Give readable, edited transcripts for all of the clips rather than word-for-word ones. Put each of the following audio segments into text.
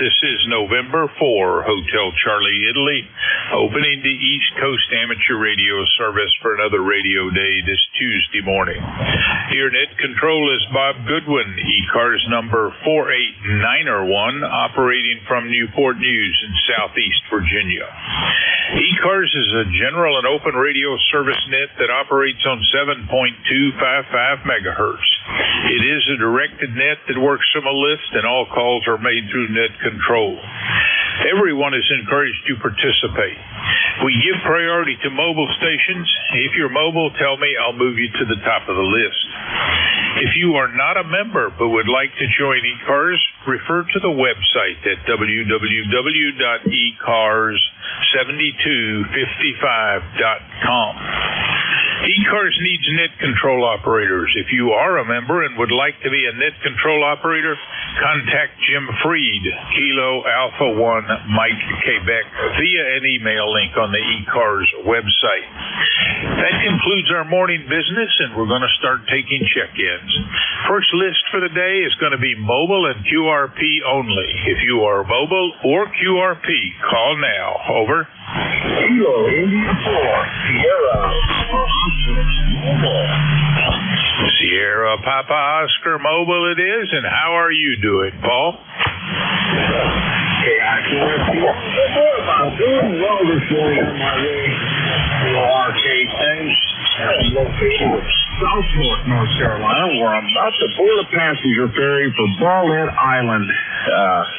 This is November 4, Hotel Charlie, Italy, opening the East Coast Amateur Radio Service for another radio day this Tuesday morning. Your net control is Bob Goodwin, ECARS number 48901, operating from Newport News in Southeast Virginia. ECARS is a general and open radio service net that operates on 7.255 megahertz. It is a directed net that works from a lift, and all calls are made through net control. Everyone is encouraged to participate. We give priority to mobile stations. If you're mobile, tell me, I'll move you to the top of the list. If you are not a member but would like to join ECARS, refer to the website at www.ecars7255.com. ECARS needs net control operators. If you are a member and would like to be a net control operator, contact Jim Freed, Kilo Alpha 1 Mike Quebec, via an email link on the ECARS website. That concludes our morning business, and we're going to start taking check-ins. First list for the day is going to be mobile and QRP only. If you are mobile or QRP, call now. Over. Kilo India 4, Sierra Papa Oscar mobile it is, and how are you doing, Paul? I'm doing well this morning on my way to the arcade things. I'm located in Southport, North Carolina, where I'm about to board a passenger ferry for Ballhead Island,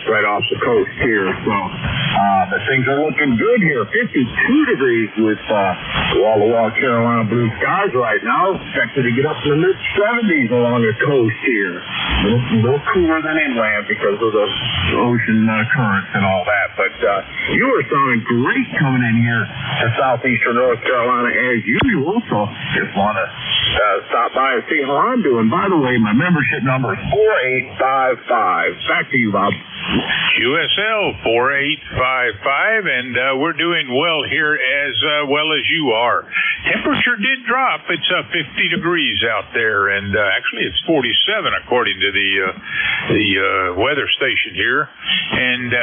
right off the coast here. So the things are looking good here. 52 degrees with Walla Walla, Carolina blue skies right now. Expected to get up to the mid-70s along the coast here. A little cooler than inland because of the ocean currents and all that. But you are sounding great coming in here to southeastern North Carolina as usual. So just want to stop by and see how I'm doing. By the way, my membership number is 4855. Back to you, Bob. QSL 4855, and we're doing well here as well as you are. Temperature did drop. It's 50 degrees out there, and actually it's 47 according to the weather station here. And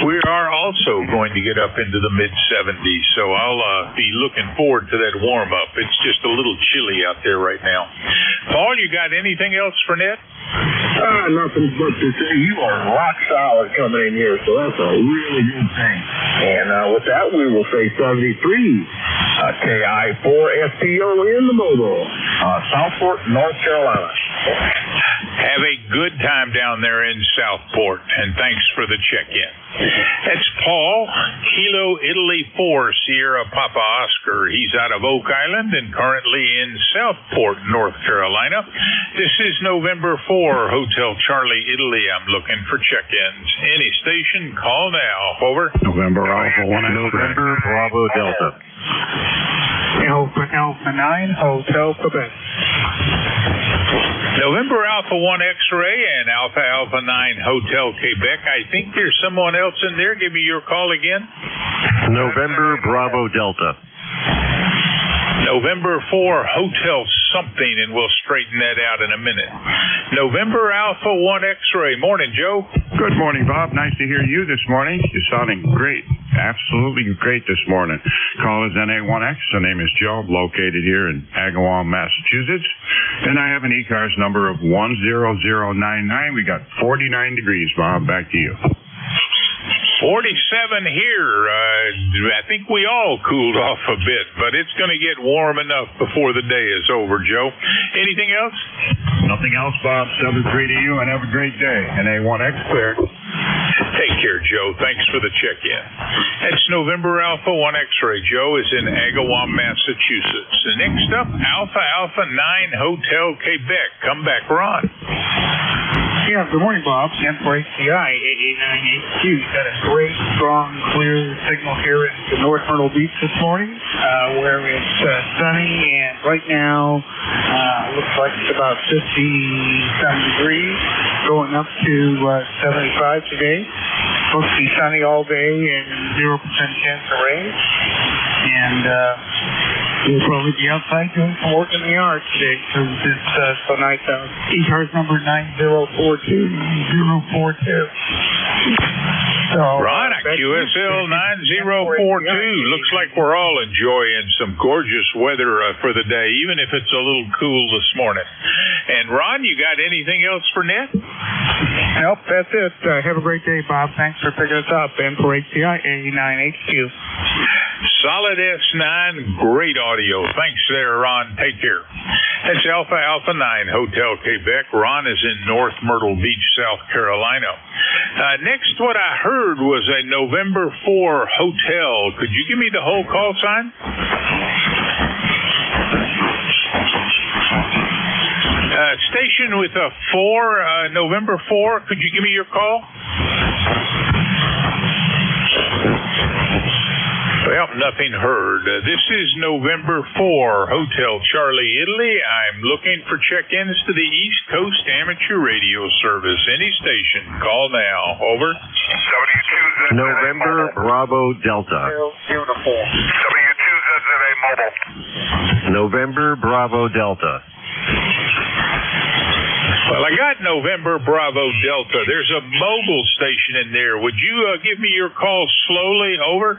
we are also going to get up into the mid-70s, so I'll be looking forward to that warm-up. It's just a little chilly out there right now. Paul, you got anything else for Ned? Nothing but to say you are rock solid coming in here, so that's a really good thing. And with that, we will say 73 KI4FTO in the mobile, Southport, North Carolina. Have a good time down there in Southport, and thanks for the check-in. That's Paul, Kilo Italy 4, Sierra Papa Oscar. He's out of Oak Island and currently in Southport, North Carolina. This is November 4, Hotel Charlie, Italy. I'm looking for check-ins. Any station, call now. Over. November Alpha 1, November Bravo Delta. Alpha 9, Hotel Quebec. November Alpha 1 X-Ray and Alpha 9 Hotel Quebec. I think there's someone else in there. Give me your call again. November Bravo Delta. November 4 Hotel something, and we'll straighten that out in a minute. November Alpha 1 X-Ray. Morning, Joe. Good morning, Bob. Nice to hear you this morning. You're sounding great. Absolutely great this morning. Call is NA1X. The name is Joe, located here in Agawam, Massachusetts. And I have an ECARS number of 10099. We got 49 degrees, Bob. Back to you. 47 here. I think we all cooled off a bit, but it's going to get warm enough before the day is over, Joe. Anything else? Nothing else, Bob. 7-3 to you, and have a great day. NA1X clear. Take care, Joe. Thanks for the check-in. That's November Alpha 1 X-Ray. Joe is in Agawam, Massachusetts. And next up, Alpha 9 Hotel Quebec. Come back, Ron. Yeah, good morning, Bob. San for ACI 8898Q. Got a great, strong, clear signal here in the North Myrtle Beach this morning, where it's sunny, and right now looks like it's about 57 degrees, going up to 75 today. Supposed to be sunny all day and 0% chance of rain. And we'll probably be outside doing some work in the yard today because it's so nice out. ECARS number 9042. So, Ron at QSL 9042. Looks like we're all enjoying some gorgeous weather for the day, even if it's a little cool this morning. And Ron, you got anything else for Net? Nope, that's it. Have a great day, Bob. Thanks for picking us up. N4HCI 89HQ. Solid S9, great audio. Thanks there, Ron. Take care. That's Alpha Alpha 9 Hotel Quebec. Ron is in North Myrtle Beach, South Carolina. Next, what I heard was a November 4 hotel. Could you give me the whole call sign? Station with a 4, November 4. Could you give me your call? Well, nothing heard. This is November 4, Hotel Charlie, Italy. I'm looking for check-ins to the East Coast Amateur Radio Service. Any station, call now. Over. November Bravo Delta. Uniform. W2ZZA Mobile. November Bravo Delta. Well, I got November Bravo Delta. There's a mobile station in there. Would you give me your call slowly? Over.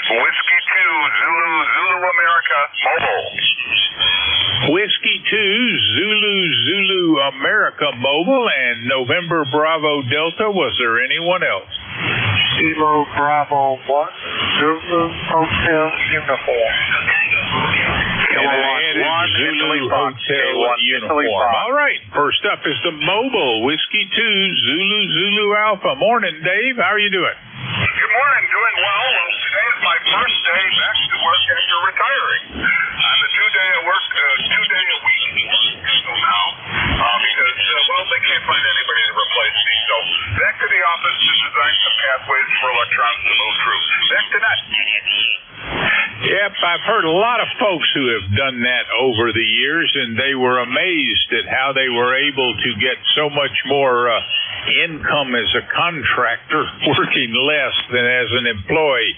Whiskey 2, Zulu America, mobile. Whiskey 2, Zulu America mobile, and November Bravo Delta. Was there anyone else? Kilo Bravo 1, Zulu Hotel Uniform. And I added Zulu Hotel Uniform. All right, first up is the mobile, Whiskey 2, Zulu Alpha. Morning, Dave. How are you doing? Good morning. Doing well. Well, today is my first day back to work after retiring. I'm a two-day-a-week schedule now because, they can't find anybody to replace me. So back to the office to design some pathways for electrons to move through. Back to that. Yep, I've heard a lot of folks who have done that over the years, and they were amazed at how they were able to get so much more income as a contractor working less than as an employee.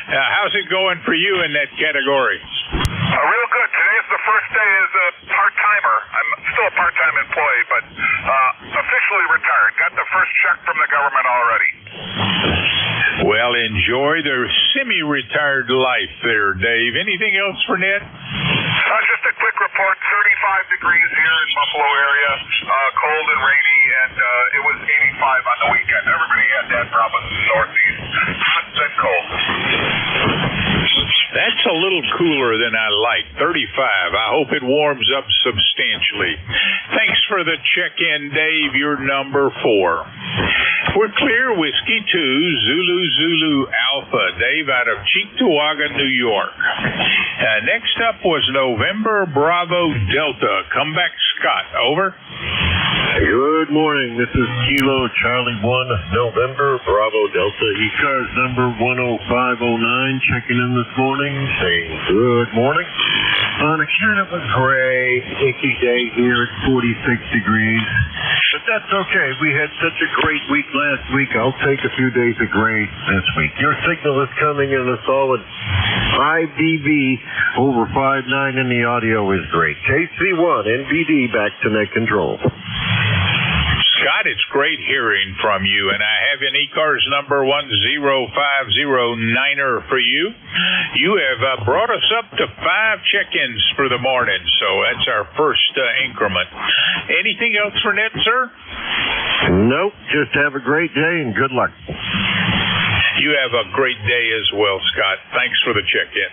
How's it going for you in that category? Real good. Today is the first day as a part-timer. I'm still a part-time employee, but officially retired. Got the first check from the government already. Well, enjoy the semi-retired life there, Dave. Anything else for Ned? Just a quick report. 35 degrees here in Buffalo area. Cold and rainy, and it was 85 on the weekend. Everybody had that problem in the Northeast. Hot and cold. That's a little cooler than I like. 35. I hope it warms up substantially. Thanks for the check-in, Dave. You're number 4. We're clear. Whiskey 2, Zulu Alpha. Dave out of Cheektowaga, New York. Next up was November Bravo Delta. Come back, Scott. Over. Good morning. This is Kilo Charlie 1, November Bravo Delta. ECARS number 10509. Checking in this morning. Saying good morning. On a kind of a gray, icky day here, it's 46 degrees. But that's okay. We had such a great week last week. I'll take a few days of gray this week. Your signal is coming in a solid 5 dB over 5.9, and the audio is great. KC1, NBD, back to net control. Scott, it's great hearing from you, and I have an ECARS number 10509er for you. You have brought us up to 5 check-ins for the morning, so that's our first increment. Anything else for Ned, sir? Nope. Just have a great day and good luck. You have a great day as well, Scott. Thanks for the check-in.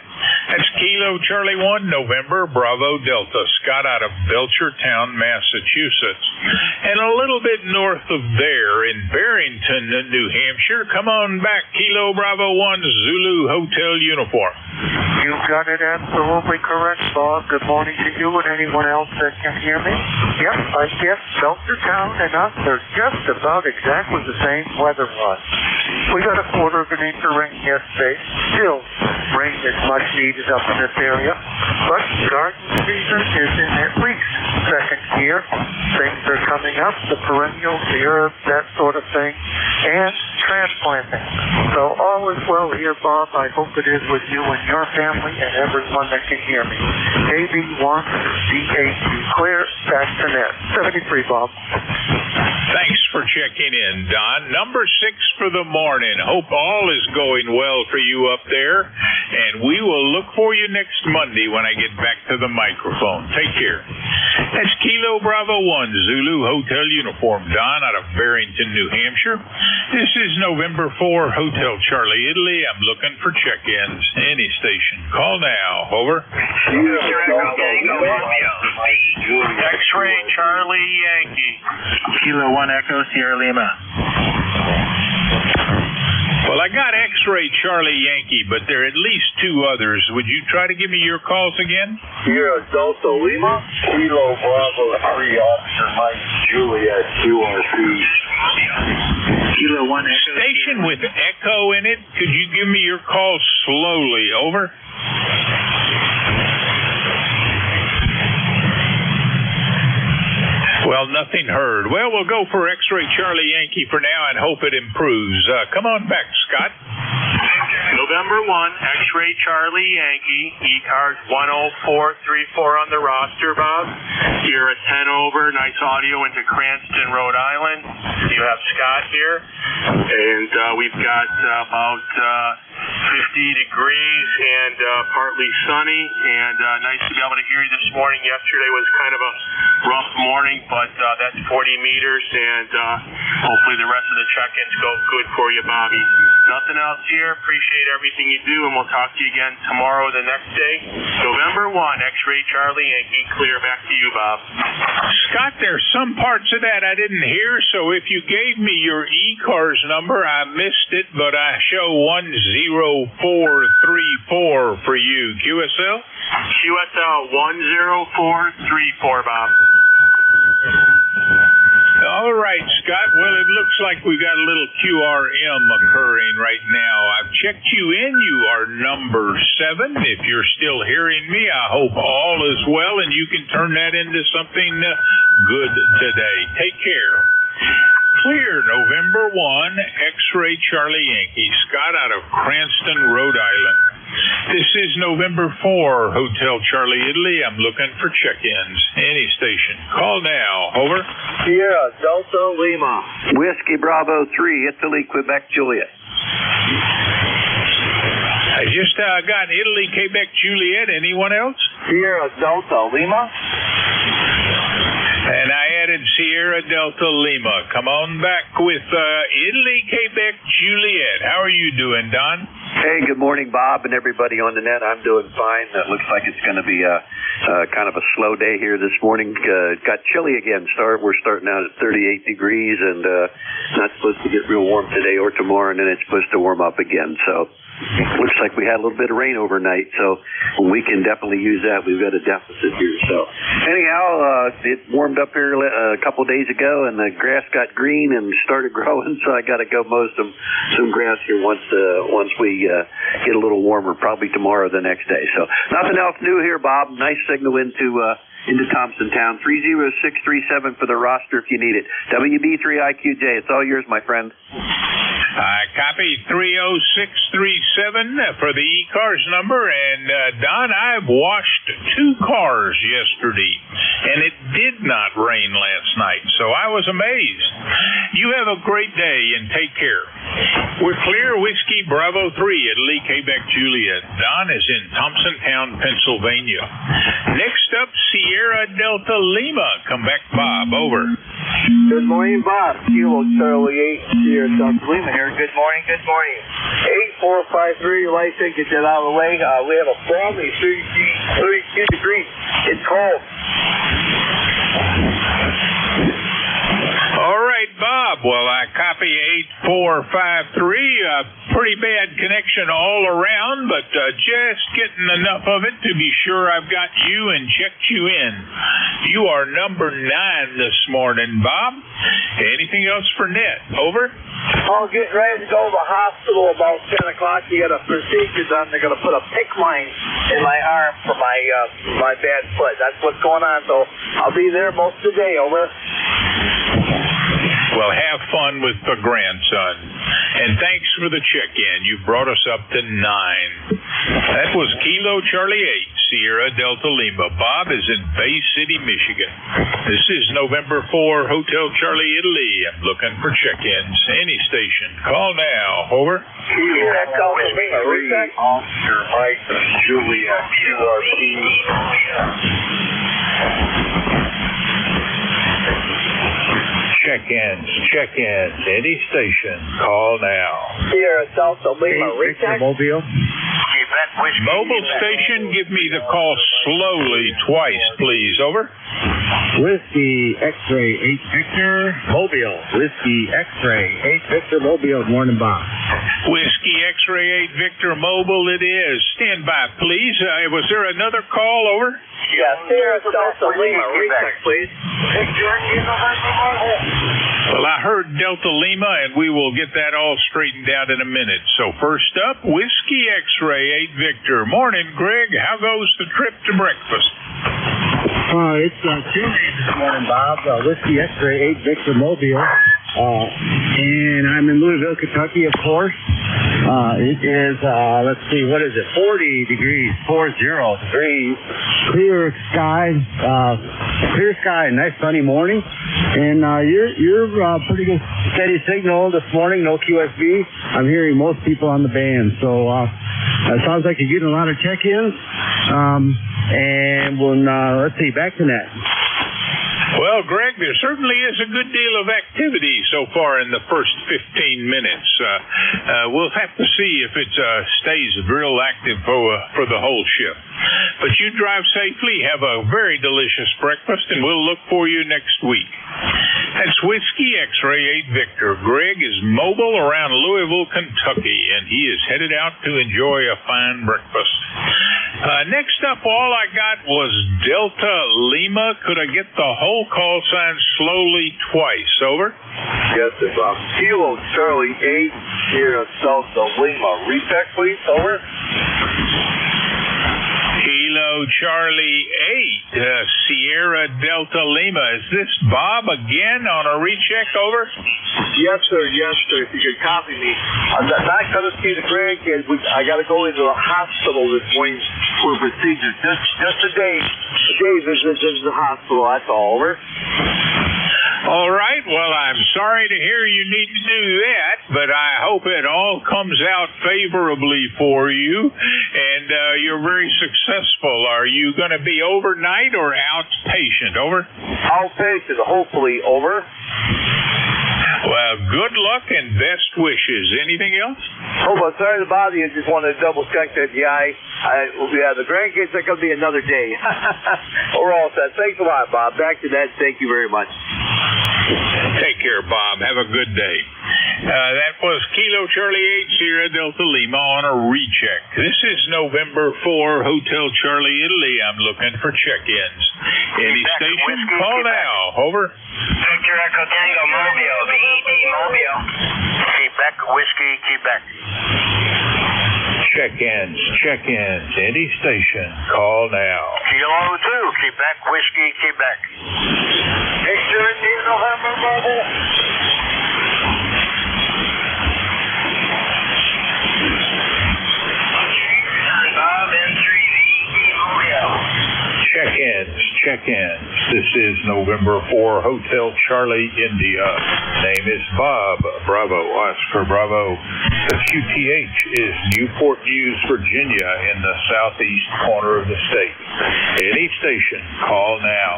That's Kilo Charlie 1, November Bravo Delta. Scott out of Belchertown, Massachusetts. And a little bit north of there in Barrington, New Hampshire. Come on back, Kilo Bravo 1, Zulu Hotel Uniform. You've got it absolutely correct, Bob. Good morning to you and anyone else that can hear me. Yep, I guess Belchertown and us are just about exactly the same weather-wise. We got a quarter of an inch of rain yesterday. Still, rain is much needed up in this area. But garden season is in at least second gear. Things are coming up, the perennials, the herbs, that sort of thing, and transplanting. So all is well here, Bob. I hope it is with you and your family and everyone that can hear me. KB1, DHC clear, back to net. 73, Bob. Thanks for checking in, Don. Number 6 for the morning. Hope all is going well for you up there, and we will look for you next Monday when I get back to the microphone. Take care. That's Kilo Bravo 1 Zulu Hotel Uniform, Don, out of Barrington, New Hampshire. This is November 4 Hotel Charlie, Italy. I'm looking for check-ins. Any station. Call now. Over. X-Ray Charlie Yankee. Kilo 1 Echo Sierra Lima. Well, I got X-Ray Charlie Yankee, but there are at least 2 others. Would you try to give me your calls again? Sierra Delta Lima, Kilo Bravo 3 Officer Mike Juliet QRC. Kilo 1 Echo. Station with echo in it. Could you give me your call slowly? Over. Well, nothing heard. Well, we'll go for X-Ray Charlie Yankee for now and hope it improves. Come on back, Scott. November 1, X-Ray Charlie Yankee, ECARS 10434 on the roster, Bob. You're at 10 over, nice audio into Cranston, Rhode Island. You have Scott here, and we've got about 50 degrees and partly sunny, and nice to be able to hear you this morning. Yesterday was kind of a rough morning, but that's 40 meters, and hopefully the rest of the check-ins go good for you, Bobby. Nothing else here. Appreciate everything you do, and we'll talk to you again tomorrow or the next day. November 1, X-Ray Charlie Yankee. Clear. Back to you, Bob. Scott, there's some parts of that I didn't hear, so if you gave me your ECARS number, I missed it, but I show 10434 for you. QSL? QSL 10434, Bob. All right, Scott. Well, it looks like we got a little QRM occurring right now. I've checked you in. You are number 7. If you're still hearing me, I hope all is well and you can turn that into something good today. Take care. Clear, November 1, X-Ray Charlie Yankee. Scott out of Cranston, Rhode Island. This is November 4, Hotel Charlie, Italy. I'm looking for check-ins. Any station. Call now. Over. Sierra Delta Lima. Whiskey Bravo 3, Italy, Quebec, Juliet. I just got Italy, Quebec, Juliet. Anyone else? Sierra Delta Lima. And I added Sierra Delta Lima. Come on back with Italy, Quebec, Juliet. How are you doing, Don? Hey, good morning, Bob, and everybody on the net. I'm doing fine. It looks like it's going to be kind of a slow day here this morning. Got chilly again. We're starting out at 38 degrees, and not supposed to get real warm today or tomorrow, and then it's supposed to warm up again. So looks like we had a little bit of rain overnight, so we can definitely use that. We've got a deficit here. So anyhow, it warmed up here a couple days ago, and the grass got green and started growing, so I got to go mow some grass here once we get a little warmer, probably tomorrow or the next day. So nothing else new here, Bob. Nice signal into Thompsontown. 30637 for the roster if you need it. WB3IQJ. It's all yours, my friend. Copy 30637 for the ECARS number. And, Don, I've washed 2 cars yesterday, and it did not rain last night, so I was amazed. You have a great day, and take care. We're clear. Whiskey Bravo 3 at Lee, Quebec, Juliet. Don is in Thompsontown, Pennsylvania. Next up, Sierra Delta Lima. Come back, Bob. Over. Good morning, Bob. Kilo Charlie 8, Sierra Delta Lima here. Good morning, good morning. 8453, light thing, get that out of the way. We have a balmy 32 degrees. It's cold. All right, Bob. Well, I copy 8453. Pretty bad connection all around, but just getting enough of it to be sure I've got you and checked you in. You are number 9 this morning, Bob. Anything else for Net? Over. I'm getting ready to go to the hospital about 10 o'clock. You got a procedure done. They're going to put a PICC line in my arm for my bad foot. That's what's going on, so I'll be there most of the day. Over. Well, have fun with the grandson. And thanks for the check-in. You brought us up to 9. That was Kilo Charlie 8, Sierra Delta Lima. Bob is in Bay City, Michigan. This is November 4, Hotel Charlie, Italy. I'm looking for check-ins. Any station. Call now. Over. Oscar Mike Julia QRP. Check-ins. Any station. Call now. Sierra Delta Lima. Victor Mobile. Mobile station, give me the call slowly twice, please. Over. Whiskey X-ray 8 Victor Mobile. Whiskey X-ray 8 Victor Mobile. Morning, Bob. Whiskey X-ray 8 Victor Mobile it is. Stand by, please. Was there another call? Over. Yeah, Sierra Delta Lima. Recheck, please. Well, I heard Delta Lima, and we will get that all straightened out in a minute. So first up, Whiskey X-ray 8 Victor. Morning, Greg. How goes the trip to breakfast? It's Tuesday this morning, Bob. Whiskey X-ray 8 Victor Mobile. And I'm in Louisville, Kentucky, of course. It is, let's see, what is it? 40 degrees, 40 degrees. Clear sky, nice sunny morning. And you're pretty good steady signal this morning, no QSB. I'm hearing most people on the band. So it sounds like you're getting a lot of check-ins. And let's see, back to net. Well, Greg, there certainly is a good deal of activity so far in the first 15 minutes. We'll have to see if it stays real active for the whole shift. But you drive safely, have a very delicious breakfast, and we'll look for you next week. That's Whiskey X-ray 8 Victor. Greg is mobile around Louisville, Kentucky, and he is headed out to enjoy a fine breakfast. Next up, all I got was Delta Lima. Could I get the whole call sign slowly twice? Over. Yes, sir, Bob. Kilo Charlie 8 Sierra Delta Lima. Recheck, please. Over. Kilo Charlie 8 Sierra Delta Lima. Is this Bob again on a recheck? Over. Yes, sir. Yes, sir. If you could copy me. I'm not going to see the grandkids. I got to go into the hospital this morning for a procedure. Just a day visit to the hospital. That's all. Over. All right. Well, I'm sorry to hear you need to do that, but I hope it all comes out favorably for you, and you're very successful. Are you going to be overnight or outpatient? Over. Outpatient, hopefully. Over. Well, good luck and best wishes. Anything else? Oh, well, sorry to bother you. Just wanted to double check that. The grandkids are going to be another day. We're all set. Thanks a lot, Bob. Back to that. Thank you very much. Take care, Bob. Have a good day. That was Kilo Charlie 8 Sierra Delta Lima on a recheck. This is November 4, Hotel Charlie, Italy. I'm looking for check-ins. Any station? Call now. Over. Victor Echo Tango Mobile, VED Mobile. Quebec, Whiskey, Quebec. Check-ins. Any station. Call now. Kilo 2, Quebec, Whiskey, Quebec. Victor India November Mobile. Bob N3 VED Mobile. Check-ins. This is November 4, Hotel Charlie, India. Name is Bob. Bravo, Oscar, Bravo. The QTH is Newport News, Virginia, in the southeast corner of the state. Any station, call now.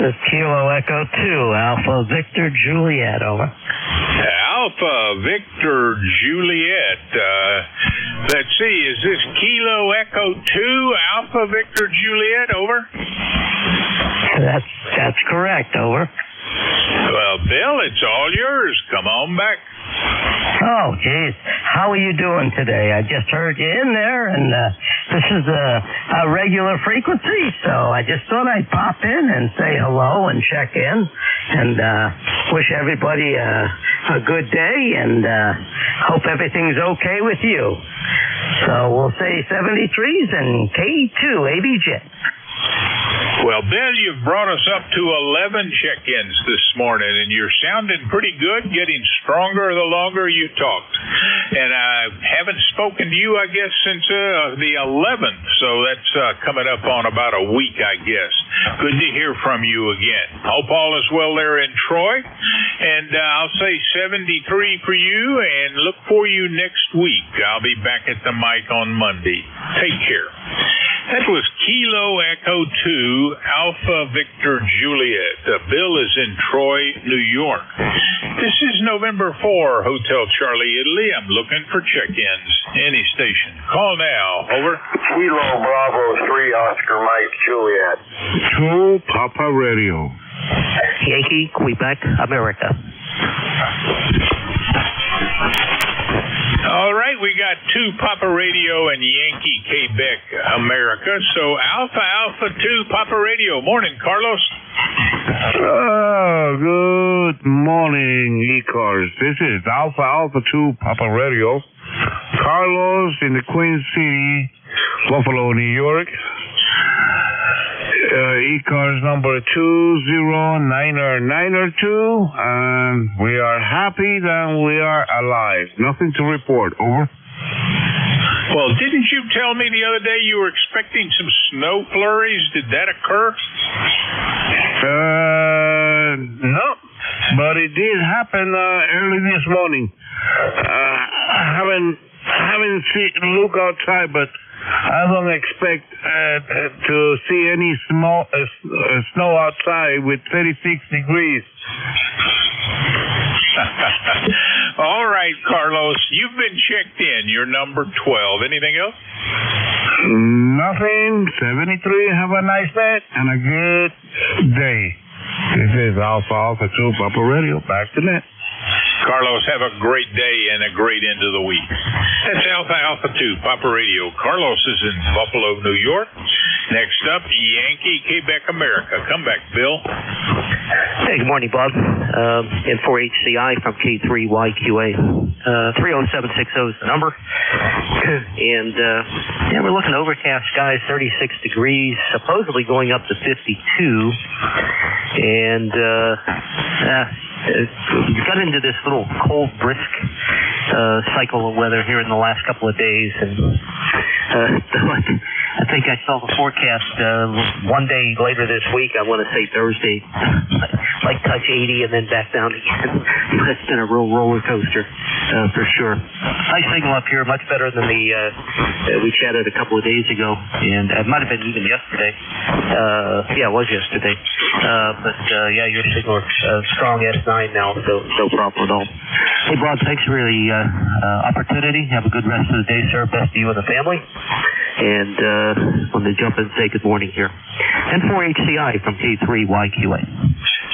This is Kilo Echo 2, Alpha Victor Juliet, over. Alpha Victor Juliet. Let's see, is this Kilo Echo 2, Alpha Victor Juliet, over? That's correct, over. Well, Bill, it's all yours. Come on back. Oh, geez. How are you doing today? I just heard you in there, and this is a regular frequency, so I just thought I'd pop in and say hello and check in and wish everybody a good day and hope everything's okay with you. So we'll say 73s and K2 ABJ. Well, Bill, you've brought us up to 11 check-ins this morning, and you're sounding pretty good, getting stronger the longer you talked. And I haven't spoken to you, I guess, since the 11th, so that's coming up on about a week, I guess. Good to hear from you again. Hope all is well there in Troy, and I'll say 73 for you, and look for you next week. I'll be back at the mic on Monday. Take care. That was Kilo Echo 2 Alpha Victor Juliet. Bill is in Troy, New York. This is November 4, Hotel Charlie, Italy. I'm looking for check-ins. Any station. Call now. Over. Kilo Bravo 3 Oscar Mike Juliet. 2 Papa Radio. Yankee, Quebec, America. All right, we got 2 Papa Radio and Yankee Quebec, America. So Alpha 2 Papa Radio. Morning, Carlos. Good morning, ECARS. This is Alpha 2 Papa Radio. Carlos in the Queen City, Buffalo, New York. ECARS number 209992, and we are happy that we are alive. Nothing to report. Over. Well, didn't you tell me the other day you were expecting some snow flurries? Did that occur? No, but it did happen early this morning. I haven't looked outside, but I don't expect to see any snow outside with 36 degrees. All right, Carlos, you've been checked in. You're number 12. Anything else? Nothing. 73. Have a nice day and a good day. This is Alpha 2 Papa Radio. Back to net. Carlos, have a great day and a great end of the week. That's Alpha 2 Papa Radio. Carlos is in Buffalo, New York. Next up, Yankee Quebec, America. Come back, Bill. Hey, good morning, Bob. N4HCI from K3YQA. 30760 is the number. And, we're looking overcast skies, 36 degrees, supposedly going up to 52. And, we got into this little cold, brisk cycle of weather here in the last couple of days, and I think I saw the forecast one day later this week. I want to say Thursday, like touch 80 and then back down again. It's been a real roller coaster for sure. Nice signal up here, much better than we chatted a couple of days ago, and it might have been even yesterday. Yeah, it was yesterday. But your signal is strong S9 now, so no problem at all. Hey, Bob, thanks for the opportunity. Have a good rest of the day, sir. Best to you and the family. And want to jump in and say good morning here. N4HCI from K3YQA.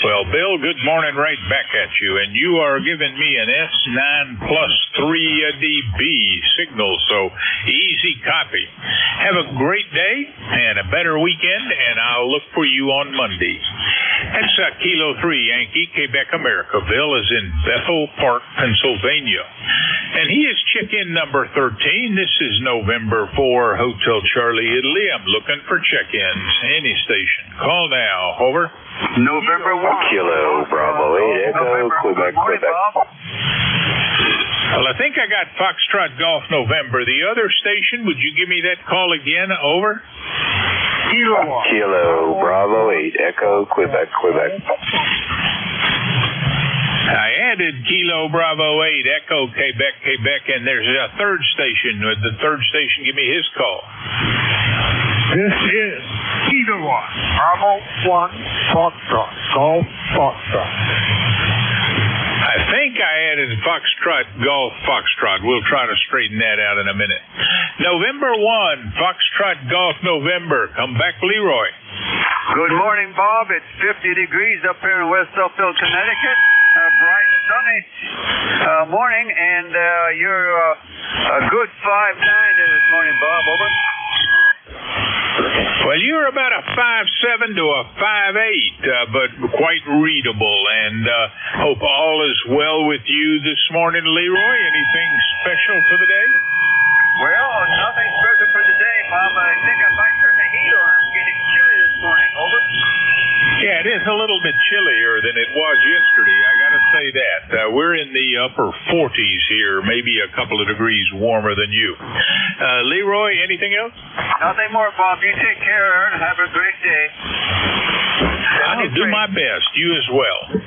Well, Bill, good morning right back at you. And you are giving me an S9 plus 3 dB signal, so easy copy. Have a great day and a better weekend, and I'll look for you on Monday. That's Kilo 3 Yankee, Quebec, America. Bill is in Bethel Park, Pennsylvania. And he is check-in number 13. This is November 4, Hotel Charlie, Italy. I'm looking for check-ins. Any station. Call now. Over. November 1. Kilo Bravo 8 Echo, Quebec. Well, I think I got Foxtrot Golf November. The other station, would you give me that call again? Over. Kilo Bravo 8 Echo, Quebec. I added Kilo Bravo 8 Echo, Quebec, and there's a third station. Would the third station give me his call? This is Kilo Bravo 1 Foxtrot Golf Foxtrot. I think I added Foxtrot Golf Foxtrot. We'll try to straighten that out in a minute. November 1, Foxtrot Golf November. Come back, Leroy. Good morning, Bob. It's 50 degrees up here in West Suffield, Connecticut. Bright, sunny morning, and you're a good 5'9" this morning, Bob. Over. Well, you're about a 5'7" to a 5'8", but quite readable, and hope all is well with you this morning, Leroy. Anything special for the day? Well, nothing special for today, Bob. I think I might turn the heat on. I'm getting chilly this morning. Over. Yeah, it is a little bit chillier than it was yesterday. I got to say that. We're in the upper 40s here, maybe a couple of degrees warmer than you. Leroy, anything else? Nothing more, Bob. You take care and have a great day. I'll do my best. You as well.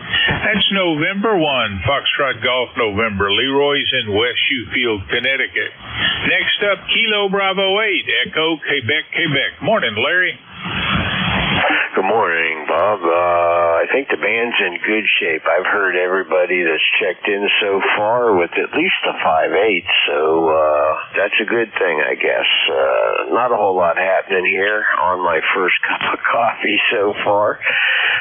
That's November 1, Foxtrot Golf November. Leroy's in West Sheffield, Connecticut. Next up, Kilo Bravo 8, Echo, Quebec, Quebec. Morning, Larry. Good morning, Bob. I think the band's in good shape. I've heard everybody that's checked in so far with at least a 5.8, so that's a good thing, I guess. Not a whole lot happening here on my first cup of coffee so far.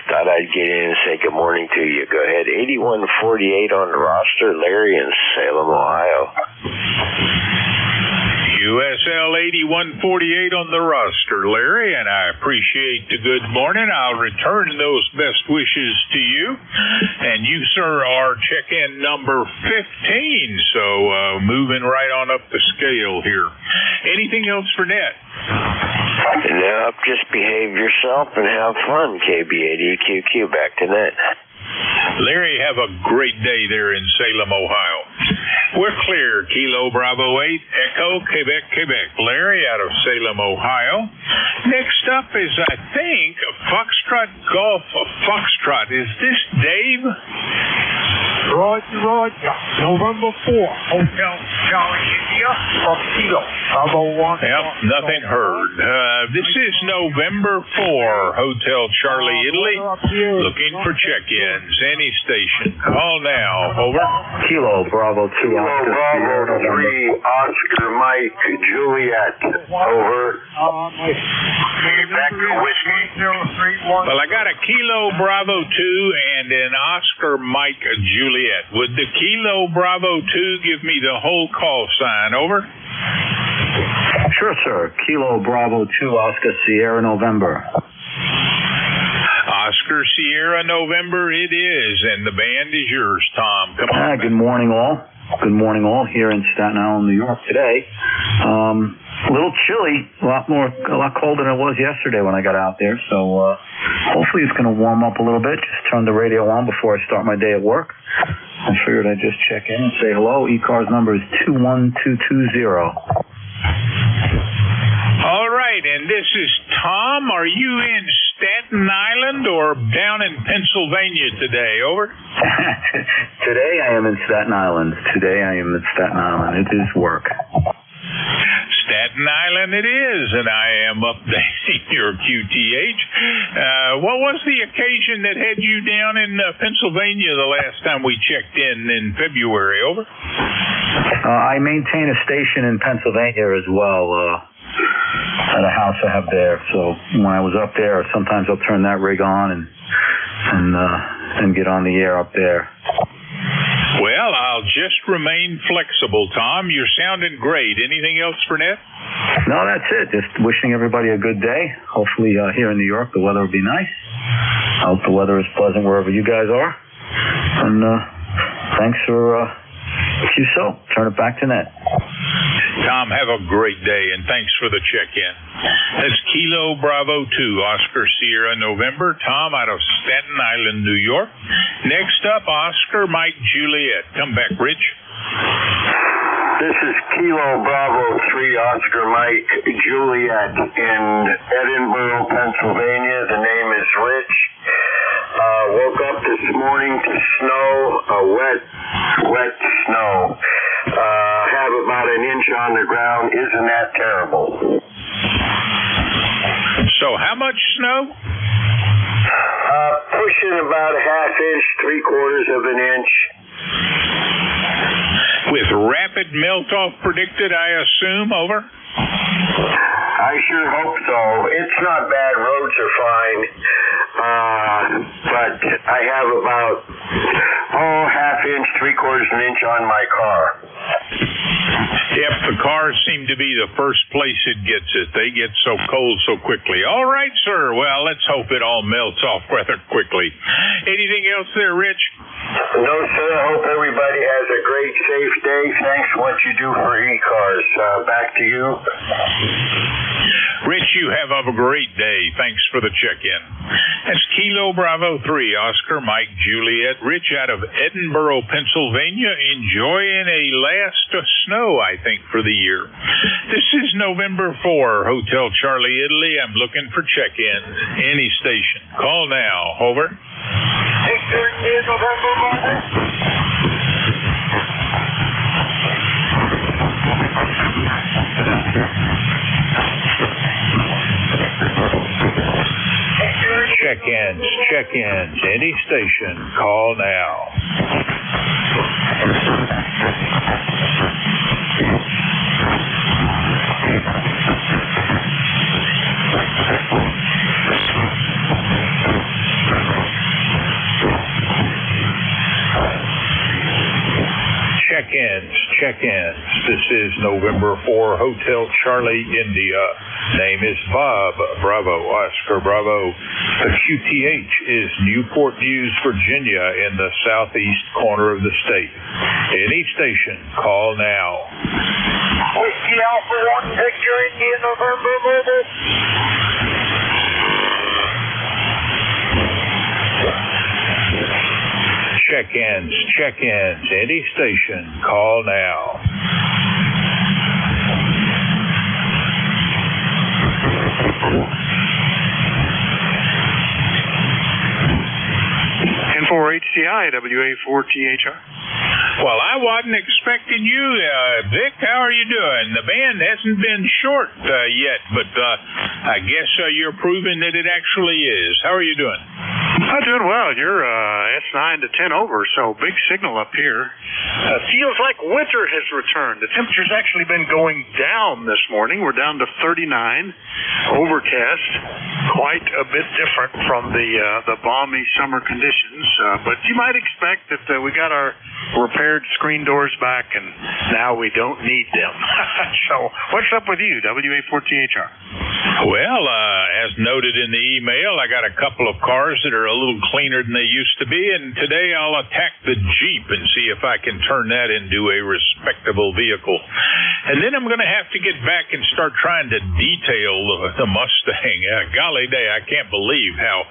Thought I'd get in and say good morning to you. Go ahead. 8148 on the roster, Larry in Salem, Ohio. USL 8148 on the roster, Larry, and I appreciate the good morning. I'll return those best wishes to you. And you, sir, are check-in number 15, so moving right on up the scale here. Anything else for Net? Nope, just behave yourself and have fun, KB8EQQ. Back to Net. Larry, have a great day there in Salem, Ohio. We're clear. Kilo Bravo 8, Echo, Quebec, Quebec. Larry out of Salem, Ohio. Next up is, I think, Foxtrot Golf. Foxtrot. Is this Dave? Roger. November 4, Hotel Charlie India from Kilo. Bravo 1. Yep, nothing heard. This is November 4, Hotel Charlie, Italy. Looking for check-ins. Any station. Call now. Over. Kilo Bravo 2, Kilo Bravo 3, Oscar Mike, Juliet. Over. Back to whiskey. Well, I got a Kilo Bravo 2 and an Oscar Mike Juliet. Would the Kilo Bravo 2 give me the whole call sign? Over. Sure, sir. Kilo Bravo 2, Oscar Sierra November. Oscar Sierra November it is, and the band is yours, Tom. Come on. Good morning, all. Good morning, all, here in Staten Island, New York today. A little chilly, a lot colder than it was yesterday when I got out there, so hopefully it's going to warm up a little bit. Just turn the radio on before I start my day at work. I figured I'd just check in and say hello. ECARS number is 21220. All right, and this is Tom. Are you in Staten Island or down in Pennsylvania today? Over. Today I am in Staten Island. It is work. Staten Island it is, and I am updating your QTH. What was the occasion that had you down in Pennsylvania the last time we checked in February? Over. I maintain a station in Pennsylvania as well. At a house I have there, so when I was up there, sometimes I'll turn that rig on and get on the air up there. Well, I'll just remain flexible, Tom. You're sounding great. Anything else for Net? No, that's it. Just wishing everybody a good day. Hopefully here in New York the weather will be nice. I hope the weather is pleasant wherever you guys are. And thanks for QSO. Turn it back to Net. Tom, have a great day, and thanks for the check-in. That's Kilo Bravo 2, Oscar Sierra November. Tom out of Staten Island, New York. Next up, Oscar Mike Juliet. Come back, Rich. This is Kilo Bravo 3, Oscar Mike, Juliet in Edinburgh, Pennsylvania. The name is Rich. Woke up this morning to snow, wet snow. Have about an inch on the ground. Isn't that terrible? So how much snow? Pushing about a half inch, 3/4 of an inch. With rapid melt-off predicted, I assume. Over. I sure hope so. It's not bad. Roads are fine. But I have about, half inch, 3/4 an inch on my car. Yep, the cars seem to be the first place it gets it. They get so cold so quickly. All right, sir. Well, let's hope it all melts off rather quickly. Anything else there, Rich? No, sir. I hope everybody has a great, safe day. Thanks for what you do for ECARS. Back to you. Rich, you have a great day. Thanks for the check-in. That's Kilo Bravo 3, Oscar Mike Juliet. Rich out of Edinburgh, Pennsylvania, enjoying a last snow, I think, for the year. This is November 4, Hotel Charlie, Italy. I'm looking for check-ins. Any station. Call now. Over. Victor India, November 4. Check-ins. Any station. Call now. Check-ins. This is November 4, Hotel Charlie, India. Name is Bob Bravo, Oscar Bravo. The QTH is Newport News, Virginia, in the southeast corner of the state. Any station, call now. Whiskey Alpha 1, Victor India, November Mobile. Check-ins. Any station, call now. N4HCI, WA4THR. Well, I wasn't expecting you, Vic. How are you doing? The band hasn't been short yet, but I guess you're proving that it actually is. How are you doing? I'm doing well. You're S9 to 10 over, so big signal up here. Feels like winter has returned. The temperature's actually been going down this morning. We're down to 39, overcast, quite a bit different from the balmy summer conditions. But you might expect that we got our repaired screen doors back, and now we don't need them. So what's up with you, WA4THR? Well, as noted in the email, I got a couple of cars that are a little cleaner than they used to be, and today I'll attack the Jeep and see if I can turn that into a respectable vehicle. And then I'm going to have to get back and start trying to detail the Mustang. Golly day, I can't believe how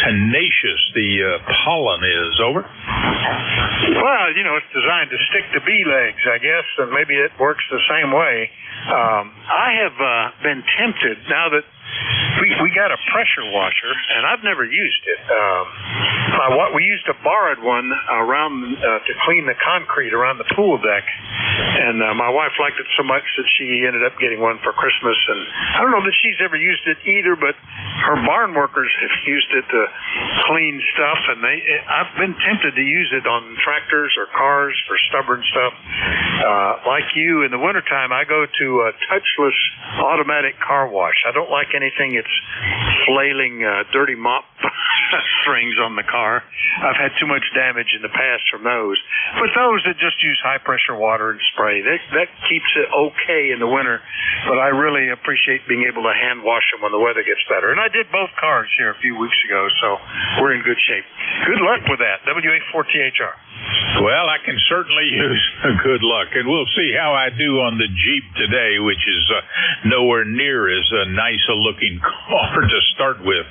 tenacious the pollen is. Over. Well, it's designed to stick to bee legs, I guess, and maybe it works the same way. I have been tempted now that we got a pressure washer, and I've never used it. We used a borrowed one around to clean the concrete around the pool deck, and my wife liked it so much that she ended up getting one for Christmas. And I don't know that she's ever used it either, but her barn workers have used it to clean stuff, and I've been tempted to use it on tractors or cars for stubborn stuff. Like you, in the wintertime, I go to a touchless automatic car wash. I don't like anything that's flailing dirty mop strings on the car. I've had too much damage in the past from those. But those that just use high-pressure water and spray, that keeps it okay in the winter. But I really appreciate being able to hand wash them when the weather gets better. And I did both cars here a few weeks ago, so we're in good shape. Good luck with that, WA4THR. Well, I can certainly use good luck, and we'll see how I do on the Jeep today, which is nowhere near as nice a looking car to start with.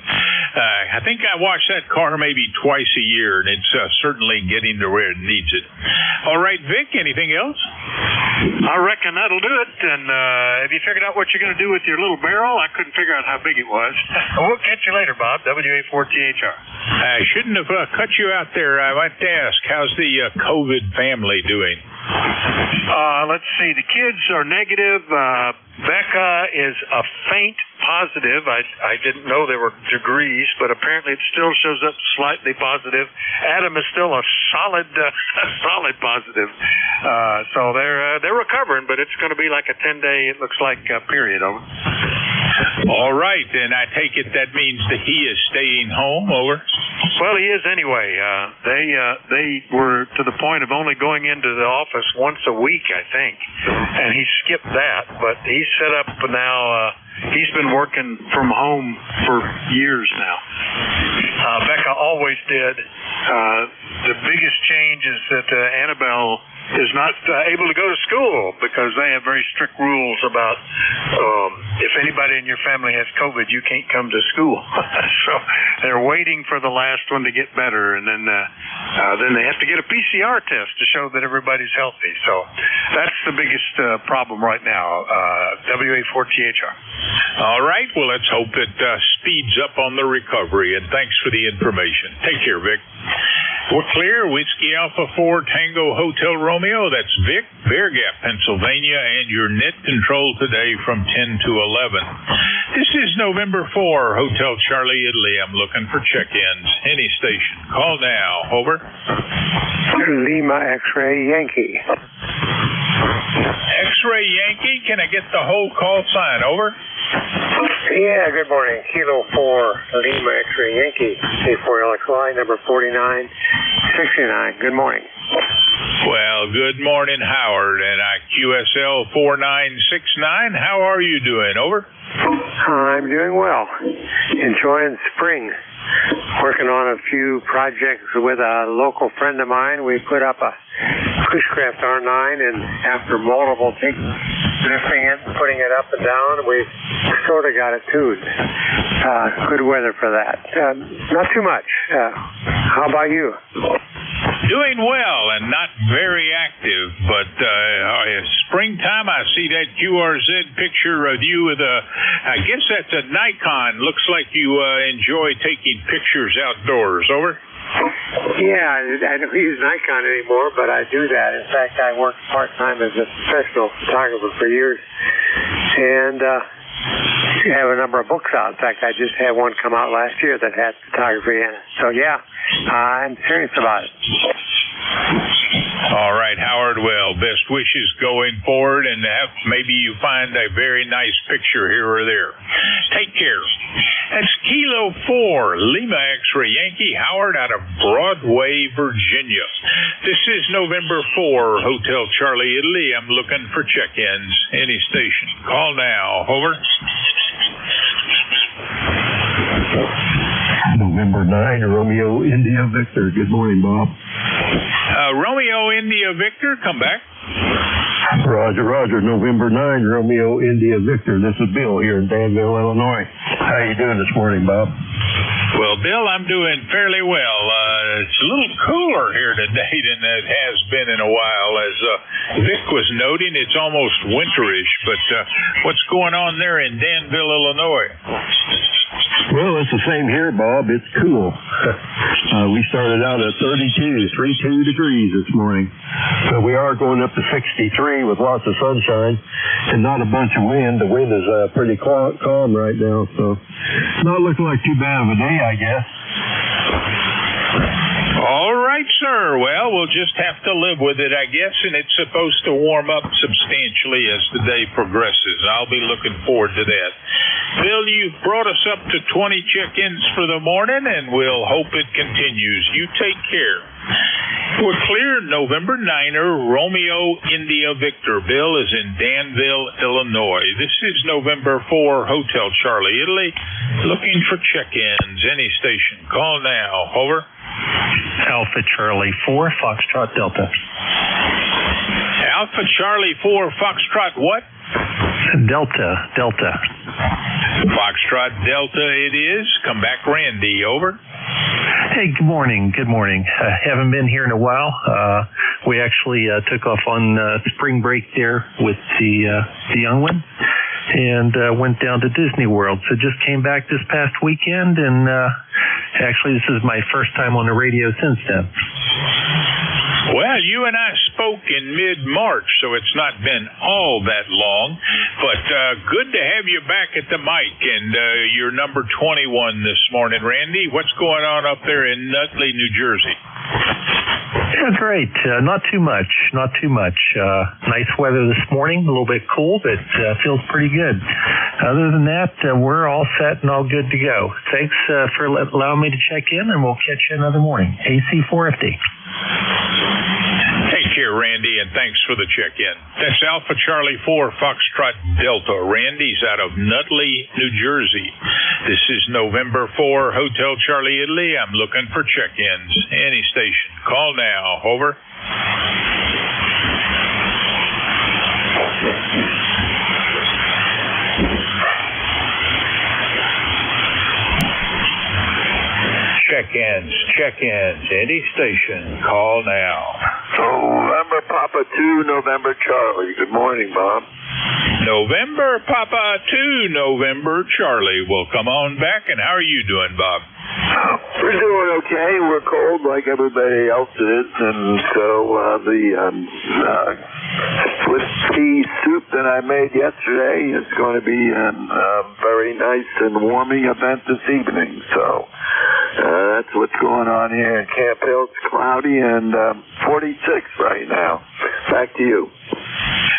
I think I wash that car maybe twice a year, and it's certainly getting to where it needs it. All right, Vic, anything else? I reckon that'll do it. And have you figured out what you're going to do with your little barrel? I couldn't figure out how big it was. We'll catch you later, Bob, WA4THR. I shouldn't have cut you out there. I want to ask, how's the COVID family doing? Let's see. The kids are negative. Becca is a faint positive. I didn't know there were degrees, but apparently it still shows up slightly positive. Adam is still a solid positive. So they're recovering, but it's going to be like a 10-day, it looks like, period. Over. All right, and I take it that means that he is staying home. Over. Well, he is anyway. They were to the point of only going into the office once a week, I think, and he skipped that. But he's set up now. He's been working from home for years now. Becca always did. The biggest change is that Annabelle is not able to go to school because they have very strict rules about if anybody in your family has COVID, you can't come to school. So they're waiting for the last one to get better, and then they have to get a PCR test to show that everybody's healthy. So that's the biggest problem right now, WA4THR. All right. Well, let's hope it speeds up on the recovery, and thanks for the information. Take care, Vic. We're clear. Whiskey Alpha 4 Tango Hotel Romeo. That's Vic, Bear Gap, Pennsylvania, and your net control today from 10 to 11. This is November 4, Hotel Charlie, Italy. I'm looking for check-ins. Any station. Call now. Over. Lima X-Ray Yankee. X-Ray Yankee. Can I get the whole call sign? Over. Yeah, good morning. Kilo 4 Lima X-Ray Yankee. A4LXY, number 4969. Good morning. Well, good morning, Howard, and QSL 4969. How are you doing? Over. I'm doing well. Enjoying spring. Working on a few projects with a local friend of mine. We put up a Pushcraft R9, and after multiple takes, lifting it, putting it up and down, we've sort of got it tuned. Good weather for that. Not too much. How about you? Doing well and not very active, but springtime, I see that QRZ picture of you with I guess that's a Nikon. Looks like you enjoy taking pictures outdoors. Over. Yeah, I don't use Nikon anymore, but I do that. In fact, I worked part-time as a professional photographer for years, and have a number of books out. In fact, I just had one come out last year that had photography in it. So, yeah, I'm serious about it. All right, Howard. Well, best wishes going forward, and maybe you find a very nice picture here or there. Take care. That's Kilo 4 Lima X-Ray Yankee, Howard out of Broadway, Virginia. This is November 4, Hotel Charlie, Italy. I'm looking for check-ins. Any station. Call now. Over. November 9, Romeo India Victor. Good morning, Bob. Romeo India Victor, come back. Roger. November 9, Romeo India Victor. This is Bill here in Danville, Illinois. How you doing this morning, Bob? Well, Bill, I'm doing fairly well. It's a little cooler here today than it has been in a while. As Vic was noting, it's almost winterish. But what's going on there in Danville, Illinois? Well, it's the same here, Bob. It's cool. We started out at 32 degrees this morning. But we are going up to 63 with lots of sunshine and not a bunch of wind. The wind is pretty calm right now, so not looking like too bad of a day, I guess. All right, sir. Well, we'll just have to live with it, I guess, and it's supposed to warm up substantially as the day progresses. I'll be looking forward to that. Bill, you've brought us up to 20 check-ins for the morning, and we'll hope it continues. You take care. We're clear. November 9er, Romeo India Victor. Bill is in Danville, Illinois. This is November 4, Hotel Charlie, Italy. Looking for check-ins. Any station. Call now. Over. Alpha Charlie 4, Foxtrot Delta. Alpha Charlie 4, Foxtrot what? Delta. Foxtrot Delta it is. Come back, Randy. Over. Hey, good morning. Haven't been here in a while. We actually took off on spring break there with the young one and went down to Disney World. So just came back this past weekend, and actually this is my first time on the radio since then. Well, you and I spoke in mid-March, so it's not been all that long, but good to have you back at the mic, and you're number 21 this morning, Randy. What's going on up there in Nutley, New Jersey? Yeah, great. Not too much. Nice weather this morning, a little bit cool, but feels pretty good. Other than that, we're all set and all good to go. Thanks for allowing me to check in, and we'll catch you another morning. AC 450. Take care, Randy, and thanks for the check-in. That's Alpha Charlie 4 Foxtrot Delta. Randy's out of Nutley, New Jersey. This is November 4 Hotel Charlie, Italy. I'm looking for check-ins. Any station. Call now. Over. Check-ins. Any station, call now. November Papa 2, November Charlie. Good morning, Bob. November Papa 2, November Charlie. Well, come on back, and how are you doing, Bob? We're doing okay. We're cold like everybody else is, and so the Swiss tea soup that I made yesterday is going to be a very nice and warming event this evening. So that's what's going on here in Camp Hill. It's cloudy and 46 right now. Back to you.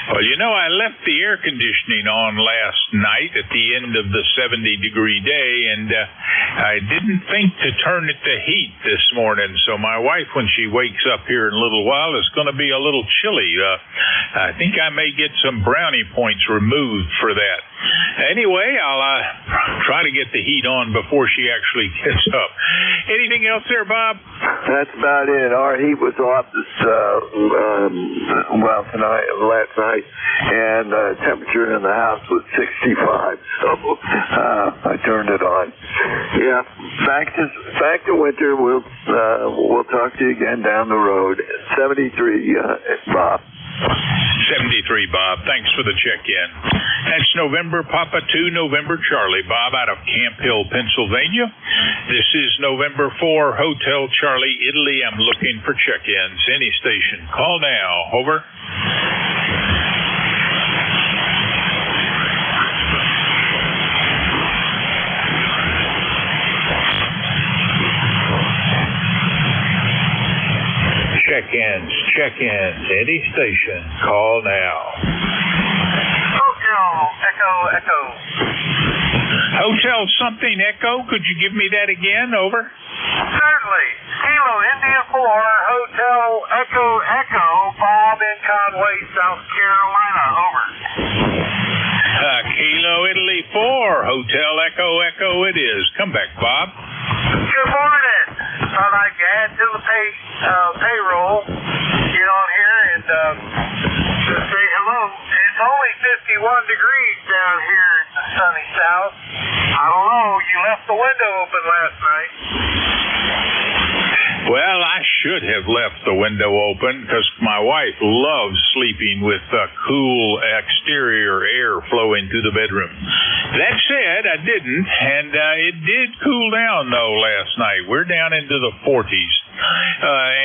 Well, you know, I left the air conditioning on last night at the end of the 70-degree day, and I didn't think to turn it to heat this morning. So my wife, when she wakes up here in a little while, is going to be a little chilly. I think I may get some brownie points removed for that. Anyway, I'll try to get the heat on before she actually gets up. Anything else there, Bob? That's about it. Our heat was off this, last night, and the temperature in the house was 65, so I turned it on. Yeah, back to winter. We'll talk to you again down the road. 73, Bob. 73, Bob. Thanks for the check-in. That's November Papa 2, November Charlie. Bob out of Camp Hill, Pennsylvania. This is November 4, Hotel Charlie, Italy. I'm looking for check-ins. Any station. Call now. Over. Check-ins. Any station. Call now. Hotel Echo. Hotel something Echo. Could you give me that again? Over. Certainly. Kilo India 4, Hotel Echo, Bob in Conway, South Carolina. Over. Kilo Italy 4, Hotel Echo it is. Come back, Bob. Good morning. Thought I'd add to the payroll, get on here and just say hello. It's only 51 degrees down here in the sunny south. I don't know, you left the window open last night. Well, I should have left the window open because my wife loves sleeping with cool exterior air flowing through the bedroom. That said, I didn't, and it did cool down, though, last night. We're down into the 40s.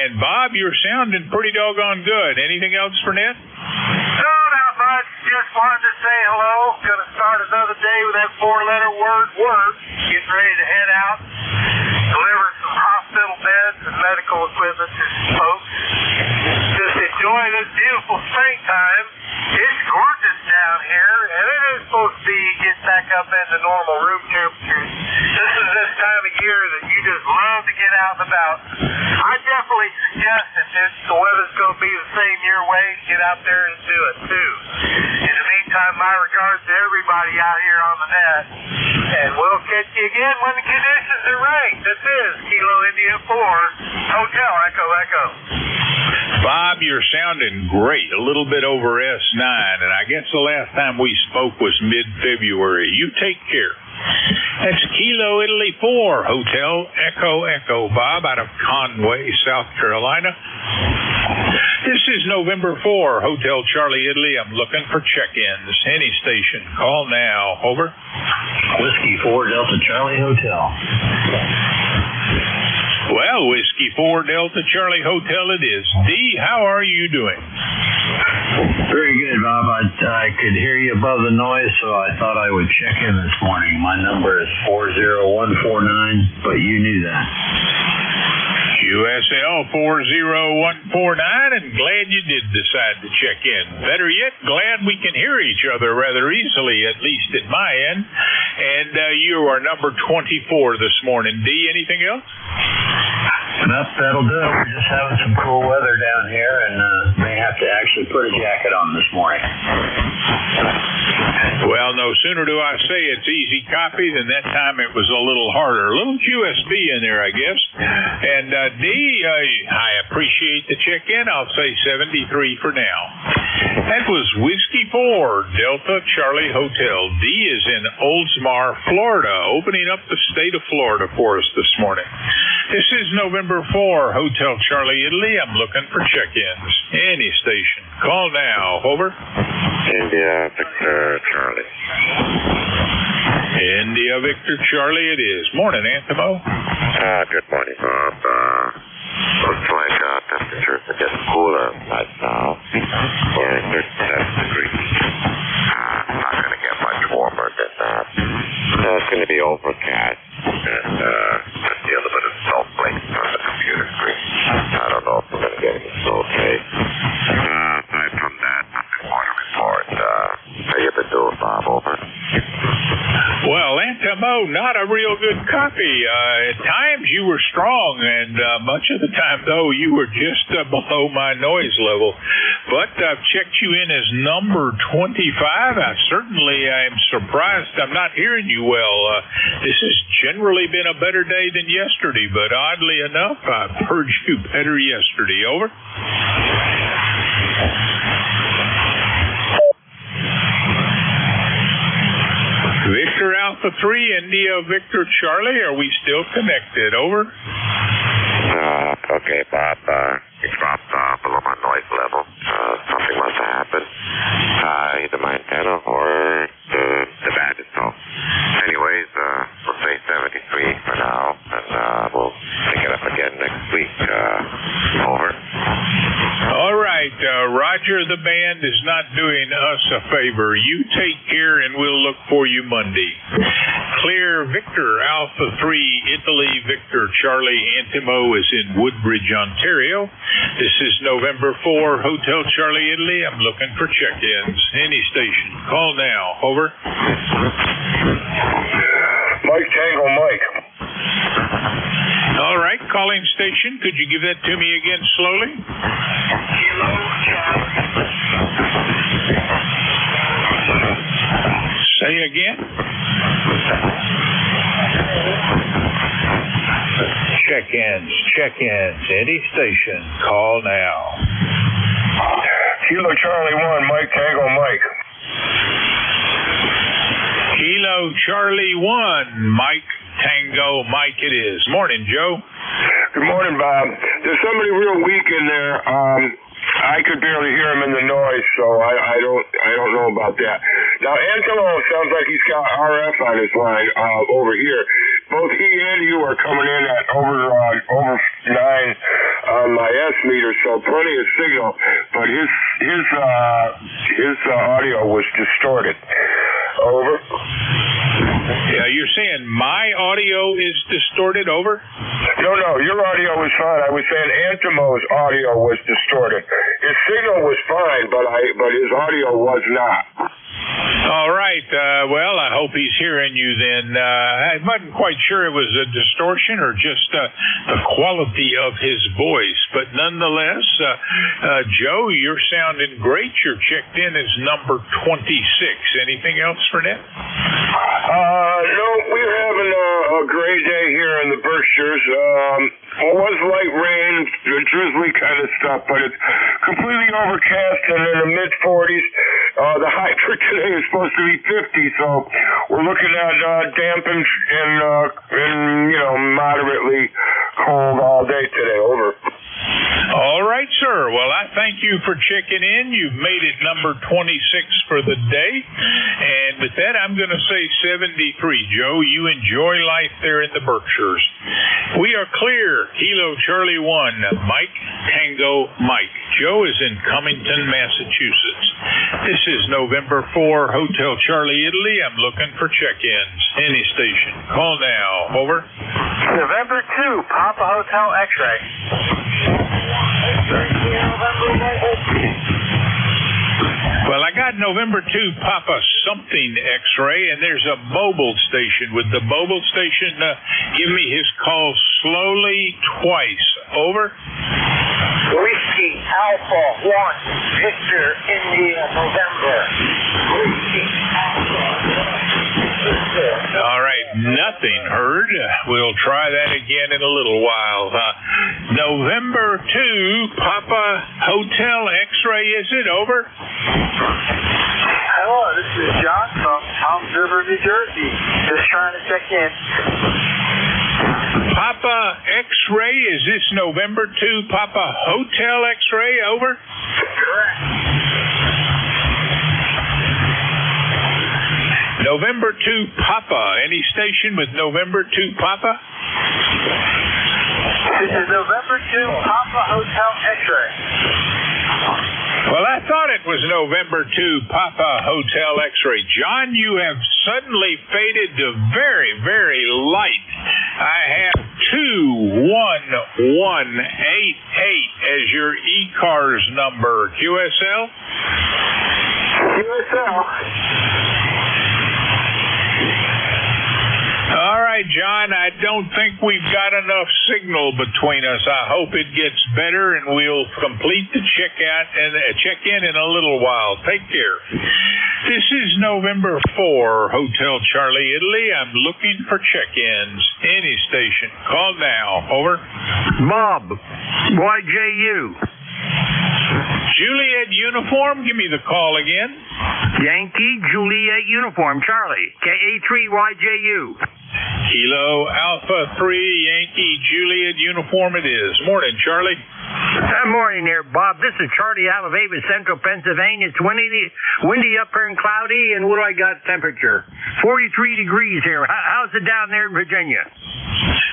And, Bob, you're sounding pretty doggone good. Anything else for Ned? No, not much. Just wanted to say hello. Going to start another day with that four-letter word, work. Getting ready to head out. Deliver some hospital beds and medical equipment to folks. Just enjoy this beautiful springtime. It's gorgeous down here, and it is supposed to be get back up into normal room temperature. This is this time of year that you just love to get out and about. I definitely suggest that if the weather's going to be the same your way, get out there and do it too. In the meantime, my regards to everybody out here on the net, and we'll catch you again when the conditions are right. This is Kilo India 4, Hotel Echo. Bob, you're sounding great. A little bit over S9, and I guess the last time we spoke was mid-February. You take care. That's Kilo Italy 4, Hotel Echo, Bob, out of Conway, South Carolina. This is November 4, Hotel Charlie, Italy. I'm looking for check-ins. Any station. Call now. Over. Whiskey 4, Delta Charlie, Hotel. Well, Whiskey 4, Delta Charlie Hotel it is. D, how are you doing? Very good, Bob. I could hear you above the noise, so I thought I would check in this morning. My number is 40149, but you knew that. USL 40149, and glad you did decide to check in. Better yet, glad we can hear each other rather easily, at least at my end. And you are number 24 this morning. D, anything else? Nope, that'll do it. We're just having some cool weather down here, and may have to actually put a jacket on this morning. Well, no sooner do I say it's easy copy than that time it was a little harder. A little QSB in there, I guess. And D, I appreciate the check-in. I'll say 73 for now. That was Whiskey 4, Delta Charlie Hotel. D is in Oldsmar, Florida, opening up the state of Florida for us this morning. This is November 4, Hotel Charlie, Italy. I'm looking for check-ins. Any station. Call now. Over. India Victor Charlie. India Victor Charlie it is. Morning, Anthemo. Good morning, Bob. Looks like temperatures are getting cooler right now. We're at 37 degrees. Not going to get much warmer than that. It's going to be overcast and just see a little bit of snowflakes on the computer screen. I don't know if we're going to get any snow today. Aside from that, nothing more to report. How you been doing, Bob? Over. Well, Antimo, not a real good copy. At times you were strong, and much of the time, though, you were just below my noise level. But I've checked you in as number 25. I certainly am surprised I'm not hearing you well. This has generally been a better day than yesterday, but oddly enough, I've heard you better yesterday. Over. Victor Alpha 3, India Victor Charlie, are we still connected? Over. Okay, Bob. It dropped below my noise level. Something must have happened. Either my antenna or the band itself. Anyways, we'll say 73 for now, and we'll pick it up again next week. Over. All right, Roger, the band is not doing us a favor. You take care, and we'll look for you Monday. Clear Victor Alpha 3, Italy Victor Charlie Antimo is in Woodbridge, Ontario. This is November 4, Hotel Charlie, Italy. I'm looking for check-ins. Any station. Call now. Over. Mike Tango Mike. All right, calling station. Could you give that to me again slowly? Say again. Check-ins. Any station. Call now. Kilo Charlie 1, Mike Tango Mike. Kilo Charlie 1, Mike Tango Mike it is. Morning, Joe. Good morning, Bob. There's somebody real weak in there. I could barely hear him in the noise, so I don't know about that. Now, Angelo sounds like he's got RF on his line over here. Both he and you are coming in at over 9 on my S meter, so plenty of signal. But his audio was distorted. Over. Yeah, you're saying my audio is distorted. Over. No, your audio was fine. I was saying Antimo's audio was distorted. His signal was fine, but his audio was not. All right. Well, I hope he's hearing you then. I wasn't quite sure it was a distortion or just the quality of his voice. But nonetheless, Joe, you're sounding great. You're checked in as number 26. Anything else for Ned? No, we're having a great day here in the Berkshires. It was light rain, drizzly kind of stuff, but it's completely overcast and in the mid-40s. The high for today is supposed to be 50, so we're looking at damp and moderately cold all day today. Over. All right, sir. Well, I thank you for checking in. You've made it number 26 for the day. And with that, I'm going to say 73. Joe, you enjoy life there in the Berkshires. We are clear. Kilo Charlie 1, Mike Tango Mike. Joe is in Cummington, Massachusetts. This is November 4, Hotel Charlie, Italy. I'm looking for check-ins. Any station. Call now. Over. November 2, Papa Hotel X-Ray. Well, I got November 2 Papa something X-ray, and there's a mobile station. Would the mobile station give me his call slowly twice? Over. Whiskey Alpha 1, Victor, India, November. All right, nothing heard. We'll try that again in a little while. November 2, Papa Hotel X-Ray, is it? Over. Hello, this is John from Toms River, New Jersey. Just trying to check in. Papa X-Ray, is this November 2, Papa Hotel X-Ray? Over. Correct. November 2, Papa. Any station with November 2, Papa? This is November 2, Papa Hotel X-Ray. Well, I thought it was November 2, Papa Hotel X-Ray. John, you have suddenly faded to very, very light. I have 21188 as your ECARS number. QSL? QSL. All right, John, I don't think we've got enough signal between us. I hope it gets better, and we'll complete the check-in in a little while. Take care. This is November 4, Hotel Charlie, Italy. I'm looking for check-ins. Any station. Call now. Over. Bob, YJU. Juliet Uniform, give me the call again. Yankee Juliet Uniform, Charlie, KA3YJU. Kilo Alpha 3, Yankee Juliet Uniform it is. Morning, Charlie. Morning there, Bob. This is Charlie out of Ava, Central Pennsylvania. It's windy up here and cloudy, and what do I got temperature? 43 degrees here. How's it down there in Virginia?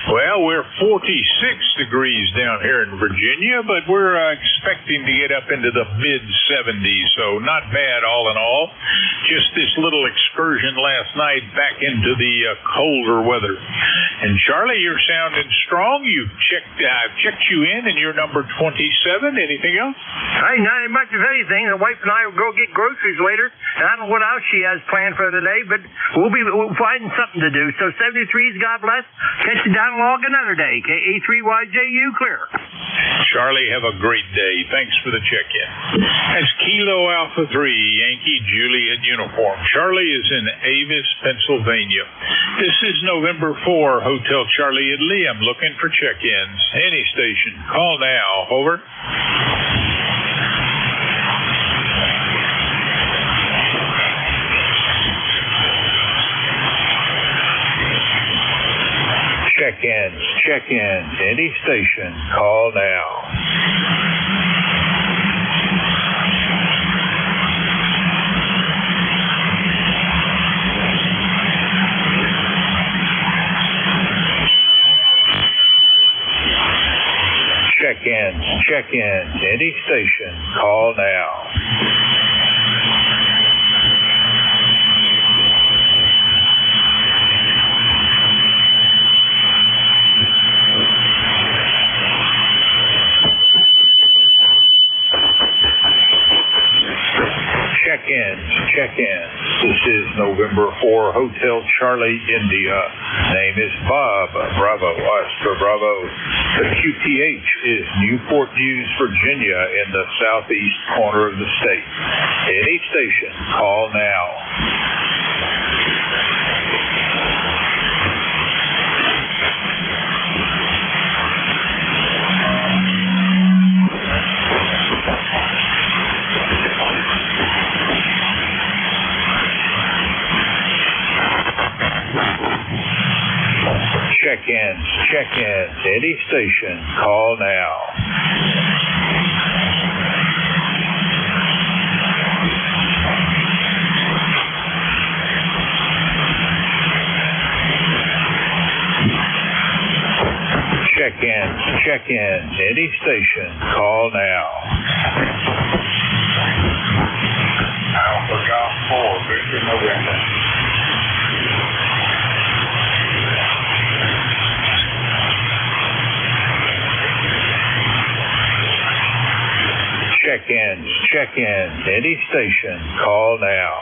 Well, we're 46 degrees down here in Virginia, but we're expecting to get up into the mid-70s, so not bad all in all. Just this little excursion last night back into the colder weather. And Charlie, you're sounding strong. I've checked you in, and you're number 27. Anything else? Hey, not much of anything. The wife and I will go get groceries later, and I don't know what else she has planned for today, but we'll find something to do. So 73s, God bless. Catch you down along another day. KA3YJU clear. Charlie, have a great day. Thanks for the check-in. That's Kilo Alpha 3, Yankee Juliet Uniform. Charlie is in Avis, Pennsylvania. This is November 4, Hotel Charlie, Italy. I'm looking for check-ins. Any station. Call now. Over. Check-ins. Any station. Call now. Check-ins. Any station. Call now. Check-ins. This is November 4, Hotel Charlie, India. Name is Bob. Bravo, Oscar, Bravo. The QTH is Newport News, Virginia, in the southeast corner of the state. Any station, call now. Check-ins. Any station. Call now. Check-ins. Any station. Call now. Alpha Golf 4, Victor, November. Check-ins. Any station. Call now.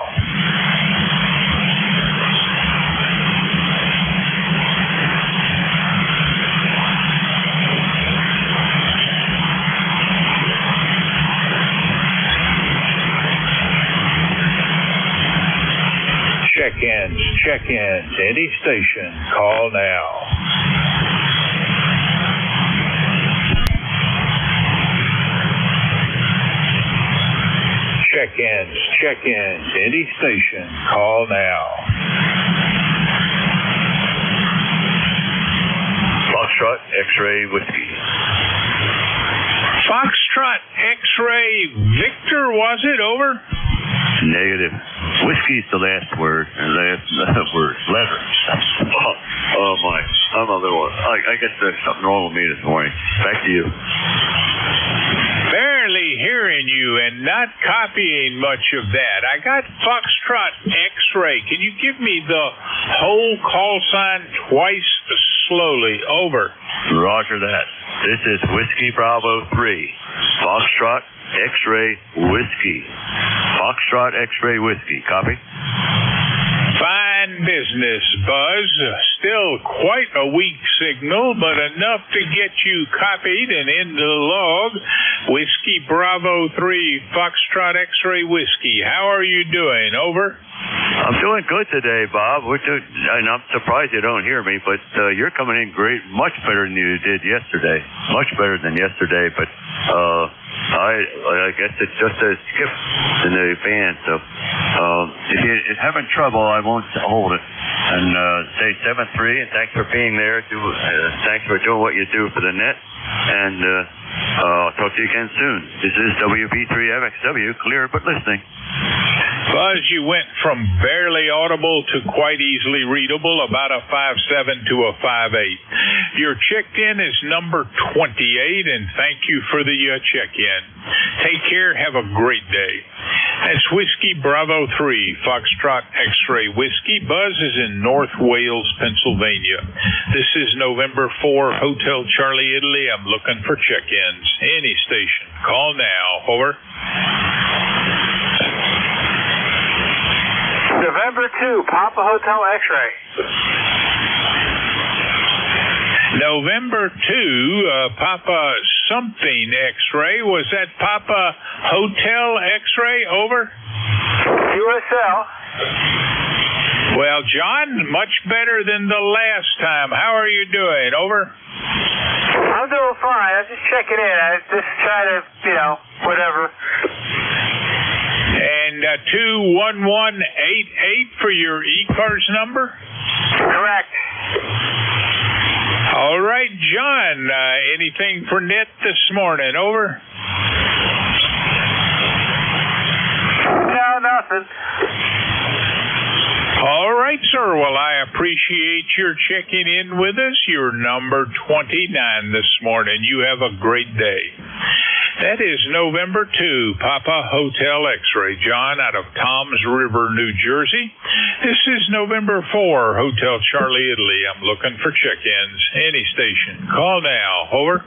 check-ins, any station, call now. Check-ins, any station, call now. Foxtrot X-ray Whiskey. Foxtrot X-ray Victor, was it? Over? Negative. Whiskey's the last word. Last word. Letter. Oh my. I'm a little. I guess there's something wrong with me this morning. Back to you. Barely hearing you and not copying much of that. I got Foxtrot X-ray. Can you give me the whole call sign twice slowly? Over. Roger that. This is Whiskey Bravo 3. Foxtrot X-ray Whiskey. Foxtrot X-ray Whiskey. Copy? Fine business, Buzz. Still quite a weak signal, but enough to get you copied and into the log. Whiskey Bravo 3, Foxtrot X-ray Whiskey. How are you doing? Over. I'm doing good today, Bob. And I'm surprised you don't hear me, but you're coming in great, much better than you did yesterday. Much better than yesterday, but I guess it's just a skip in the band. So if you're having trouble, I won't hold it. And say 7-3, and thanks for being there. Thanks for doing what you do for the net. And I'll talk to you again soon. This is WB3MXW, clear but listening. Buzz, you went from barely audible to quite easily readable, about a 5.7 to a 5.8. Your checked-in is number 28, and thank you for the check-in. Take care. Have a great day. That's Whiskey Bravo 3, Foxtrot X-ray Whiskey. Buzz is in North Wales, Pennsylvania. This is November 4, Hotel Charlie, Italy. I'm looking for check-ins. Any station. Call now. Over. November 2, Papa Hotel X-ray. November 2, Papa something X-ray. Was that Papa Hotel X-ray? Over. USL. Well, John, much better than the last time. How are you doing? Over. I'm doing fine. I'm just checking in. I just try to, whatever. And 21188 for your ECARS number? Correct. All right, John, anything for net this morning? Over. No, nothing. All right, sir. Well, I appreciate your checking in with us. You're number 29 this morning. You have a great day. That is November 2, Papa Hotel X-ray, John, out of Toms River, New Jersey. This is November 4, Hotel Charlie, Italy. I'm looking for check-ins. Any station. Call now. Over.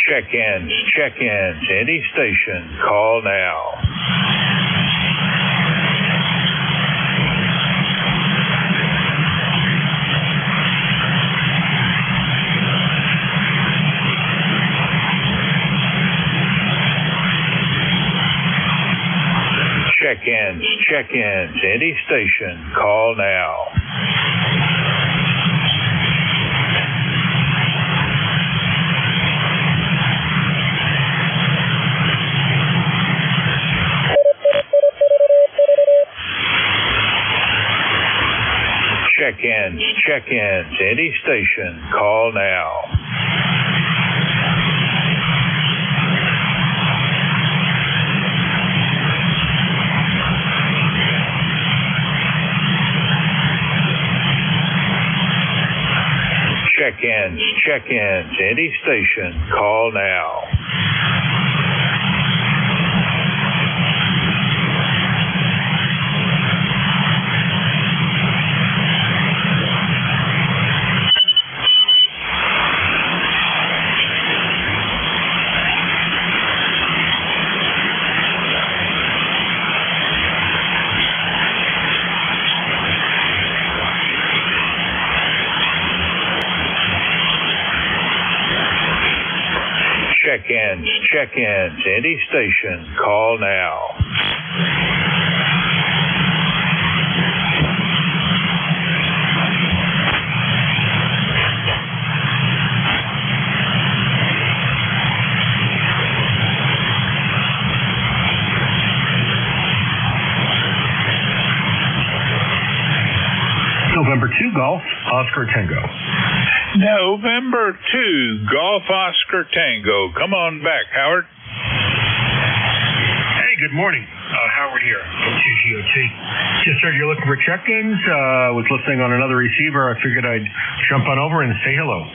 Check-ins. Any station. Call now. Check-ins, any station, call now. Check-ins, any station, call now. Check-ins, any station, call now. Check-ins. Any station, call now. November 2, Golf, Oscar Tango. November 2, Golf Oscar Tango. Come on back, Howard. Hey, good morning. Howard here from TGOT. Just heard you're looking for check-ins. Was listening on another receiver. I figured I'd jump on over and say hello.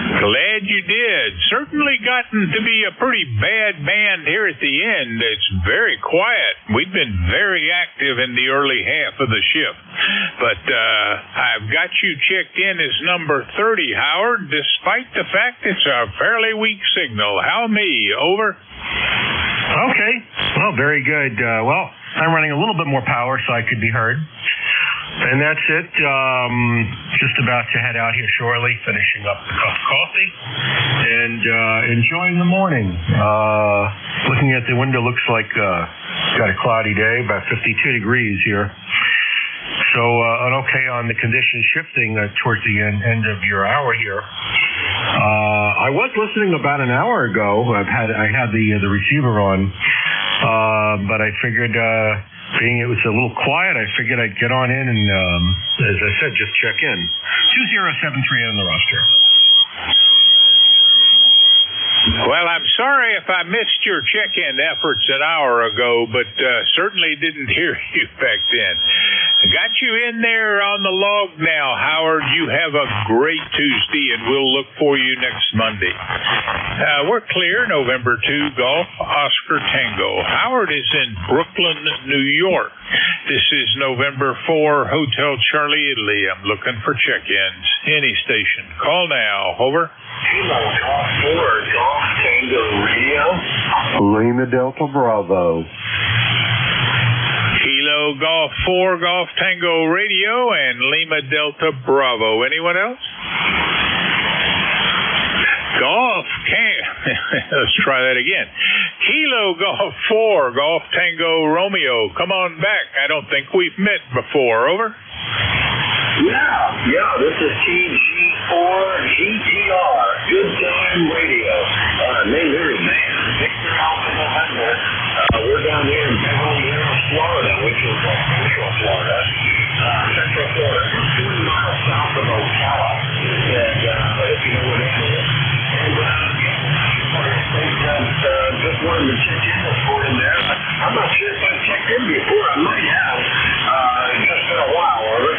Glad you did. Certainly gotten to be a pretty bad band here at the end. It's very quiet. We've been very active in the early half of the shift. But I've got you checked in as number 30, Howard, despite the fact it's a fairly weak signal. How me? Over. Okay. Well, very good. Well, I'm running a little bit more power so I could be heard. And that's it. Just about to head out here shortly, finishing up a cup of coffee and enjoying the morning. Looking at the window, looks like got a cloudy day, about 52 degrees here. So an okay on the conditions shifting towards the end of your hour here. I was listening about an hour ago. I had the receiver on, but I figured. Being it was a little quiet, I figured I'd get on in and, as I said, just check in. 2073 on the roster. Well, I'm sorry if I missed your check-in efforts an hour ago, but certainly didn't hear you back then. I got you in there on the log now, Howard. You have a great Tuesday, and we'll look for you next Monday. We're clear, November 2, Golf, Oscar Tango. Howard is in Brooklyn, New York. This is November 4, Hotel Charlie, Italy. I'm looking for check-ins. Any station. Call now. Over. Kilo Golf 4, Golf Tango Radio. Lima Delta Bravo. Kilo Golf 4, Golf Tango Radio, and Lima Delta Bravo. Anyone else? Let's try that again. Kilo Golf 4, Golf Tango Romeo. Come on back. I don't think we've met before. Over. Yeah, this is TG4GTR, Good Time Radio. Name here is Victor Alpha November. We're down here in Beverly Hills, Florida, which is Central Florida. Central Florida, 2 miles south of Ocala. And if you know what that is. And just wanted to check in this morning there. I'm not sure if I've checked in before. I might have. Just been a while, Robert.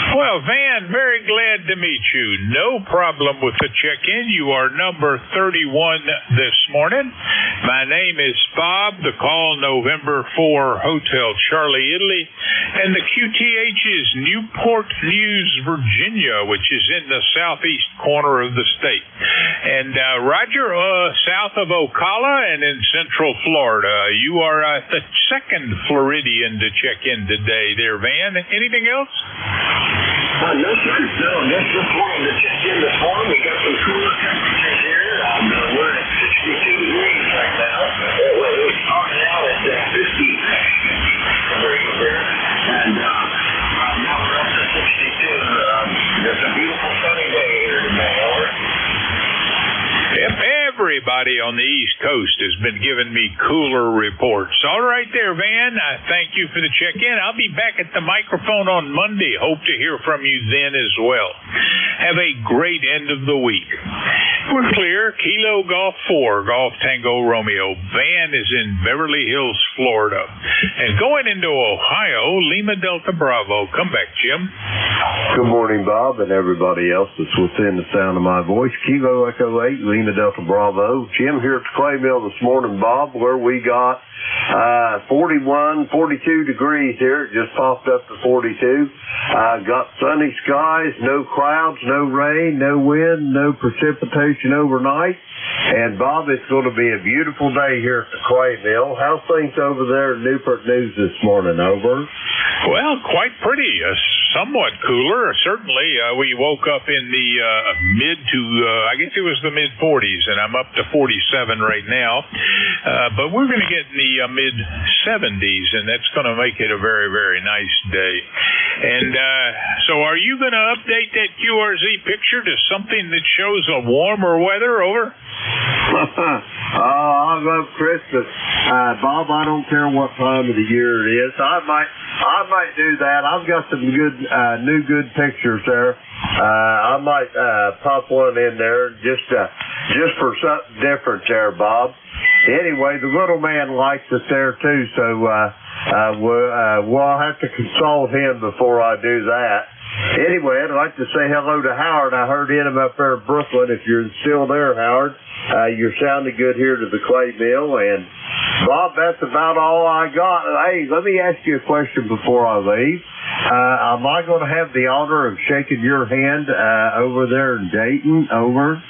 Well, Van, very glad to meet you. No problem with the check-in. You are number 31 this morning. My name is Bob. The call November 4, Hotel Charlie, Italy. And the QTH is Newport News, Virginia, which is in the southeast corner of the state. And Roger, south of Ocala and in central Florida. You are the second Floridian to check in today there, Van. Anything else? No, sir. No, just wanted to check in this morning. We got some cooler temperatures here. We're at 62 degrees right now. We started out at 50. And now we're up to 62. It's a beautiful sunny day here today. Over. If everybody on the East Coast has been giving me cooler reports. All right there, Van. I thank you for the check-in. I'll be back at the microphone on Monday. Hope to hear from you then as well. Have a great end of the week. We're clear. Kilo Golf 4, Golf Tango Romeo. Van is in Beverly Hills, Florida. And going into Ohio, Lima Delta Bravo. Come back, Jim. Good morning, Bob, and everybody else that's within the sound of my voice. Kilo Echo 8, Lima Delta Bravo. Jim here at the Clay Mill this morning, Bob, where we got 41, 42 degrees here. It just popped up to 42. Got sunny skies, no clouds, no rain, no wind, no precipitation overnight. And, Bob, it's going to be a beautiful day here at the Clay Mill. How's things over there in Newport News this morning? Over. Well, quite pretty. A somewhat cooler. Certainly, we woke up in the mid to, I guess it was the mid 40s, and I'm up to 47 right now. But we're going to get in the mid 70s, and that's going to make it a very, very nice day. And so are you going to update that QRZ picture to something that shows a warmer weather? Over. I love Christmas. Bob, I don't care what time of the year it is. I might do that. I've got some good, new good pictures there. I might pop one in there just for something different there, Bob. Anyway, the little man likes it there too, so we'll have to consult him before I do that. Anyway, I'd like to say hello to Howard. I heard him up there in Brooklyn. If you're still there, Howard, you're sounding good here to the clay mill. And Bob, that's about all I got. Hey, let me ask you a question before I leave. Am I going to have the honor of shaking your hand over there in Dayton? Over.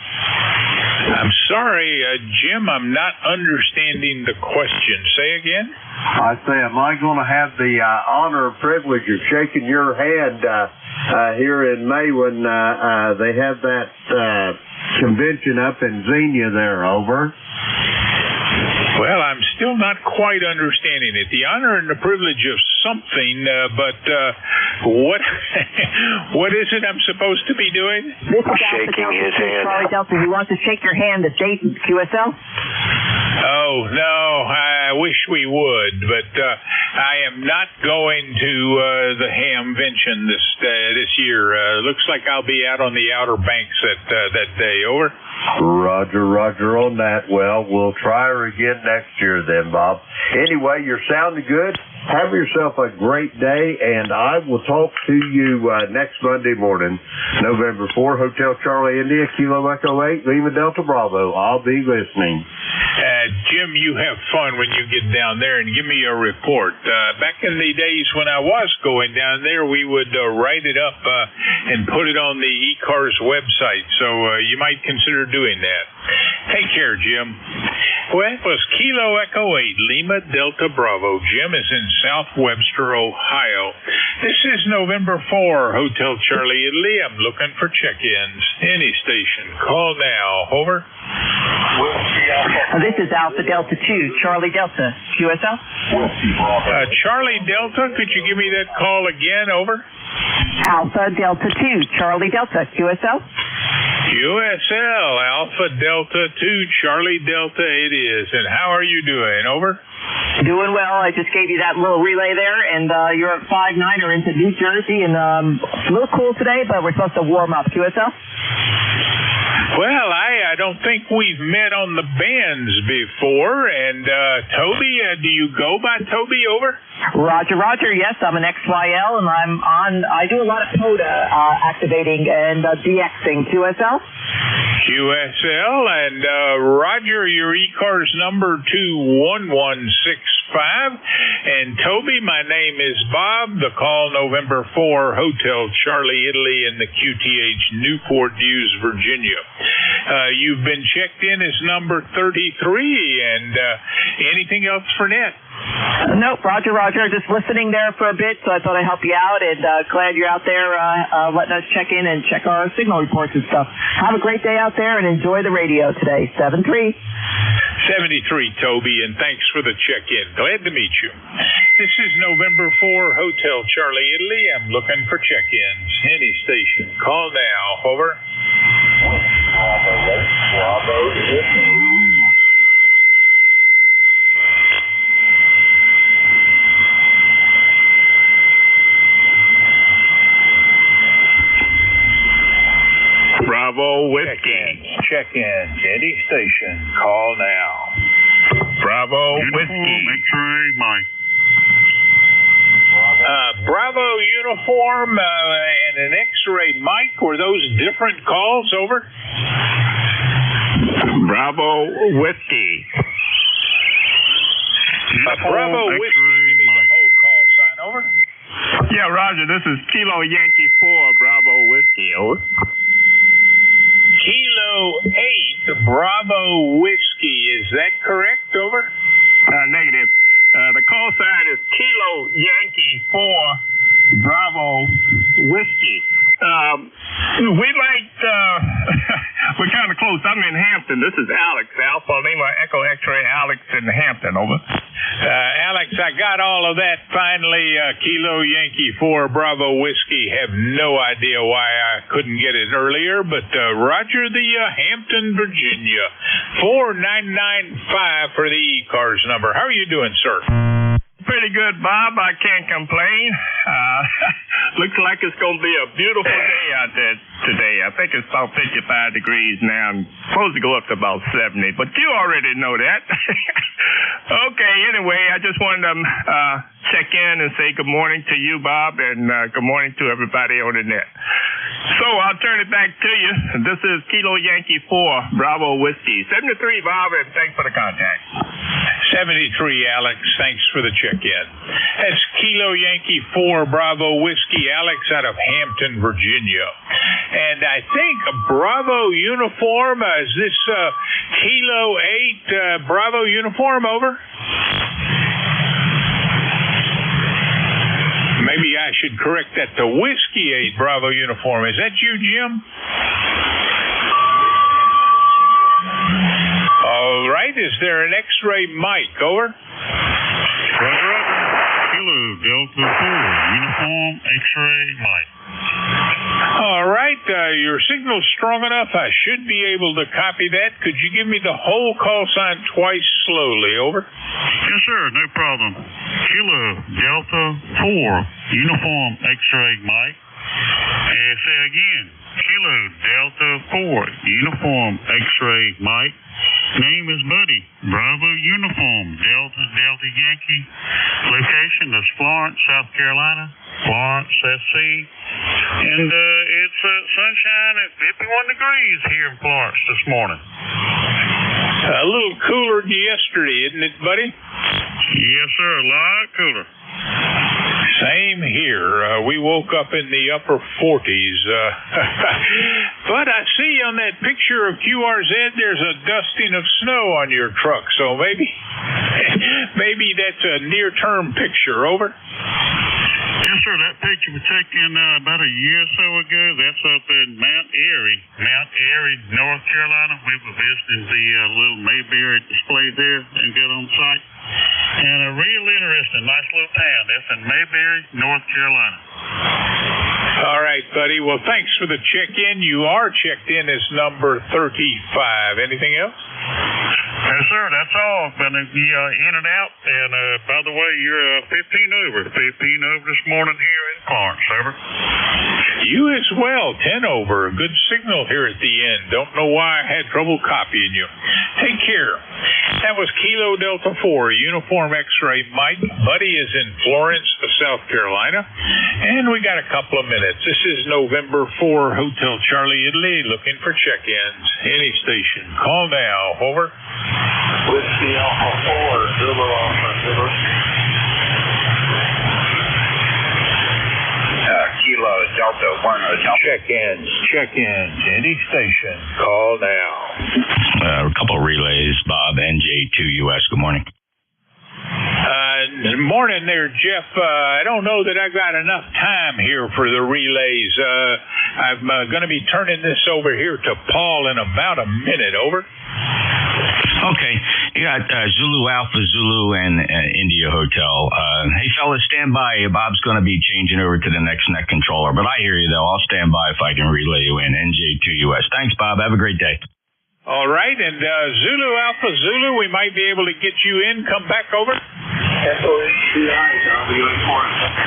I'm sorry, Jim, I'm not understanding the question. Say again? I say, am I going to have the honor and privilege of shaking your hand here in May when they have that convention up in Xenia there? Over. Well, I'm still not quite understanding it. The honor and the privilege of something, but what is it I'm supposed to be doing? This is shaking his hand. Charlie Delta, he wants to shake your hand at Dayton QSL. Oh, no, I wish we would, but I am not going to the Hamvention this year. Looks like I'll be out on the Outer Banks that day. Over. Roger on that. Well, we'll try her again next year then, Bob. Anyway, you're sounding good. Have yourself a great day, and I will talk to you next Monday morning, November 4, Hotel Charlie India, Kilo Echo 8, Lima Delta Bravo. I'll be listening. Jim, you have fun when you get down there and give me a report. Back in the days when I was going down there, we would write it up and put it on the ECARS website, so you might consider doing that. Take care, Jim. Well, it was Kilo Echo 8, Lima Delta Bravo. Jim is in South Webster, Ohio. This is November 4, Hotel Charlie Italy. I'm looking for check-ins. Any station. Call now. Over. This is Alpha Delta 2, Charlie Delta, QSL. Charlie Delta, could you give me that call again? Over. Alpha Delta 2, Charlie Delta, QSL. QSL, Alpha Delta 2, Charlie Delta it is. And how are you doing? Over. Doing well. I just gave you that little relay there, and you're at 5-9er into New Jersey, and it's a little cool today, but we're supposed to warm up. QSL? Well, I don't think we've met on the bands before. And Toby, do you go by Toby? Over. Roger. Yes, I'm an XYL, and I do a lot of POTA activating and DXing. QSL? QSL, and Roger, your ECARS number 21165. And Toby, my name is Bob. The call November 4, Hotel Charlie Italy in the QTH Newport News, Virginia. You've been checked in as number 33, and anything else for Net? Nope, Roger. Just listening there for a bit, so I thought I'd help you out, and glad you're out there letting us check in and check our signal reports and stuff. Have a great day out there, and enjoy the radio today. 73, Toby, and thanks for the check-in. Glad to meet you. This is November 4, Hotel Charlie Italy. I'm looking for check-ins. Any station. Call now. Over. Bravo Whiskey. Check-ins. Any station. Call now. Bravo Whiskey. X-ray Mike. Bravo uniform and an X-ray Mike. Were those different calls? Over. Bravo Whiskey. Bravo Whiskey. Give me the whole call sign. Over. Yeah, Roger. This is Kilo Yankee 4, Bravo Whiskey. Over. Kilo 8, Bravo Whiskey. Is that correct? Over. Negative. The call sign is Kilo Yankee 4, Bravo Whiskey. We might, we're kind of close. I'm in Hampton. This is Alex, Alpha Lima Echo X-Ray Alex in Hampton, over. Alex, I got all of that finally. Kilo Yankee 4 Bravo Whiskey. Have no idea why I couldn't get it earlier, but Roger, the Hampton, Virginia. 4995 for the ECARS number. How are you doing, sir? Pretty good, Bob. I can't complain. Looks like it's going to be a beautiful day out there today. I think it's about 55 degrees now. I'm supposed to go up to about 70, but you already know that. Okay, anyway, I just wanted to check in and say good morning to you, Bob, and good morning to everybody on the net. So I'll turn it back to you. This is Kilo Yankee 4 Bravo Whiskey. 73, Bob, and thanks for the contact. 73, Alex. Thanks for the check-in. That's Kilo Yankee 4 Bravo Whiskey, Alex out of Hampton, Virginia. And I think Bravo uniform, is this Kilo 8 Bravo uniform, over? Maybe I should correct that to Whiskey 8 Bravo uniform. Is that you, Jim? All right. Is there an X-ray mic? Over. Roger. Kilo Delta 4 uniform X-ray mic. All right. Your signal's strong enough. I should be able to copy that. Could you give me the whole call sign twice slowly? Over. Yes, sir. No problem. Kilo Delta 4 uniform X-ray mic. And say again. Kilo Delta 4 uniform X-ray mic. Name is Buddy. Bravo uniform Delta Yankee. Location is Florence, South Carolina. Florence, SC. And it's sunshine at 51 degrees here in Florence this morning. A little cooler than yesterday, isn't it, buddy? Yes, sir. A lot cooler. Same here. We woke up in the upper 40s. But I see on that picture of QRZ, there's a dusting of snow on your truck. So maybe that's a near-term picture. Over. Yes, sir. That picture was taken about a year or so ago. That's up in Mount Airy, North Carolina. We were visiting the little Mayberry display there and got on site. And a real interesting, nice little town. That's in Mayberry, North Carolina. All right, buddy. Well, thanks for the check-in. You are checked in as number 35. Anything else? Yes, sir. That's all. Been in and out. And by the way, you're 15 over. 15 over this morning here in Florence. Over. You as well. 10 over. Good signal here at the end. Don't know why I had trouble copying you. Take care. That was Kilo Delta 4 uniform X-ray Mike. Buddy is in Florence, South Carolina. And we got a couple of minutes. This is November 4 Hotel Charlie, Italy, looking for check-ins. Any station. Call now. Over. Whiskey Alpha 4, Zulu Alpha, Zulu. Kilo Delta 1 Hotel. Check-ins. Any station. Call now. A couple of relays, Bob, NJ2US. Good morning. Good morning there, Jeff. I don't know that I've got enough time here for the relays. I'm going to be turning this over here to Paul in about a minute. Over. Okay. You got Zulu Alpha, Zulu, and India Hotel. Hey, fellas, stand by. Bob's going to be changing over to the next net controller. But I hear you, though. I'll stand by if I can relay you in. NJ2US. Thanks, Bob. Have a great day. All right. And Zulu Alpha, Zulu, we might be able to get you in. Come back over. SOHCI, Charlie, good morning, Bob.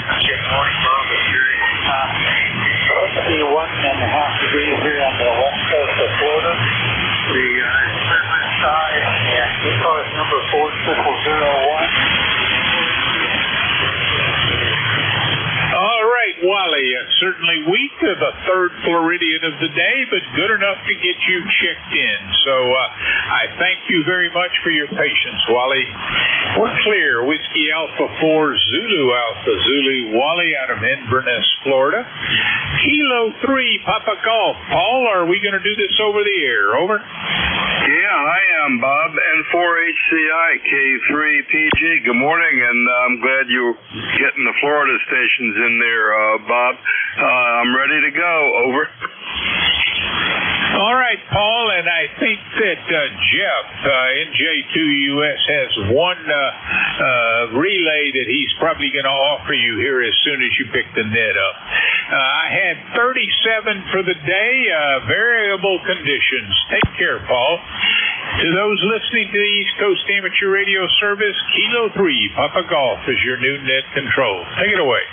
Let's see, 1.5 degrees here on the west coast of Florida. The side, and ECARS number 40001. All right, Wally. Certainly weak, the third Floridian of the day, but good enough to get you checked in. So I thank you very much for your patience, Wally. We're clear. Whiskey Alpha 4, Zulu Alpha, Zulu, Wally out of Inverness, Florida. Kilo 3, Papa Golf. Paul, are we going to do this over the air? Over. Yeah, I am Bob, N4HCI, K3PG. Good morning, and I'm glad you're getting the Florida stations in there, Bob. I'm ready to go. Over. All right, Paul, and I think that Jeff, NJ2US, has one relay that he's probably going to offer you here as soon as you pick the net up. I had 37 for the day, variable conditions. Take care, Paul. To those listening to the East Coast Amateur Radio Service, Kilo 3, Papa Golf is your new net control. Take it away.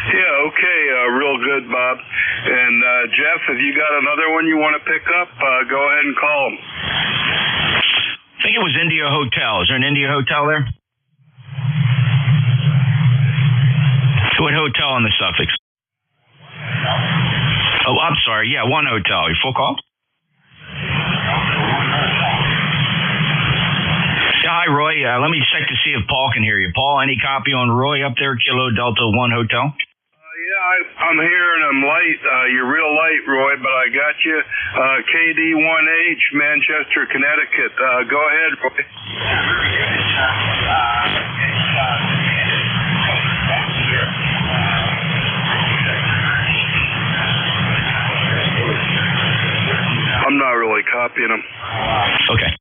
Yeah, okay, real good, Bob. And Jeff, if you got another one you want to pick up, go ahead and call him. I think it was India Hotel. Is there an India Hotel there? What hotel in the Suffolk? Oh, I'm sorry. Yeah, one hotel. Your full call? Yeah, hi, Roy. Let me check to see if Paul can hear you. Paul, any copy on Roy up there, Kilo Delta 1 Hotel? I'm hearing him light. You're real light, Roy, but I got you. KD1H, Manchester, Connecticut. Go ahead, Roy. I'm not really copying him. Okay.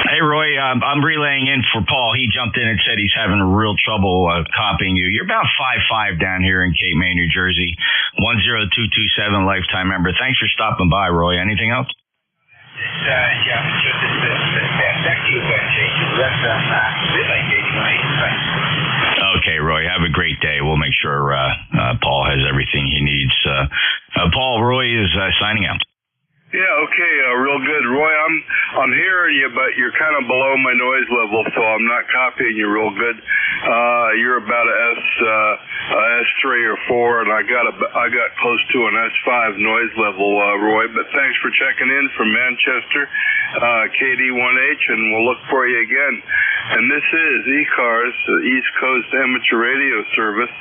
Hey, Roy, I'm relaying in for Paul. He jumped in and said he's having real trouble copying you. You're about 5'5" down here in Cape May, New Jersey. 10227 lifetime member. Thanks for stopping by, Roy. Anything else? Okay, Roy, have a great day. We'll make sure Paul has everything he needs. Paul, Roy is signing out. Yeah, okay, real good. Roy, I'm hearing you, but you're kind of below my noise level, so I'm not copying you real good. You're about a S3 or 4, and I got close to an S5 noise level, Roy. But thanks for checking in from Manchester, KD1H, and we'll look for you again. And this is ECARS, the East Coast Amateur Radio Service.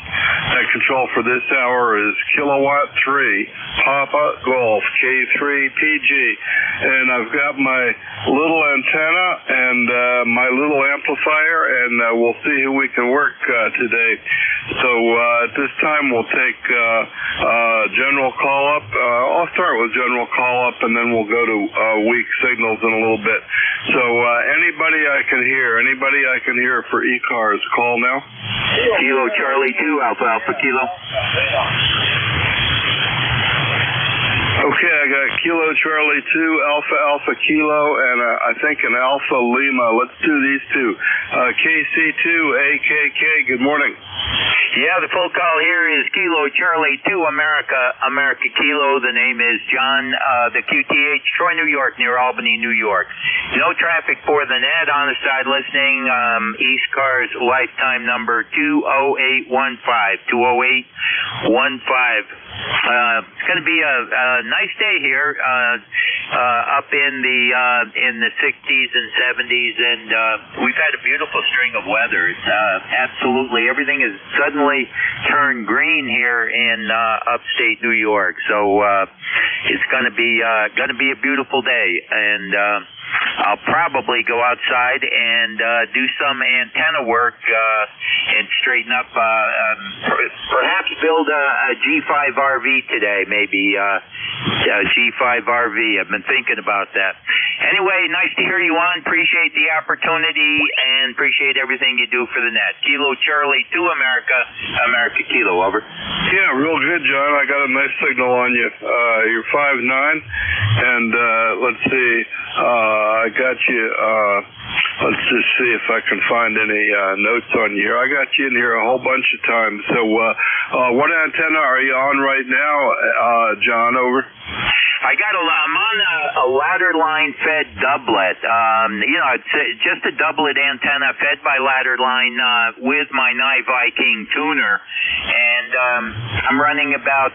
That control for this hour is Kilowatt 3, Papa Golf, K3PG. And I've got my little antenna and my little amplifier, and we'll see who we can work today. So at this time, we'll take general call-up. I'll start with general call-up, and then we'll go to weak signals in a little bit. So anybody I can hear for ECARS, call now. Kilo Charlie 2, Alpha Alpha Kilo. Okay, I got Kilo Charlie 2, Alpha Alpha Kilo, and I think an Alpha Lima. Let's do these two. KC2, AKK, good morning. Yeah, the full call here is Kilo Charlie 2, America Kilo. The name is John, the QTH, Troy, New York, near Albany, New York. No traffic for the net on the side listening. ECARS lifetime number 20815. 20815. It's going to be a nice day here, up in the 60s and 70s, and we've had a beautiful string of weather. It's absolutely everything has suddenly turned green here in upstate New York. So it's going to be a beautiful day, and I'll probably go outside and do some antenna work and straighten up, perhaps build a G5 RV today, maybe a G5 RV. I've been thinking about that. Anyway, nice to hear you on. Appreciate the opportunity and appreciate everything you do for the net. Kilo Charlie 2, America Kilo, over. Yeah, real good, John. I got a nice signal on you. You're 5'9", and let's see. I got you. Let's just see if I can find any notes on you here. I got you in here a whole bunch of times. So what antenna are you on right now, John? Over. I'm on a ladder line fed doublet. It's just a doublet antenna fed by ladder line with my Nye Viking tuner. And and I'm running about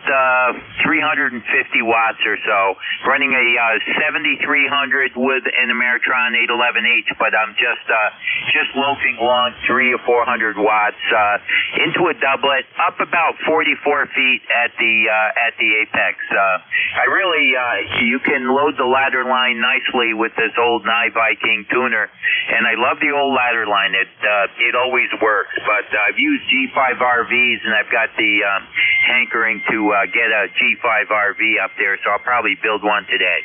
350 watts or so. Running a 7300 with an Ameritron 811H, but I'm just loafing along 300 or 400 watts into a doublet, up about 44 feet at the apex. I really you can load the ladder line nicely with this old Nye Viking tuner, and I love the old ladder line. It always works, but I've used G5 RVs, and I've got the hankering to get a G5 RV up there, so I'll probably build one today.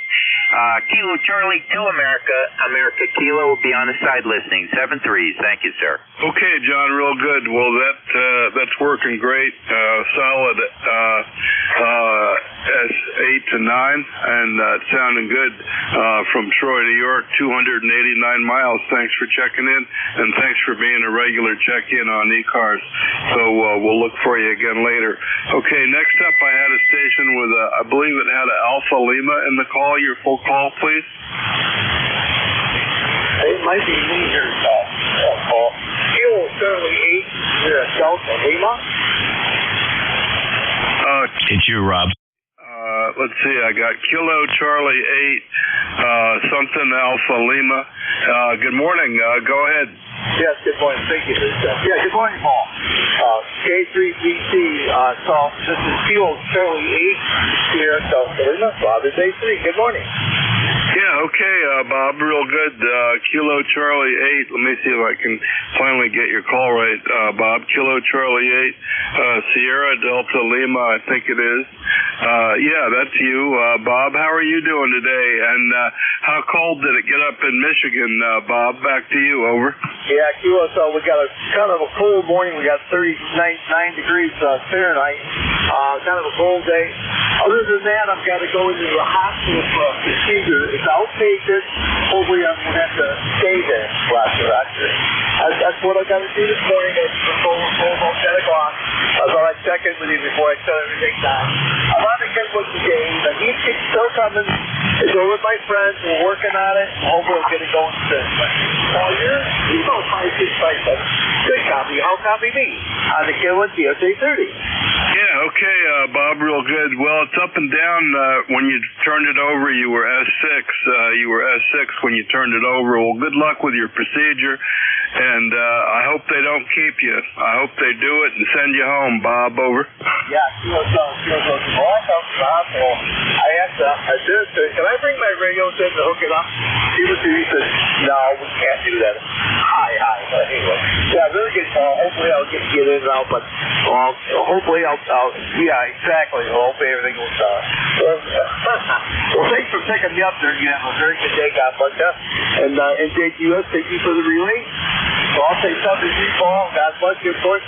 Kilo Charlie 2 America Kilo will be on the side listening. 7-3. Thank you, sir. Okay, John, real good. Well, that's working great. Solid S8 to 9, and sounding good from Troy, New York, 289 miles. Thanks for checking in, and thanks for being a regular check-in on ECARS. So we'll look for you again later. Okay, next up I had a station with, I believe it had an Alpha Lima in the call. Your full call, please. It might be me here, Paul. Kilo Charlie 8, you're a Delta Lima? It's you, Rob. Let's see, I got Kilo Charlie 8, something Alpha Lima. Good morning. Go ahead. Yes, good morning. Thank you. Yeah, good morning, Paul. K3BC, this is Kilo Charlie 8 here at Delta Lima, Bob is A3. Good morning. Yeah, okay, Bob, real good. Kilo Charlie 8. Let me see if I can finally get your call right, Bob. Kilo Charlie 8, Sierra Delta Lima, I think it is. Yeah, that's you. Bob, how are you doing today? And how cold did it get up in Michigan, Bob? Back to you, over. Yeah, Kilo, so we got a kind of a cold morning. We got 39 degrees Fahrenheit. Kind of a cold day. Other than that, I've got to go into the hospital for a procedure. It's outpatient. Hopefully I'm going to have to stay there. That's what I got to do this morning. It's almost 10 o'clock. I thought I'd check in with you before I shut everything down. I'm on the good with the game. The heat kicks still coming. It's over with my friends. We're working on it. Hopefully we'll get it going soon. Well, you're about 5657. Good copy. How copy me? On the kid with DSA 30. Yeah, okay, Bob, real good. Well, it's up and down. When you turned it over, you were S6. You were S6 when you turned it over. Well, good luck with your procedure, and I hope they don't keep you. I hope they do it and send you home, Bob, over. Yeah, well, I come to the hospital. I asked I said, can I bring my radio set to hook it up? He said, no, we can't do that. Hi. But anyway, yeah, really good call. Hopefully I'll get in and out, but hopefully I'll yeah, exactly. Hopefully everything will well, thanks for picking me up there. You have a very good day, God bless you. And NJ2US, thank you for the relay. So I'll say something to you, Paul. God bless you, of course.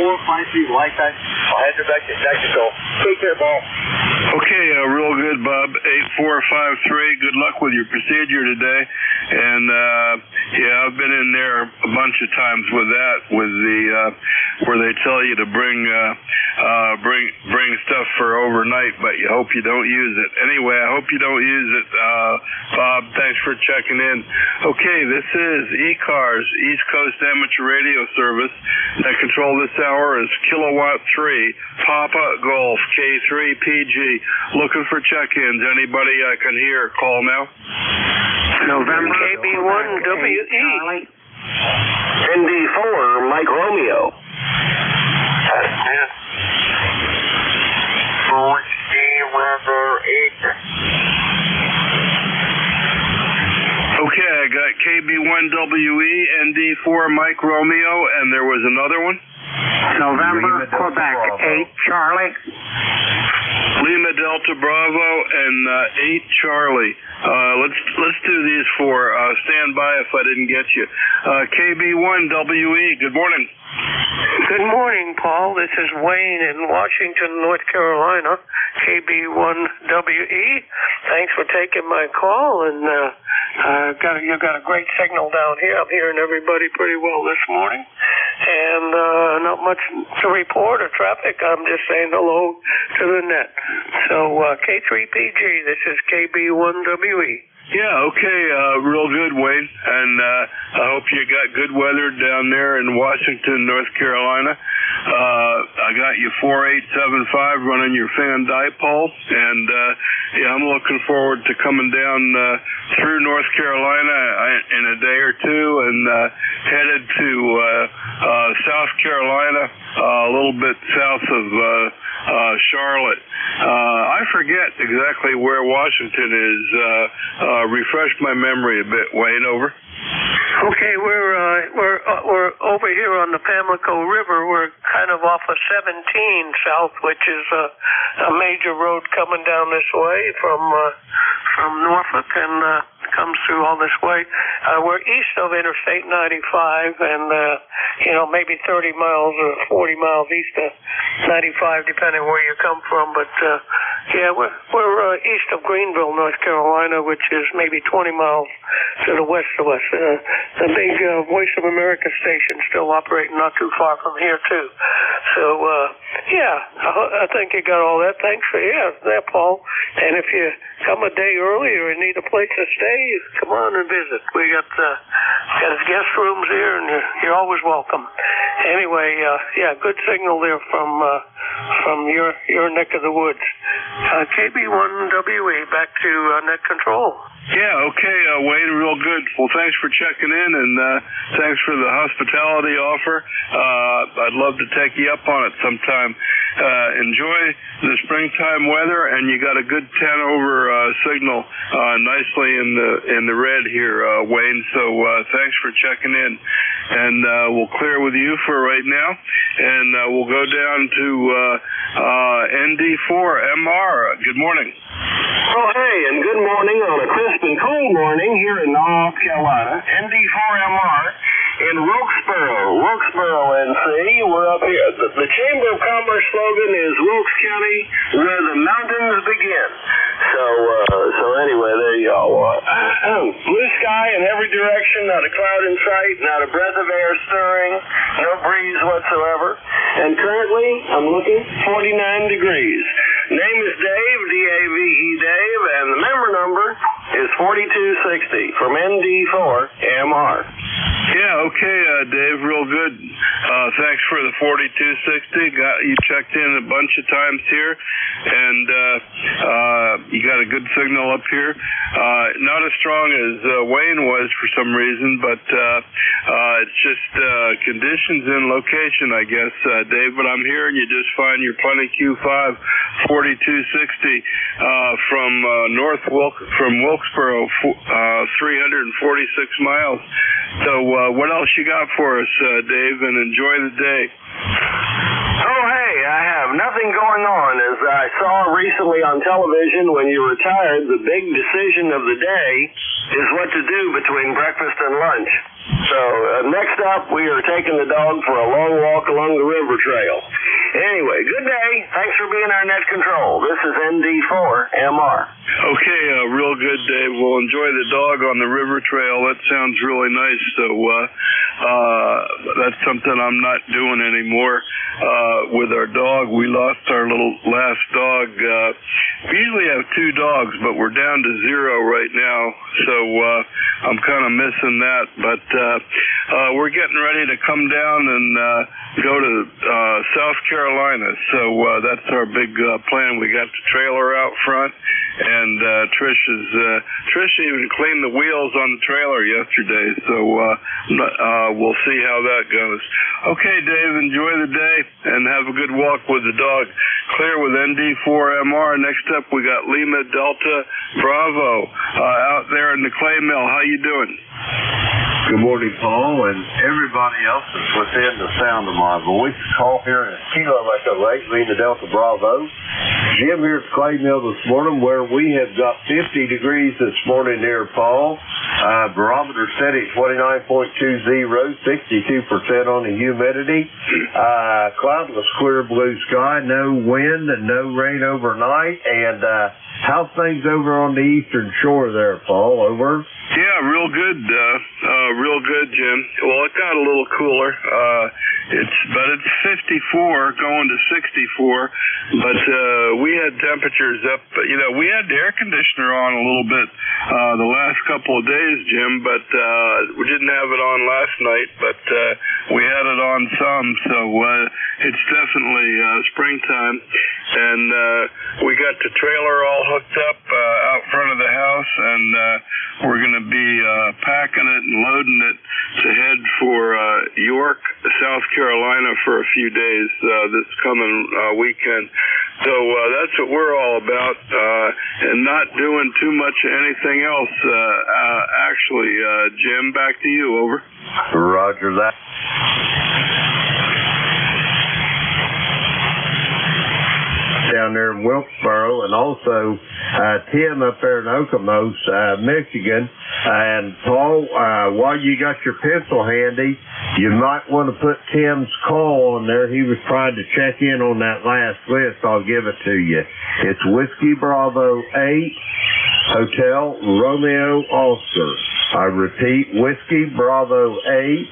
8453 lifetime. I'll hand it back to Mexico. Take care, Paul. Okay, real good, Bob. 8453. Good luck with your procedure today. And yeah, I've been in there a bunch of times with that, with the where they tell you to bring stuff for overnight, but you hope you don't use it. Anyway, I hope you don't use it, Bob. Thanks for checking in. Okay, this is ECARS, East Coast Amateur Radio Service. That control this hour is Kilowatt 3, Papa Golf, K3PG. Looking for check-ins. Anybody I can hear, call now. November KB1WE. ND4, Mike Romeo. Okay, I got KB1WE, ND4, Mike Romeo, and there was another one? November, Quebec, 8 Charlie. Lima Delta Bravo and 8 Charlie. Let's do these four. Stand by if I didn't get you. KB1WE, good morning. Good morning, Paul. This is Wayne in Washington, North Carolina, KB1WE. Thanks for taking my call, and you've got a great signal down here. I'm hearing everybody pretty well this morning, and not much to report or traffic. I'm just saying hello to the net. So K3PG, this is KB1WE. Yeah, okay, real good, Wayne. And I hope you got good weather down there in Washington, North Carolina. I got you 4875 running your fan dipole, and yeah, I'm looking forward to coming down through North Carolina in a day or two, and headed to South Carolina, a little bit south of Charlotte. I forget exactly where Washington is. Refresh my memory a bit, Wayne. Over. Okay, we're over here on the Pamlico River. We're kind of off of 17 south, which is a major road coming down this way from Norfolk and comes through all this way. We're east of Interstate 95 and maybe 30 miles or 40 miles east of 95, depending where you come from. But yeah, we're east of Greenville, North Carolina, which is maybe 20 miles to the west of us. The big Voice of America station still operating not too far from here too. So yeah, I think you got all that. Thanks for that, Paul. And if you come a day earlier and need a place to stay, come on and visit. We got guest rooms here, and you're always welcome. Anyway, yeah, good signal there from your neck of the woods. KB1WE, back to net control. Yeah, okay, Wayne, real good. Well, thanks for checking in, and thanks for the hospitality offer. I'd love to take you up on it sometime. Enjoy the springtime weather, and you got a good 10 over signal nicely in the red here, Wayne. So thanks for checking in, and we'll clear with you for right now, and we'll go down to ND4MR. Good morning. Oh, hey, and good morning on a crisp and cold morning here in North Carolina. ND4MR in Wilkesboro, NC. We're up here. The Chamber of Commerce slogan is Wilkes County, where the mountains begin. So anyway, there you all are. Blue sky in every direction, not a cloud in sight, not a breath of air stirring, no breeze whatsoever. And currently, I'm looking, 49 degrees. Name is Dave, D-A-V-E, Dave, and the member number is 4260 from ND4MR. Yeah, okay, Dave, real good. Thanks for the 4260. You checked in a bunch of times here, and you got a good signal up here. Not as strong as Wayne was for some reason, but it's just conditions and location, I guess, Dave. But I'm hearing you just fine. You're plenty Q5 4260 from Wilkesboro, 346 miles. So what else you got for us, Dave? And enjoy the day. Oh, hey, I have nothing going on. As I saw recently on television when you retired, the big decision of the day is what to do between breakfast and lunch. So next up, we are taking the dog for a long walk along the river trail. Anyway, good day. Thanks for being our net control. This is ND4MR. Okay, real good, Dave. We'll enjoy the dog on the river trail. That sounds really nice. So that's something I'm not doing anymore with our dog. We lost our last dog. We usually have 2 dogs, but we're down to 0 right now. So I'm kind of missing that. But we're getting ready to come down and go to South Carolina. So that's our big plan. We got the trailer out front, and Trish even cleaned the wheels on the trailer yesterday. So we'll see how that goes. Okay, Dave, enjoy the day and have a good walk with the dog. Clear with ND4MR. Next up, we got Lima Delta Bravo out there in the clay mill. How you doing? Good morning, Paul, and everybody else that's within the sound of my voice. Call here at Kilo Echo 8, Lima Delta Bravo. Jim here at Clay Mill this morning, where we have got 50 degrees this morning there, Paul. Barometer setting 29.20, 62% on the humidity. Cloudless, clear blue sky, no wind and no rain overnight. And how's things over on the eastern shore there, Paul? Over. Yeah, real good, Jim. Well, it got a little cooler. It's 54 going to 64, but we had temperatures up. We had the air conditioner on a little bit the last couple of days, Jim, but we didn't have it on last night, but we had it on some, so it's definitely springtime. And we got the trailer all hooked up out front of the house, and we're going to be packing it and loading it to head for York, South Carolina for a few days this coming weekend. So that's what we're all about, and not doing too much of anything else. Actually, Jim, back to you. Over. Roger that. Down there in Wilkesboro, and also Tim up there in Okemos, Michigan. And Paul, while you got your pencil handy, you might want to put Tim's call on there. He was trying to check in on that last list. I'll give it to you. It's Whiskey Bravo 8, Hotel Romeo Oscar. I repeat, Whiskey Bravo 8,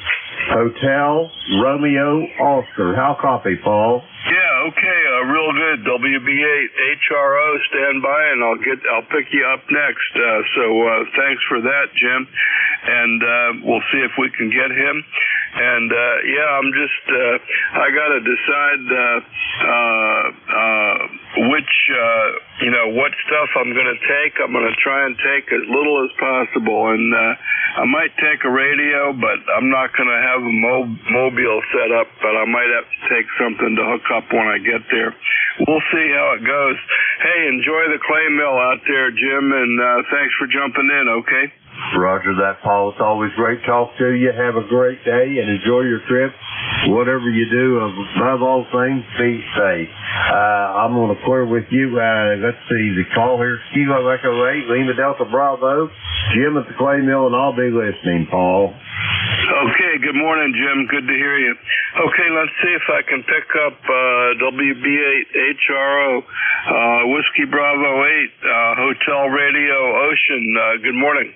Hotel Romeo Oscar. How copy, Paul? Yeah, okay, real good. WB8 HRO, stand by, and I'll pick you up next. So thanks for that, Jim, and we'll see if we can get him. And I'm just I gotta decide which what stuff I'm gonna take. I'm gonna try and take as little as possible, and I might take a radio, but I'm not gonna have a mobile set up. But I might have to take something to hook up when I get there. We'll see how it goes. Hey, enjoy the clay mill out there, Jim, and thanks for jumping in. Okay. Roger that, Paul. It's always great to talk to you. Have a great day and enjoy your trip. Whatever you do, above all things, be safe. I'm going to clear with you. Let's see, the call here, Kilo Echo 8, Lima Delta Bravo, Jim at the clay mill, and I'll be listening, Paul. Okay, good morning, Jim. Good to hear you. Okay, let's see if I can pick up WB8 HRO, Whiskey Bravo 8, Hotel Radio Ocean. Good morning.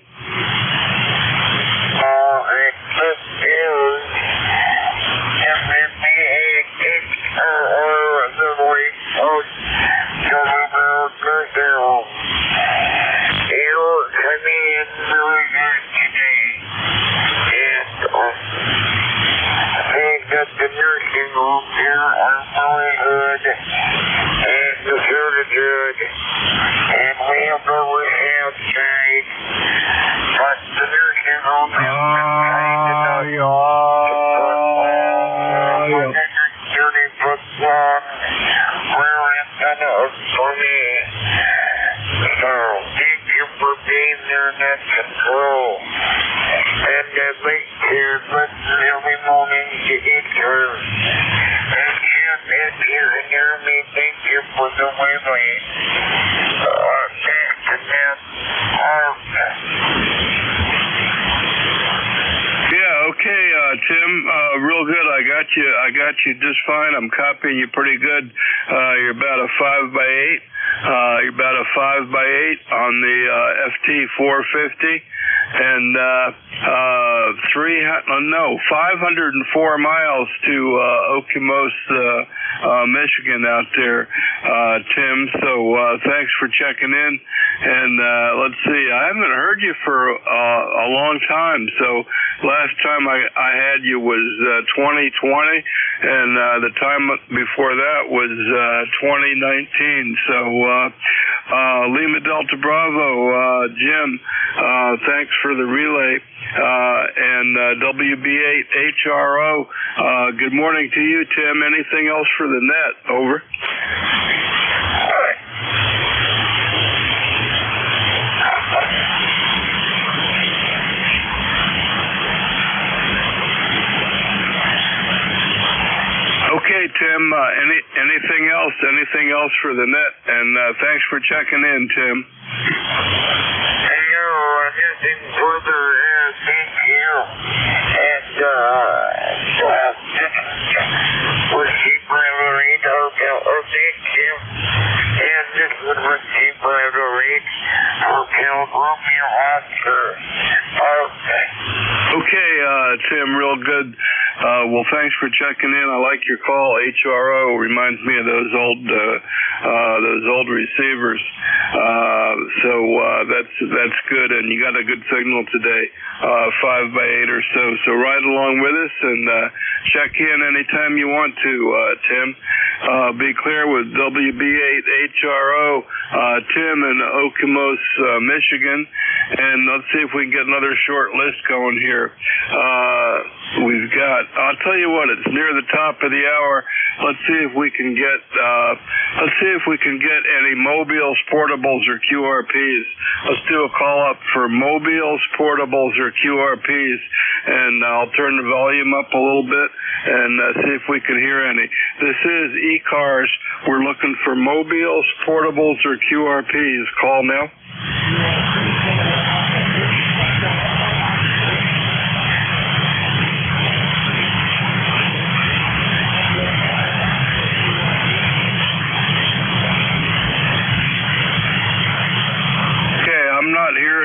The nursing home here are really good, and the food is good, and we have no outside, but the nursing home has been kind enough to put 130 foot long rear antenna for me. So thank you for being there in that control. And make sure listen every morning to ECARS. And Jim, if you can hear me, thank you for the weather. Thanks to that. Yeah, okay, Tim, real good. I got you just fine. I'm copying you pretty good. You're about a 5x8. You're about a 5x8 on the FT 450. And 504 miles to Okemos, Michigan out there, Tim. So thanks for checking in. And let's see, I haven't heard you for a long time. So last time I had you was 2020, and the time before that was 2019. So Lima Delta Bravo, Jim, thanks for the relay. And WB8 HRO, good morning to you, Tim. Anything else for the net? Over. Okay, Tim, anything else? Anything else for the net? And thanks for checking in, Tim. Nothing further, thank you. And Whiskey Bravo 8 Hotel, thank you. And this would Whiskey Bravo 8 Hotel Romeo Oscar. Okay, Tim, real good. Well, thanks for checking in. I like your call. HRO reminds me of those old receivers. So that's good, and you got a good signal today, 5 by 8 or so. So ride along with us and check in anytime you want to, Tim. Be clear with WB8HRO, Tim in Okemos, Michigan, and let's see if we can get another short list going here. We've got, I'll tell you what, it's near the top of the hour. Let's see if we can get any mobiles, portables, or QRPs. Let's do a call up for mobiles, portables, or QRPs, and I'll turn the volume up a little bit and see if we can hear any. This is ECARS. We're looking for mobiles, portables, or QRPs. Call now.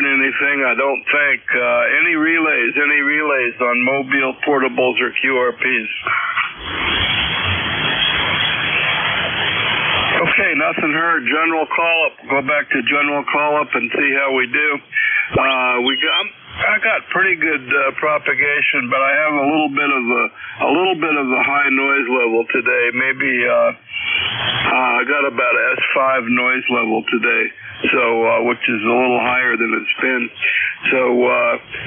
Anything, I don't think. Any relays on mobile, portables, or QRPs? Okay, nothing heard. General call-up. Go back to general call-up and see how we do. I got pretty good propagation, but I have a little bit of a high noise level today. Maybe I got about a S5 noise level today. So, which is a little higher than it's been. So,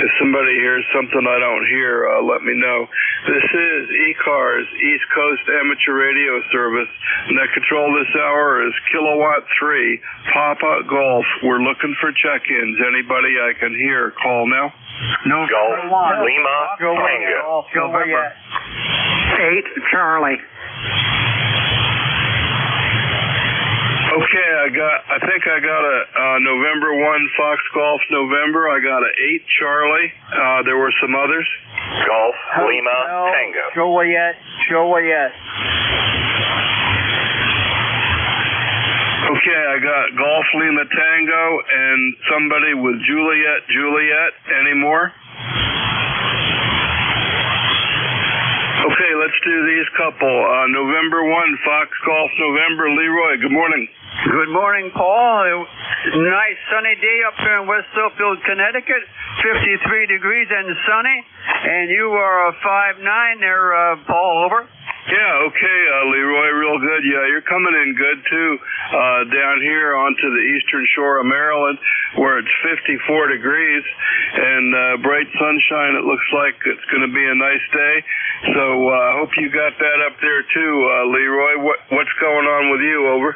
if somebody hears something I don't hear, let me know. This is ECARS, East Coast Amateur Radio Service. Net control this hour is Kilowatt 3, Papa Golf. We're looking for check-ins. Anybody I can hear, call now. No, Golf, Lima, Tango. November 8, Charlie. Okay, I think I got a November 1 Fox Golf November. I got a 8 Charlie. There were some others. Golf, Lima, Tango. Juliet. Okay, I got Golf, Lima, Tango, and somebody with Juliet. Any more? Okay, let's do these couple. November 1, Fox Golf November. Leroy, good morning. Good morning, Paul. Nice sunny day up here in West Sofield, Connecticut. 53 degrees and sunny. And you are a 5'9" there, Paul, over. Yeah, okay, Leroy, real good. Yeah, you're coming in good, too, down here onto the eastern shore of Maryland, where it's 54 degrees and bright sunshine. It looks like it's going to be a nice day. So I hope you got that up there, too, Leroy. What's going on with you, over?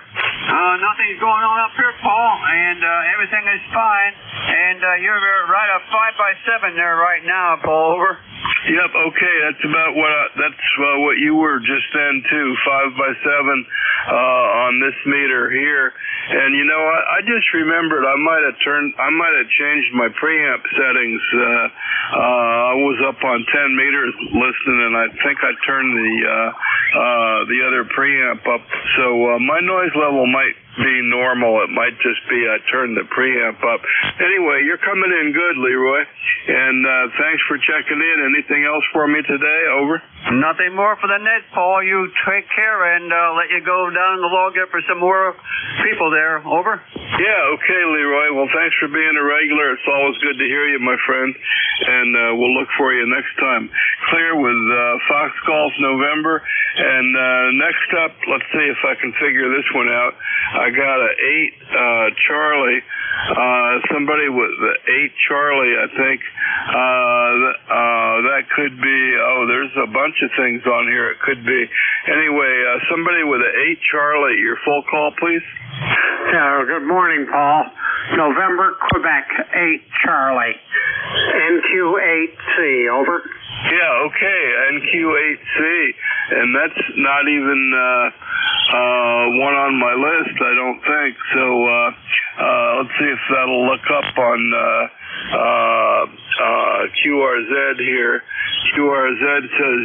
Nothing's going on up here, Paul, and everything is fine. And you're right at 5 by 7 there right now, Paul, over. Yep, okay, that's about what you were just then too, 5 by 7 on this meter here. And you know, I just remembered I might have changed my preamp settings. I was up on 10 meters listening, and I think I turned the other preamp up. So my noise level might be normal. It might just be I turned the preamp up. Anyway, you're coming in good, Leroy, and thanks for checking in. Anything else for me today? Over. Nothing more for the net, Paul. You take care, and let you go down the log up for some more people there. Over. Yeah, okay, Leroy. Well, thanks for being a regular. It's always good to hear you, my friend, and we'll look for you next time. Clear with Fox Golf November, and next up, let's see if I can figure this one out. I got a 8 Charlie. Somebody with the 8 Charlie, I think. That could be, there's a bunch of things on here. It could be. Anyway, somebody with an 8 Charlie, your full call, please. Yeah, good morning, Paul. November, Quebec, 8 Charlie. NQ8C, over. Yeah, okay, NQ8C. And that's not even one on my list, I don't think. So let's see if that'll look up on QRZ here. QRZ says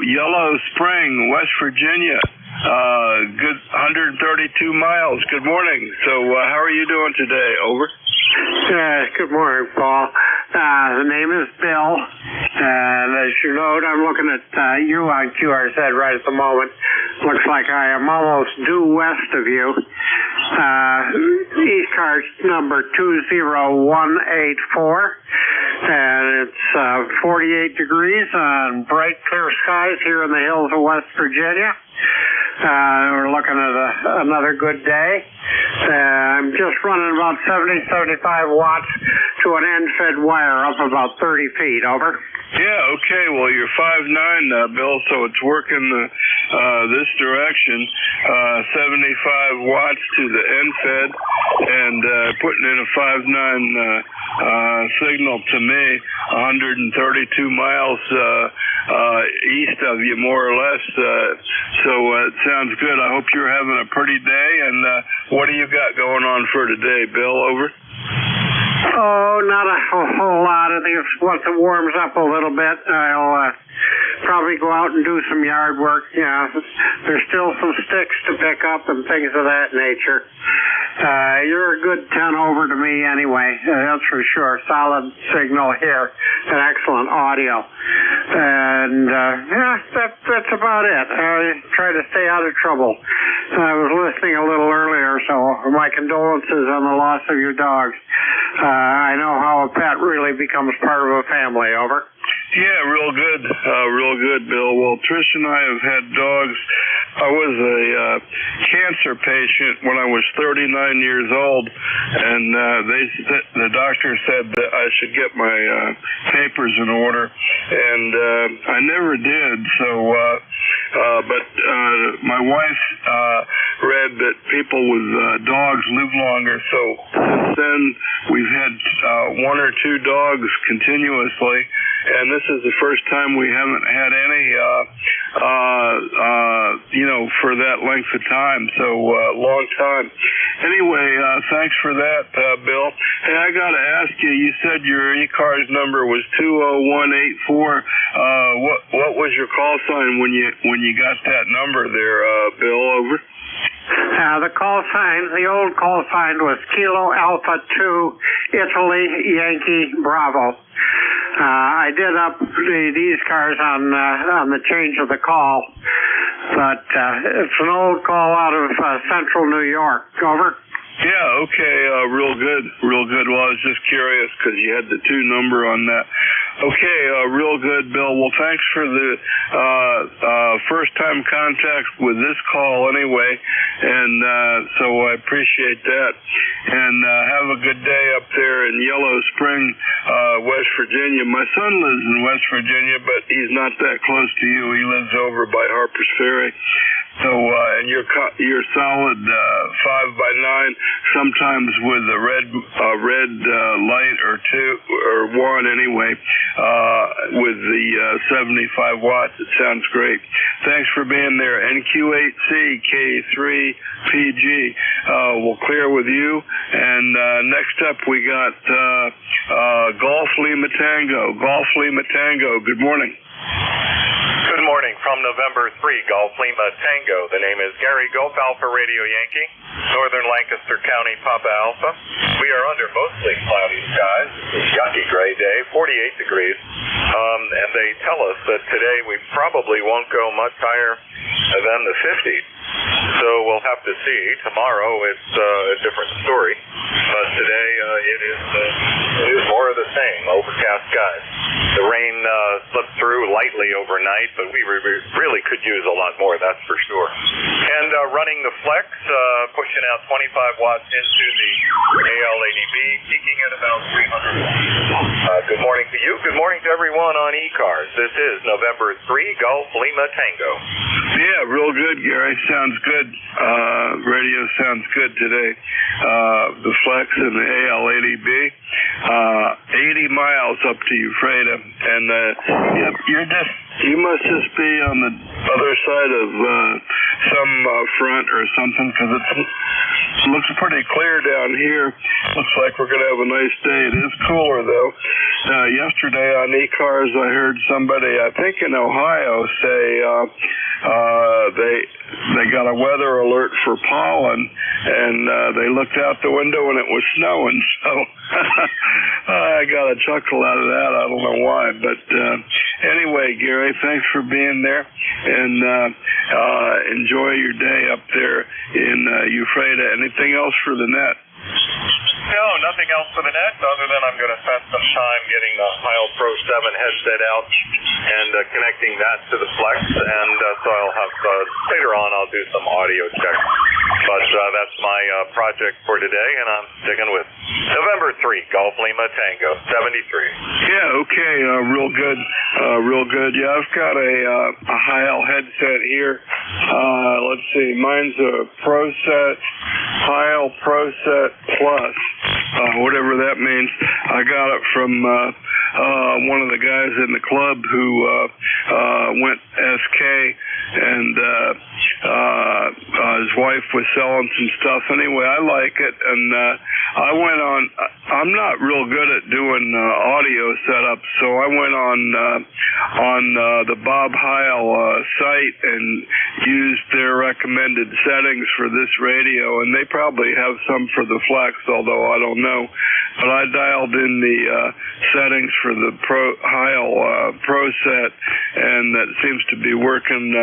Yellow Spring, West Virginia. Good 132 miles. Good morning. So how are you doing today? Over. Good morning, Paul. The name is Bill, and as you note, I'm looking at you on QRZ right at the moment. Looks like I am almost due west of you. ECARS number 20184, and it's 48 degrees on bright, clear skies here in the hills of West Virginia. We're looking at another good day. I'm just running about 70-75 watts to an end-fed wire up about 30 feet. Over. Yeah, okay. Well, you're 5'9", Bill, so it's working this direction. 75 watts to the end-fed, and putting in a 5'9" signal to me, 132 miles east of you, more or less. So it sounds good. I hope you're having a pretty day. And what do you got going on for today, Bill? Over. Oh, not a whole lot. I think once it warms up a little bit, I'll probably go out and do some yard work. Yeah, there's still some sticks to pick up and things of that nature. You're a good 10 over to me anyway, that's for sure. Solid signal here and excellent audio. And yeah, that's about it. I try to stay out of trouble. I was listening a little earlier, so my condolences on the loss of your dogs. I know how a pet really becomes part of a family. Over. Yeah, real good, Bill. Well, Trish and I have had dogs. I was a cancer patient when I was 39 years old, and the doctor said that I should get my papers in order, and I never did. So, but my wife read that people with dogs live longer. So since then, we've had one or two dogs continuously. And this is the first time we haven't had any, for that length of time. So, long time. Anyway, thanks for that, Bill. Hey, I got to ask you, you said your ECARS number was 20184. What was your call sign when you got that number there, Bill? Over. The call sign, the old call sign was Kilo Alpha 2, Italy, Yankee, Bravo. I did up these cars on the change of the call, but it's an old call out of central New York. Over. Yeah, okay, real good. Well, I was just curious because you had the 2 number on that. Okay, real good, Bill. Well, thanks for the first-time contact with this call anyway, and so I appreciate that. And have a good day up there in Yellow Spring, West Virginia. My son lives in West Virginia, but he's not that close to you. He lives over by Harper's Ferry. So, and you're solid 5x9, sometimes with a red light or 2 or 1 anyway, with the 75 watts. It sounds great. Thanks for being there. NQ8CK3PG. We'll clear with you. And next up we got Golf Lima Tango. Golf Lima Tango. Good morning. Good morning from November 3, Golf Lima Tango. The name is Gary Golf Alpha Radio Yankee, Northern Lancaster County Papa Alpha. We are under mostly cloudy skies. It's a yucky gray day, 48 degrees. And they tell us that today we probably won't go much higher than the 50s. So we'll have to see. Tomorrow it's a different story. But today it is more of the same, overcast skies. The rain slipped through lightly overnight, but we really could use a lot more, that's for sure. And running the flex, pushing out 25 watts into the AL80B, peaking at about 300. Good morning to you. Good morning to everyone on ECARS. This is November 3, Golf Lima Tango. Yeah, real good, Gary. Sounds good. Radio sounds good today. The flex and the AL80B. 80 miles up to Ephrata. And you must just be on the other side of some front or something, because it looks pretty clear down here. Looks like we're going to have a nice day. It is cooler, though. yesterday on ECARS, I heard somebody, I think in Ohio, say they got a weather alert for pollen, and they looked out the window and it was snowing. So I got a chuckle out of that. I don't know why, but anyway, Gary, thanks for being there, and enjoy your day up there in Ephrata. Anything else for the net? No, nothing else for the net other than I'm going to spend some time getting the Heil Pro 7 headset out and connecting that to the Flex, and so I'll have, later on I'll do some audio checks. But that's my project for today, and I'm sticking with November 3, Golf Lima Tango, 73. Yeah, okay, real good, real good. Yeah, I've got a Heil headset here. Let's see, mine's a Pro Set, Heil Pro Set Plus, whatever that means. I got it from one of the guys in the club who went SK, and his wife was selling some stuff. Anyway, I like it, and I went on. I'm not real good at doing audio setups, so I went on the Bob Heil site and used their recommended settings for this radio, and they probably have some for the Flex, although I don't know. But I dialed in the settings for the Heil Pro Set, and that seems to be working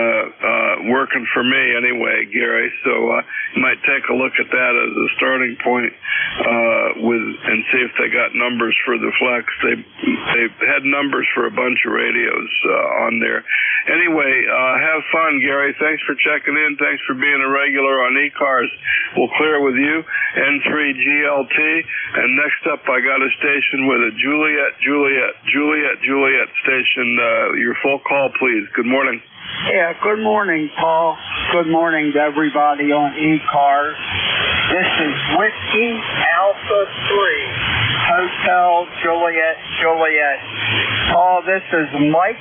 for me anyway, Gary. So you might take a look at that as a starting point and see if they got numbers for the Flex. They had numbers for a bunch of radios on there. Anyway, have fun, Gary. Thanks for checking in. Thanks for being a regular on ECARS. We'll clear with you. N3GLT. And next up, I got a station with a Juliet station. Your full call, please. Good morning. Yeah, good morning, Paul. Good morning to everybody on ECARS. This is Whiskey Alpha 3, Hotel Juliet. Paul, this is Mike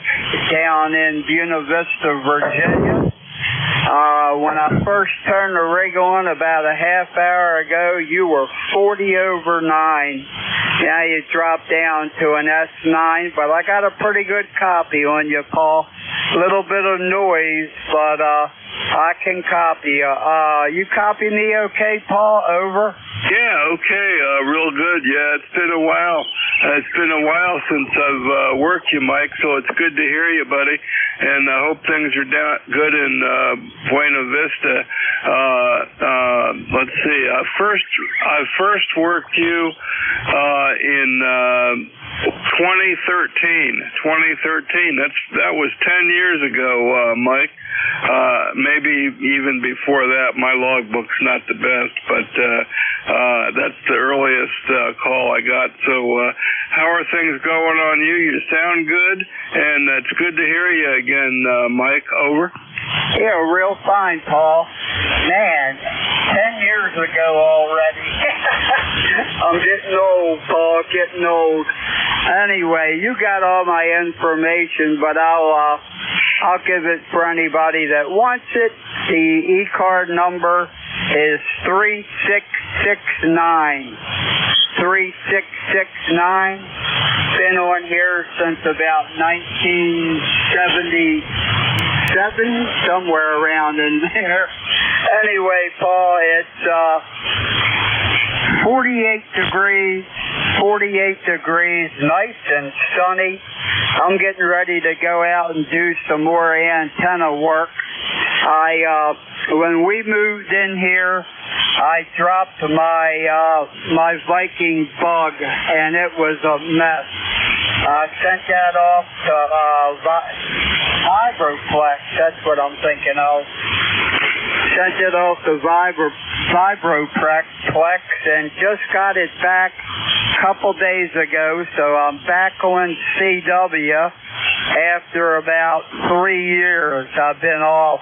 down in Buena Vista, Virginia. When I first turned the rig on about a half hour ago, you were 40 over 9. Now you dropped down to an S9, but I got a pretty good copy on you, Paul. Little bit of noise, but I can copy you. You copy me okay, Paul? Over? Yeah, okay, real good. Yeah, it's been a while. It's been a while since I've worked you, Mike, so it's good to hear you, buddy. And I hope things are good in Buena Vista. Let's see. I first worked you in 2013. That was 10 years ago, Mike. Maybe even before that. My logbook's not the best, but that's the earliest call I got. So how are things going on you? You sound good, and it's good to hear you again, Mike. Over. Yeah, real fine, Paul. Man, 10 years ago already. I'm getting old, Paul, getting old. Anyway, you got all my information, but I'll give it for anybody that wants it. The E-card number is 3669. 3669. Been on here since about 1977, somewhere around in there. Anyway, Paul, it's 48 degrees, nice and sunny. I'm getting ready to go out and do some more antenna work. When we moved in here, I dropped my Viking bug, and it was a mess. I sent that off to Vibroplex. That's what I'm thinking of. Sent it off to Vibroplex and just got it back a couple days ago. So I'm back on CW after about 3 years I've been off.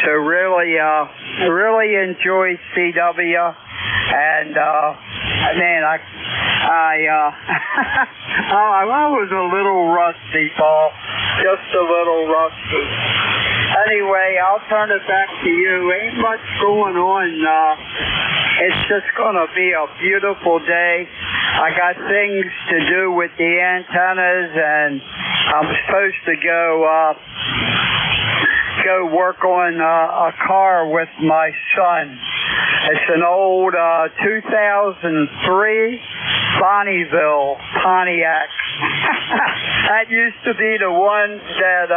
So really enjoy CW, and man, I was a little rusty, Paul, just a little rusty. Anyway, I'll turn it back to you. Ain't much going on. It's just going to be a beautiful day. I got things to do with the antennas, and I'm supposed to go work on a car with my son. It's an old 2003 Bonneville Pontiac. That used to be the ones that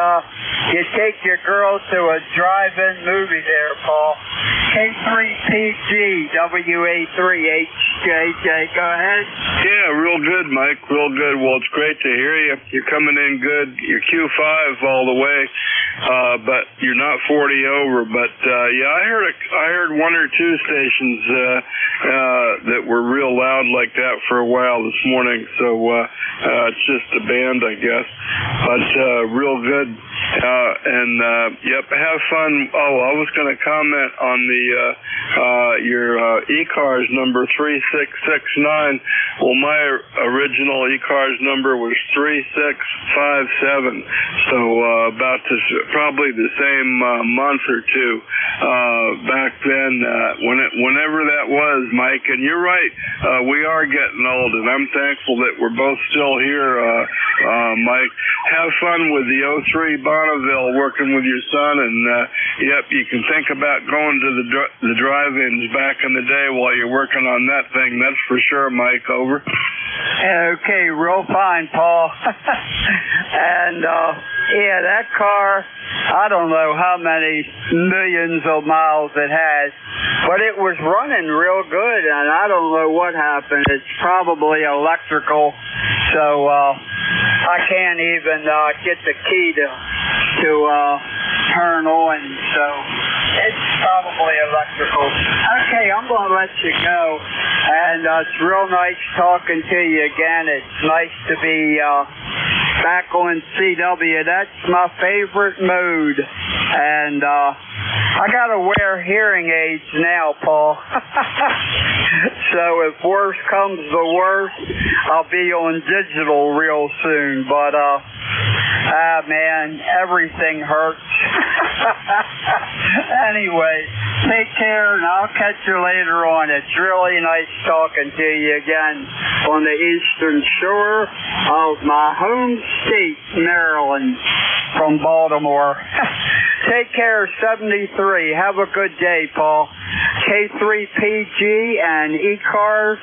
you take your girl to a drive-in movie there, Paul. K3PG WA3HJJ. Go ahead. Yeah, real good, Mike. Real good. Well, it's great to hear you. You're coming in good. You're Q5 all the way, but you're not 40 over. But yeah, I heard one or two stations that were real loud like that for a while this morning. So it's just a band, I guess. But real good. Yep, have fun. Oh, I was going to comment on the your ECARS number 3669. Well, my original ECARS number was 3657. So about probably the same month or two back then. Whenever that was, Mike. And you're right. We are getting old, and I'm thankful that we're both still here, Mike. Have fun with the 03 Bonneville, working with your son, and yep, you can think about going to the drive-ins back in the day while you're working on that thing. That's for sure, Mike. Over. Okay, real fine, Paul. And yeah, that car, I don't know how many millions of miles it has, but it was running real good, and I don't know what happened. It's probably electrical, so I can't even get the key to turn on, so it's probably electrical. Okay, I'm going to let you go, and it's real nice talking to you again. It's nice to be back on CW. That's my favorite mode, and I got to wear hearing aids now, Paul. So if worse comes to worse, I'll be on digital real soon, but man, everything hurts. Anyway, take care, and I'll catch you later on. It's really nice talking to you again on the eastern shore of my home state, Maryland, from Baltimore. Take care, 73. Have a good day, Paul. K3PG and ECARS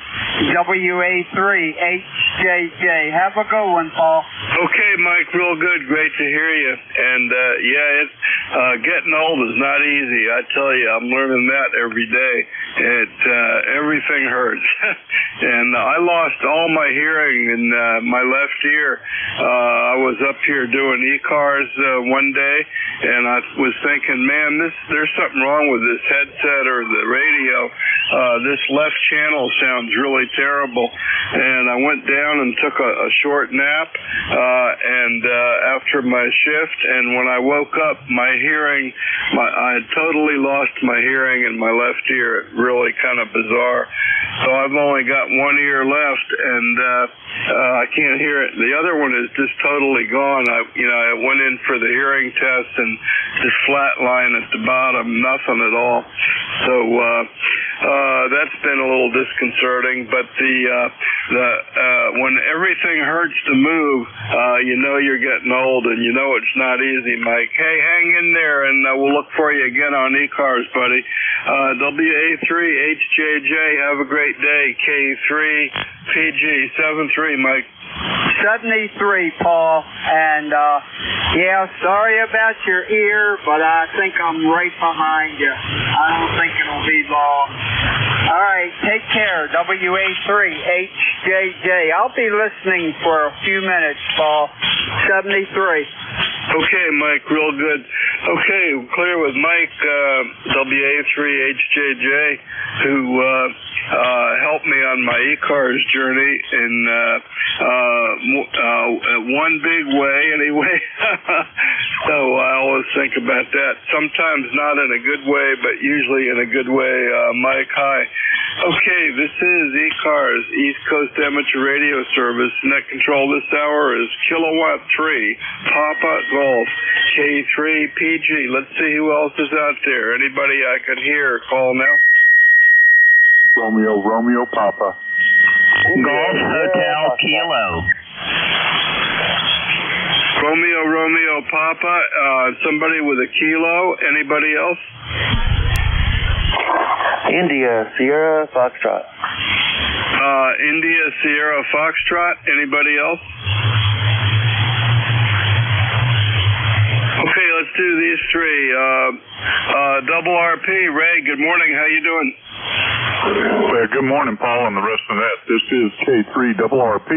WA3HJJ. Have a good one, Paul. Okay, Mike, real good. Great to hear you. And yeah, it's getting old is not easy. I tell you, I'm learning that every day. Everything hurts. And I lost all my hearing in my left ear. I was up here doing ECARS one day, and I was thinking, man, there's something wrong with this headset or the radio. This left channel sounds really terrible. And I went down and took a short nap after my shift, and when I woke up, my hearing, I had totally lost my hearing in my left ear. Really kind of bizarre. So I've only got one ear left, and I can't hear it. The other one is just totally gone. I went in for the hearing test and just flat line at the bottom, nothing at all. So that's been a little disconcerting. But when everything hurts to move, you know you're getting old, and you know it's not easy, Mike. Hey, hang in there, and we'll look for you again on ECARS, buddy. WA3HJJ, have a great day. K3PG73, Mike. 73, Paul, and yeah, sorry about your ear, but I think I'm right behind you. I don't think it'll be long. All right, take care, WA3HJJ. I'll be listening for a few minutes, Paul. 73. Okay, Mike, real good. Okay, clear with Mike, WA3HJJ, who helped me on my ECARS journey in one big way, anyway. So I always think about that. Sometimes not in a good way, but usually in a good way. Mike, hi. Okay, this is ECARS, East Coast Amateur Radio Service. Net control this hour is Kilowatt 3, Papa Golf, K3PG. Let's see who else is out there. Anybody I can hear, call now. Romeo Papa. Golf Kilo. Romeo, Papa. Somebody with a kilo. Anybody else? India, Sierra, Foxtrot. India, Sierra, Foxtrot. Anybody else? Okay, let's do these three. Double RP, Ray, good morning. How you doing? Well, good morning, Paul, and the rest of that. This is K3 Double RP,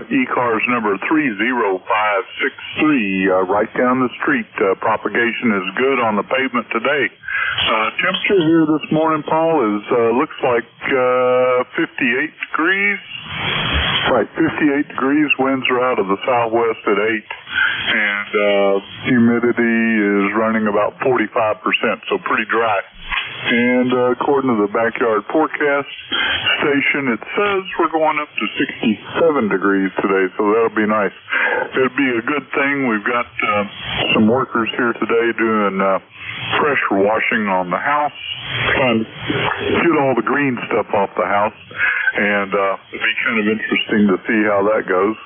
ECARS number 30563, right down the street. Propagation is good on the pavement today. Temperature here this morning, Paul, is looks like 58 degrees. Right, 58 degrees. Winds are out of the southwest at 8, and humidity is running about 45%, so pretty dry. And according to the backyard forecast station, it says we're going up to 67 degrees today, so that'll be nice. It'll be a good thing. We've got some workers here today doing pressure washing on the house, trying to get all the green stuff off the house, and it'll be kind of interesting to see how that goes.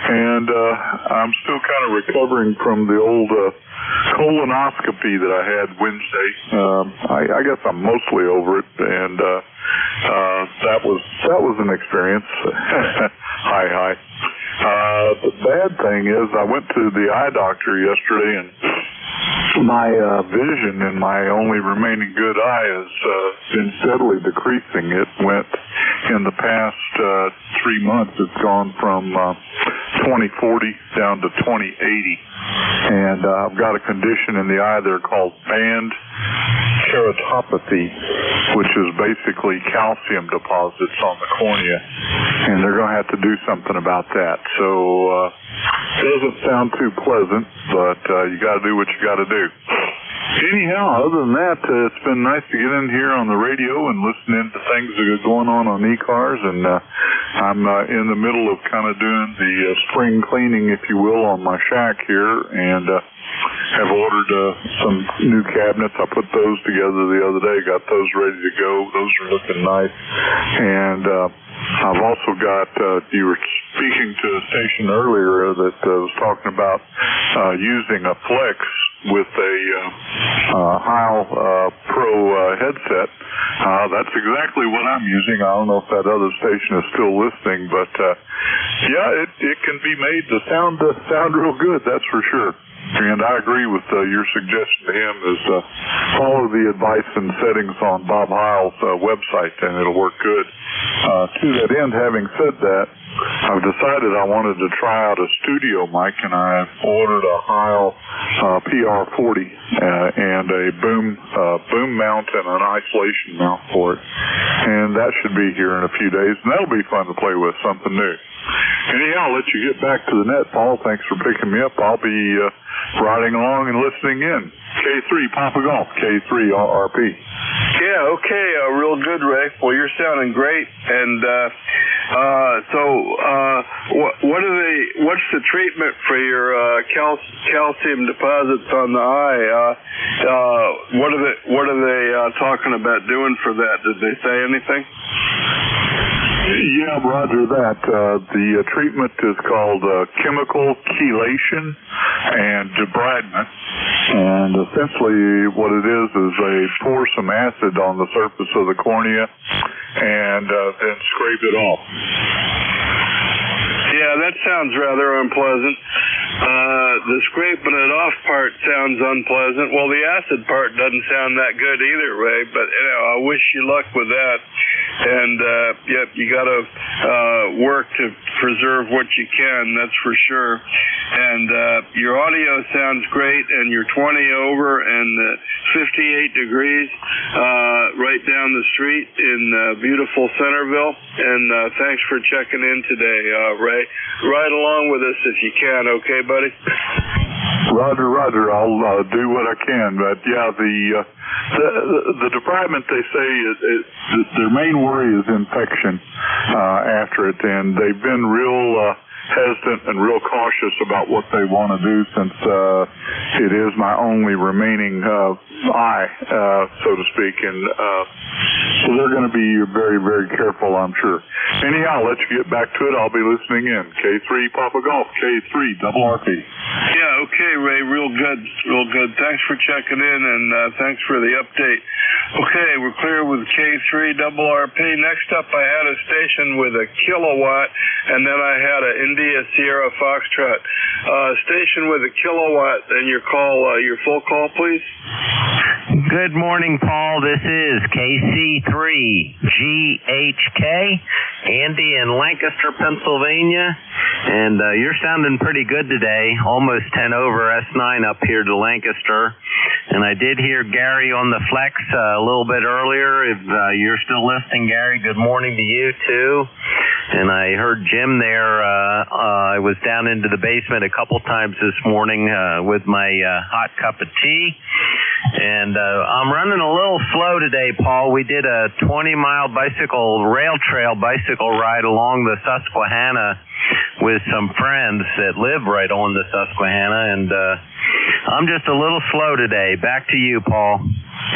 And I'm still kind of recovering from the old colonoscopy that I had Wednesday. I guess I'm mostly over it, and that was an experience. Hi. The bad thing is I went to the eye doctor yesterday, and my vision in my only remaining good eye has been steadily decreasing. It went in the past 3 months. It's gone from 20/40 down to 20/80, and I've got a condition in the eye there called band keratopathy, which is basically calcium deposits on the cornea, and they're going to have to do something about that. So it doesn't sound too pleasant, but you got to do what you got to do. Anyhow, other than that, it's been nice to get in here on the radio and listen in to things that are going on ECARS, and I'm in the middle of kind of doing the spring cleaning, if you will, on my shack here, and have ordered some new cabinets. I put those together the other day, got those ready to go. Those are looking nice. And I've also got, you were speaking to a station earlier that was talking about using a Flex with a Heil Pro headset. That's exactly what I'm using. I don't know if that other station is still listening, but yeah, it can be made to sound real good, that's for sure. And I agree with your suggestion to him is follow the advice and settings on Bob Heil's website, and it'll work good. To that end, having said that, I've decided I wanted to try out a studio mic, and I've ordered a Heil PR40 and a boom mount and an isolation mount for it. And that should be here in a few days, and that'll be fun to play with, something new. Anyhow, I'll let you get back to the net, Paul. Thanks for picking me up. I'll be riding along and listening in. K3 Papa Golf, K3 RP. Yeah, okay, real good, Ray. Well, you're sounding great. And what's the treatment for your calcium deposits on the eye? What are they talking about doing for that? Did they say anything? Yeah, roger that. The treatment is called chemical chelation and debridement. And essentially what it is they pour some acid on the surface of the cornea and then scrape it off. Yeah, that sounds rather unpleasant. The scraping it off part sounds unpleasant. Well, the acid part doesn't sound that good either, Ray, but I wish you luck with that. And yep, you got to work to preserve what you can, that's for sure. And your audio sounds great, and you're 20 over and 58 degrees right down the street in beautiful Centerville. And thanks for checking in today, Ray. Ride along with us if you can, okay, buddy? Roger. I'll do what I can. But yeah, the debridement, they say their main worry is infection after it, and they've been real hesitant and real cautious about what they want to do since it is my only remaining eye, so to speak, and so they're going to be very, very careful, I'm sure. Anyhow, let's get back to it. I'll be listening in. K3 Papa Golf, K3 Double RP. Yeah, okay, Ray, real good, real good. Thanks for checking in, and thanks for the update. Okay, we're clear with K3 Double RP. Next up, I had a station with a kilowatt, and then I had an India Sierra Foxtrot. Station with a kilowatt, and your full call, please. Good morning, Paul. This is KC3GHK, Andy in Lancaster, Pennsylvania, and you're sounding pretty good today, almost 10 over S9 up here to Lancaster. And I did hear Gary on the flex a little bit earlier. If you're still listening, Gary, good morning to you, too. And I heard Jim there. I was down into the basement a couple times this morning with my hot cup of tea. And I'm running a little slow today, Paul. We did a 20-mile rail trail bicycle ride along the Susquehanna with some friends that live right on the Susquehanna, and I'm just a little slow today. Back to you, Paul.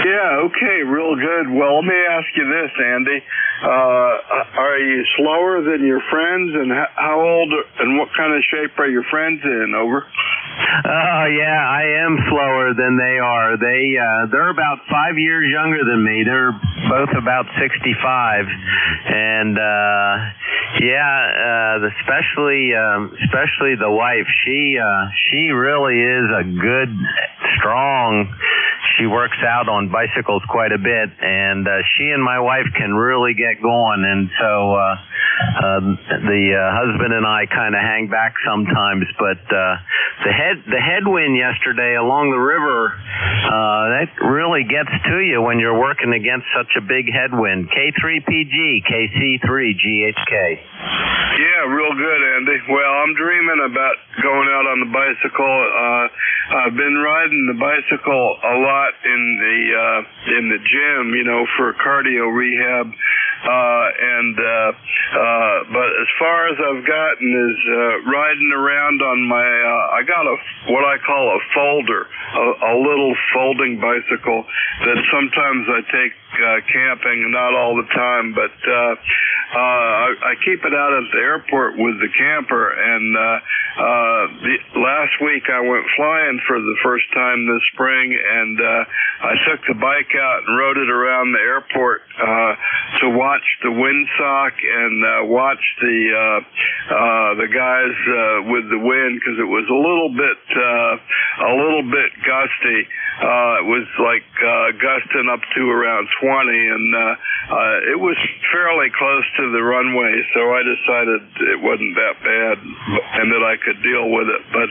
Yeah, okay, real good. Well, let me ask you this, Andy. Are you slower than your friends, and how old and what kind of shape are your friends in? Over. Oh, yeah, I am slower than they are. They're about 5 years younger than me. They're both about 65, and especially the wife. She really is a good, strong. She works out on bicycles quite a bit, and she and my wife can really get going. And so the husband and I kind of hang back sometimes. But the headwind yesterday along the river, that really gets to you when you're working against such a big headwind. K3PG, KC3GHK. Yeah, real good, Andy. Well, I'm dreaming about going out on the bicycle. I've been riding the bicycle a lot in the gym, for cardio rehab. But as far as I've gotten is riding around on my I got what I call a folder, a little folding bicycle that sometimes I take camping, not all the time, but I keep it out at the airport with the camper. And last week I went flying for the first time this spring, and I took the bike out and rode it around the airport to watch the windsock and watch the guys with the wind, because it was a little bit gusty. It was like gusting up to around 20, and it was fairly close to the runway, so I decided it wasn't that bad and that I could deal with it. But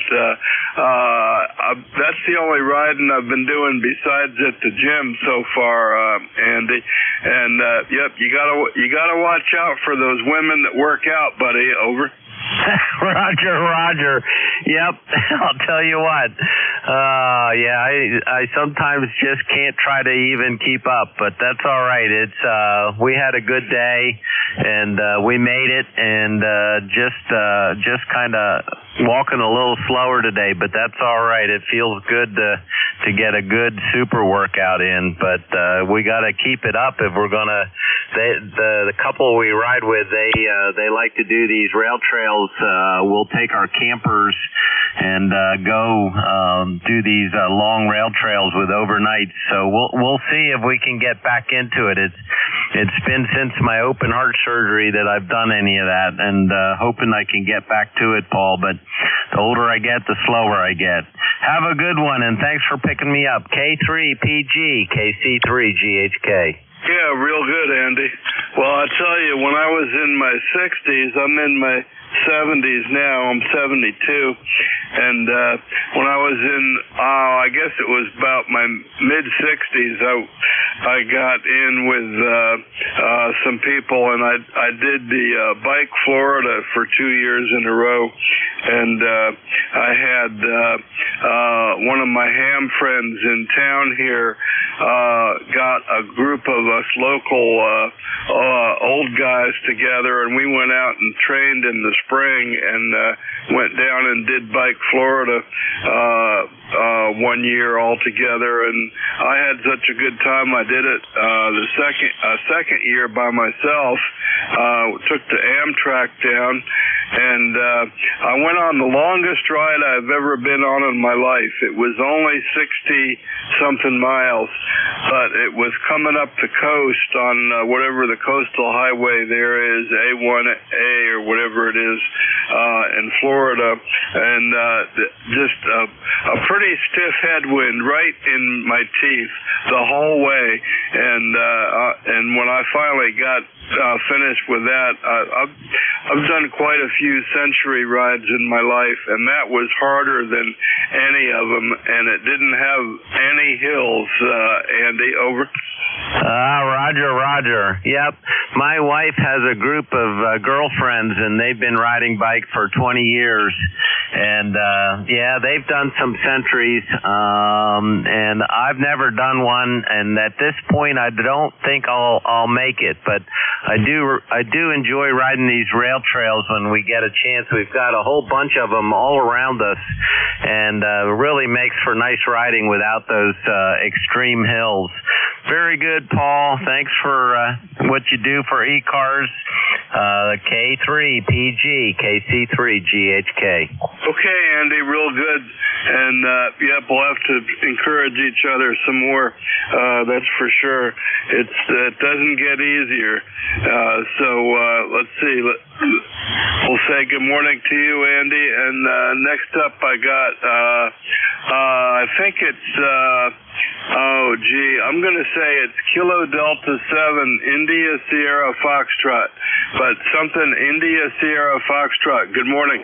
that's the only riding I've been doing besides at the gym so far, Andy. And yep, you gotta watch out for those women that work out, buddy. Over. Roger. Yep. I'll tell you what. I sometimes just can't try to even keep up, but that's all right. We had a good day, and we made it, and just kind of walking a little slower today, but that's all right. It feels good to get a good super workout in, but we got to keep it up if we're gonna. The couple we ride with, they like to do these rail trails. We'll take our campers and go do these long rail trails with overnights. So we'll see if we can get back into it. It's been since my open heart surgery that I've done any of that, and hoping I can get back to it, Paul. But the older I get, the slower I get. Have a good one, and thanks for picking me up. K3PG, KC3GHK. Yeah, real good, Andy. Well, I tell you, when I was in my 60s, I'm in my 70s now. I'm 72. And when I was in, I guess it was about my mid-60s, I got in with some people, and I did the Bike Florida for 2 years in a row. And I had one of my ham friends in town here got a group of us local old guys together, and we went out and trained in the spring and went down and did Bike Florida 1 year all together, and I had such a good time. I did it the second year by myself. Took the Amtrak down, and I went on the longest ride I've ever been on in my life. It was only 60-something miles, but it was coming up the coast on whatever the coastal highway there is, A1A or whatever it is, in Florida, and just a pretty stiff headwind right in my teeth the whole way, and when I finally got finished with that, I've done quite a few century rides in my life, and that was harder than any of them, and it didn't have any hills. Andy, over. Roger. Yep. My wife has a group of girlfriends, and they've been riding bike for 20 years. And, yeah, they've done some centuries, and I've never done one. And at this point, I don't think I'll make it. But I do enjoy riding these rail trails when we get a chance. We've got a whole bunch of them all around us, and really makes for nice riding without those extreme hills. Very good, Paul. Thanks for what you do for ECARS, K3, PG, KC3, GHK. Okay, Andy, real good. And, yep, we'll have to encourage each other some more. That's for sure. It doesn't get easier. So let's see. We'll say good morning to you, Andy. And next up I got, I think it's, I'm going to say it's Kilo Delta 7, India Sierra Foxtrot, but something India Sierra Foxtrot. Good morning.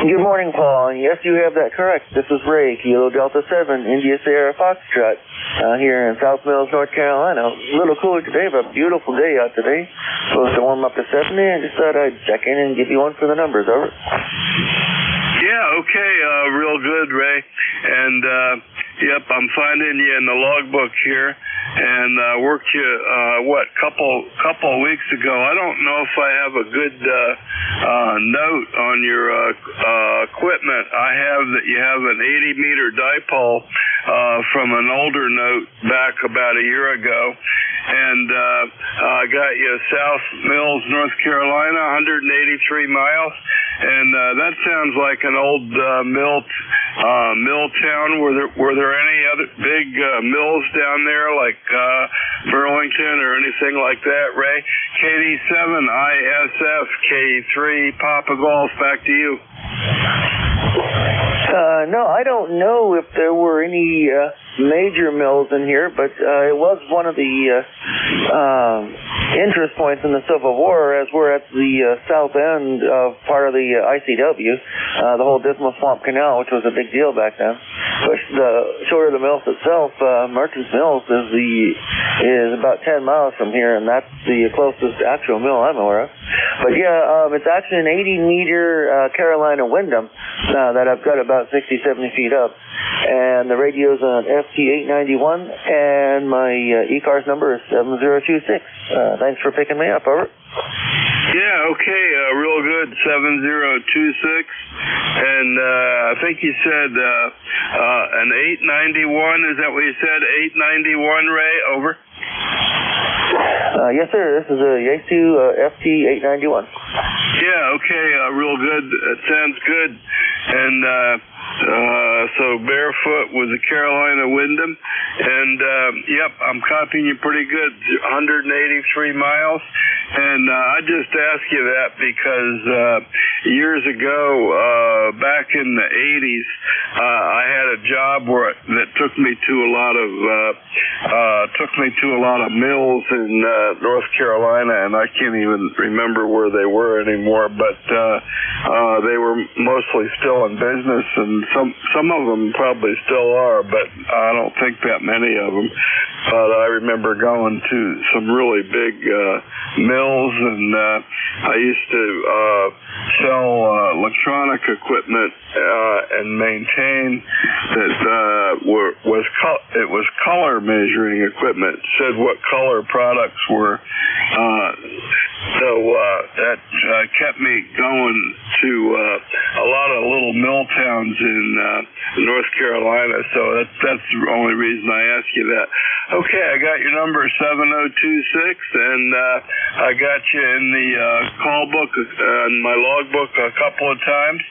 Good morning, Paul. Yes, you have that correct. This is Ray, Kilo Delta 7, India Sierra Foxtrot, here in South Mills, North Carolina. A little cooler today, but a beautiful day out today. Supposed to warm up to 70, and just thought I'd check in and give you one for the numbers. Over. Yeah, okay, real good, Ray. And, yep, I'm finding you in the logbook here, and worked you, couple of weeks ago. I don't know if I have a good note on your equipment. I have that you have an 80-meter dipole from an older note back about a year ago. And I got you South Mills, North Carolina, 183 miles. And that sounds like an old mill town. Were there any other big mills down there, like Burlington or anything like that, Ray? KD7 ISF K3 Papa Golf. Back to you. No, I don't know if there were any major mills in here, but it was one of the interest points in the Civil War, as we're at the south end of part of the ICW, the whole Dismal Swamp Canal, which was a big deal back then. But the short of the mills itself, Merchants Mills is about 10 miles from here, and that's the closest actual mill I'm aware of. But yeah, it's actually an 80-meter Carolina Wyndham that I've got about 60-70 feet up, and the radio's on FT891, and my ECARS number is 7026. Thanks for picking me up. Over. Yeah, okay, real good, 7026. And I think you said an 891, is that what you said? 891, Ray, over. Yes, sir. This is a Yaesu FT891. Yeah, okay, real good. It sounds good. And so barefoot with the Carolina Wyndham. And, yep, I'm copying you pretty good, 183 miles. And I just ask you that because years ago, back in the 80s, I had a job that took me to a lot of mills in North Carolina, and I can't even remember where they were anymore. But they were mostly still in business, and some of them probably still are, but I don't think that many of them. but I remember going to some really big mills, and I used to sell electronic equipment and maintain that it was color measuring equipment. It said what color products were. So that kept me going to a lot of little mill towns in North Carolina. So that's the only reason I ask you that. Okay, I got your number 7026, and I got you in the call book, in my logbook a couple of times,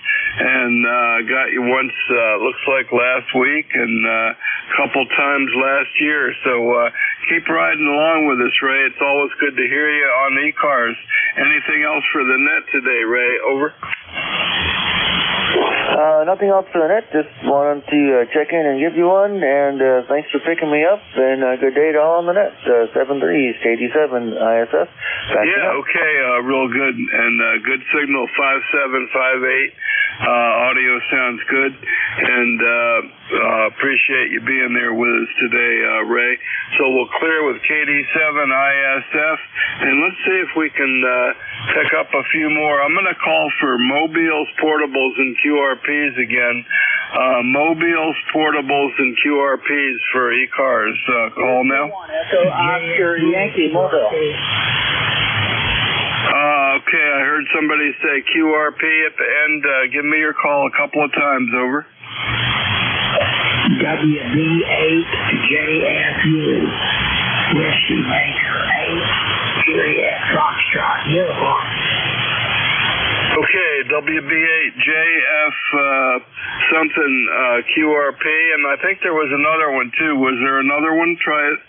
and got you once, looks like last week, and a couple times last year. So keep riding along with us, Ray. It's always good to hear you on ECARS. Anything else for the net today, Ray? Over. Nothing else for the net. Just wanted to check in and give you one, and thanks for picking me up, and good day to all on the net. 73's KD7 ISF. Okay, real good, and good signal, 5758. Audio sounds good, and appreciate you being there with us today, Ray. So we'll clear with KD7 ISF, and let's see if we can pick up a few more. I'm going to call for mobiles, portables, and QRPs again. Mobiles, portables, and QRPs for ECARS. Call now. Echo Oscar Yankee Mobile. Okay, I heard somebody say QRP at the end. Give me your call a couple of times. Over. WB8JFU. Whiskey Maker 8. Juliet Foxtrot Uniform. Okay, WB8JF something QRP, and I think there was another one too. Was there another one? Try it.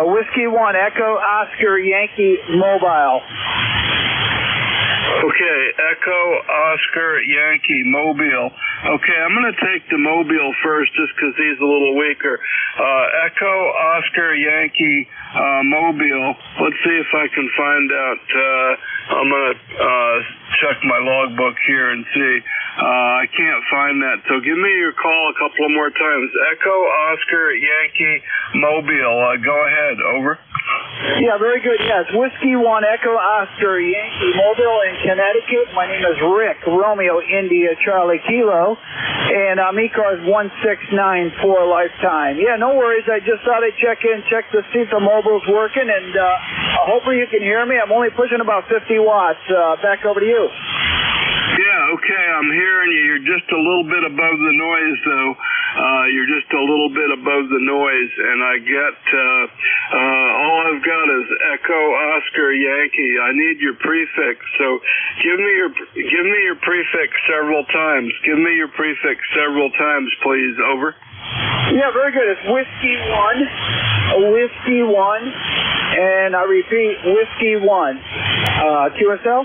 Whiskey 1 Echo Oscar Yankee Mobile. Okay, Echo Oscar Yankee Mobile. Okay, I'm going to take the Mobile first just because he's a little weaker. Echo Oscar Yankee Mobile. Let's see if I can find out. I'm going to check my logbook here and see. I can't find that. So give me your call a couple of more times. Echo Oscar Yankee Mobile. Go ahead. Over. Yeah, very good. Yes, Whiskey 1 Echo Oscar Yankee Mobile in Connecticut. My name is Rick, Romeo India Charlie Kilo, and I'm ECARS 1694 Lifetime. Yeah, no worries. I just thought I'd check in, check to see if the mobile's working, and hopefully you can hear me. I'm only pushing about 50 watts. Back over to you. Yeah, okay, I'm hearing you. You're just a little bit above the noise, though. You're just a little bit above the noise, and I get, all I've got is Echo Oscar Yankee. I need your prefix, so give me your prefix several times. Give me your prefix several times, please. Over. Yeah, very good. It's Whiskey 1, and I repeat, Whiskey 1. QSL?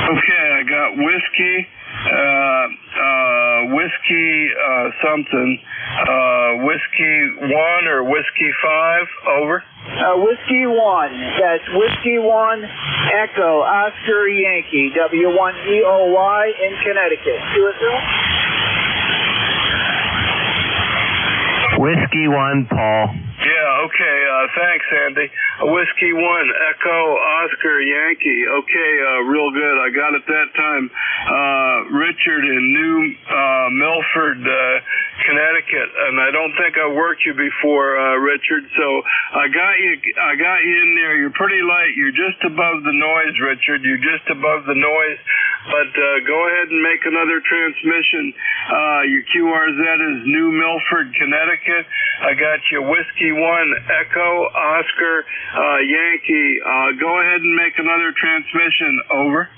Okay, I got whiskey something. Whiskey 1 or whiskey 5, over. Whiskey 1. That's Whiskey 1 Echo Oscar Yankee W1EOY in Connecticut. QSL? Whiskey 1, Paul. Yeah, okay, thanks, Andy. Whiskey 1, Echo Oscar Yankee. Okay, real good. I got it that time. Richard in New Milford, Connecticut, and I don't think I worked you before, Richard. So I got you in there. You're pretty light. You're just above the noise, Richard. You're just above the noise. But go ahead and make another transmission. Your QRZ is New Milford, Connecticut. I got you Whiskey 1, Echo Oscar Yankee. Go ahead and make another transmission. Over.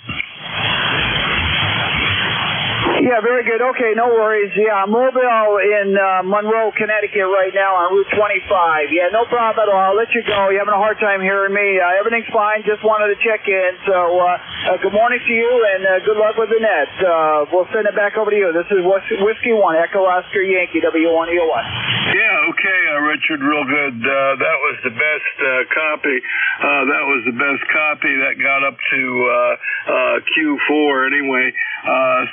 Yeah, very good. Okay, no worries. Yeah, mobile in Monroe, Connecticut right now on Route 25. Yeah, no problem at all. I'll let you go. You're having a hard time hearing me. Everything's fine. Just wanted to check in. So good morning to you, and good luck with the net. We'll send it back over to you. This is Whiskey 1, Echo Oscar Yankee, W1EO1. Yeah, okay. Richard, real good. That was the best copy. That was the best copy that got up to Q4 anyway.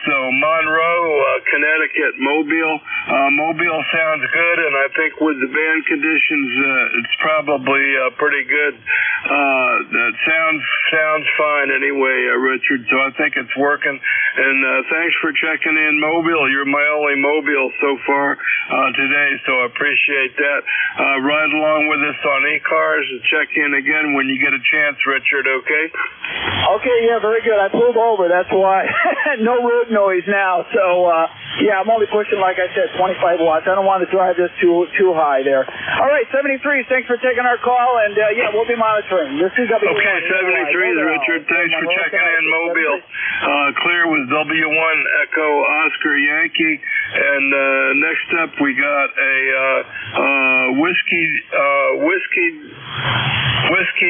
So Monroe, Connecticut, Mobile sounds good, and I think with the band conditions, it's probably pretty good. That sounds fine anyway, Richard. So I think it's working. And thanks for checking in, Mobile. You're my only Mobile so far today, so I appreciate that. Ride along with us on ECARS and check in again when you get a chance, Richard. Okay? Okay, yeah, very good. I pulled over. That's why. No road noise now. So, yeah, I'm only pushing, like I said, 25 watts. I don't want to drive this too high there. All right, 73, thanks for taking our call, and, yeah, we'll be monitoring. This is W1. Okay, 73 is Richard. Thanks for checking in, Mobile. Clear with W1 Echo Oscar Yankee. And next up, we got a Whiskey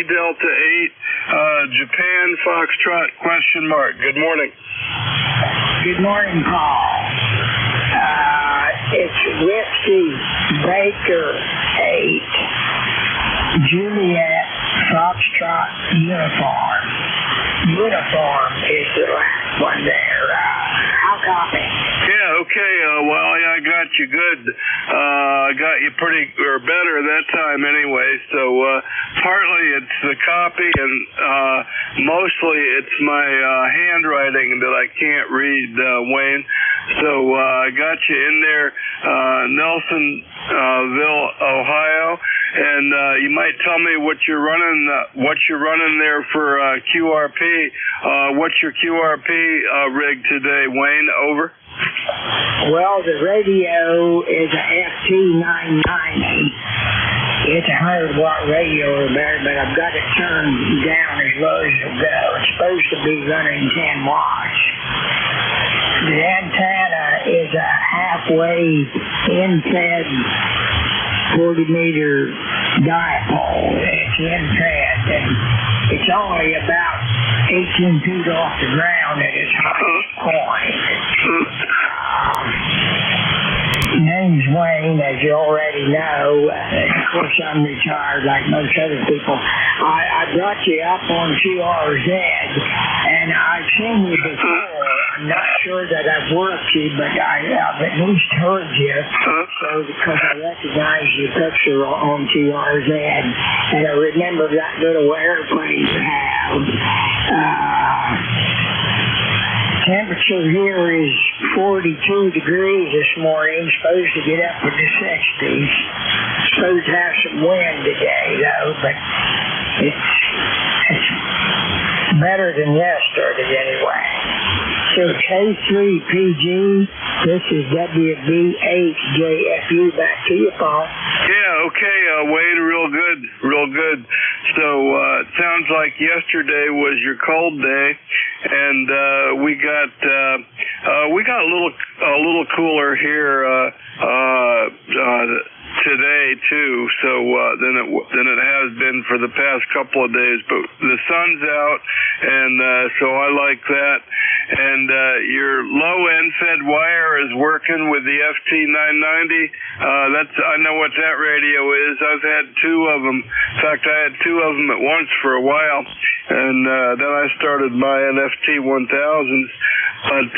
Delta 8 Japan Foxtrot ? Good morning. Good morning, Paul. It's Whiskey Baker 8 Juliet Foxtrot Uniform. Uniform is the last one there. How copy? Yeah, okay. Well, I got you good. I got you pretty, or better that time anyway. So partly it's the copy, and mostly it's my handwriting that I can't read, Wayne. So I got you in there, Nelsonville, Ohio, and you might tell me what you're running there for QRP. What's your QRP rig today, Wayne? Over. Well, the radio is a FT990. It's a 100-watt radio there, but I've got it turned down as low as it'll go. It's supposed to be running 10 watts. The antenna is a halfway in-fed 40-meter dipole. It's in-fed, and it's only about 18 feet off the ground at its highest point. Name's Wayne, as you already know. Of course, I'm retired like most other people. I brought you up on QRZ, and I've seen you before. I'm not sure that I've worked you, but I've at least heard you. So, because I recognize your picture on QRZ, and I remember that little airplane you have. Temperature here is 42 degrees this morning. Supposed to get up to the 60s. Supposed to have some wind today, though, but it's better than yesterday anyway. So K3PG, this is WB8JFU. Back to you, Paul. Yeah, okay, Wade, real good. So it sounds like yesterday was your cold day, and we got a little cooler here today too. So than it has been for the past couple of days. But the sun's out, and so I like that. And your low end fed wire is working with the FT990. I know what that radio is. I've had two of them. In fact, I had two of them at once for a while, and then I started my FT1000s. But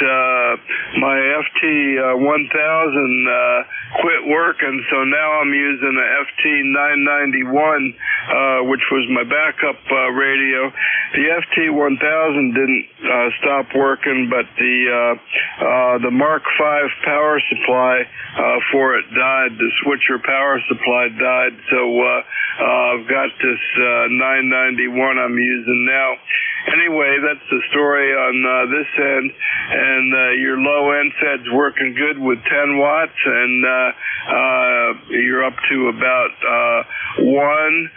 my FT1000 quit working, so now I'm using a FT991, which was my backup radio. The FT1000 didn't stop working, but the Mark V power supply for it died. The switcher power supply died, so I've got this 991 I'm using now. Anyway, that's the story on this end, and your low end fed's working good with 10 watts, and you're up to about 1,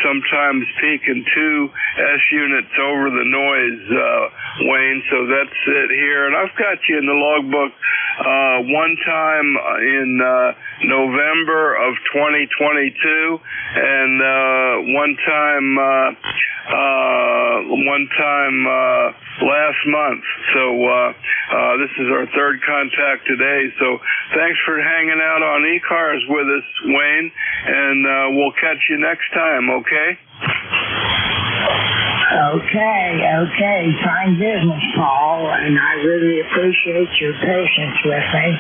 sometimes peaking 2 S units over the noise, Wayne. So that's it here, and I've got you in the logbook one time in November of 2022, and one time last month. So This is our third contact today, so thanks for hanging out on ECARS with us, Wayne, and we'll catch you next time, okay? Okay. Fine business, Paul, and I really appreciate your patience with me.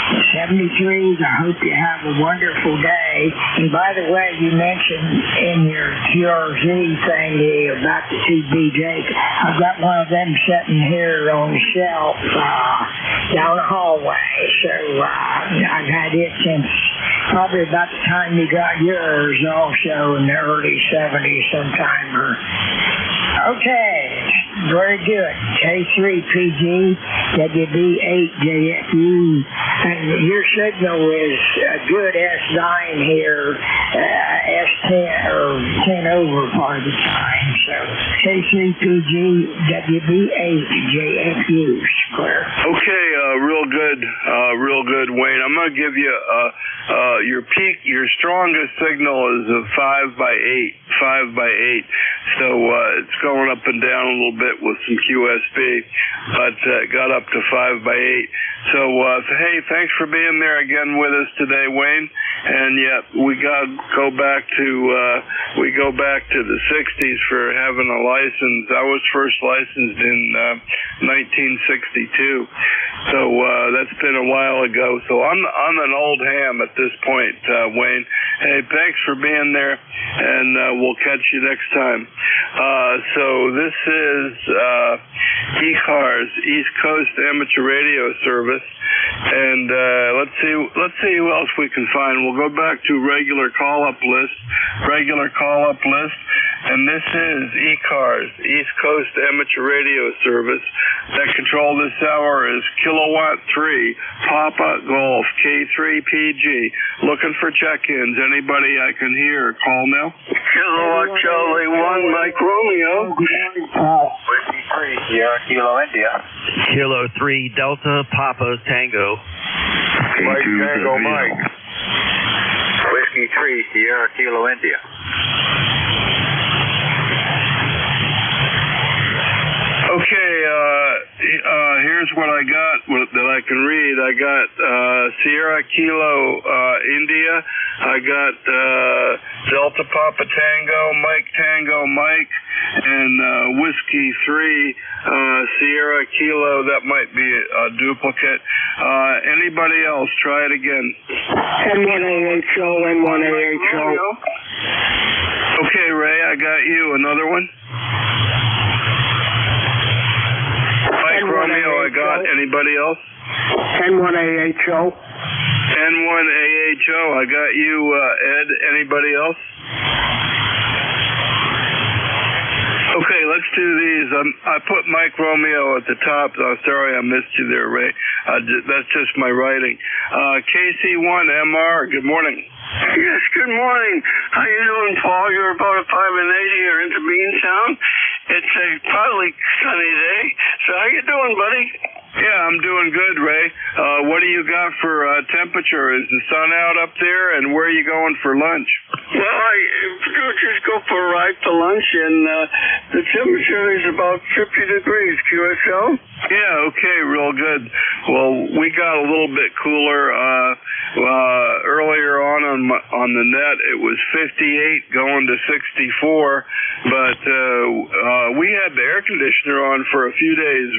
73s, I hope you have a wonderful day. And by the way, you mentioned in your QRZ thing about the two BJs. I've got one of them sitting here on the shelf down the hallway. So I've had it since probably about the time you got yours, also in the early 70s sometime. Okay, very good. K3PG, WB8JFU, and your signal is a good S9 here, S10 or 10 over part of the time. So K3PG, WB8JFU, square. Okay, real good, Wayne. I'm gonna give you your strongest signal is a 5x8. So it's going up and down a little bit with some QSB, but got up to 5x8. So hey, thanks for being there again with us today, Wayne. And yeah, we go back to the 60s for having a license. I was first licensed in 1962, so that's been a while ago. So I'm an old ham at this point, Wayne. Hey, thanks for being there, and we'll catch you next time. So this is ECARS, East Coast Amateur Radio Service, and let's see who else we can find. We'll go back to regular call-up list, and this is ECARS, East Coast Amateur Radio Service. That control this hour is Kilowatt 3, Papa Golf, K3PG. Looking for check-ins. Anybody I can hear, call now. Kilowatt Charlie 1, Mike Romeo. Whiskey 3, Sierra Kilo India. Kilo 3, Delta Papa Tango. Mike Tango Mike. Whiskey 3, Sierra Kilo India. Okay, here's what I got that I can read. I got Sierra Kilo India. I got Delta Papa Tango, Mike Tango Mike, and Whiskey 3 Sierra Kilo. That might be a duplicate. Anybody else? Try it again. N1AHO, N1AHO. Okay, Ray, I got you. Another one? Mike Romeo, I got. Anybody else? N1AHO. N1AHO, I got you. Ed, anybody else? Okay, let's do these. I put Mike Romeo at the top. Oh, sorry, I missed you there, Ray. That's just my writing. KC1MR, good morning. Yes, good morning. How you doing, Paul? You're about a 5 and 80 here into Beantown. It's a partly sunny day. So how you doing, buddy? Yeah, I'm doing good, Ray. What do you got for temperature? Is the sun out up there, and where are you going for lunch? Well, I just go for a ride to lunch, and the temperature is about 50 degrees, QSL. Yeah, okay, real good. Well, we got a little bit cooler. Earlier on the net, it was 58 going to 64, but we had the air conditioner on for a few days,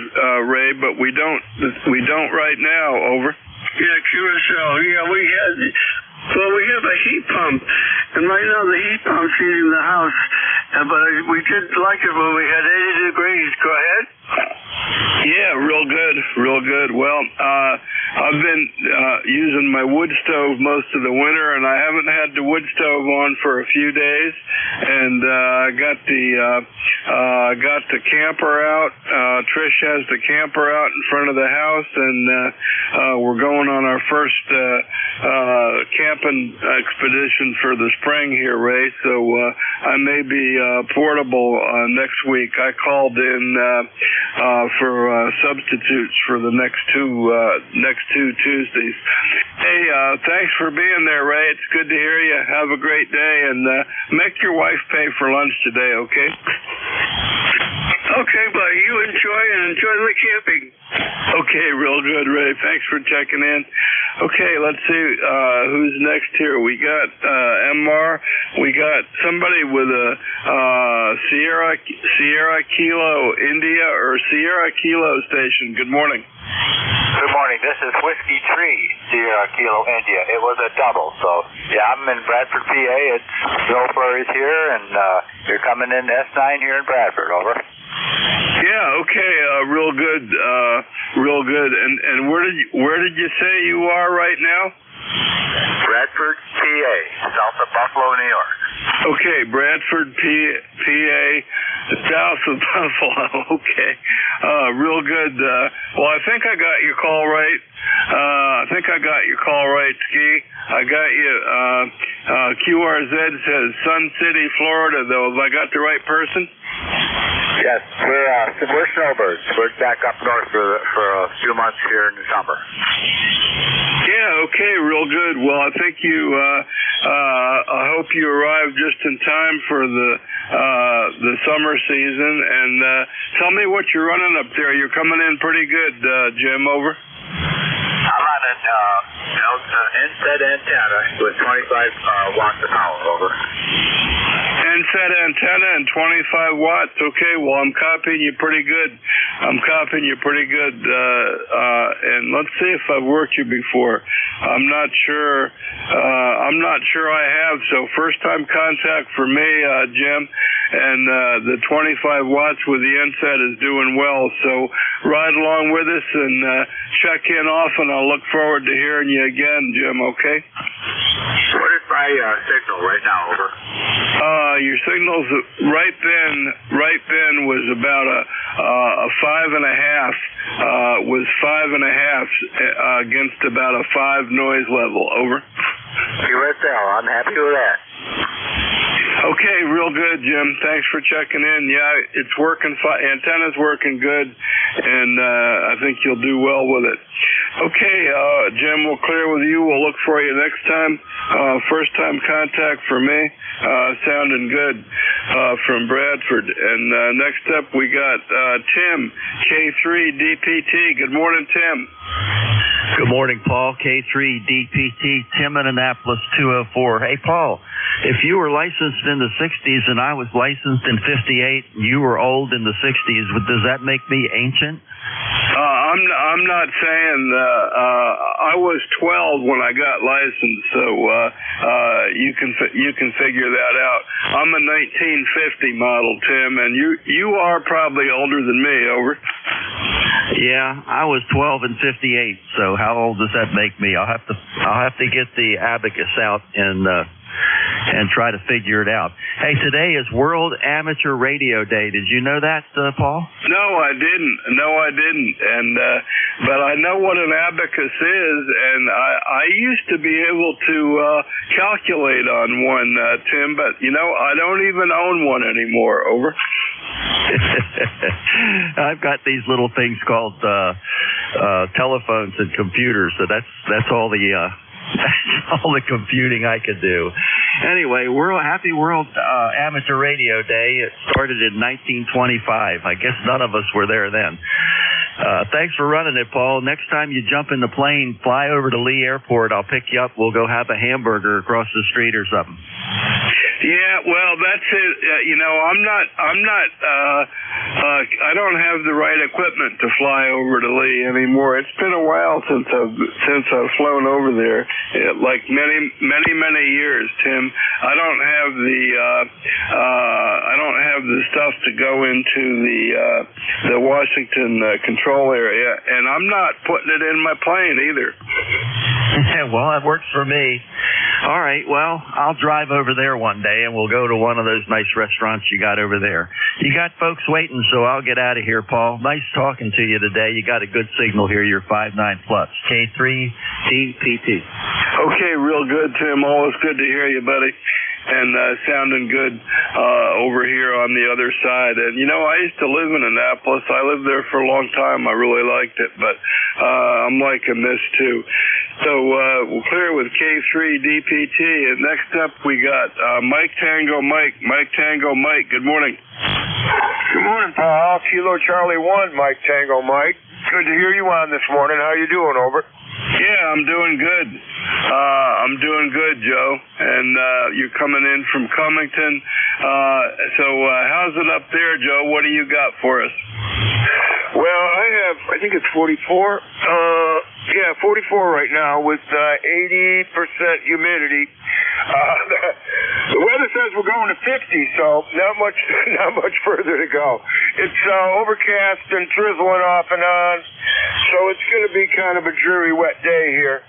Ray, but we don't right now. Over. Yeah, QSL. Yeah, we have a heat pump, and right now the heat pump's heating the house, but we did like it when we had 80 degrees. Go ahead. Yeah, real good. Well, I've been using my wood stove most of the winter, and I haven't had the wood stove on for a few days. And I got the camper out. Trish has the camper out in front of the house, and we're going on our first camping expedition for the spring here, Ray. So I may be portable next week. I called in for substitutes for the next two Tuesdays. Hey, thanks for being there, Ray. It's good to hear you. Have a great day, and make your wife pay for lunch today, okay? Okay, everybody. You enjoy the camping. Okay, real good, Ray. Thanks for checking in. Okay, let's see who's next here. We got MR. We got somebody with a Sierra Kilo India or Sierra Kilo station. Good morning. Good morning. This is Whiskey 3 Sierra Kilo India. It was a double, so yeah, I'm in Bradford, PA. It's no flurries here, and you're coming in S9 here in Bradford. Over. Yeah. Okay. Real good. Real good. And where did you say you are right now? Bradford, PA, south of Buffalo, New York. Okay, Bradford, PA, south of Buffalo. Okay, real good. Well, I think I got your call right. Ski. I got you. QRZ says Sun City, Florida, though. Have I got the right person? Yes, we're snowbirds. We're back up north for a few months here in the summer. Yeah, okay, real good. Well, I think you, I hope you arrived just in time for the summer season. And tell me what you're running up there. You're coming in pretty good, Jim, over. I'm running NSET antenna with 25 watts of power, over. NSET antenna and 25 watts. Okay, well, I'm copying you pretty good. And let's see if I've worked you before. I'm not sure I have. So first time contact for me, Jim. And the 25 watts with the NSET is doing well. So ride along with us and check in often. I'll look forward to hearing you again, Jim, okay? What is my signal right now, over? Your signals right then was about a 5.5. Was 5.5 against about a 5 noise level. Over. USL. I'm happy with that. Okay, real good, Jim. Thanks for checking in. Yeah, it's working. Antenna's working good, and I think you'll do well with it. Okay, Jim, we'll clear with you. We'll look for you next time. First time contact for me. Sounding good from Bradford. And next up we got Tim, K3DPT. Good morning, Tim. Good morning, Paul. K3DPT, Tim in Annapolis 204. Hey, Paul, if you were licensed in the 60s and I was licensed in 58 and you were old in the 60s, does that make me ancient? I'm not saying I was 12 when I got licensed, so you can figure that out. I'm a 1950 model, Tim, and you are probably older than me. Over. Yeah, I was 12 in 58. So how old does that make me? I'll have to get the abacus out and try to figure it out. Hey, today is World Amateur Radio Day. Did you know that, Paul? No, I didn't. And but I know what an abacus is, and I used to be able to calculate on one, Tim. But I don't even own one anymore. Over. I've got these little things called telephones and computers, so that's all the all the computing I could do. Anyway, Happy World Amateur Radio Day. It started in 1925. I guess none of us were there then. Thanks for running it, Paul. Next time you jump in the plane, fly over to Lee Airport. I'll pick you up. We'll go have a hamburger across the street or something. Yeah, well, that's it. I don't have the right equipment to fly over to Lee anymore. It's been a while since I've flown over there, like many years, Tim. I don't have the stuff to go into the Washington control area, and I'm not putting it in my plane either. Well, that works for me. All right, well, I'll drive over there one day, and we'll go to one of those nice restaurants you got over there. You got folks waiting, so I'll get out of here, Paul. Nice talking to you today. You got a good signal here. You're 5.9 plus. K3DPT. Okay, real good, Tim. Always good to hear you, buddy. And sounding good over here on the other side. And, I used to live in Annapolis. I lived there for a long time. I really liked it, but I'm liking this, too. So we'll clear with K3DPT. And next up, we got Mike Tango Mike. Mike Tango Mike, good morning. Good morning, Paul. Kilo Charlie 1, Mike Tango Mike. Good to hear you on this morning. How you doing, over? Yeah, I'm doing good. I'm doing good, Joe. And you're coming in from Cummington. So how's it up there, Joe? What do you got for us? Well, I think it's 44. Yeah, 44 right now with 80% humidity. The weather says we're going to 50, so not much further to go. It's overcast and drizzling off and on, so it's going to be kind of a dreary, wet day here.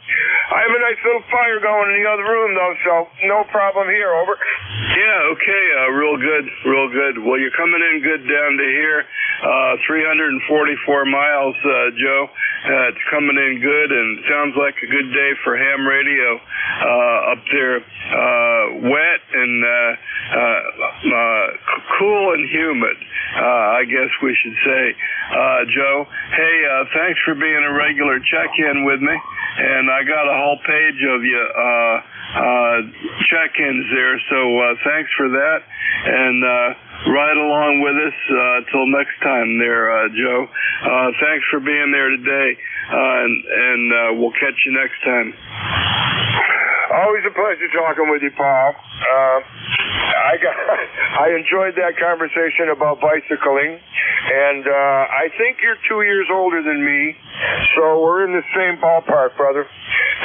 I have a nice little fire going in the other room, though, so no problem here, over. Yeah, okay, real good. Well, you're coming in good down to here, 344 miles, Joe. It's coming in good, and sounds like a good day for ham radio up there. Wet and cool and humid, I guess we should say. Joe, hey, thanks for being a regular check-in with me, and I got a whole page of you check-ins there, so thanks for that, and ride along with us till next time there, Joe. Thanks for being there today, and we'll catch you next time. Always a pleasure talking with you, Paul. I enjoyed that conversation about bicycling, and I think you're 2 years older than me, so we're in the same ballpark, brother.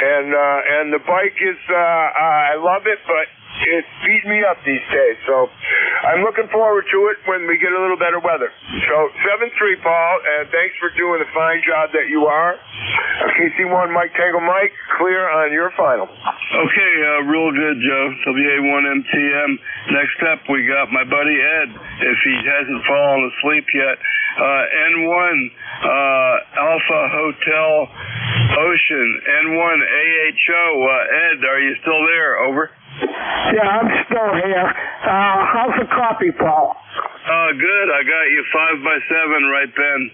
And the bike is, I love it, but it's beat me up these days, so I'm looking forward to it when we get a little better weather. So 7-3, Paul, and thanks for doing the fine job that you are. KC1 Mike Tango Mike, clear on your final. Okay, real good, Joe. WA1MTM. Next up, we got my buddy Ed, if he hasn't fallen asleep yet. N1 Alpha Hotel Ocean, N1 AHO. Ed, are you still there? Over. Yeah, I'm still here. How's the coffee, Paul? Good. I got you 5x7 right then.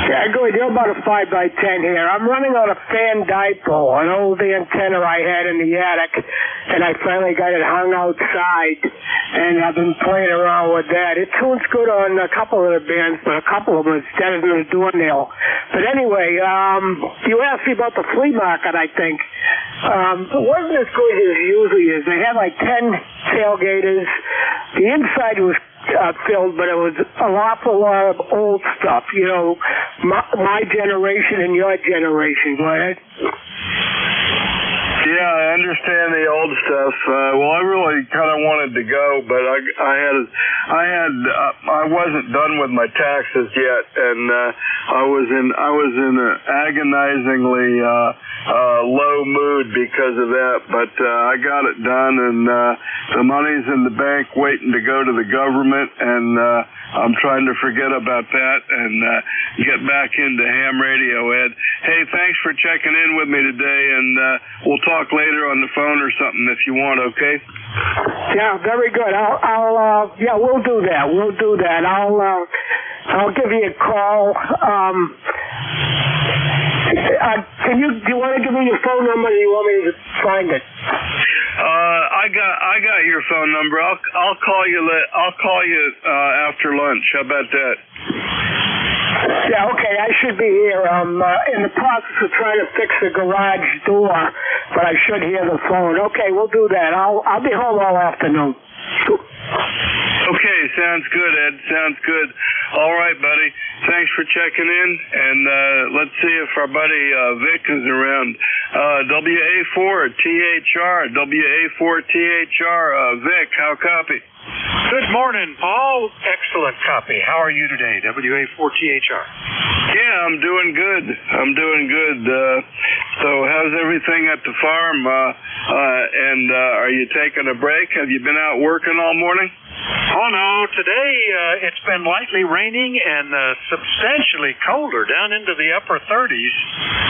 Yeah, good. You're about a 5x10 here. I'm running on a fan dipole, an old antenna I had in the attic, and I finally got it hung outside, and I've been playing around with that. It tunes good on a couple of the bands, but a couple of them it's dead as a doornail. But anyway, you asked me about the flea market, I think. It wasn't as good as it usually is. They had like 10 tailgaters. The inside was filled, but it was an awful lot of old stuff, you know, my generation and your generation. Go ahead. Yeah, I understand the old stuff. Well, I really kind of wanted to go, but I wasn't done with my taxes yet, and I was in an agonizingly low mood because of that. But I got it done, and the money's in the bank waiting to go to the government, and I'm trying to forget about that and get back into ham radio, Ed. Hey, thanks for checking in with me today, and we'll talk later on the phone or something if you want, okay? Yeah, very good. I'll yeah, we'll do that. We'll do that. I'll give you a call. Do you want to give me your phone number, or do you want me to find it? I got your phone number. I'll call you. I'll call you after lunch. How about that? Yeah, okay. I should be here. I'm in the process of trying to fix the garage door, but I should hear the phone. Okay, we'll do that. I'll be home all afternoon. Okay, sounds good, Ed. Sounds good. All right, buddy. Thanks for checking in, and let's see if our buddy Vic is around. WA4THR, WA4THR, Vic, how copy? Good morning, Paul. Excellent copy. How are you today, WA4THR? Yeah, I'm doing good. So how's everything at the farm? And are you taking a break? Have you been out working all morning? Oh, no. Today it's been lightly raining and substantially colder, down into the upper 30s.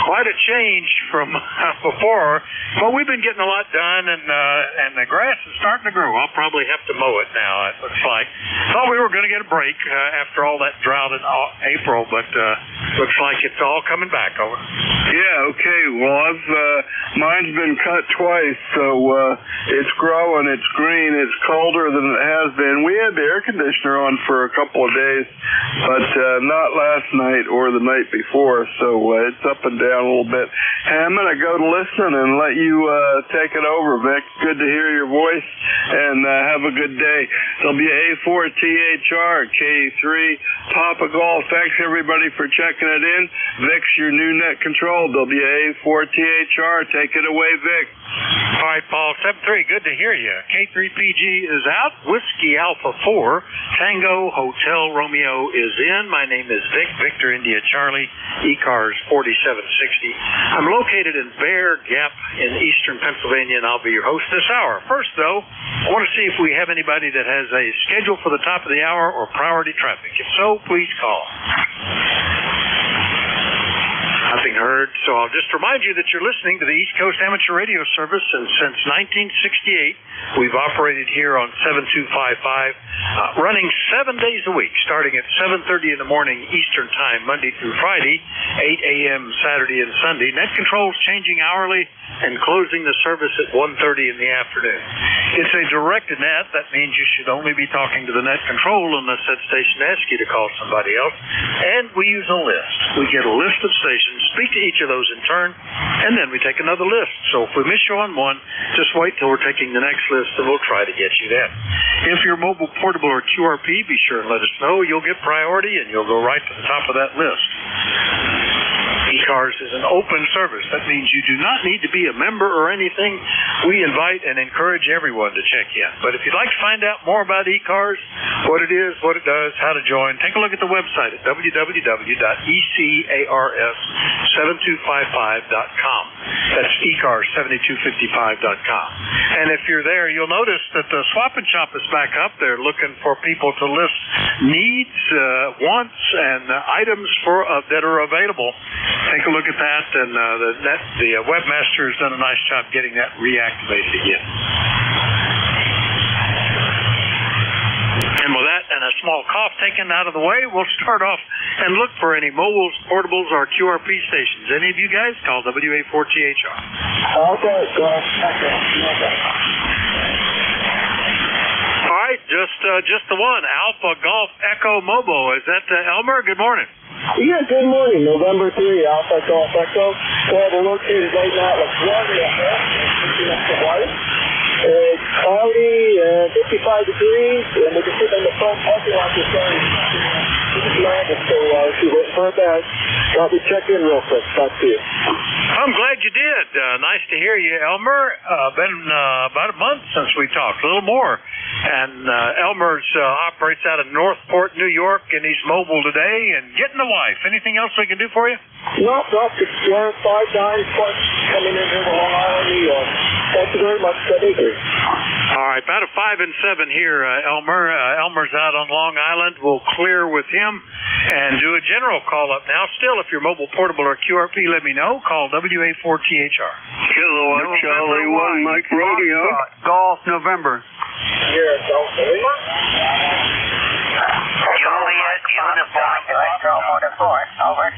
Quite a change from before. But we've been getting a lot done, and the grass is starting to grow. I'll probably have to mow it now, it looks like. Thought we were going to get a break after all that drought in April, but looks like it's all coming back. Over. Yeah, okay. Well, mine's been cut twice, so it's growing, it's green, it's colder than it has been. We had the air conditioner on for a couple of days, but not last night or the night before, so it's up and down a little bit. Hey, I'm going to go to listen and let you take it over, Vic. Good to hear your voice, and have a good day. WA4THR, K3, Papa Golf. Thanks, everybody, for checking it in. Vic's your new net control, WA4THR. Take it away, Vic. All right, Paul, 7-3, good to hear you. K3PG is out. Whiskey Alpha 4, Tango Hotel Romeo is in. My name is Vic, Victor India Charlie, ECARS 4760. I'm located in Bear Gap in eastern Pennsylvania, and I'll be your host this hour. First, though, I want to see if we have anybody that has a schedule for the top of the hour or priority traffic. If so, please call. Nothing heard, so I'll just remind you that you're listening to the East Coast Amateur Radio Service, and since 1968, we've operated here on 7255, running 7 days a week, starting at 7:30 in the morning Eastern Time, Monday through Friday, 8 a.m. Saturday and Sunday. Net controls changing hourly and closing the service at 1:30 in the afternoon. It's a directed net. That means you should only be talking to the net control unless that station asks you to call somebody else. And we use a list. We get a list of stations, speak to each of those in turn, and then we take another list. So if we miss you on one, just wait till we're taking the next list, and we'll try to get you then. If you're mobile, portable, or QRP, be sure and let us know. You'll get priority, and you'll go right to the top of that list. ECARS is an open service. That means you do not need to be a member or anything. We invite and encourage everyone to check in. But if you'd like to find out more about ECARS, what it is, what it does, how to join, take a look at the website at www.ECARS7255.com. That's ECARS7255.com. And if you're there, you'll notice that the Swap and Shop is back up. They're looking for people to list needs, wants, and items that are available. Take a look at that, and the webmaster has done a nice job getting that reactivated again. And with that and a small cough taken out of the way, we'll start off and look for any mobiles, portables, or QRP stations. Any of you guys, call WA4THR. Okay, go ahead. All right, just the one, Alpha Golf Echo Mobo. Is that Elmer? Good morning. Yeah, good morning. November 3, Alpha Golf Echo. We're located right now at LaGuardia, picking up the wife. It's cloudy, 55 degrees, and we can sit in the front parking lot this morning. So she's waiting for her bag. I'll be checking in real quick. Talk to you. I'm glad you did. Nice to hear you, Elmer. Been about a month since we talked, a little more. And Elmer's operates out of Northport, New York, and he's mobile today and getting the wife. Anything else we can do for you? No, just 5-9 plus coming in here to Long Island, New York. Thank you very much. All right, about a 5 and 7 here, Elmer. Elmer's out on Long Island. We'll clear with him and do a general call-up now. Still, if you're mobile, portable, or QRP, let me know. Call WA4THR. Kilowatt Charlie 1, Mike Rodeo. Golf November. Here, Golf November. Juliet Uniform Electro Motor Force. Over.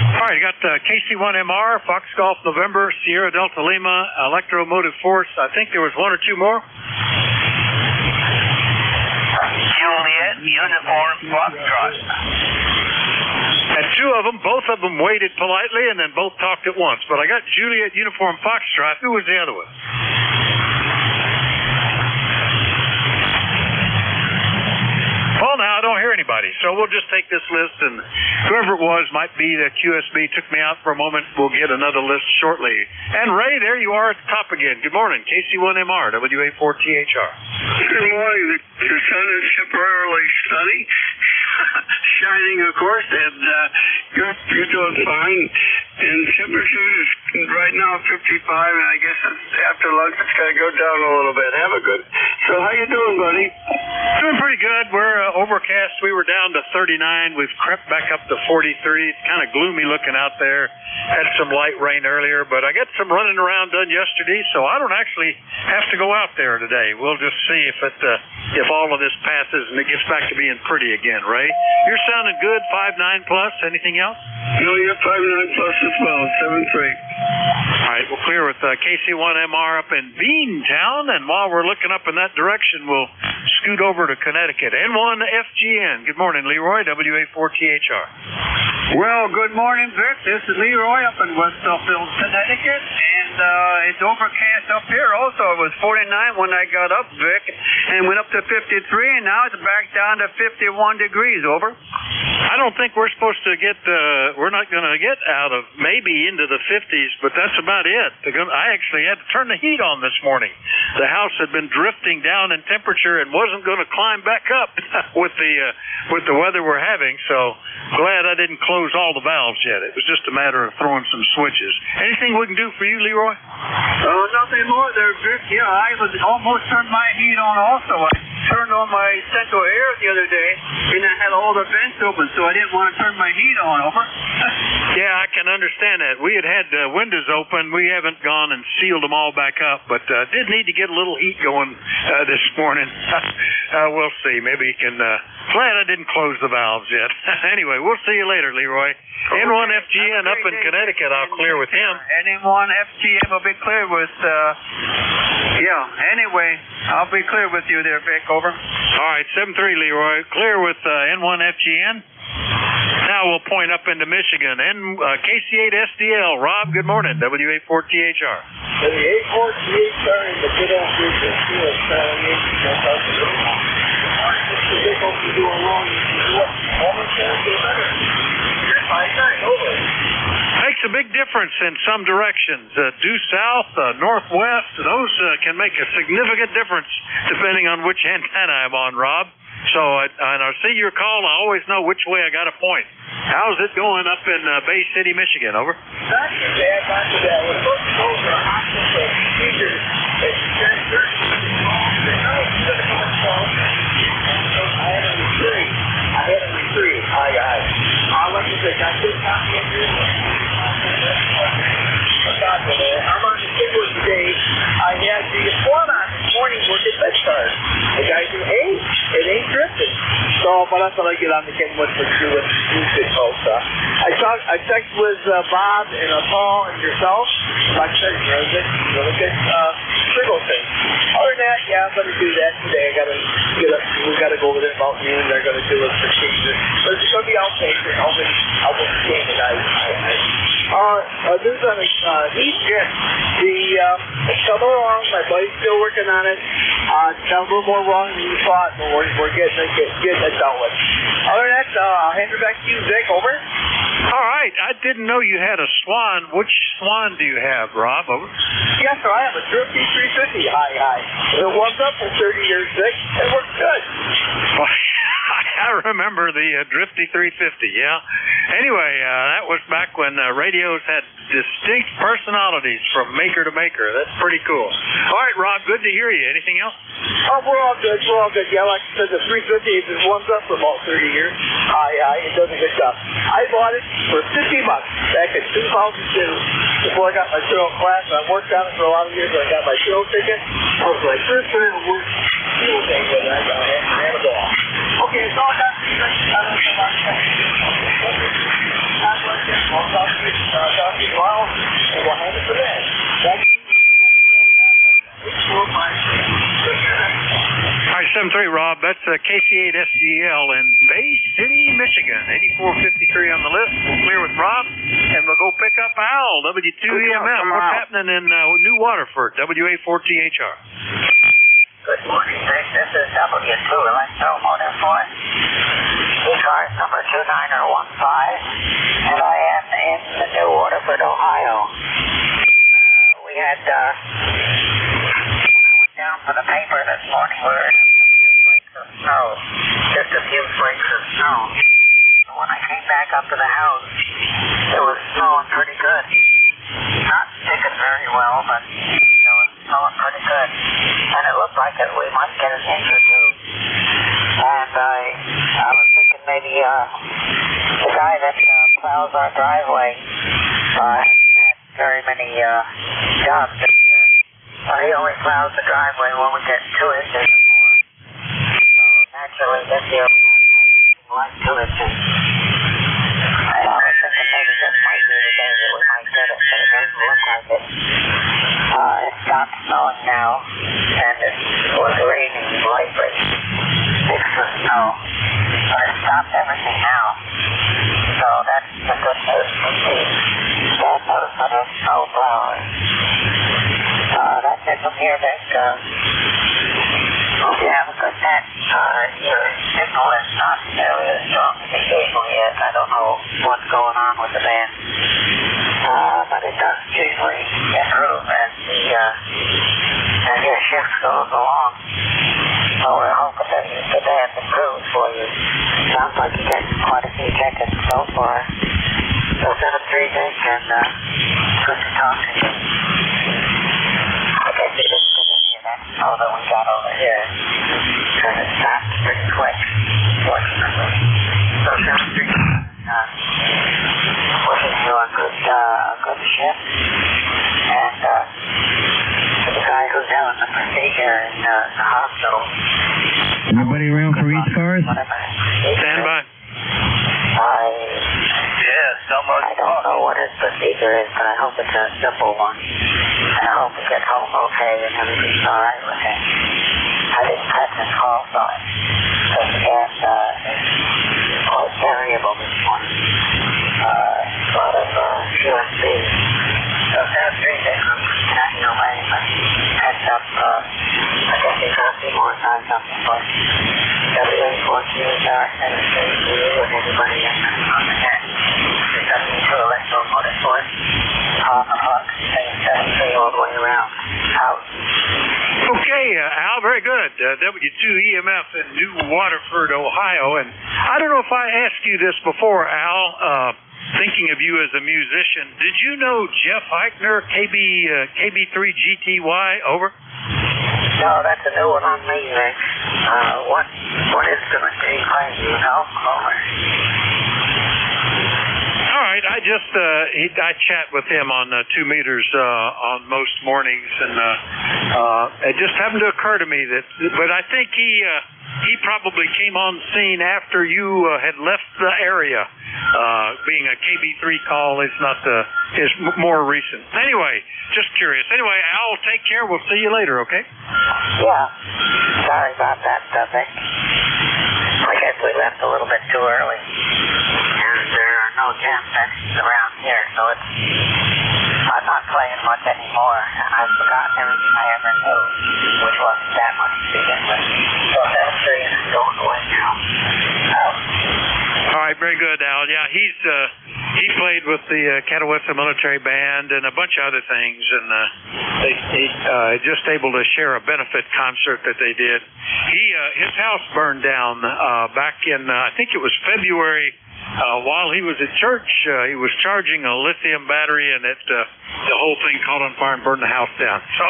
All right, you got KC1MR, Fox Golf November, Sierra Delta Lima, Electromotive Force. I think there was one or two more. Juliet Uniform Foxtrot. Had two of them, both of them waited politely and then both talked at once. But I got Juliet Uniform Foxtrot. Who was the other one? Well, now I don't hear anybody, so we'll just take this list, and whoever it was might be the QSB. Took me out for a moment. We'll get another list shortly. And Ray, there you are at the top again. Good morning, KC1MR, WA4THR. Good morning. The sun is temporarily sunny, shining, of course, and you're doing fine. And temperature is right now 55, and I guess after lunch it's going to go down a little bit. Have a good. So how you doing, buddy? Doing pretty good. good. We're overcast. We were down to 39. We've crept back up to 43. It's kind of gloomy looking out there. Had some light rain earlier, but I got some running around done yesterday, so I don't actually have to go out there today. We'll just see if all of this passes and it gets back to being pretty again. Ray, you're sounding good. 5.9 plus. Anything else? No, you're 5.9 plus as well. 7.3. All right, we'll clear with KC1MR up in Beantown, and while we're looking up in that direction, we'll scoot over to Connecticut. N1FGN. Good morning, Leroy, WA4THR. Well, good morning, Vic. This is Leroy up in West Suffield, Connecticut, and it's overcast up here also. It was 49 when I got up, Vic, and went up to 53, and now it's back down to 51 degrees, over. I don't think we're supposed to get, we're not going to get out of maybe into the 50s, but that's about it. I actually had to turn the heat on this morning. The house had been drifting down in temperature and wasn't going to climb back up with the weather we're having, so glad I didn't close all the valves yet. It was just a matter of throwing some switches. Anything we can do for you, Leroy? Nothing more there, Vic. Yeah, I was almost turned my heat on also. I turned on my central air the other day, and I had all the vents open, so I didn't want to turn my heat on, over. Yeah, I can understand that. We had windows open. We haven't gone and sealed them all back up, but did need to get a little heat going this morning. We'll see. Maybe you can... glad I didn't close the valves yet. Anyway, we'll see you later, Leroy. N1FGN up in Connecticut, I'll clear with him. N1FGN will be clear with... anyway, I'll be clear with you there, Vic, over. All right, 7-3, Leroy. Clear with N1FGN. Now we'll point up into Michigan. KC8SDL. Rob, good morning. WA4THR. WA4THR in the good old business. Makes a big difference in some directions. Due south, northwest, those can make a significant difference depending on which antenna I'm on, Rob. So, and I see your call, I always know which way I got to point. How's it going up in Bay City, Michigan? Over. Not too bad, not too bad. We're supposed to go over a hospital procedure at 10:30. I had a retreat. I'll let you think. I couldn't copy it here. I'm on the keyboard today. I had the phone on this morning working bedtime. The guy do, hey, it ain't drifting. So, but I thought I'd get on the keyboard for you with music folks. I checked with Bob and Paul and yourself. Like I said, really good signal thing. Other than that, yeah, I'm going to do that today. We got to go over there about noon. They're going to do a procedure. But it's going to be outpatient. I'll be seeing it. News on the East Jet. It's coming along. My buddy's still working on it. It's a little more wrong than you thought, but we're getting it dealt with. Other than that, I'll hand it back to you, Vic. Over. All right. I didn't know you had a Swan. Which Swan do you have, Rob? Over. Yes, sir. I have a Drifty 350. Hi. It warms up for 30 years, Vic. It works good. I remember the Drifty 350, yeah. Anyway, that was back when radios had distinct personalities from maker to maker. That's pretty cool. All right, Rob, good to hear you. Anything else? Oh, we're all good. Yeah, like I said, the 350 it warms up for about 30 years. It does a good job. I bought it for $50 back in 2002 before I got my trail class. I worked on it for a lot of years. I got my trail ticket. I was like, first time I worked field day with it. I had a ball. Okay, it's all done. I'll talk to you tomorrow, and we'll have it for that. All right, 7-3, Rob. That's KC8SDL in Bay City, Michigan. 8453 on the list. We'll clear with Rob, and we'll go pick up Al, W2EMM. What's happening in New Waterford, WA4THR? Good morning, Vic. This is W2 Electromotive for ECARS number 2915, and I am in New Waterford, Ohio. We had, when I went down for the paper this morning, we were having a few flakes of snow. Just a few flakes of snow. So when I came back up to the house, it was snowing pretty good. Not sticking very well, but it was snowing pretty good. And it looked like we might get an inch or two. And the guy that plows our driveway hasn't had very many jobs this year. He only plows the driveway when we get 2 inches or more. So naturally this year we haven't had anything like 2 inches. I was thinking maybe this might be the day that we might get it, but it doesn't look like it. It stopped snowing now, and it was raining lately. Fixed the snow. But it stopped everything now. So that's the good news for me. Bad news for the snow blowers. That's it from here, Vic. Hope you have a good night. Your signal is not nearly as strong as it usually is. I don't know what's going on with the band. But it does usually improve as your shift goes along. So we're hoping that the band improves for you. Sounds like you get quite a few check-ins so far. So 7-3, Vic, and good to talk to you. I guess you didn't get any of that snow that we got over here, because it stopped pretty quick, fortunately. So 7-3, wishing you a good shift, and to the guy who's having the procedure in the hospital. Anybody around for ECARS? Stand by. I don't know what his procedure is, but I hope it's a simple one. And I hope he gets home okay and everything's alright with him. I didn't catch his call sign, because the gas is quite variable this morning. A lot of QSB. So 7-3, I'm not your way, but heads up, I guess you got a few more times up before. WA4Q is and everybody on the net. 272 Electro Motorsports, on the hook, and all the way around. Out. Okay, Al, very good. W2EMF in New Waterford, Ohio. And I don't know if I asked you this before, Al, thinking of you as a musician. Did you know Jeff Eichner, KB3GTY, over? No, that's a new one on me, Rick. What instrument do you play? Do you know? Over. All right, I chat with him on 2 meters on most mornings, and it just happened to occur to me but I think he probably came on scene after you had left the area. Being a KB3 call is not is more recent. Anyway, just curious. Anyway, Al, take care. We'll see you later, okay? Yeah. Sorry about that, Vic. I guess we left a little bit too early. And there are no jam sessions around here, so I'm not playing much anymore, and I've forgotten everything I ever knew, which wasn't that much to begin with. So that's going away now. All right, very good, Al. Yeah, he played with the Catawissa Military Band and a bunch of other things, and he just able to share a benefit concert that they did. His house burned down back in I think it was February. While he was at church, he was charging a lithium battery, and the whole thing caught on fire and burned the house down. So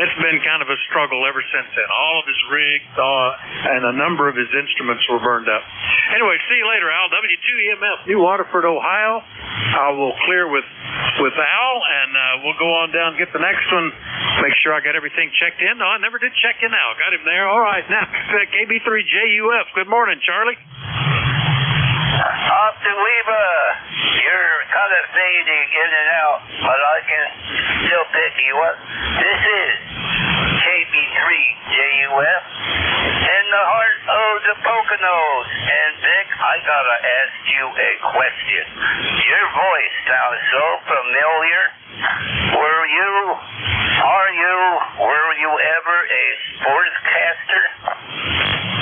it's been kind of a struggle ever since then. All of his rigs and a number of his instruments were burned up. Anyway, see you later, Al. W2EMF, New Waterford, Ohio. I will clear with Al, and we'll go on down and get the next one. Make sure I got everything checked in. No, I never did check in, Al. Got him there. All right, now, KB3JUF. Good morning, Charlie. Austin Weaver, you're kind of fading in and out, but I can still pick you up. This is KB3JUF in the heart of the Poconos. And Vic, I gotta ask you a question. Your voice sounds so familiar. Were you ever a sportscaster?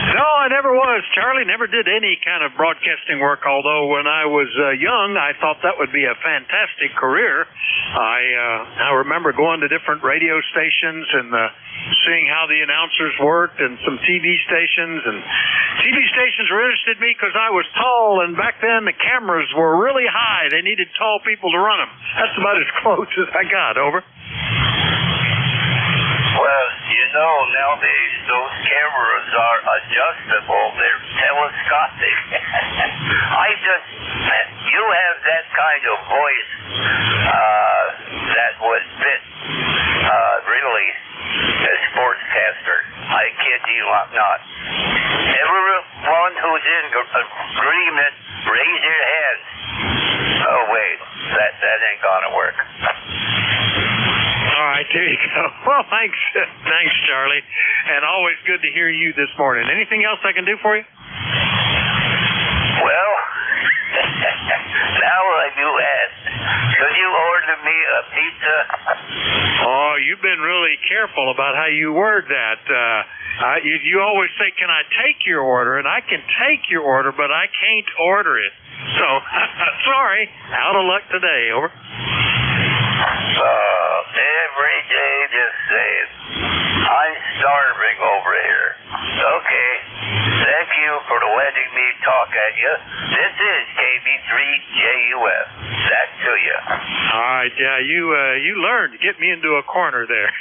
No, I never was, Charlie. Never did any kind of broadcasting work, although when I was young, I thought that would be a fantastic career. I remember going to different radio stations and seeing how the announcers worked, and some TV stations. And TV stations were interested in me because I was tall, and back then the cameras were really high. They needed tall people to run them. That's about as close as I got. Over. Well, you nowadays those cameras are adjustable. They're telescopic. You have that kind of voice that would fit really a sportscaster. I kid you not. Everyone who's in agreement, raise your hand. Oh wait, that ain't gonna work. All right, there you go. Well, thanks, Charlie, and always good to hear you this morning. Anything else I can do for you? Well, now I do ask. Could you order me a pizza? Oh, you've been really careful about how you word that. You always say, "Can I take your order?" And I can take your order, but I can't order it. So, sorry, out of luck today. Over. Every day just saying, I'm starving over here. Okay, thank you for letting me talk at you. This is KB3JUF. Back to you. All right, yeah, you learned to get me into a corner there.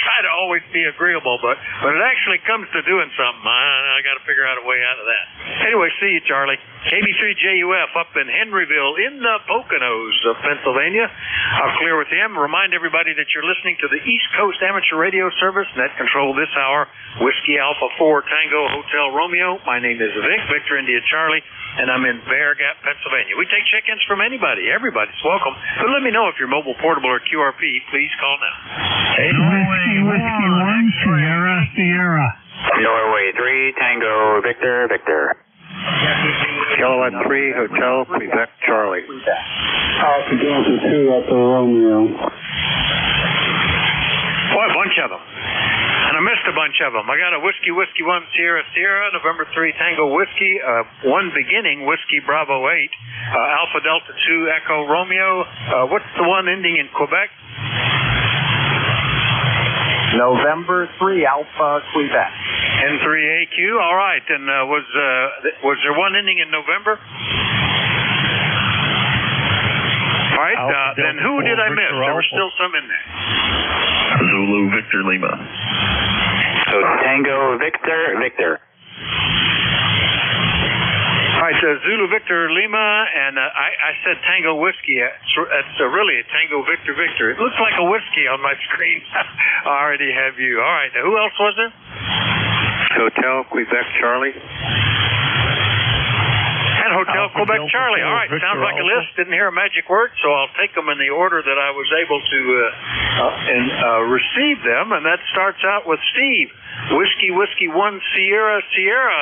Try to always be agreeable, but it actually comes to doing something. I got to figure out a way out of that. Anyway, see you, Charlie. KB3JUF up in Henryville in the Poconos of Pennsylvania. I'll clear with him. Remind everybody that you're listening to the East Coast Amateur Radio Service. Net control this hour, Whiskey Alpha 4 Tango Hotel Romeo. My name is Vic, Victor India Charlie, and I'm in Bear Gap, Pennsylvania. We take check-ins from anybody. Everybody's welcome. But let me know if you're mobile, portable, or QRP. Please call now. Whiskey 1, Sierra. Norway 3, Tango, Victor. Kilowatt 3, Hotel, Quebec, Charlie. Alpha Delta 2 up to Romeo. Boy, a bunch of them. And I missed a bunch of them. I got a Whiskey 1, Sierra, November 3, Tango Whiskey, 1 beginning, Whiskey Bravo 8, Alpha Delta 2, Echo Romeo. What's the one ending in Quebec? November 3, Alpha Quebec. N3AQ, all right. And was there one ending in November? All right, then who did I miss? There was still some in there. Zulu Victor Lima. So Tango Victor. All right, Zulu Victor Lima, and I said Tango Whiskey. It's really a Tango Victor. It looks like a whiskey on my screen. I already have you. All right, now who else was there? Hotel, Quebec, Charlie. And Hotel Quebec Charlie. All right, sounds like a list. Didn't hear a magic word, so I'll take them in the order that I was able to receive them, and that starts out with Steve. Whiskey 1, Sierra.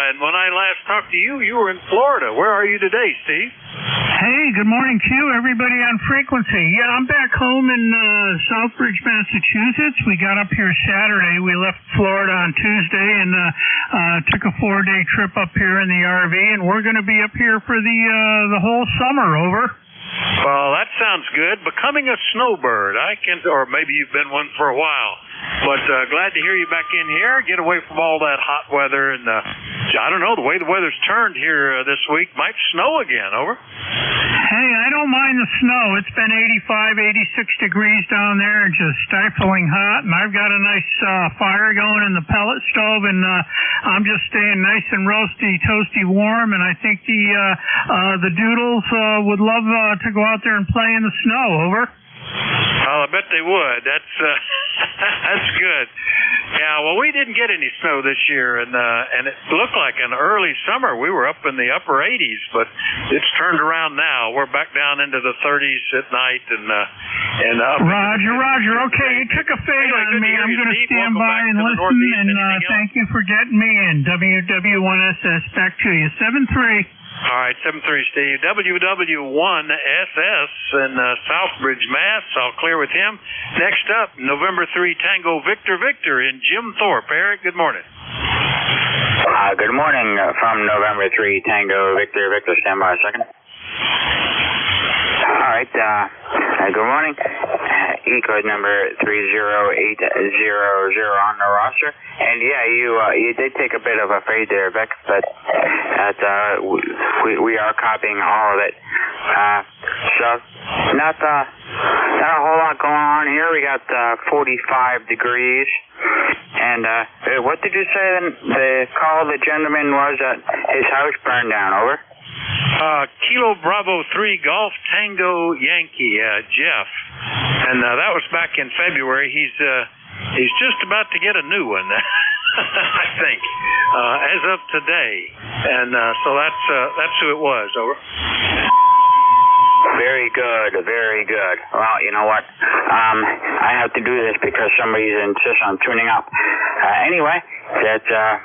And when I last talked to you, you were in Florida. Where are you today, Steve? Hey, good morning to you, everybody on frequency. Yeah, I'm back home in Southbridge, Massachusetts. We got up here Saturday. We left Florida on Tuesday and took a 4-day trip up here in the RV, and we're going to be up here for the whole summer. Over. Well, that sounds good. Becoming a snowbird, or maybe you've been one for a while. But glad to hear you back in here. Get away from all that hot weather. And I don't know, the way the weather's turned here this week, might snow again. Over. Hey, I don't mind the snow. It's been 85, 86 degrees down there and just stifling hot. And I've got a nice fire going in the pellet stove. And I'm just staying nice and roasty, toasty warm. And I think the doodles would love to go out there and play in the snow. Over. Well, I bet they would. That's that's good. Yeah, well, we didn't get any snow this year, and it looked like an early summer. We were up in the upper 80s, but it's turned around now. We're back down into the 30s at night, and up. Roger. Okay, you took a fade on me. I'm going to stand by and listen, and thank you for getting me in. WW1SS, back to you. 7-3. All right, 7-3, Steve. WW1SS in Southbridge, Mass. I'll clear with him. Next up, November 3, Tango Victor in Jim Thorpe. Eric, good morning. Good morning from November 3, Tango Victor. Stand by a second. All right, good morning. ECARS number 30800 on the roster. And yeah, you did take a bit of a fade there, Vic, but we are copying all of it. So not a whole lot going on here. We got 45 degrees. And what did you say the call the gentleman was that his house burned down? Over. Kilo Bravo 3 Golf Tango Yankee, Jeff. And that was back in February. He's just about to get a new one, I think, as of today. And so that's who it was. Over. Very good, very good. Well, you know what? I have to do this because somebody insists on tuning up. Anyway, that's a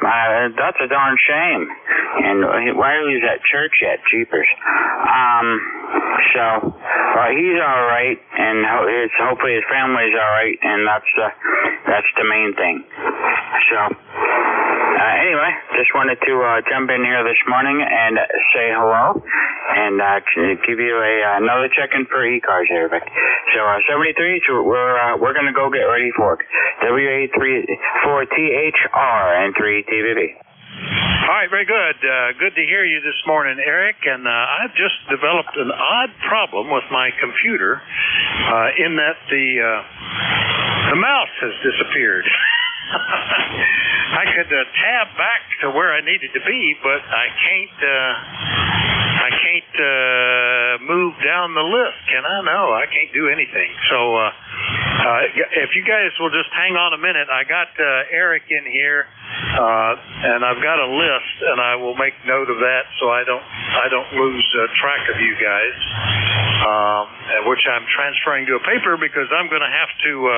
darn shame. And why was at church yet? Jeepers. So he's all right, and hopefully his family's all right, and that's the main thing. So anyway, just wanted to jump in here this morning and say hello, and give you another check-in for ECARS here, Vic. So 73, so we're gonna go get ready for WA34THR and 3TVB. All right, very good. Good to hear you this morning, Eric. And I've just developed an odd problem with my computer, in that the mouse has disappeared. I could tab back to where I needed to be, but I can't move down the list. Can I? No, I can't do anything. So if you guys will just hang on a minute, I got Eric in here, and I've got a list, and I will make note of that so I don't lose track of you guys. Which I'm transferring to a paper because I'm going to have to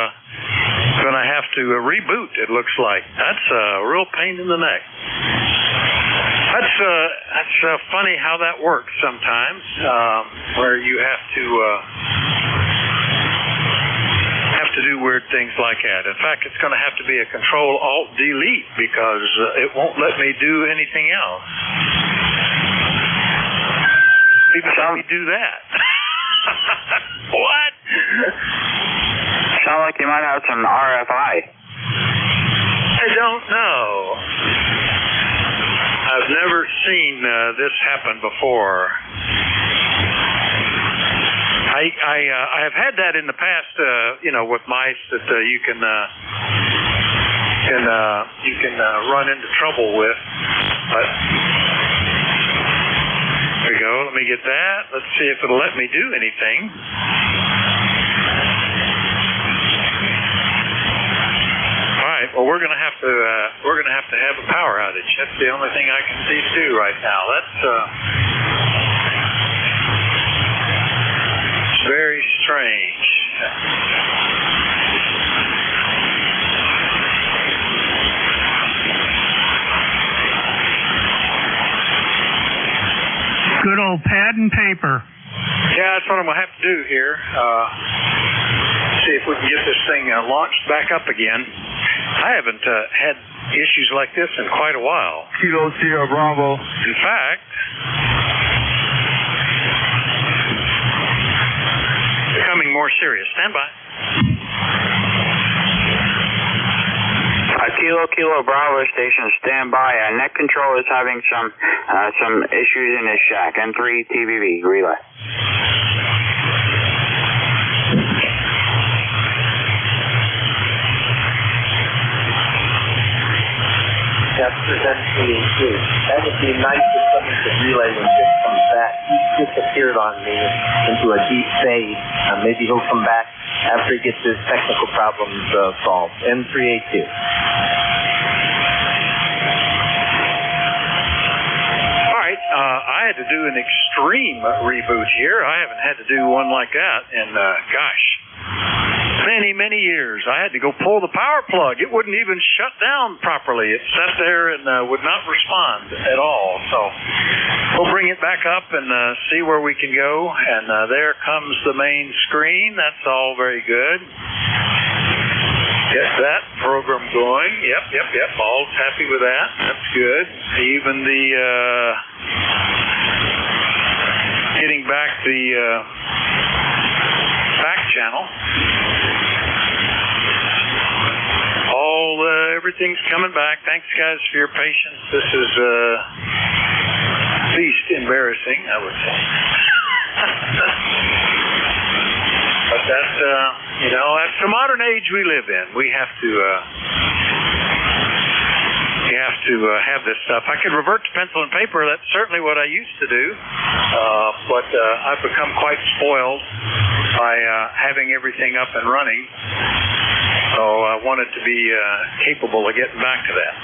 reboot. It looks like that's a real pain in the neck. That's funny how that works sometimes, where you have to do weird things like that. In fact, it's going to have to be a Control-Alt-Delete because it won't let me do anything else. People tell me do that. What? Sound like you might have some RFI. I don't know. I've never seen this happen before. I have had that in the past, with mice that you can run into trouble with. But there we go. Let me get that. Let's see if it'll let me do anything. All right. Well, we're gonna have to have a power outage. That's the only thing I can see to do right now. That's very strange. Good old pad and paper. Yeah, that's what I'm gonna have to do here. See if we can get this thing launched back up again. I haven't had issues like this in quite a while. Kilo Sierra Bravo. In fact, becoming more serious. Stand by. Kilo Bravo station, stand by. Net control is having some issues in his shack. N3 TVB, relay. That's NJ2US. That would be nice if something could relay when Dick comes back. He disappeared on me into a deep fade. Maybe he'll come back after he gets his technical problems solved. N382. All right, I had to do an extreme reboot here. I haven't had to do one like that in, many years. I had to go pull the power plug. It wouldn't even shut down properly. It sat there and would not respond at all. So we'll bring it back up and see where we can go. And there comes the main screen. That's all very good. Get that program going. Yep. All's happy with that. That's good. Even the getting back the fact channel. Everything's coming back. Thanks, guys, for your patience. This is at least embarrassing, I would say. But that's, that's the modern age we live in. We have to have this stuff. I could revert to pencil and paper. That's certainly what I used to do. But I've become quite spoiled by having everything up and running. So I wanted to be capable of getting back to that.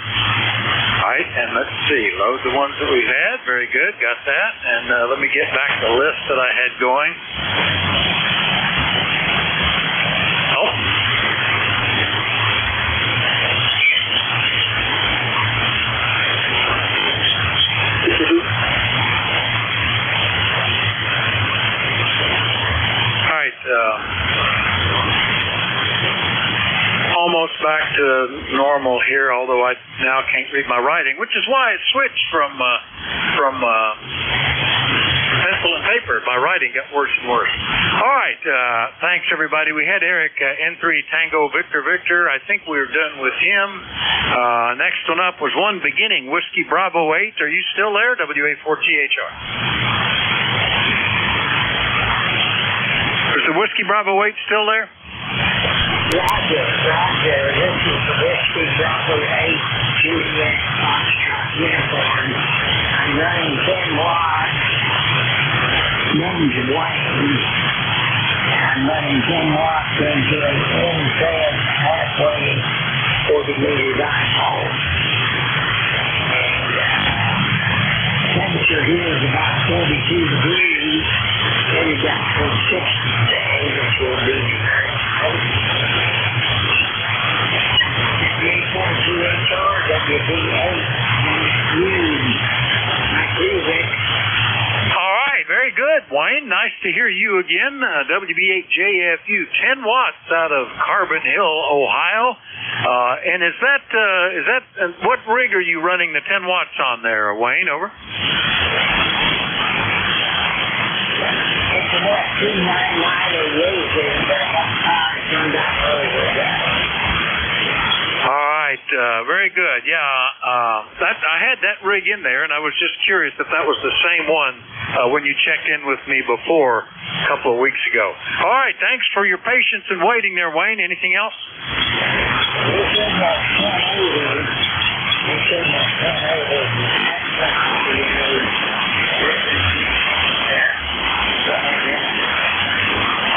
All right, and let's see. Load the ones that we've had. Very good. Got that. And let me get back the list that I had going. Oh. All right. Almost back to normal here, although I now can't read my writing, which is why I switched from pencil and paper. My writing got worse and worse. All right, thanks everybody. We had Eric, N3 Tango Victor Victor. I think we're done with him. Next one up was One Beginning, Whiskey Bravo 8. Are you still there? WA4THR. Is the Whiskey Bravo 8 still there? Roger. This is the Whiskey Bravo 8 Juliet Foxtrot uniform. I'm running 10 watts. Name's Wayne. I'm running 10 watts into an in-fed halfway 40 meter dipole. And temperature here is about 42 degrees. Headed down to 60 today, which will be very cold. NJ2US, WB8, all right, very good, Wayne. Nice to hear you again. WB8JFU, 10 watts out of Carbon Hill, Ohio. And is that what rig are you running the 10 watts on there, Wayne? Over. It's a what, 29988, but I got power turned out over that. All right, very good. Yeah, I had that rig in there, and I was just curious if that was the same one when you checked in with me before a couple of weeks ago. All right, thanks for your patience and waiting there, Wayne. Anything else?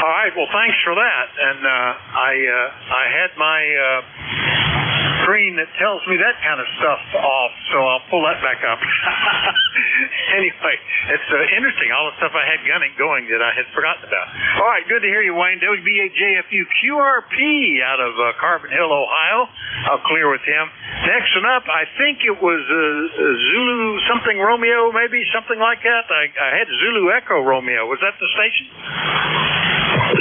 All right, well, thanks for that. And I had my screen that tells me that kind of stuff off, so I'll pull that back up. Anyway, it's interesting, all the stuff I had going that I had forgotten about. All right, good to hear you, Wayne. WB8JFU QRP out of Carbon Hill, Ohio. I'll clear with him. Next one up, I think it was Zulu something Romeo, maybe, something like that. I had Zulu Echo Romeo. Was that the station?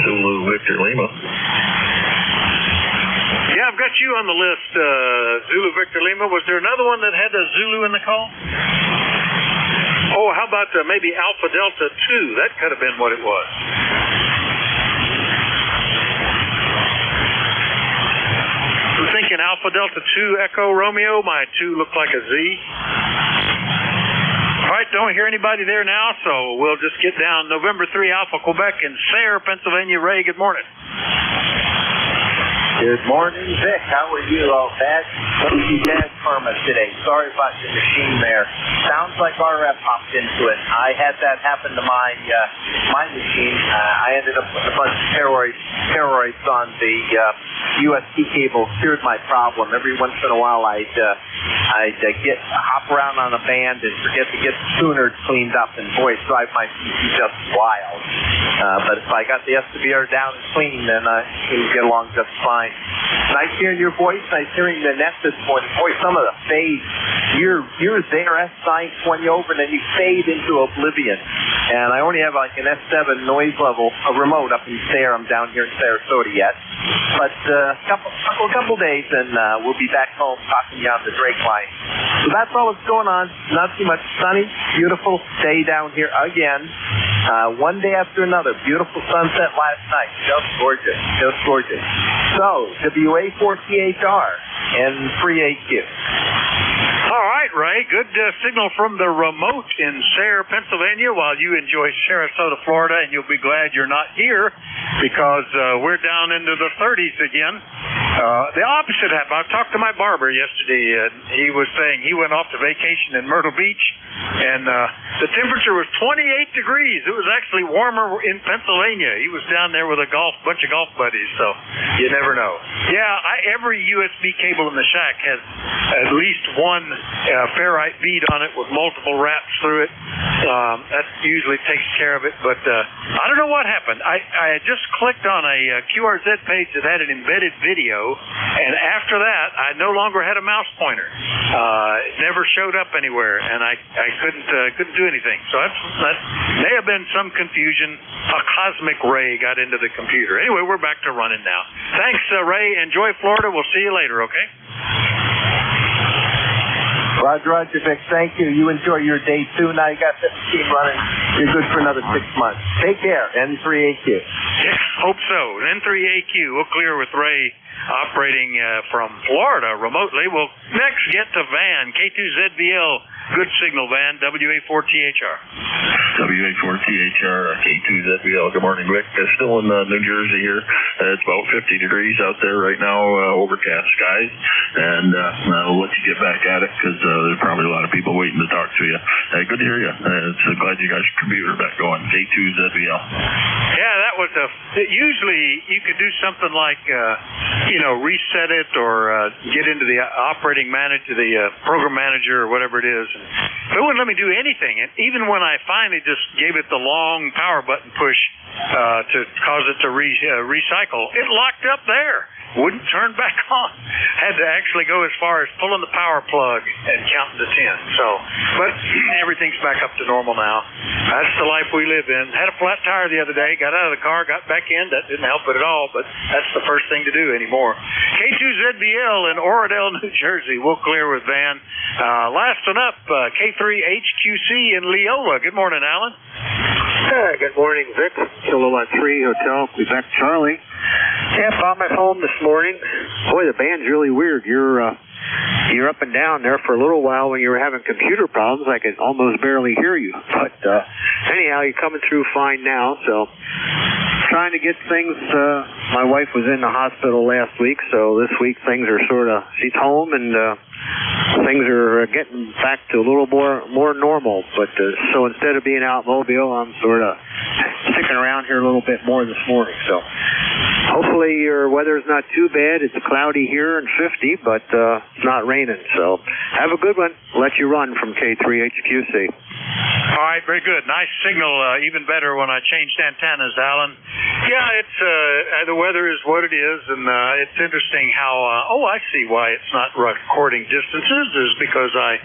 Zulu Victor Lima. Yeah, I've got you on the list, Zulu Victor Lima. Was there another one that had a Zulu in the call? Oh, how about maybe Alpha Delta 2? That could have been what it was. I'm thinking Alpha Delta 2 Echo Romeo. My 2 looked like a Z. All right, don't hear anybody there now, so we'll just get down. November 3 Alpha Quebec in Sayre, Pennsylvania. Ray, good morning. Good morning, Vic. How are you all? Bad karma today. Sorry about the machine there. Sounds like RF popped into it. I had that happen to my machine. I ended up with a bunch of steroids on the USB cable. Cured my problem. Every once in a while, I'd hop around on a band and forget to get the tuner cleaned up, and boy, drive my PC just wild. But if I got the SWR down and clean, then I can get along just fine. Nice hearing your voice. Nice hearing the net this morning. Boy, some of the fade. You're there, S9 swung you over, and then you fade into oblivion. And I only have like an S7 noise level, a remote up in Sayre. I'm down here in Sarasota yet. But a couple days, and we'll be back home talking to you on the Drake line. So that's all that's going on. Not too much. Sunny, beautiful day down here again. One day after another. Beautiful sunset last night. Just gorgeous. Just gorgeous. So, WA4THR and 3AQ. All right, Ray. Good signal from the remote in Sayre, Pennsylvania, while you enjoy Sarasota, Florida, and you'll be glad you're not here because we're down into the 30s again. The opposite happened. I talked to my barber yesterday, and he was saying he went off to vacation in Myrtle Beach, and the temperature was 28 degrees. It was actually warmer in Pennsylvania. He was down there with a bunch of golf buddies, so you never know. Yeah, every USB cable in the shack has at least one ferrite bead on it with multiple wraps through it. That usually takes care of it, but I don't know what happened. I just clicked on a QRZ page that had an embedded video, and after that, I no longer had a mouse pointer. It never showed up anywhere, and I couldn't do anything. So that may have been some confusion. A cosmic ray got into the computer. Anyway, we're back to running now. Thanks, Ray. Enjoy Florida. We'll see you later, okay? Roger, Vic. Thank you. You enjoy your day, too. Now you got the machine running. You're good for another 6 months. Take care. N3AQ. Yeah, hope so. N3AQ. We'll clear with Ray operating from Florida remotely. We'll next get to Van, K2ZBL. Good signal, Van, WA4THR. WA4THR, K2ZBL. Good morning, Rick. Still in New Jersey here. It's about 50 degrees out there right now, overcast skies. And we'll let you get back at it because there's probably a lot of people waiting to talk to you. Good to hear you. Glad you got your computer back going. K2ZBL. Yeah, that was usually you could do something like, reset it or get into the operating manager, the program manager or whatever it is. It wouldn't let me do anything. And even when I finally just gave it the long power button push to cause it to recycle, it locked up there. Wouldn't turn back on. Had to actually go as far as pulling the power plug and counting to 10. So, but everything's back up to normal now. That's the life we live in. Had a flat tire the other day, got out of the car, got back in. That didn't help it at all, but that's the first thing to do anymore. K2ZBL in Oradell, New Jersey. We'll clear with Van. Last one up, K3HQC in Leola. Good morning, Alan. Good morning, Vic. Kilo 3 Hotel, Quebec, Charlie. Yeah, found my home this morning. Boy, the band's really weird. You're up and down there for a little while when you were having computer problems. I could almost barely hear you. But anyhow, you're coming through fine now. So trying to get things. My wife was in the hospital last week, so this week things are she's home and things are getting back to a little more normal. But so instead of being out mobile, I'm sort of sticking around here a little bit more this morning. So hopefully your weather's not too bad. It's cloudy here and 50, but it's not raining. So have a good one. Let you run from K3HQC. All right, very good. Nice signal. Even better when I changed antennas, Alan. Yeah, it's the weather is what it is, and it's interesting how. I see why it's not recording distances is because I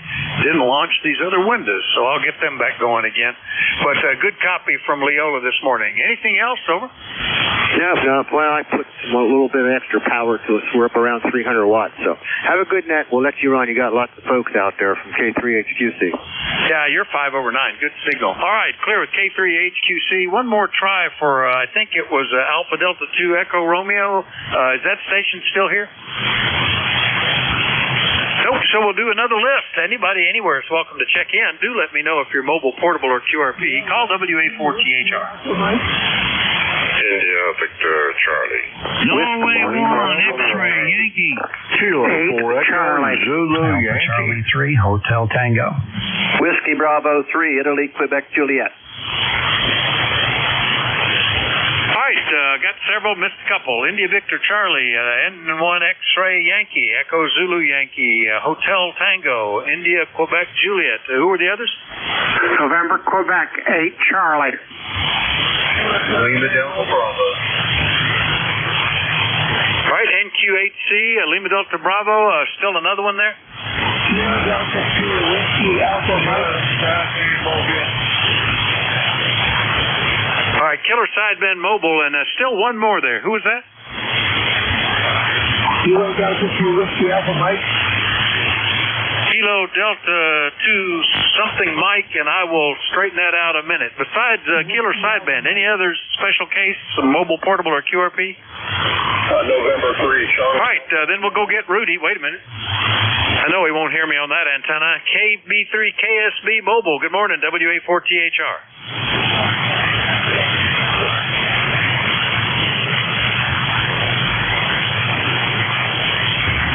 didn't launch these other windows, so I'll get them back going again. But good copy from Leola this morning. Anything else, over? No. Well, I put a little bit of extra power to us. We're up around 300 watts. So have a good net. We'll let you run. You got lots of folks out there from K3HQC. Yeah, you're 5 over 9. Good signal. All right, clear with K3HQC. One more try for, I think it was Alpha Delta 2 Echo Romeo. Is that station still here? Nope, so we'll do another list. Anybody anywhere is welcome to check in. Do let me know if you're mobile, portable, or QRP. Call WA4THR. India, Victor, Charlie. Norway 1, X-ray, Yankee. Kilo 4, Charlie, Zulu, Yankee. Charlie 3, Hotel Tango. Whiskey Bravo 3, Italy, Quebec, Juliet. All right, got several, missed a couple. India Victor Charlie, N1 X-ray Yankee, Echo Zulu Yankee, Hotel Tango, India Quebec Juliet. Who were the others? November Quebec 8 Charlie. Lima Delta Bravo. All right, NQ8C, Lima Delta Bravo, still another one there? Lima Delta 2 Whiskey Alpha Mike. All right, Killer Sideband Mobile, and still one more there. Who was that? Kilo Delta 2 Whiskey Alpha Mike. Kilo Delta 2 something Mike, and I will straighten that out in a minute. Besides Keeler Sideband, any other special case, mobile, portable, or QRP? November 3, Charlie. All right, then we'll go get Rudy. Wait a minute. I know he won't hear me on that antenna. KB3 KSB Mobile. Good morning, WA4THR.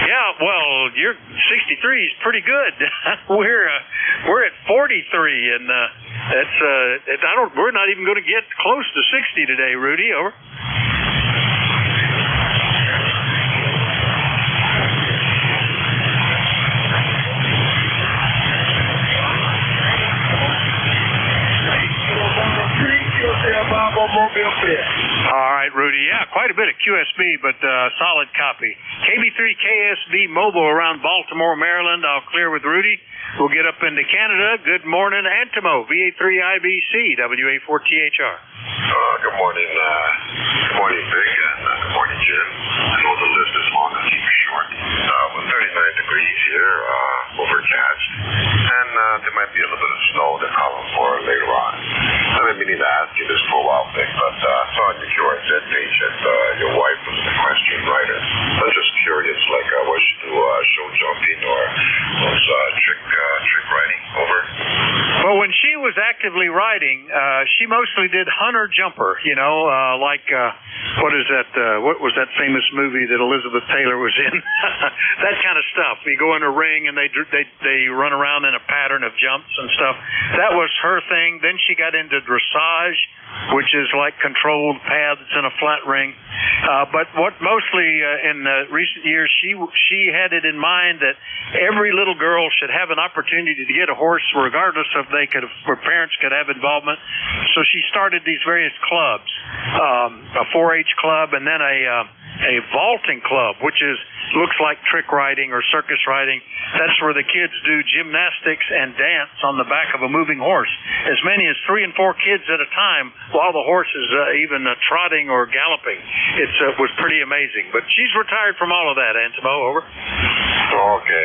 Yeah, well, your 63 is pretty good. We're at 43, and we're not even going to get close to 60 today, Rudy. Over. All right, Rudy. Yeah, quite a bit of QSB, but solid copy. KB3 KSB Mobile around Baltimore, Maryland. I'll clear with Rudy. We'll get up into Canada. Good morning, Antimo, VA3IBC, WA4THR. Good morning, Vic, and good morning, Jim. I know the list is long, I'll keep it short. With 39 degrees here, overcast, and there might be a little bit of snow they're calling for later on. I've been meaning to ask you this for a while, Vic, but I saw on your QRZ page that your wife was an equestrian rider. I'm just curious, like, was she do show jumping or was trick riding? Over. Well, when she was actively riding, she mostly did hunter jumper, like, what was that famous movie that Elizabeth Taylor was in? That kind of stuff. You go in a ring and they run around in a pattern of jumps and stuff. That was her thing. Then she got into dressage, which is like controlled paths in a flat ring. But what mostly in recent years, she had it in mind that every little girl should have an opportunity to get a horse, regardless of where parents could have involvement. So she started these various clubs, a 4-H club, and then a vaulting club, which looks like trick riding or circus riding. That's where the kids do gymnastics and dance on the back of a moving horse. As many as 3 and 4 kids at a time while the horse is even trotting or galloping. It was pretty amazing. But she's retired from all of that, Antimo. Over. Okay.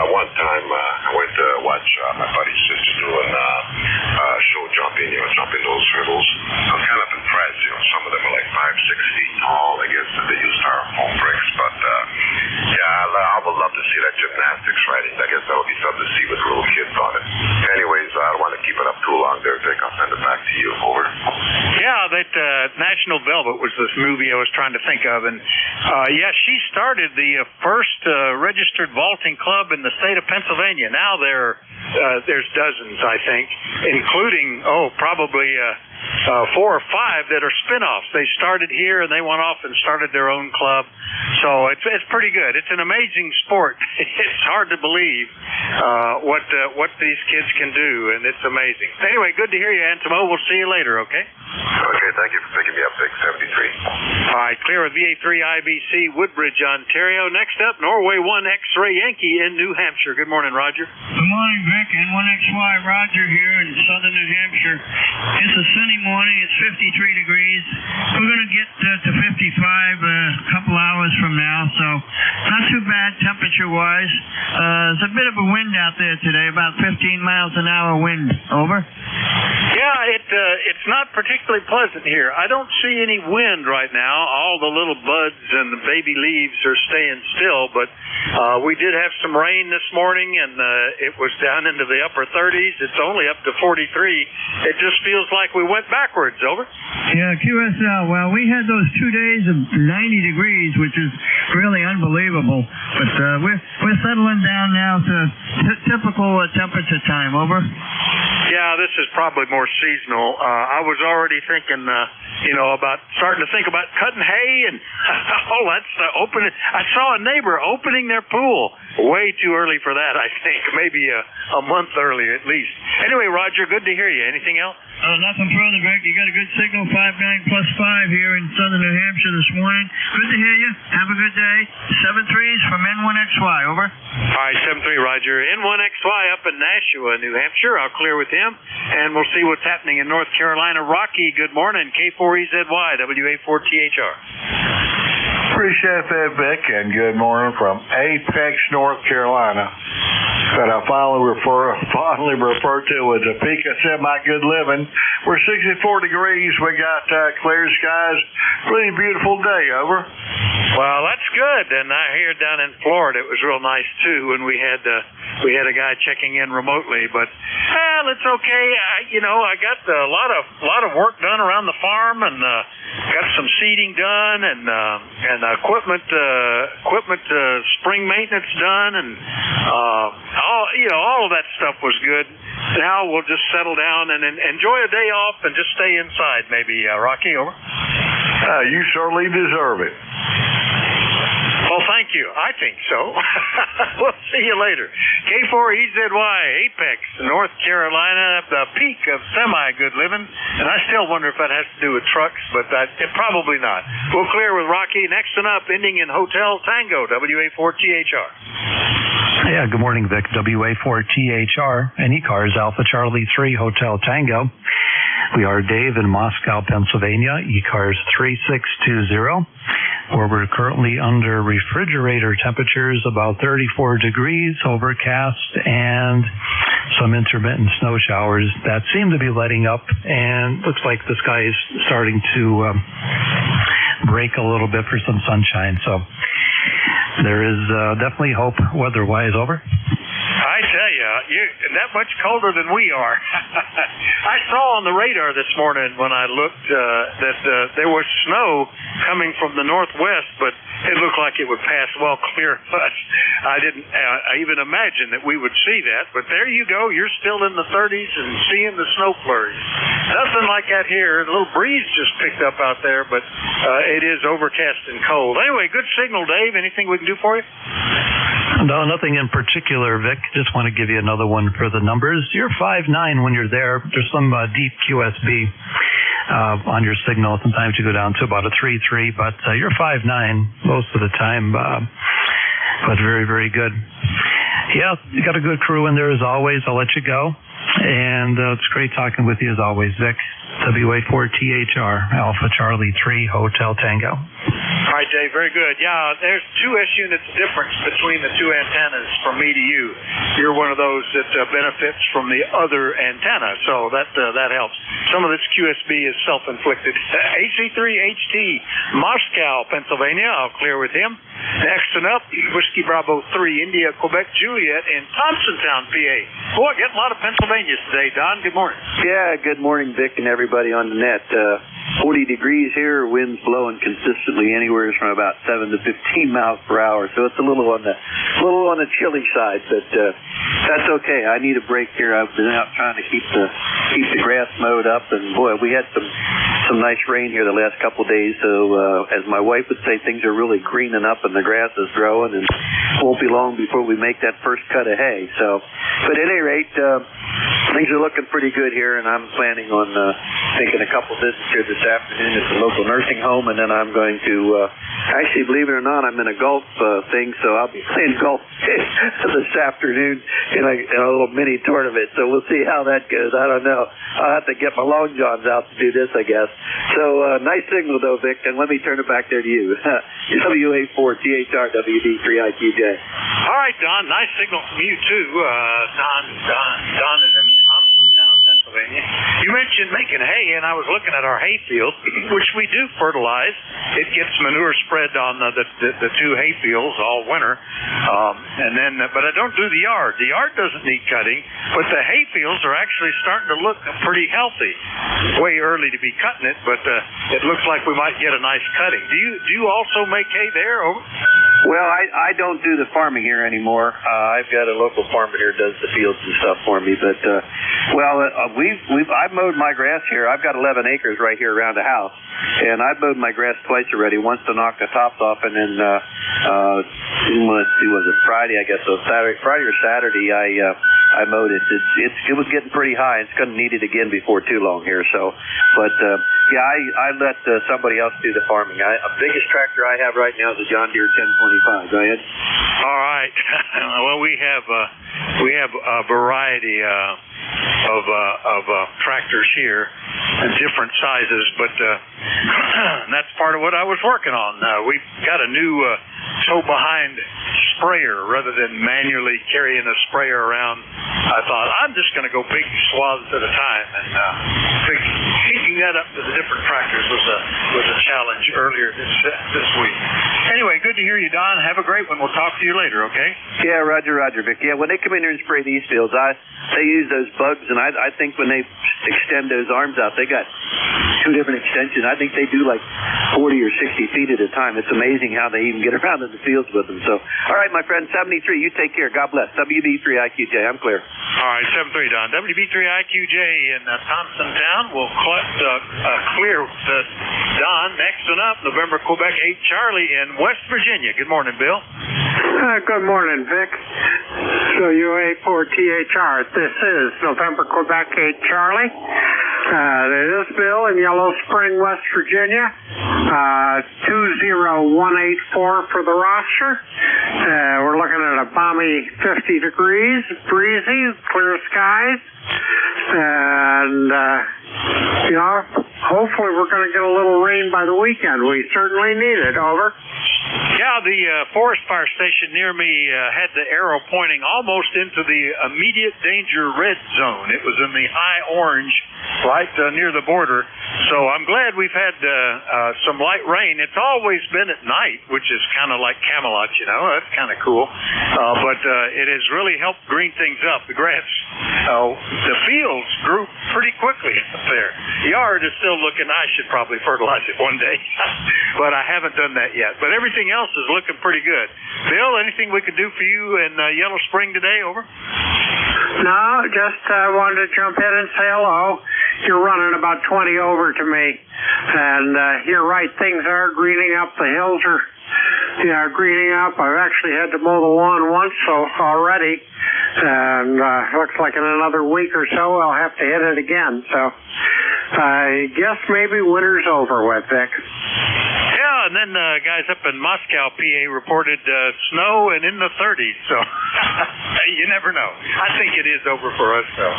One time I went to watch my buddy's sister doing show jumping, jumping those hurdles. I was kind of impressed. Some of them are like 5-6 feet tall. I guess they use styrofoam bricks, but I would love to see that gymnastics riding. I guess that would be something to see with little kids on it. Anyways, I don't want to keep it up too long there, Vic. I'll send it back to you. Over. Yeah, that National Velvet was this movie I was trying to think of, and she started the first registered vaulting club in the state of Pennsylvania. Now there's dozens, I think, including probably 4 or 5 that are spin-offs. They started here and they went off and started their own club. So it's pretty good. It's an amazing sport. It's hard to believe what these kids can do, and it's amazing. Anyway, good to hear you, Antimo. We'll see you later, okay? Okay, thank you for picking me up, Vic. 73. All right, clear with VA3IBC, Woodbridge, Ontario. Next up, Norway 1 X-Ray Yankee in New Hampshire. Good morning, Roger. Good morning, Vic. N1XY Roger here in southern New Hampshire. It's a sunny morning. It's 53 degrees. We're going to get to 55 a couple hours from now, so not too bad temperature-wise. There's a bit of a wind out there today, about 15 miles an hour wind. Over. Yeah, it's not particularly pleasant here. I don't see any wind right now. All the little buds and the baby leaves are staying still, but we did have some rain this morning, and it was down into the upper 30s. It's only up to 43. It just feels like we went backwards. Over. Yeah, QSL. Well, we had those 2 days of 90 degrees, which is really unbelievable. But we're settling down now to typical temperature time. Over. Yeah, this is probably more seasonal. I was already thinking, about starting to think about cutting hay and that's opening. I saw a neighbor opening their pool. Way too early for that, I think. Maybe a month early at least. Anyway, Roger, good to hear you. Anything else? Nothing further, Vic. You got a good signal, 59+5 here in southern New Hampshire this morning. Good to hear you. Have a good day. 73s from N1XY. Over. All right, 73, Roger. N1XY up in Nashua, New Hampshire. I'll clear with him, and we'll see what's happening in North Carolina. Rocky, good morning. K4EZY, WA4THR. Appreciate that, Vic, and good morning from Apex, North Carolina. That I fondly refer to as Topeka Semi-Good Living. We're 64 degrees. We got clear skies. Pretty beautiful day, over. Well, that's good. And I hear down in Florida it was real nice too when we had a guy checking in remotely. But it's okay. I got a lot of work done around the farm and got some seeding done and equipment spring maintenance done and all of that stuff was good. Now we'll just settle down and enjoy a day off and just stay inside maybe, Rocky, over. You certainly deserve it. Well, thank you. I think so. We'll see you later. K4EZY, Apex, North Carolina, the peak of semi-good living. And I still wonder if that has to do with trucks, but probably not. We'll clear with Rocky. Next and up, ending in Hotel Tango, WA4THR. Yeah, good morning, Vic. WA4THR and ECARS, Alpha Charlie 3, Hotel Tango. We are Dave in Moscow, Pennsylvania, ECARS 3620, where we're currently under refrigerator temperatures, about 34 degrees, overcast, and some intermittent snow showers that seem to be letting up, and looks like the sky is starting to break a little bit for some sunshine. So there is definitely hope weather-wise, over. I tell you, you're that much colder than we are. I saw on the radar this morning when I looked that there was snow coming from the northwest, but it looked like it would pass well clear of us. I didn't even imagine that we would see that, but there you go. You're still in the 30s and seeing the snow flurries. Nothing like that here. A little breeze just picked up out there, but it is overcast and cold. Anyway, good signal, Dave. Anything we can do for you? No, nothing in particular, Vic. Just want to give you another one for the numbers. You're 5'9" when you're there. There's some deep QSB on your signal. Sometimes you go down to about a 3.3, but you're 5'9" most of the time, but very, very good. Yeah, you got a good crew in there as always. I'll let you go. And it's great talking with you as always, Vic. WA4THR, Alpha Charlie 3, Hotel Tango. All right, Dave, very good. Yeah, there's 2S units difference between the two antennas from me to you. You're one of those that benefits from the other antenna, so that helps. Some of this QSB is self-inflicted. AC3HT, Moscow, Pennsylvania. I'll clear with him. Next and up, Whiskey Bravo 3, India, Quebec, Juliet in Thompsontown, PA. Boy, getting a lot of Pennsylvanians today, Don. Good morning. Yeah, good morning, Vic, and everybody on the net. 40 degrees here, winds blowing consistently anywhere from about 7 to 15 miles per hour, so it's a little on the chilly side, but that's okay. I need a break here. I've been out trying to keep the grass mowed up, and boy, we had some nice rain here the last couple of days, so as my wife would say, things are really greening up and the grass is growing, and it won't be long before we make that first cut of hay. So, but at any rate, things are looking pretty good here, and I'm planning on making a couple visits here this afternoon at the local nursing home, and then I'm going to actually, believe it or not, I'm in a golf thing, so I'll be playing golf this afternoon in a little mini tournament. So we'll see how that goes. I don't know. I'll have to get my long johns out to do this, I guess. So nice signal though, Vic, and let me turn it back there to you. WA4THR WD3IQJ. All right, Don. Nice signal from you too. Don is in Thompsontown, Pennsylvania. You mentioned making hay, and I was looking at our hay field, which we do fertilize. It gets manure spread on the two hay fields all winter, but I don't do the yard. The yard doesn't need cutting, but the hay fields are actually starting to look pretty healthy. Way early to be cutting it, but it looks like we might get a nice cutting. Do you also make hay there? Over? Well, I don't do the farming here anymore. I've got a local farmer here who does the fields and stuff for me. But I've mowed my grass here. I've got 11 acres right here around the house, and I've mowed my grass twice already. Once to knock the tops off, and then let's see, was it Friday? I guess so. Friday or Saturday, I mowed it. It was getting pretty high. It's going to need it again before too long here. So, but yeah, I let somebody else do the farming. The biggest tractor I have right now is a John Deere 1025. Go ahead. All right. Well, we have a variety of tractors here in different sizes, but that's part of what I was working on. We've got a new tow behind sprayer rather than manually carrying a sprayer around. I thought I'm just going to go big swaths at a time, and picking that up to the different tractors was a challenge earlier this week. Anyway, good to hear you, Don. Have a great one. We'll talk to you later, okay? Yeah, Roger, Vic. Yeah, when they come in here and spray these fields, they use those bugs, and I think when they extend those arms out, they got 2 different extensions. I think they do like 40 or 60 feet at a time. It's amazing how they even get around in the fields with them. So, all right, my friend, 73, you take care. God bless. WB3IQJ, I'm clear. All right, 73, Don. WB3IQJ in Thompsontown will clear Don. Next one up, November Quebec 8 Charlie in West Virginia. Good morning, Bill. Good morning, Vic. So UA4THR. This is November Quebec 8 Charlie. It is Bill in Yellow Spring, West Virginia. 20184 for the roster. We're looking at a balmy 50 degrees, breezy, clear skies. And, hopefully we're going to get a little rain by the weekend. We certainly need it. Over. Yeah, the forest fire station near me had the arrow pointing almost into the immediate danger red zone. It was in the high orange, right near the border. So I'm glad we've had some light rain. It's always been at night, which is kind of like Camelot, That's kind of cool. But it has really helped green things up. The grass, the fields grew pretty quickly up there. The yard is still looking, I should probably fertilize it one day, but I haven't done that yet. But everything else is looking pretty good. Bill, anything we could do for you in Yellow Spring today? Over. No, just wanted to jump in and say hello. You're running about 20 over to me. And you're right, things are greening up. The hills are greening up. I've actually had to mow the lawn once already. And looks like in another week or so I'll have to hit it again. So I guess maybe winter's over with, Vic. Yeah, and then guys up in Moscow, PA, reported snow and in the 30s. So you never know. I think it is over for us, though.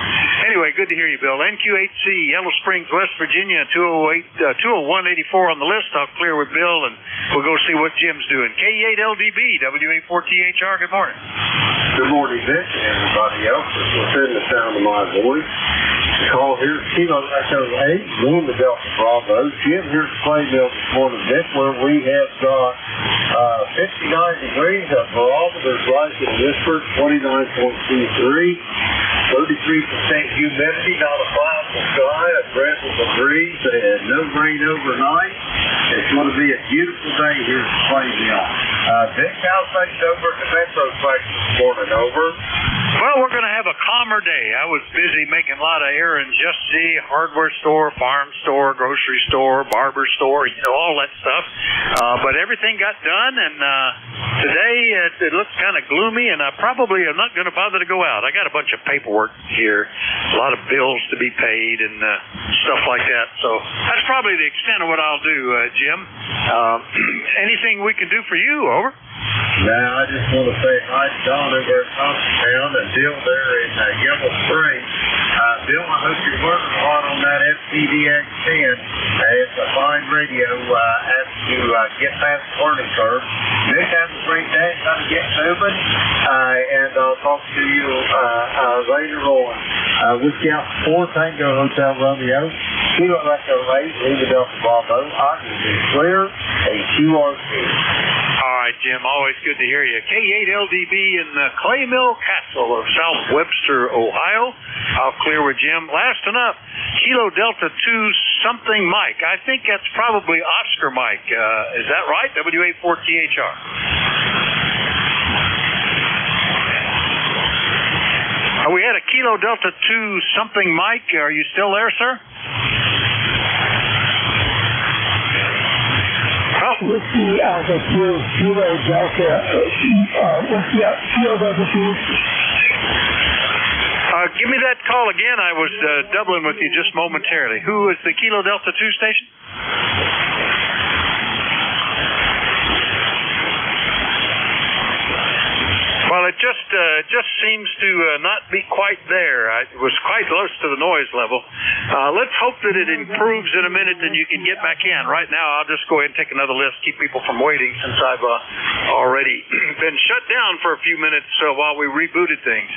Anyway, good to hear you, Bill. NQ8C, Yellow Springs, West Virginia, 20184 on the list. I'll clear with Bill, and we'll go see what Jim's doing. K8LDB, WA4THR, good morning. Good morning, Vic, and everybody else that's within the sound of my voice. Call here, Kilo Echo 8, Moon the Delta Bravo. Jim here at Clay Mill this morning, Vic, where we have got 59 degrees, a barometer's rising in Whisper, 29.23, 33% humidity, not a cloudful sky, a breath of a breeze, and no rain overnight. It's going to be a beautiful day here at Clay Mill. Vic, how's things over at the Metroplex this morning? Over. Well, we're going to have a calmer day. I was busy making a lot of errands yesterday, hardware store, farm store, grocery store, barber store, all that stuff. But everything got done, and today it looks kind of gloomy, and I probably am not going to bother to go out. I got a bunch of paperwork here, a lot of bills to be paid and stuff like that. So that's probably the extent of what I'll do, Jim. Anything we can do for you? Over. Now, I just want to say hi to Don over at Thompsontown and Bill there in Yellow Spring. Bill, I hope you're working hard on that FPDX10. It's a fine radio as you get past the learning curve. Nick, have a great day. Got to get moving. And I'll talk to you later on. Whiskey out 4 Tango Hotel Romeo. Kilo Echo 8, Lima Delta Bravo. Oxygen clear. A QRC. All right, Jim. Always good to hear you. K8LDB in Clay Mill Castle of South Webster, Ohio. I'll clear with Jim. Last one up, Kilo Delta 2 something Mike. I think that's probably Oscar Mike. Is that right? WA4THR. We had a Kilo Delta 2 something Mike. Are you still there, sir? Whiskey Alpha 2, Kilo Delta, Kilo Delta 2. Give me that call again. I was doubling with you just momentarily. Who is the Kilo Delta 2 station? Well, it just seems to not be quite there. It was quite close to the noise level. Let's hope that it improves in a minute and you can get back in. Right now, I'll just go ahead and take another list, keep people from waiting since I've already been shut down for a few minutes while we rebooted things.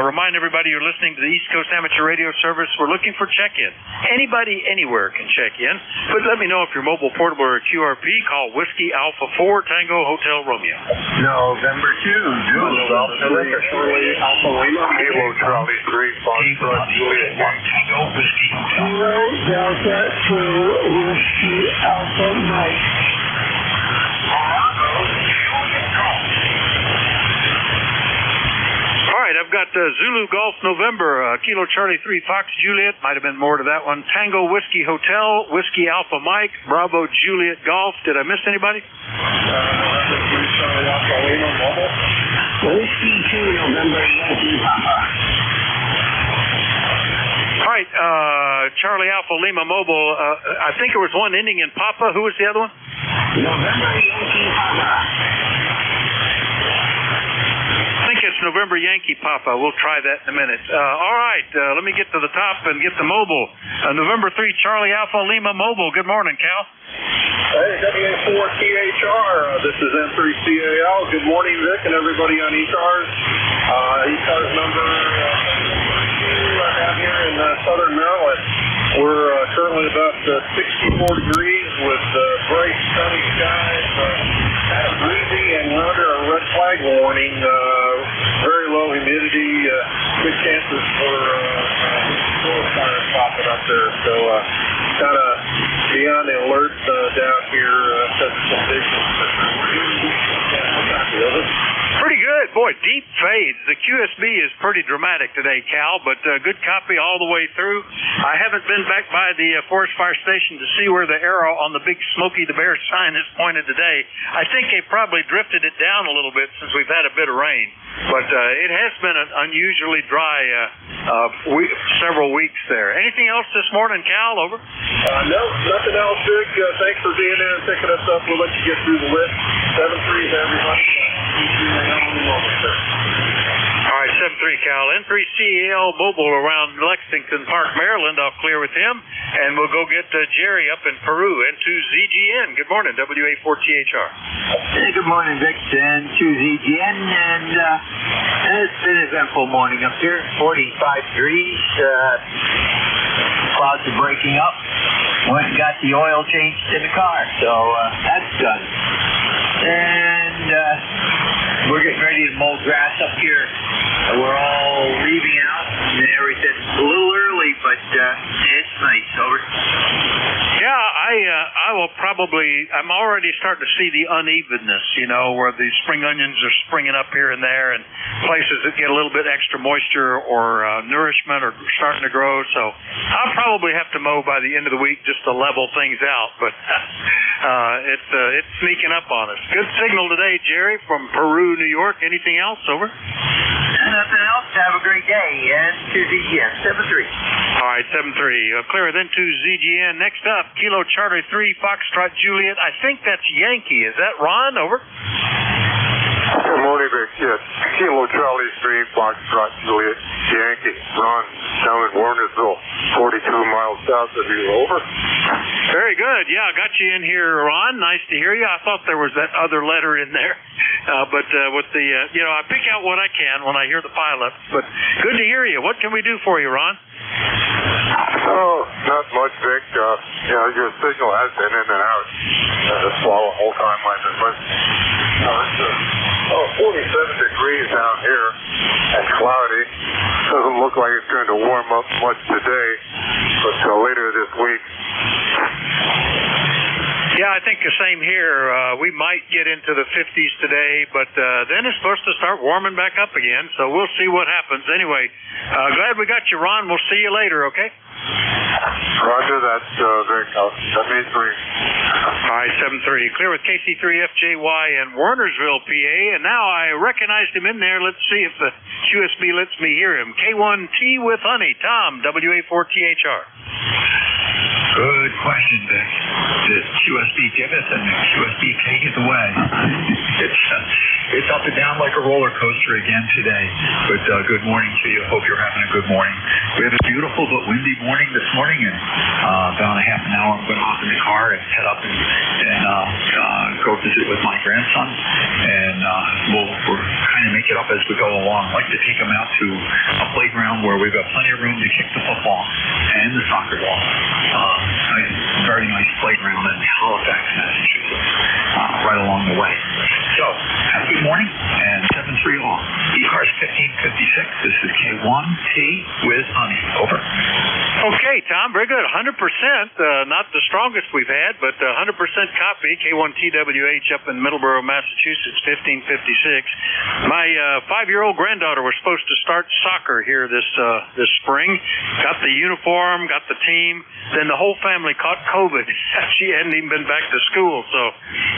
Remind everybody you're listening to the East Coast Amateur Radio Service. We're looking for check-in. Anybody anywhere can check in, but let me know if you're mobile, portable, or QRP. Call Whiskey Alpha 4 Tango Hotel Romeo. November 2, Kilo Charlie 3, Foxtrot Juliet 1, Tango Whiskey Hotel. Delta 2, Whiskey Alpha Mike. All right, I've got Zulu Golf November, Kilo Charlie 3, Fox Juliet, might have been more to that one, Tango Whiskey Hotel, Whiskey Alpha Mike, Bravo Juliet Golf. Did I miss anybody? Whiskey 2, November Yankee Papa. All right, Charlie Alpha Lima Mobile, I think it was one ending in Papa. Who was the other one? November Yankee Papa. I think it's November Yankee Papa. We'll try that in a minute. All right, let me get to the top and get the mobile. November 3, Charlie Alpha Lima Mobile. Good morning, Cal. Hey, WA4THR, this is M3CAL. Good morning, Vic, and everybody on ECARS. ECARS number 2 I have here in southern Maryland. We're currently about 64 degrees with bright sunny skies, kind of breezy, and we're under a red flag warning. Very low humidity, good chances for forest fires popping up there. So kind of be on the alert down here because of conditions. Pretty good. Boy, deep fades. The QSB is pretty dramatic today, Cal, but good copy all the way through. I haven't been back by the forest fire station to see where the arrow on the big Smokey the Bear sign is pointed today. I think they probably drifted it down a little bit since we've had a bit of rain, but it has been an unusually dry several weeks there. Anything else this morning, Cal? Over? No, nothing else, Vic. Thanks for being there and picking us up. We'll let you get through the list. 7-3 to everybody. All right, 7-3, Cal. N3CAL Mobile around Lexington Park, Maryland. I'll clear with him, and we'll go get Jerry up in Peru. N2ZGN. Good morning, WA4THR. Hey, good morning, Vic. N2ZGN, and it's been an eventful morning up here. 45 degrees. Clouds are breaking up. Went and got the oil changed in the car, so that's done. And we're getting ready to mow grass up here. We're all leaving out and everything. A little early, but it's nice. Over. Yeah, I will probably, I'm already starting to see the unevenness, you know, where the spring onions are springing up here and there, and places that get a little bit extra moisture or nourishment are starting to grow. So I'll probably have to mow by the end of the week just to level things out, but it's sneaking up on us. Good signal today, Jerry, from Peru, New York. Anything else? Over. Nothing else. Have a great day. And to ZGN, 7-3. All right, 7-3. Clear then to ZGN. Next up, Kilo Charlie 3, Foxtrot Juliet. I think that's Yankee. Is that Ron? Over. Good morning, Vic. Yes. Kilo Charlie 3, Foxtrot Juliet, Yankee. Ron, down in Warnersville, 42 miles south of you. Over. Very good. Yeah, I got you in here, Ron. Nice to hear you. I thought there was that other letter in there. But with the, I pick out what I can when I hear the pileup. But good to hear you. What can we do for you, Ron? Oh, not much, Vic. Your signal has been in and out the whole time I've been listening. It's 47 degrees down here and cloudy. Doesn't look like it's going to warm up much today, but later this week. Yeah, I think the same here. We might get into the 50s today, but then it's supposed to start warming back up again, so we'll see what happens. Anyway, glad we got you, Ron. We'll see you later, okay? Roger that, Vic. That means 3. All right, 7-3. Clear with KC3FJY in Wernersville, PA, and now I recognized him in there. Let's see if the QSB lets me hear him. K1T with Honey. Tom, WA4THR. Good question, Vic. Does QSB give us and QSB take us away? It's up and down like a roller coaster again today. But good morning to you. Hope you're having a good morning. We have a beautiful but windy morning this morning, and about a half an hour I'm going to hop in the car and head up and go visit with my grandson. And we'll kind of make it up as we go along. I'd like to take him out to a playground where we've got plenty of room to kick the football and the soccer ball. Very nice playground in Halifax, Massachusetts, right along the way. So, have a good morning, and 7-3 all. ECARS 1556, this is K1T with Honey. Over. Okay, Tom, very good. 100%, not the strongest we've had, but 100% copy. K1TWH up in Middleborough, Massachusetts, 1556. My 5-year-old granddaughter was supposed to start soccer here this spring. Got the uniform, got the team. Then the whole family caught COVID. She hadn't even been back to school, so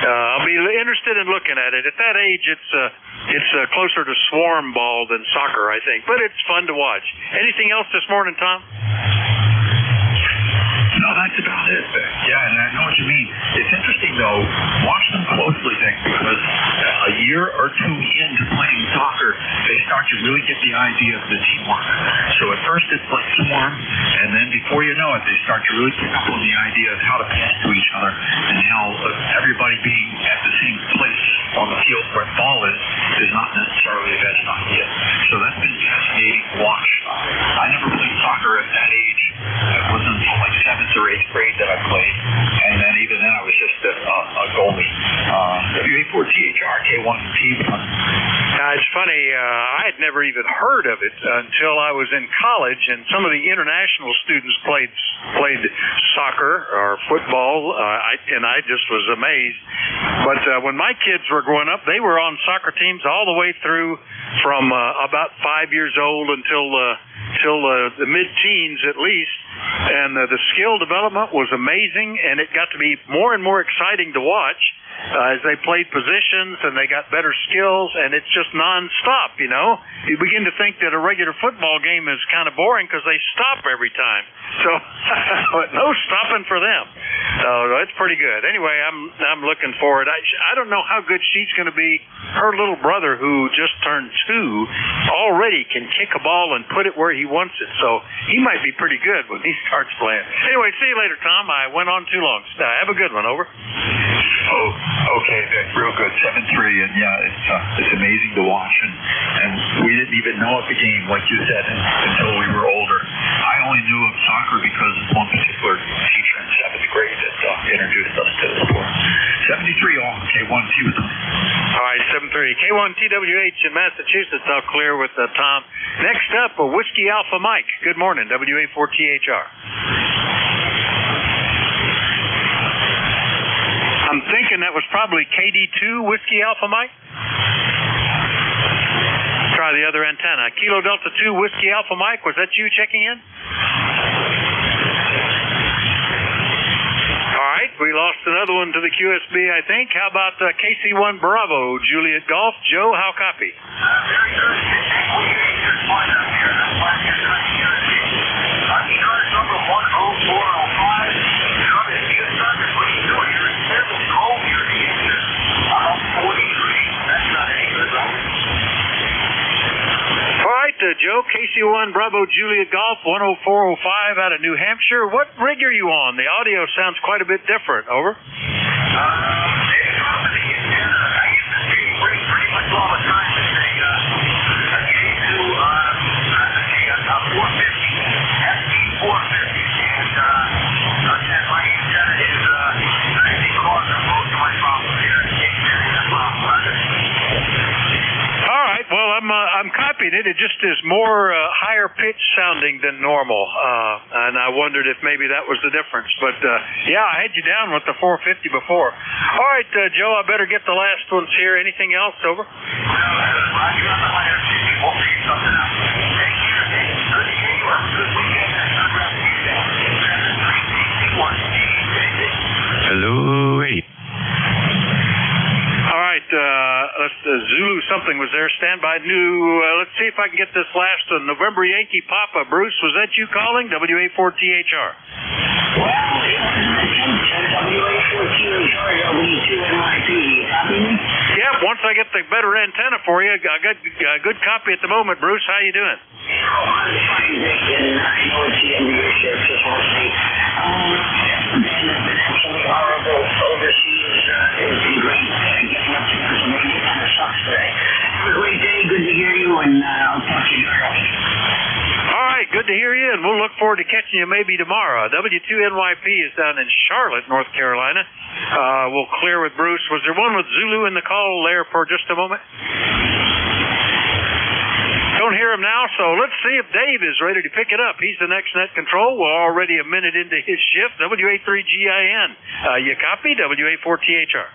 I'll be interested in looking at it. At that age, it's closer to swarm ball than soccer, I think, but it's fun to watch. Anything else this morning, Tom? No, that's about it, Vic. Yeah, and I know what you mean. It's interesting, though. Watch them closely, Vic, because a year or two into playing soccer, they start to really get the idea of the teamwork. So at first it's like swarm, and then before you know it, they start to really pick up on the idea of how to pass to each other and how everybody being at the same place on the field where the ball is not necessarily the best idea. So that's been fascinating to watch. I never played soccer at that age. It wasn't until like 7th or 8th grade that I played, and then even then I was just a goalie. WA4THR K1T. It's funny, I had never even heard of it until I was in college, and some of the international students played soccer or football, and I just was amazed. But when my kids were growing up, they were on soccer teams all the way through from about 5 years old until the mid-teens at least, and the skill development was amazing, and it got to be more and more exciting to watch as they played positions and they got better skills, and it's just non-stop, you know. You begin to think that a regular football game is kind of boring because they stop every time. So no stopping for them. So it's pretty good. Anyway, I'm looking forward. I don't know how good she's going to be. Her little brother, who just turned 2, already can kick a ball and put it where he wants it. So he might be pretty good when he starts playing. Anyway, see you later, Tom. I went on too long. Have a good one. Over. Oh, okay, Vic. Real good. 7-3, and yeah, it's amazing to watch. And we didn't even know of the game, like you said, until we were older. I only knew of soccer because of one particular teacher in 7th grade that introduced us to the sport. 73 all. K1T with them. All right, 7-3. K1TWH in Massachusetts. I'll clear with Tom. Next up, a Whiskey Alpha Mike. Good morning, WA4THR. I'm thinking that was probably KD2 Whiskey Alpha Mike. Try the other antenna. Kilo Delta 2 Whiskey Alpha Mike. Was that you checking in? All right, we lost another one to the QSB, I think. How about KC1 Bravo Juliet Golf? Joe, how copy? Very good. Number 10405. All right, Joe, KC1 Bravo Juliet Golf 10405 out of New Hampshire. What rig are you on? The audio sounds quite a bit different. Over. I used to see pretty much all the time with a K2 450, ST 450, and my antenna is I think causing most of my problems here. All right, well, I'm copying it. It just is more higher pitch sounding than normal, and I wondered if maybe that was the difference. But yeah, I had you down with the 450 before. All right, Joe, I better get the last ones here. Anything else? Over. Hello, 8. All right, Zulu something was there. Stand by. Let's see if I can get this last one. November Yankee Papa. Bruce, was that you calling? WA4THR. Yep, once I get the better antenna for you, I got a good copy at the moment, Bruce. How you doing? Good to hear you, and I'll talk to you later. All right, good to hear you, and we'll look forward to catching you maybe tomorrow. W2NYP is down in Charlotte, North Carolina. We'll clear with Bruce. Was there one with Zulu in the call there for just a moment? Don't hear him now, so let's see if Dave is ready to pick it up. He's the next net control. We're already a minute into his shift. WA3GIN. You copy? WA4THR.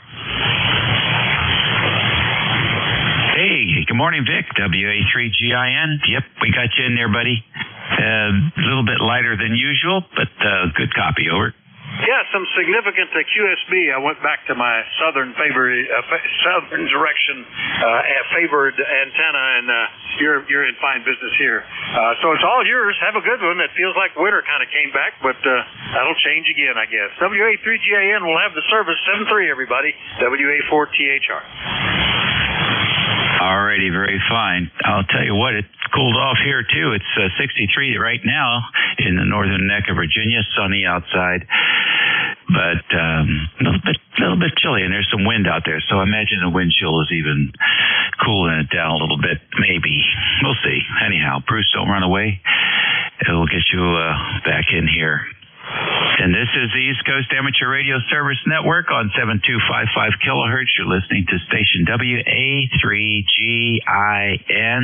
Hey, good morning, Vic. WA3GIN. Yep, we got you in there, buddy. A little bit lighter than usual, but good copy. Over. Yeah, some significant QSB. I went back to my southern direction favored antenna, and you're in fine business here. So it's all yours. Have a good one. It feels like winter kind of came back, but that'll change again, I guess. WA3GIN will have the service 7-3, everybody. WA4THR. Alrighty, very fine. I'll tell you what, it's cooled off here too. It's 63 right now in the northern neck of Virginia, sunny outside, but a little bit chilly, and there's some wind out there. So I imagine the wind chill is even cooling it down a little bit. Maybe we'll see. Anyhow, Bruce, don't run away. It'll get you back in here. And this is the East Coast Amateur Radio Service Network on 7255 kilohertz. You're listening to station WA3GIN.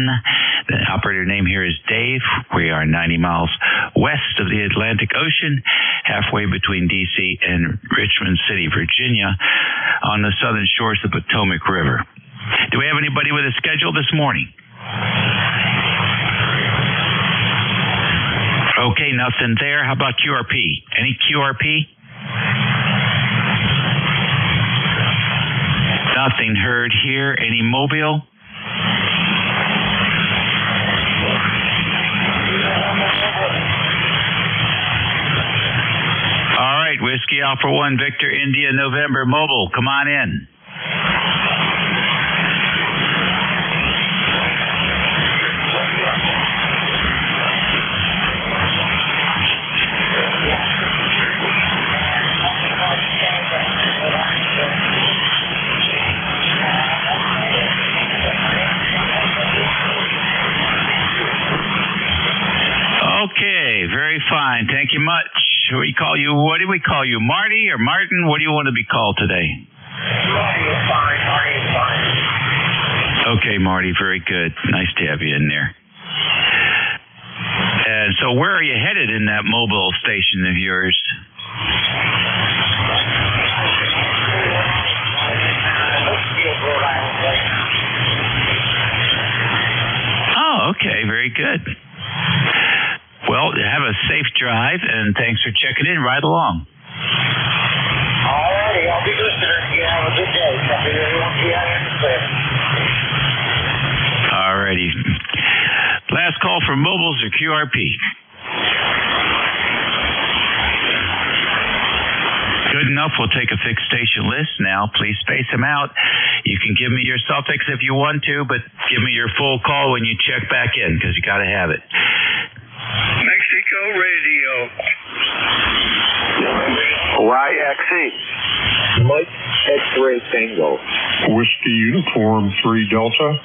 The operator name here is Dave. We are 90 miles west of the Atlantic Ocean, halfway between D.C. and Richmond City, Virginia, on the southern shores of the Potomac River. Do we have anybody with a schedule this morning? Okay, nothing there. How about QRP? Any QRP? Nothing heard here. Any Mobile? All right, Whiskey Alpha 1, Victor India, November, Mobile. Come on in. Okay, very fine. Thank you much. What do we call you? Marty or Martin? What do you want to be called today? Marty is fine. Okay, Marty, very good. Nice to have you in there. And so where are you headed in that mobile station of yours? Oh, okay, very good. Well, have a safe drive, and thanks for checking in. Right along. All righty, I'll be listening. You have a good day. Copy everyone. All righty. Last call for mobiles or QRP. Good enough. We'll take a fixed station list now. Please space them out. You can give me your suffix if you want to, but give me your full call when you check back in, because you got to have it. Mexico Radio. YXE. Mike X-Ray Tango. Whiskey Uniform 3 Delta.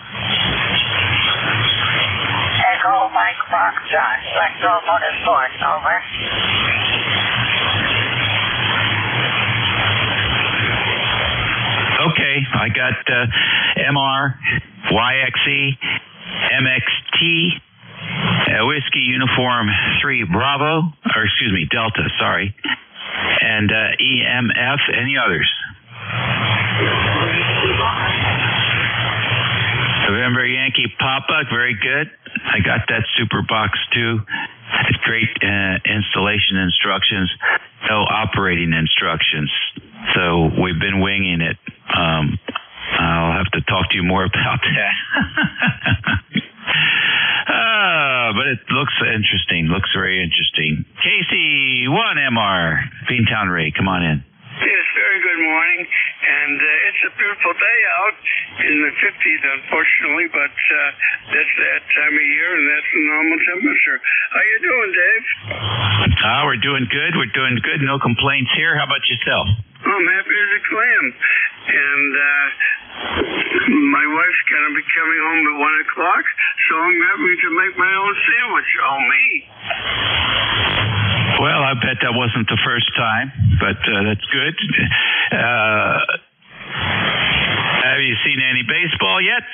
Echo Mike Foxtrot. Electro Motorsport. Over. Okay, I got MR, YXE, MXT, Whiskey Uniform 3 Bravo, or excuse me, Delta, sorry, and EMF. Any others? November Yankee Papa, very good. I got that super box too. Great installation instructions, no operating instructions. So we've been winging it. I'll have to talk to you more about that. but it looks interesting. Looks very interesting. KC1MR, Beantown Ray, come on in. Yes, very good morning. And it's a beautiful day out in the 50s, unfortunately, but that's that time of year, and that's the normal temperature. How you doing, Dave? We're doing good. We're doing good. No complaints here. How about yourself? I'm happy as a clam. And my wife's going to be coming home at 1 o'clock, so I'm having to make my own sandwich. Oh, me. Well, I bet that wasn't the first time, but that's good. Have you seen any baseball yet?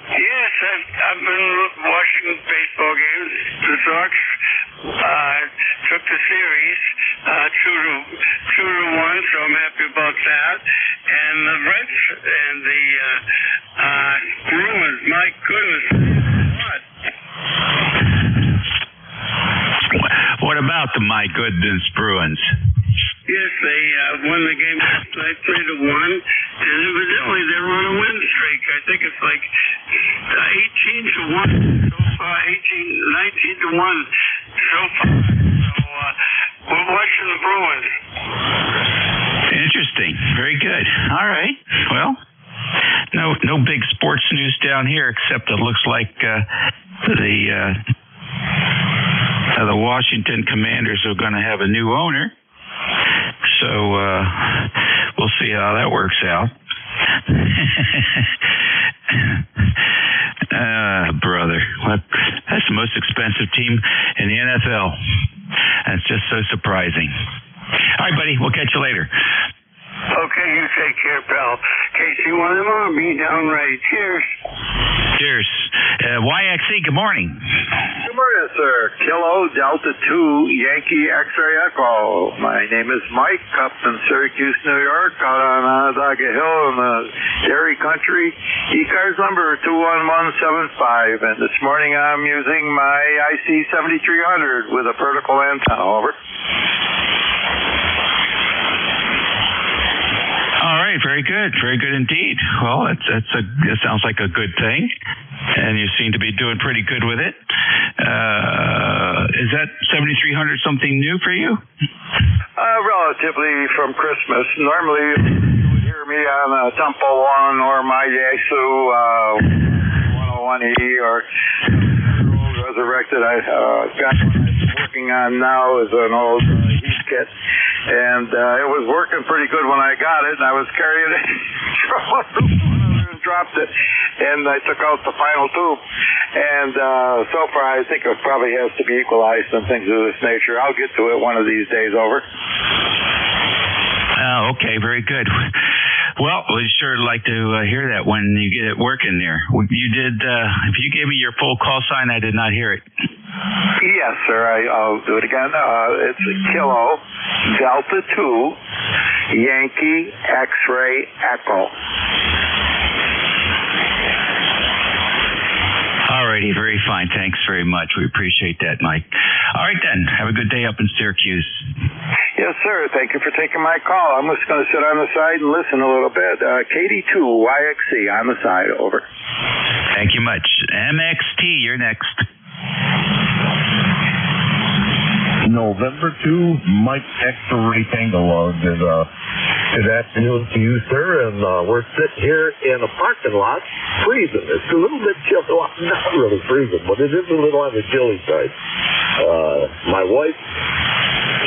Yes, I've been watching baseball games. The Sox took the series 2-1, so I'm happy about that. And the Reds and the Bruins, my goodness, what about the my goodness Bruins? Yes, they won the game last night 3-1, and evidently they're on a win streak. I think it's like 18-1 so far, 19-1 so far. So we're watching the Bruins. Interesting. Very good. All right. Well, no big sports news down here, except it looks like the Washington Commanders are going to have a new owner. So we'll see how that works out. Brother, that's the most expensive team in the NFL. That's just so surprising. All right, buddy, we'll catch you later. Okay, you take care, pal. KC1MR, Beantown Ray. Cheers. Cheers. YXC, good morning. Good morning, sir. Kilo Delta 2 Yankee X-Ray Echo. My name is Mike, up in Syracuse, New York, out on Onondaga Hill in the dairy country. ECARS number 21175. And this morning I'm using my IC 7300 with a vertical antenna. Over. All right, very good indeed. Well, that sounds like a good thing, and you seem to be doing pretty good with it. Is that 7300 something new for you? Relatively from Christmas. Normally you would hear me on a Tempo 1 or my Yaesu 101E or Resurrected. I've got one I'm working on now is an old heat kit. And it was working pretty good when I got it, and I was carrying it, dropped it, and I took out the final tube. And so far, I think it probably has to be equalized and things of this nature. I'll get to it one of these days. Over. Okay, very good. Well, we'd sure like to hear that when you get it working there. You did. If you gave me your full call sign, I did not hear it. Yes, sir. I'll do it again. It's Kilo Delta 2 Yankee X-Ray Echo. All righty, very fine. Thanks very much. We appreciate that, Mike. All right, then. Have a good day up in Syracuse. Yes, sir. Thank you for taking my call. I'm just going to sit on the side and listen a little bit. KD2YXC on the side. Over. Thank you much. MXT, you're next. November 2, Mike X-Ray Tango. Good afternoon to you, sir. And we're sitting here in a parking lot, freezing. It's a little bit chilly. Well, not really freezing, but it is a little on the chilly side. My wife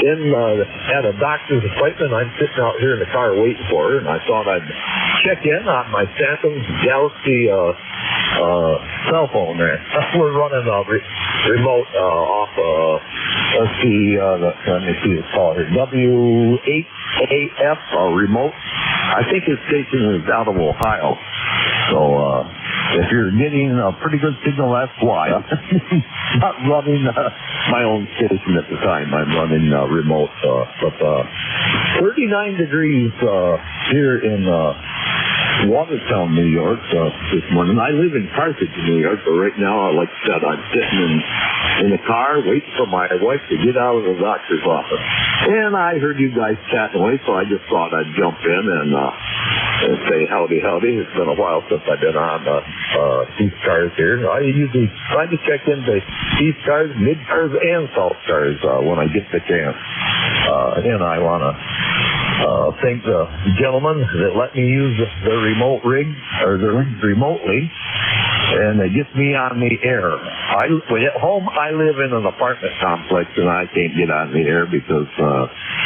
at a doctor's appointment. I'm sitting out here in the car waiting for her, and I thought I'd check in on my Samsung Galaxy cell phone there. We're running a remote off let's see, let me see what's called here, W8AF remote. I think his station is out of Ohio. So if you're getting a pretty good signal, that's why. I'm not running my own station at the time. I'm running remote. But 39 degrees here in Watertown, New York this morning. I live in Carthage, New York, but right now, like I said, I'm sitting in the car waiting for my wife to get out of the doctor's office. And I heard you guys chatting away, so I just thought I'd jump in and say howdy. It's been a while since I've been on ECARS here. I usually try to check into ECARS, mid-cars, and south cars when I get the chance. And I want to thank the gentlemen that let me use the remote rig, or the rigs remotely, and they get me on the air. At home, I live in an apartment complex, and I can't get on the air because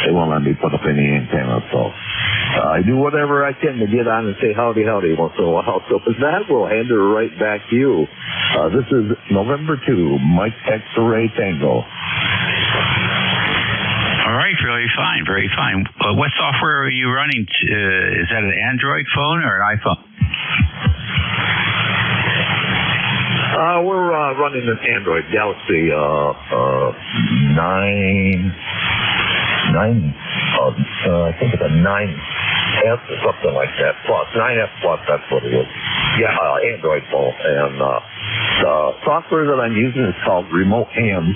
they won't let me put up any antenna. So I do whatever I can to get on and say howdy once in a while. So with that, we'll hand it right back to you. This is November 2, Mike X-Ray Tango. All right, very fine. What software are you running? Is that an Android phone or an iPhone? We're running an Android Galaxy 9. I think it's a 9S or something like that. Plus 9S Plus, that's what it is. Yeah, Android phone. And the software that I'm using is called Remote Hands.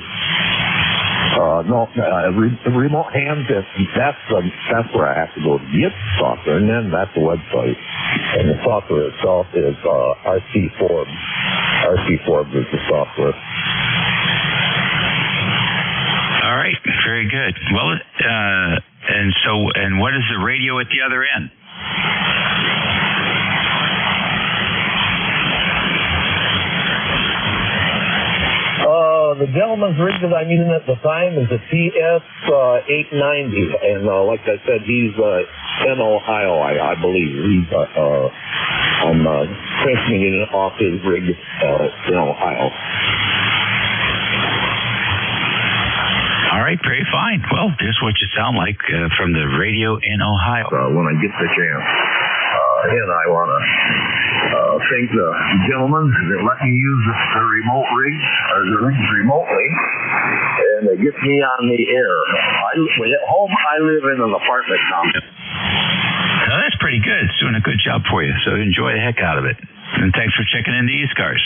Remote Hands. That's where I have to go to get the software, and then that's the website. And the software itself is RC Forbes. RC Forbes is the software. All right, very good. Well, and what is the radio at the other end? The gentleman's rig that I'm using at the time is a TS-890, and like I said, he's in Ohio, I believe. I'm transmitting it off his rig in Ohio. All right, very fine. Well, here's what you sound like from the radio in Ohio. When I get the chance. And I want to thank the gentlemen that let me use the remote rigs, or the rigs remotely, and they get me on the air. At home, I live in an apartment complex. Now, that's pretty good. It's doing a good job for you, so enjoy the heck out of it. And thanks for checking into ECARS.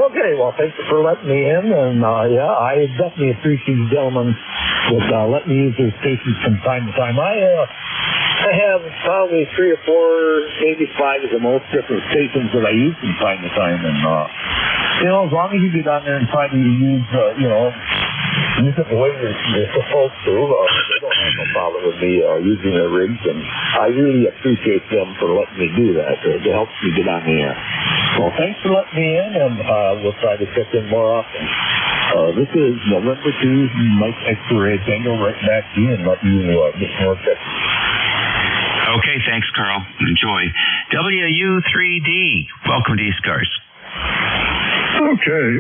Okay, well, thanks for letting me in, and I definitely appreciate the gentlemen that let me use their stations from time to time. I have probably 3 or 4, maybe 5 of the most different stations that I use from time to time, and as long as you get on there and try to use use it the way you're supposed to, they don't have no problem with me using their rigs, and I really appreciate them for letting me do that. It helps me get on the air. Well, thanks for letting me in, and we'll try to check in more often. This is November 2, Mike X-Ray Tango, right back to you, and let you get more checks. Okay, thanks, Carl. Enjoy. WU3D, welcome to ECARS. Okay,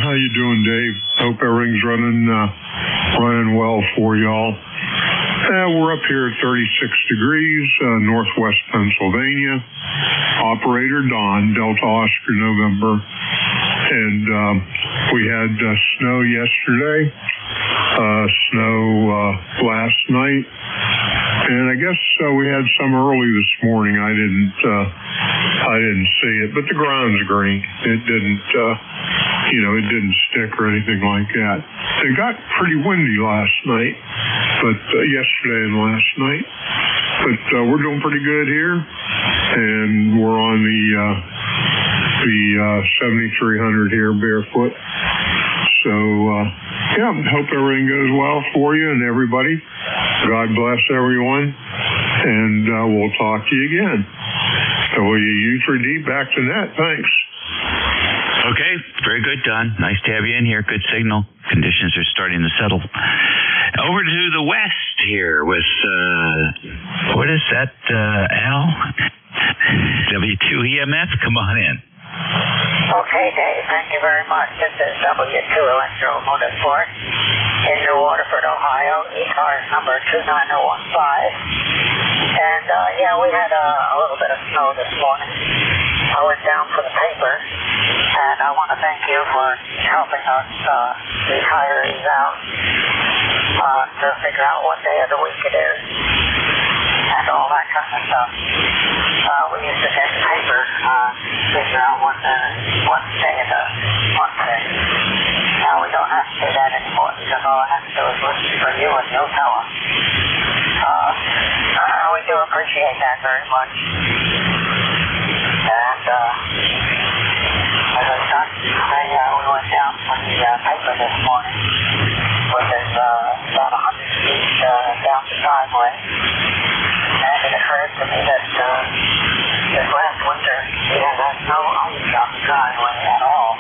how you doing, Dave? Hope everything's running well for y'all. We're up here at 36 degrees, northwest Pennsylvania. Operator Don, Delta Oscar November. And we had snow yesterday, snow last night, and I guess we had some early this morning. I didn't see it, but the ground's green. It didn't, it didn't stick or anything like that. It got pretty windy last night, but yesterday and last night. But we're doing pretty good here, and we're on the 7300 here barefoot. So, hope everything goes well for you and everybody. God bless everyone, and we'll talk to you again. WU3D back to net. Thanks. Okay, very good, Don. Nice to have you in here. Good signal. Conditions are starting to settle. Over to the west here with, what is that, Al? W2EMF, come on in. Okay, Dave, thank you very much. This is W2 Electro Motorsport in New Waterford, Ohio, ECARS number 29015. And, we had a little bit of snow this morning. I went down for the paper, and I want to thank you for helping us, retirees out, to figure out what day of the week it is, and all that kind of stuff. We used to get the paper, figure out what day of the month it is. Now we don't have to do that anymore, because all I have to do is listen for you and you'll tell us. How are we doing appreciate that very much. And as I started to say, we went down for the paper this morning, which is about 100 feet down the driveway. And it occurred to me that this last winter we had no ice on the driveway at all.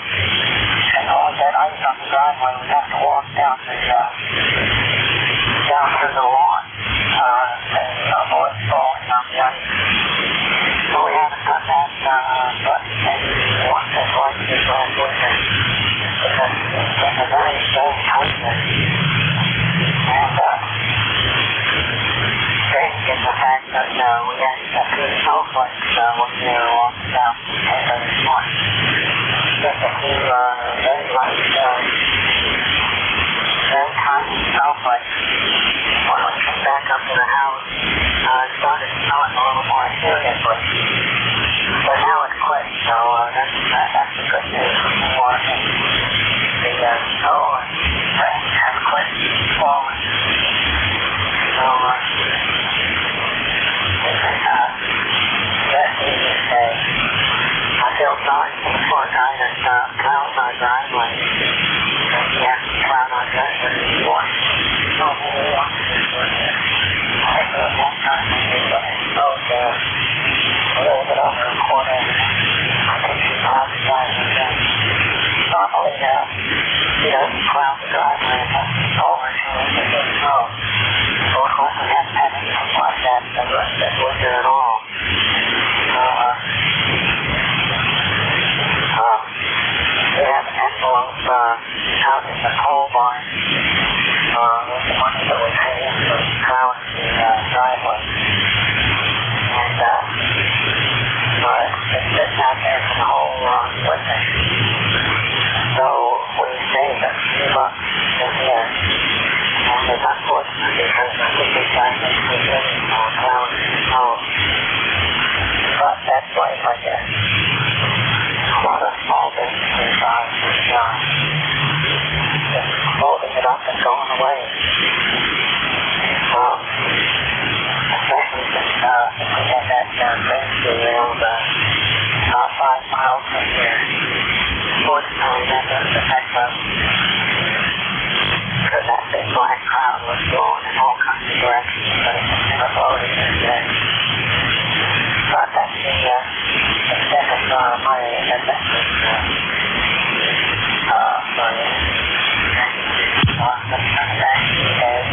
And all that ice on the driveway, we'd have to walk down through the lawn and avoid falling on the ice. So we haven't done that but maybe once or twice this last winter. Because it's been a very strange winter. And strange is the fact that we had a few snowflakes when we were walking down the paper this morning. Just a few very light, very tiny snowflakes. When we came back up to the house, it started snowing a little more seriously. But now it's quit, so that's the good news for me. The snow and rain have quit falling. So that's easy to say. I feel sorry for the poor guy that plows our driveway. Because he has to plow our driveway anymore. So many wants this one here. I think it was one time when he snowed a little bit over a quarter. I think he plowed the driveway then. Normally, he doesn't plow the driveway unless it's over 2 inches of snow. So of course we haven't had anything like that this winter at all. We have an envelope out in the coal barn with the money that we pay in for plowing the driveway. And it's sitting out there for the whole winter. So we saved a few bucks this year. And it's unfortunate because I think these guys need to be getting plowing the snow. But that's life, I guess. A lot of small businesses are just folding it up and going away. Especially since we had that basically railed about 5 miles from here. Fortunately, that doesn't affect us. Because that big black cloud was blowing in all kinds of directions, but it just never blowed in this day. But that's the extent of my adventures for you. Let's turn it back to you, Dave.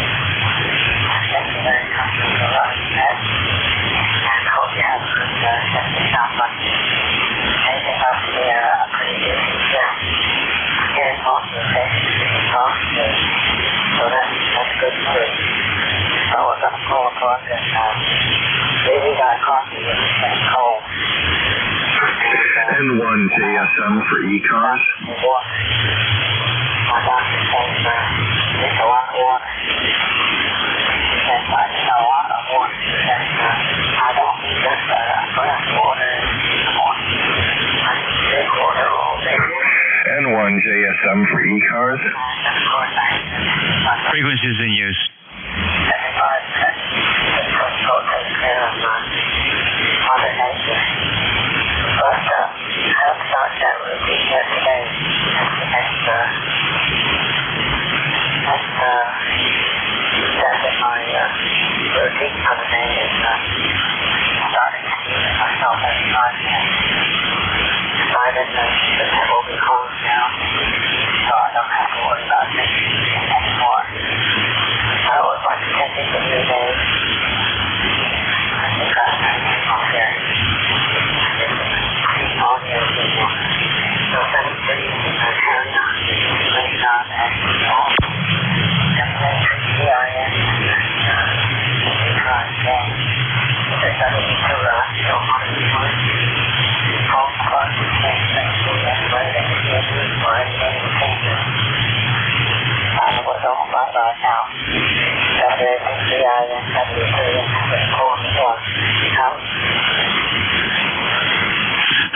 Thank you very much for running that. And I hope you have a good shift. It sounds like anything else here pretty good. Getting most of the patients being talked to. So that's good too. So we're going to pull a plug and maybe got coffee with the same cold. N1JSM for ECARS. My doctor says it's a lot of water. He says I need a lot of water. He says I don't need just a glass of water in the morning. I need to drink water all day. N1JSM for ECARS. Frequencies in use. 75 cents. So it takes care of Mother Nature. But I haven't started that routine yet today. That's my routine for the day is starting to use myself every 5 minutes. Decided that it will be closed now, so I don't have to worry about this anymore. I would like to take it with you, Dave. I think I've got it off here. All the other people. So 73 carry on. Lays on and all. WA3CIS and ECARS day. If there's anything to still want to work, call the club and say thanks to everybody that can do it or anybody who can do it. We're going right now. WA3CIS, W3, and call the club.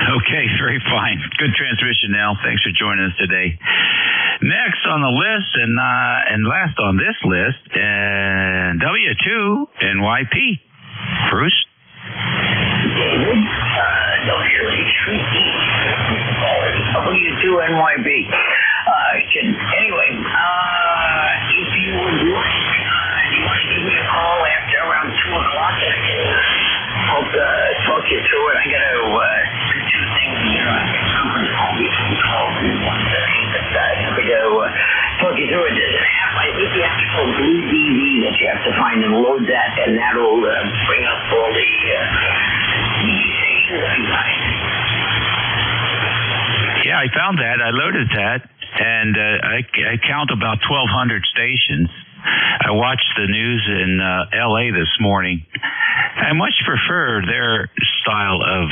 Okay, very fine. Good transmission, Al. Thanks for joining us today. Next on the list, and last on this list, W2 NYP. Bruce? NYB. Anyway, if you would like, you want to give me a call after around 2 o'clock, hope to talk you through it. I got to do two things here. I got a conference call between 12 and 1:30, but I have to go talk you through it. There's an app, I think the app's called Blue DV that you have to find and load that, and that'll bring up all the stations I got. Yeah, I found that. I loaded that, and I count about 1,200 stations. I watched the news in L.A. this morning. I much prefer their style of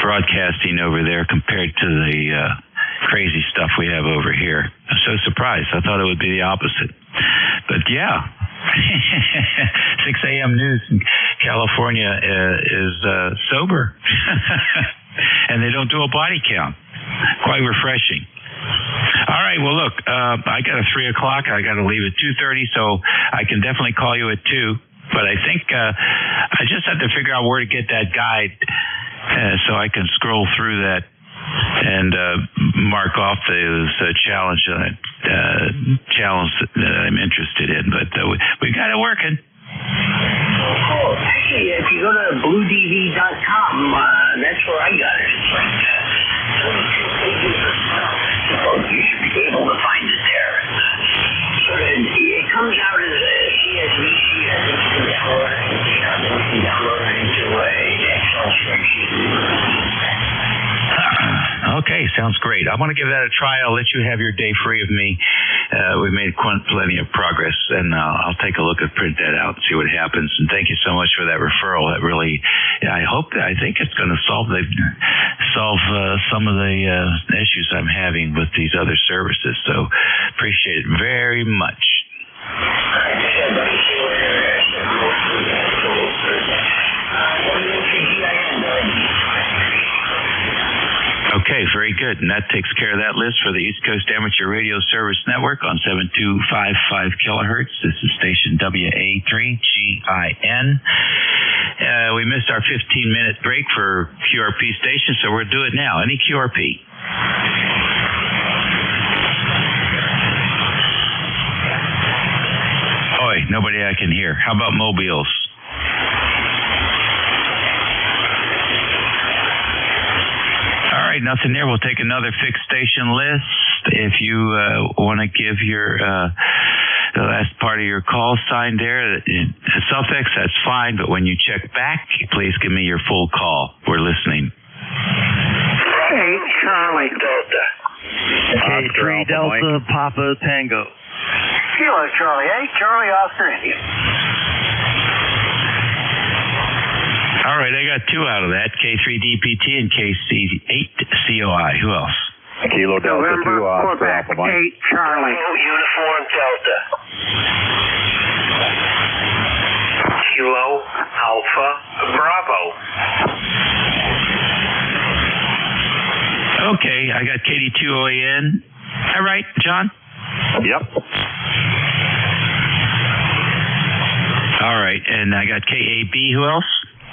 broadcasting over there compared to the crazy stuff we have over here. I'm so surprised. I thought it would be the opposite. But yeah, 6 a.m. news in California is sober. And they don't do a body count. Quite refreshing. All right, well, look, I got a 3 o'clock. I got to leave at 2:30, so I can definitely call you at 2. But I think I just have to figure out where to get that guide so I can scroll through that and mark off those challenge that I'm interested in. But we got it working. Oh, actually, if you go to bluedv.com, that's where I got it. It's like 22 pages of stuff. So you should be able to find it there. It comes out as a CSV sheet. I think you can download it. Then you can download it into an Excel spreadsheet. Okay, sounds great. I want to give that a try. I'll let you have your day free of me. We've made plenty of progress, and I'll take a look and print that out and see what happens. And thank you so much for that referral. That really, I think it's going to solve some of the issues I'm having with these other services. So appreciate it very much. Okay, very good. And that takes care of that list for the East Coast Amateur Radio Service Network on 7255 kilohertz. This is station WA3GIN. We missed our 15-minute break for QRP station, so we'll do it now. Any QRP? Oi, nobody I can hear. How about mobiles? All right, nothing there. We'll take another fixed station list. If you want to give your the last part of your call sign there, suffix, that's fine. But when you check back, please give me your full call. We're listening. Hey, Charlie Delta. K3 Delta Papa Tango. Kilo Charlie. Hey, Charlie Oscar India. All right, I got 2 out of that, K3DPT and KC8COI. Who else? Kilo Delta November, 2 Oscar Quebec, Alpha Mike. 8 Charlie. Uniform Delta. Kilo Alpha Bravo. Okay, I got KD2OAN. All right, John? Yep. All right, and I got KAB. Who else?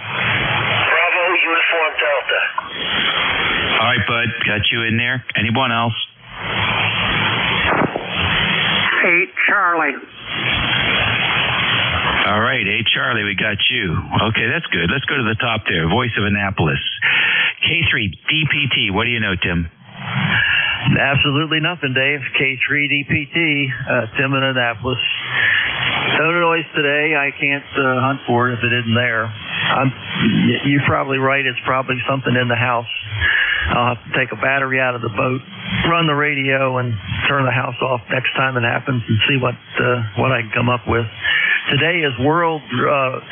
Bravo Uniform Delta. All right, bud, got you in there. Anyone else? 8 Charlie. All right, 8 Charlie, we got you. Okay, that's good. Let's go to the top there. Voice of Annapolis. K3DPT. What do you know, Tim? Absolutely nothing, Dave. K3DPT, Tim in Annapolis. No noise today. I can't hunt for it if it isn't there. You're probably right. It's probably something in the house. I'll have to take a battery out of the boat, run the radio, and turn the house off next time it happens and see what I can come up with. Today is World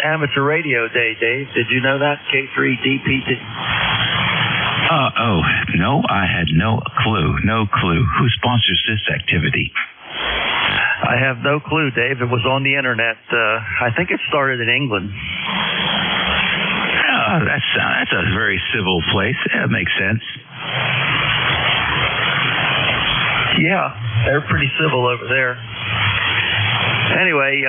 Amateur Radio Day, Dave. Did you know that? K3DPT. Oh, no, I had no clue. No clue. Who sponsors this activity? I have no clue, Dave. It was on the internet. I think it started in England. Oh, that's a very civil place. That makes sense. Yeah, they're pretty civil over there. Anyway,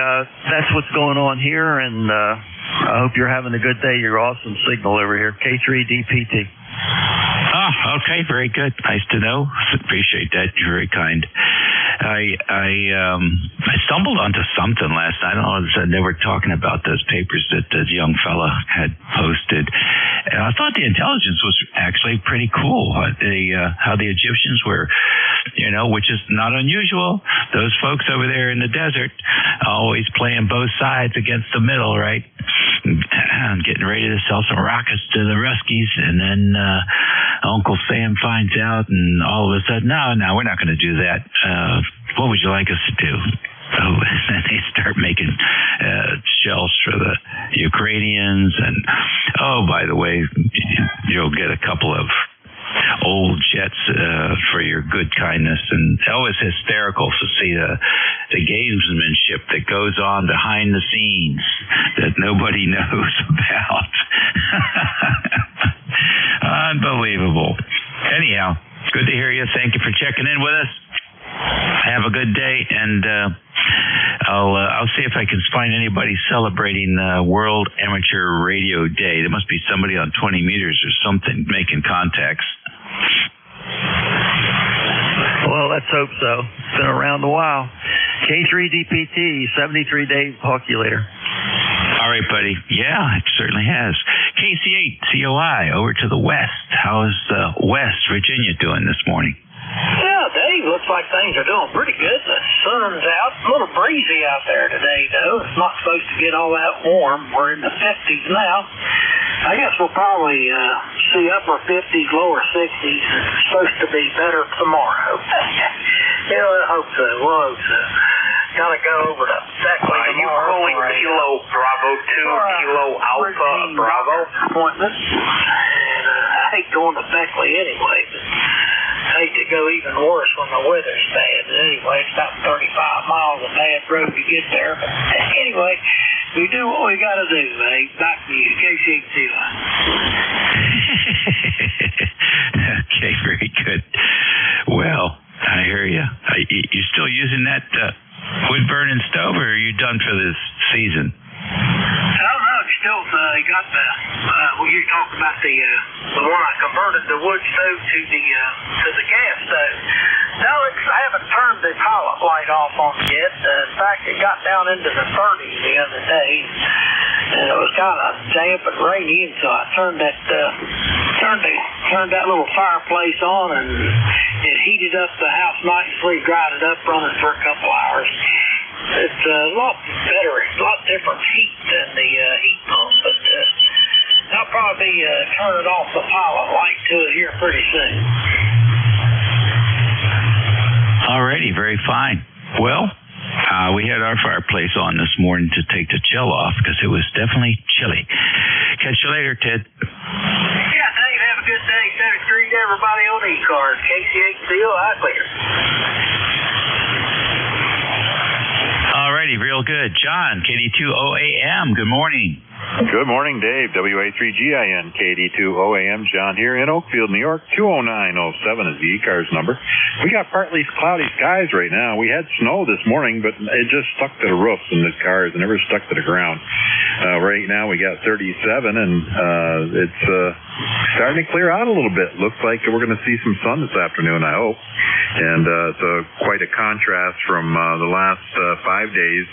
that's what's going on here, and I hope you're having a good day. Your awesome signal over here, K3DPT. Oh, okay, very good. Nice to know. Appreciate that. You're very kind. I stumbled onto something last night. I don't know. They were talking about those papers that the young fella had posted. And I thought the intelligence was actually pretty cool. How the Egyptians were, which is not unusual. Those folks over there in the desert always playing both sides against the middle, right? Getting ready to sell some rockets to the Ruskies, and then Uncle Sam finds out, and all of a sudden, no, we're not going to do that. What would you like us to do? Oh, and they start making shells for the Ukrainians, and by the way, you'll get a couple of old jets for your good kindness. And always hysterical to see the gamesmanship that goes on behind the scenes that nobody knows about. Unbelievable. Anyhow, good to hear you. Thank you for checking in with us. Have a good day, and I'll see if I can find anybody celebrating World Amateur Radio Day. There must be somebody on 20 meters or something making contacts. Well, let's hope so. It's been around a while. K3DPT, 73 days. Talk to you later. All right, buddy. Yeah, it certainly has. KC8COI over to the west. How's West Virginia doing this morning? Yeah, Dave, looks like things are doing pretty good. The sun's out. A little breezy out there today, though. It's not supposed to get all that warm. We're in the 50s now. I guess we'll probably see upper 50s, lower 60s. It's supposed to be better tomorrow. I hope so. We'll hope so. Gotta go over to Beckley tomorrow. Are you calling Kilo Bravo 2, Kilo Alpha Bravo? Appointment. And I hate going to Beckley anyway, but I hate to go even worse when the weather's bad. But anyway, it's about 35 miles of bad road to get there. But anyway, we do what we gotta do, mate. Back to you, KC8COI. Okay, very good. Well, I hear you. You're still using that wood burning stove, or are you done for this season? I don't know. Still got the you're talking about the one I converted the wood stove to the gas stove. No, I haven't turned the pilot light off on it yet. In fact, it got down into the 30s the other day, and it was kind of damp and rainy, and so I turned that little fireplace on, and it heated up the house nicely, dried it up, running for a couple hours. It's a lot better, a lot different heat than the heat pump, but I'll probably be turning off the pilot light to it here pretty soon. Alrighty, very fine. Well, we had our fireplace on this morning to take the chill off because it was definitely chilly. Catch you later, Ted. Yeah, Dave, have a good day. Greet everybody on ECARS. KC8COI clear. Alrighty, real good. John, KD2OAM, good morning. Good morning, Dave. WA3GIN, KD2OAM. John here in Oakfield, New York. 20907 is the ECARS number. We got partly cloudy skies right now. We had snow this morning, but it just stuck to the roofs in the cars. It never stuck to the ground. Right now we got 37, and it's starting to clear out a little bit. Looks like we're going to see some sun this afternoon, I hope. And it's quite a contrast from the last 5 days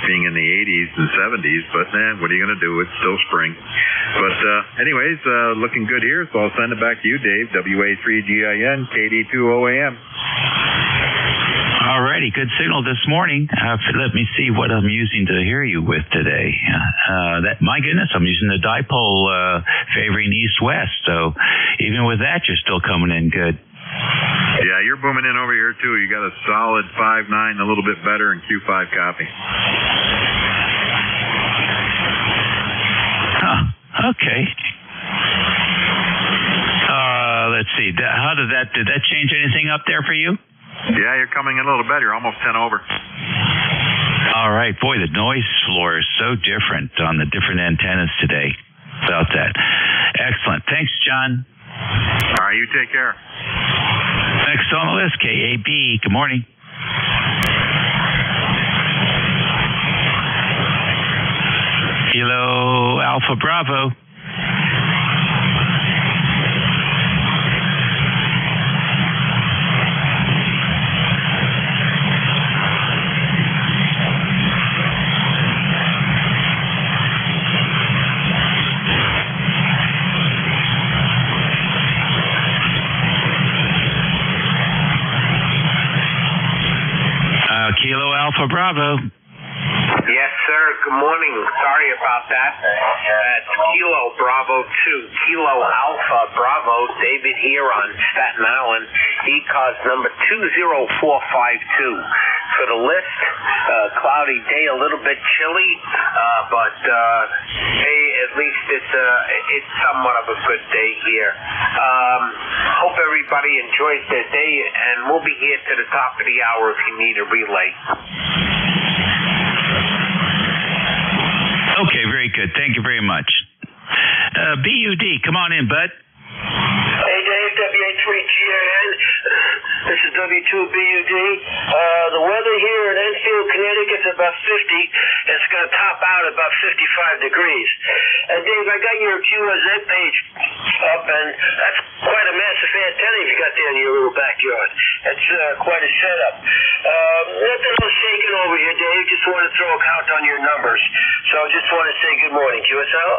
being in the 80s and 70s. But what are you going to do? It's still spring. But anyways, looking good here, so I'll send it back to you, Dave. WA3GIN, KD2OAM. Alrighty, good signal this morning. Let me see what I'm using to hear you with today. My goodness, I'm using the dipole favoring east-west. So even with that, you're still coming in good. Yeah, you're booming in over here, too. You got a solid 5.9, a little bit better, and Q5 copy. Huh, okay. Let's see. Did that change anything up there for you? Yeah, you're coming in a little better. You're almost 10 over. All right. Boy, the noise floor is so different on the different antennas today about that. Excellent. Thanks, John. All right, you take care. Next on the list, KAB. Good morning. Kilo Alpha Bravo. Alpha Bravo. Yes, sir. Good morning. Sorry about that. It's Kilo Bravo 2. Kilo Alpha Bravo. David here on Staten Island. ECARS number 20452. For the list, cloudy day, a little bit chilly, but hey, at least it's somewhat of a good day here. Hope everybody enjoys their day, and we'll be here to the top of the hour if you need a relay. Okay, very good. Thank you very much. BUD, come on in, bud. Hey, Dave, WA3GIN. This is W2BUD. The weather here in Enfield, Connecticut is about 50. It's going to top out about 55 degrees. And, Dave, I got your QSZ page up, and that's quite a massive antenna you got there in your little backyard. That's quite a setup. Nothing else shaking over here, Dave. Just want to throw a count on your numbers. So just want to say good morning, QSL.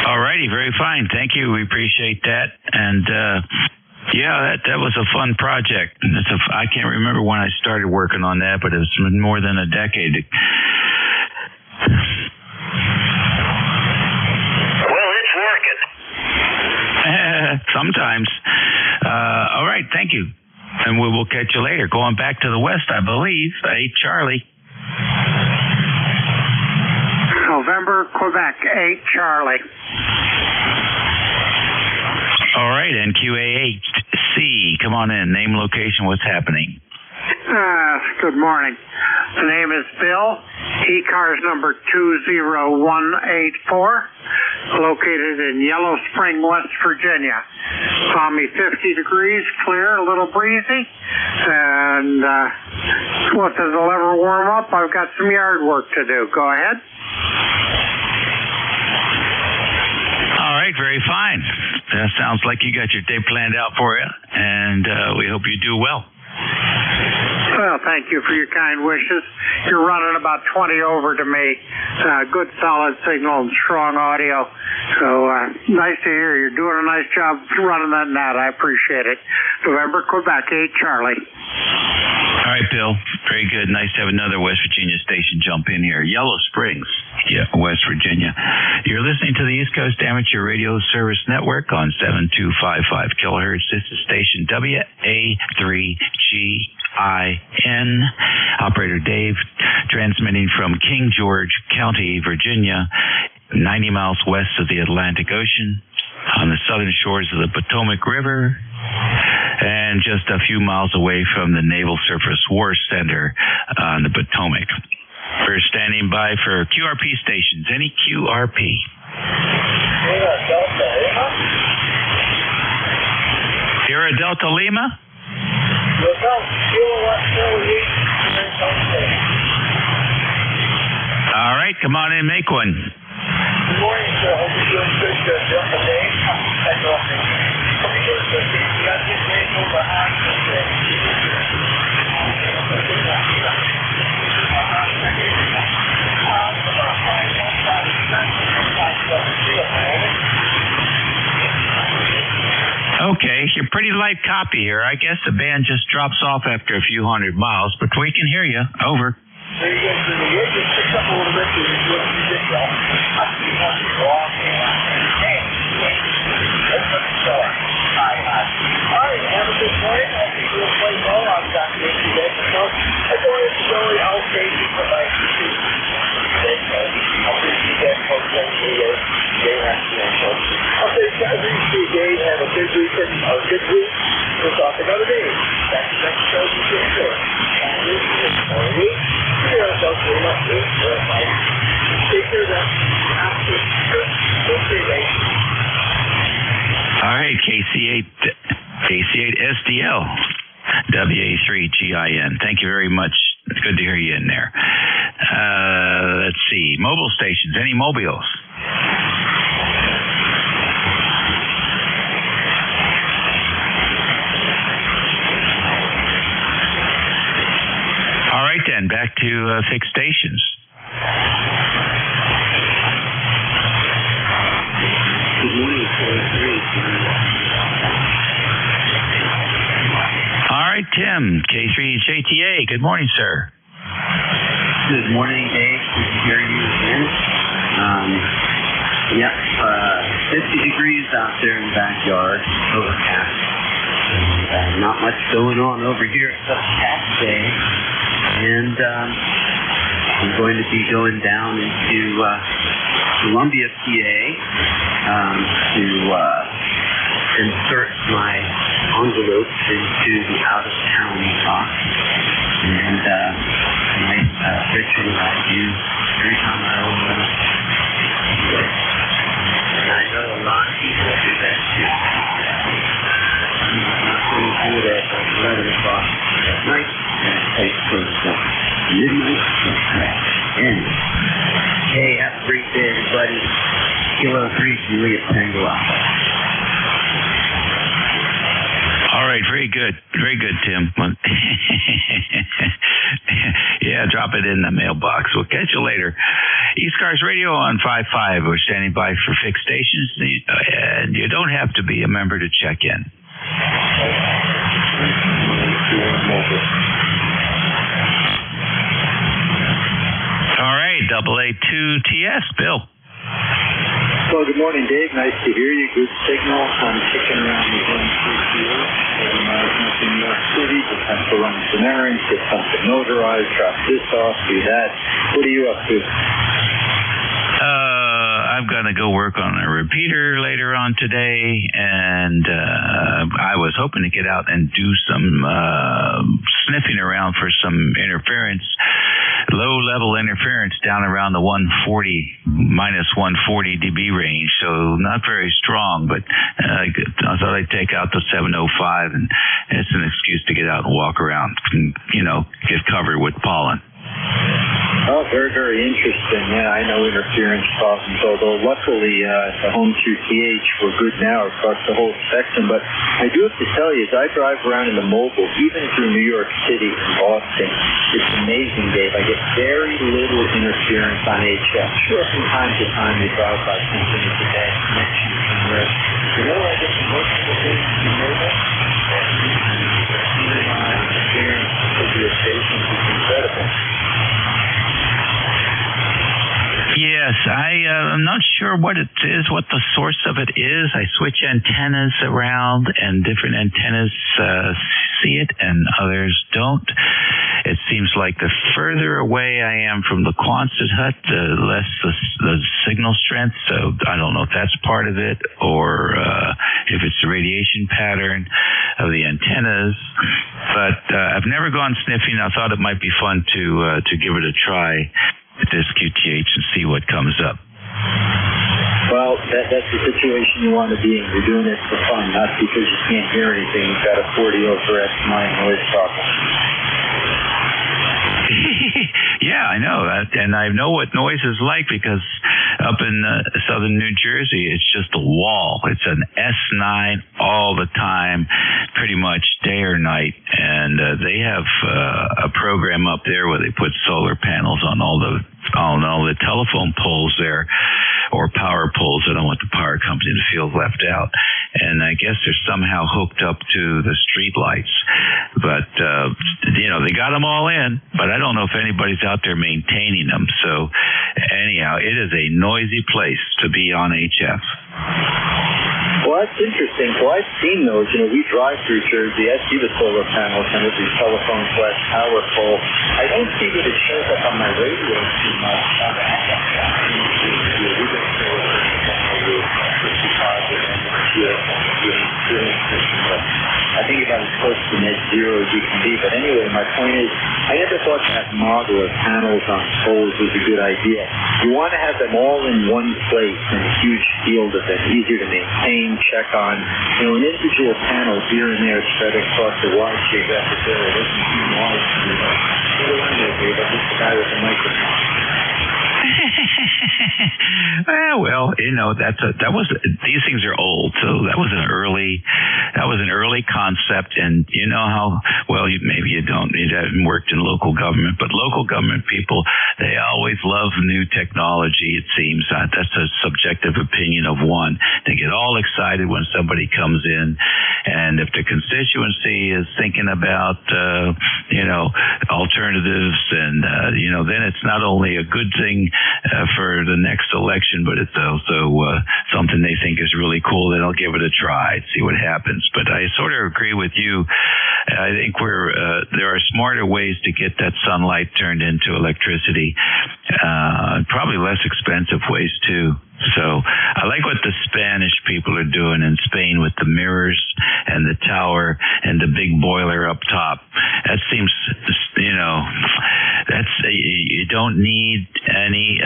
All righty, very fine. Thank you. We appreciate that. And yeah, that was a fun project. I can't remember when I started working on that, but it's been more than a decade. Well, it's working. Sometimes. All right, thank you. And we will catch you later. Going back to the west, I believe. 8 Charlie. November, Quebec, 8 Charlie. All right, NQA8C, come on in. Name, location, what's happening? Good morning. The name is Bill. ECARS number 20184, located in Yellow Spring, West Virginia. Saw me 50 degrees, clear, a little breezy, and what does it'll ever warm up? I've got some yard work to do. Go ahead. All right, very fine. That sounds like you got your day planned out for you, and we hope you do well. Well, thank you for your kind wishes. You're running about 20 over to me. Good solid signal and strong audio. So nice to hear. You're doing a nice job running that net. I appreciate it. November, Quebec, 8 Charlie. All right, Bill. Very good. Nice to have another West Virginia station jump in here. Yellow Springs, West Virginia. You're listening to the East Coast Amateur Radio Service Network on 7255 kilohertz. This is station WA3GIN. Operator Dave, transmitting from King George County, Virginia, 90 miles west of the Atlantic Ocean, on the southern shores of the Potomac River, and just a few miles away from the Naval Surface War Center on the Potomac. We're standing by for QRP stations. Any QRP? Sierra Delta Lima? All right, come on in, make one. Good morning, sir. Hope you're doing good, Delta Dave. That's awesome. Hope you're doing good. You got this radio behind you. Okay, you're pretty light copy here. I guess the band just drops off after a few hundred miles, but we can hear you. Over. Very good. So the air just picked up a little bit. So you're doing pretty good, y'all. I see you want to go off. All right, have a good morning. I think you'll play well. I've got the NJ2US. I don't have to go out crazy for my YouTube. I'll be that folks on the I'll say, Dave, have a good weekend, a good week. We'll talk another day. Back to next show, you can do it. All right, KC8 SDL, WA3GIN. Thank you very much. It's good to hear you in there. Let's see. Mobile stations. Any mobiles? All right, then. Back to fixed stations. Good morning, All right, Tim, K3JTA. Good morning, sir. Good morning, Dave. Good to hear you again. 50 degrees out there in the backyard, overcast. Not much going on over here except tax day. And I'm going to be going down into Columbia, PA to insert my envelopes into the out-of-town box. And my ritual I do every time I open up. And I know a lot of people do that too. I'm not going to do it at 11 o'clock at night. And it takes from midnight to end. Hey, have a great day, everybody. Kilo 3 Juliet Tango Alpha. All right, very good, Tim. Yeah, drop it in the mailbox. We'll catch you later. ECARS Radio on 5.5. We're standing by for fixed stations, and you don't have to be a member to check in. All right, AA2TS, Bill. Well, good morning, Dave. Nice to hear you. Good signal. I'm kicking around the NJ2US. 7 miles north of New York City. Just have to run some errands, get something notarized, drop this off, do that. What are you up to? I'm going to go work on a repeater later on today, and I was hoping to get out and do some sniffing around for some interference, low-level interference down around the minus 140 dB range, so not very strong, but I thought I'd take out the 705, and it's an excuse to get out and walk around and, get covered with pollen. Oh, very, very interesting. Yeah, I know interference problems, although luckily the home QTH we're good now across the whole spectrum. But I do have to tell you, as I drive around in the mobile, even through New York City and Boston, it's amazing, Dave. I get very little interference on HF. Sure, from time to time you drive by something it's a bad connection somewhere. You know, I get most of the things you know that. Interference of your stations is incredible. Yes, I'm not sure what it is, what the source of it is. I switch antennas around, and different antennas see it, and others don't. It seems like the further away I am from the Quonset hut, the less the signal strength. So I don't know if that's part of it, or if it's the radiation pattern of the antennas. But I've never gone sniffing. I thought it might be fun to give it a try with this QTH and see what comes up. Well, that's the situation you want to be in. You're doing it for fun, not because you can't hear anything. You've got a 40 over X9 noise problem. Yeah, I know that, and I know what noise is like because up in southern New Jersey, it's just a wall. It's an S9 all the time, pretty much day or night, and they have a program up there where they put solar panels on all the telephone poles there, or power poles. I don't want the power company to feel left out. And I guess they're somehow hooked up to the street lights. But, they got them all in, but I don't know if anybody's out there maintaining them. So anyhow, it is a noisy place to be on HF. Well, that's interesting. So I've seen those. We drive through Jersey. I see the solar panels and with these telephone flash power pole. I don't see that it shows up on my radio too much. I think about as close to net zero as you can be. But anyway, my point is, I never thought that model of panels on poles was a good idea. You want to have them all in one place in a huge field of them, easier to maintain, check on. An individual panel here and there spread across the wide geographic area doesn't seem wise to me. What do I know, Dave? I'm just a guy with a microphone. Well, Yeah, well, these things are old, so that was an early concept, and you know how well maybe you haven't worked in local government, but local government people, they always love new technology. It seems that's a subjective opinion of one. They get all excited when somebody comes in, and if the constituency is thinking about alternatives, and then it's not only a good thing for the next election, but it's also something they think is really cool. Then I'll give it a try, see what happens. But I sort of agree with you. I think there are smarter ways to get that sunlight turned into electricity, probably less expensive ways too. So I like what the Spanish people are doing in Spain with the mirrors and the tower and the big boiler up top. That seems, you don't need any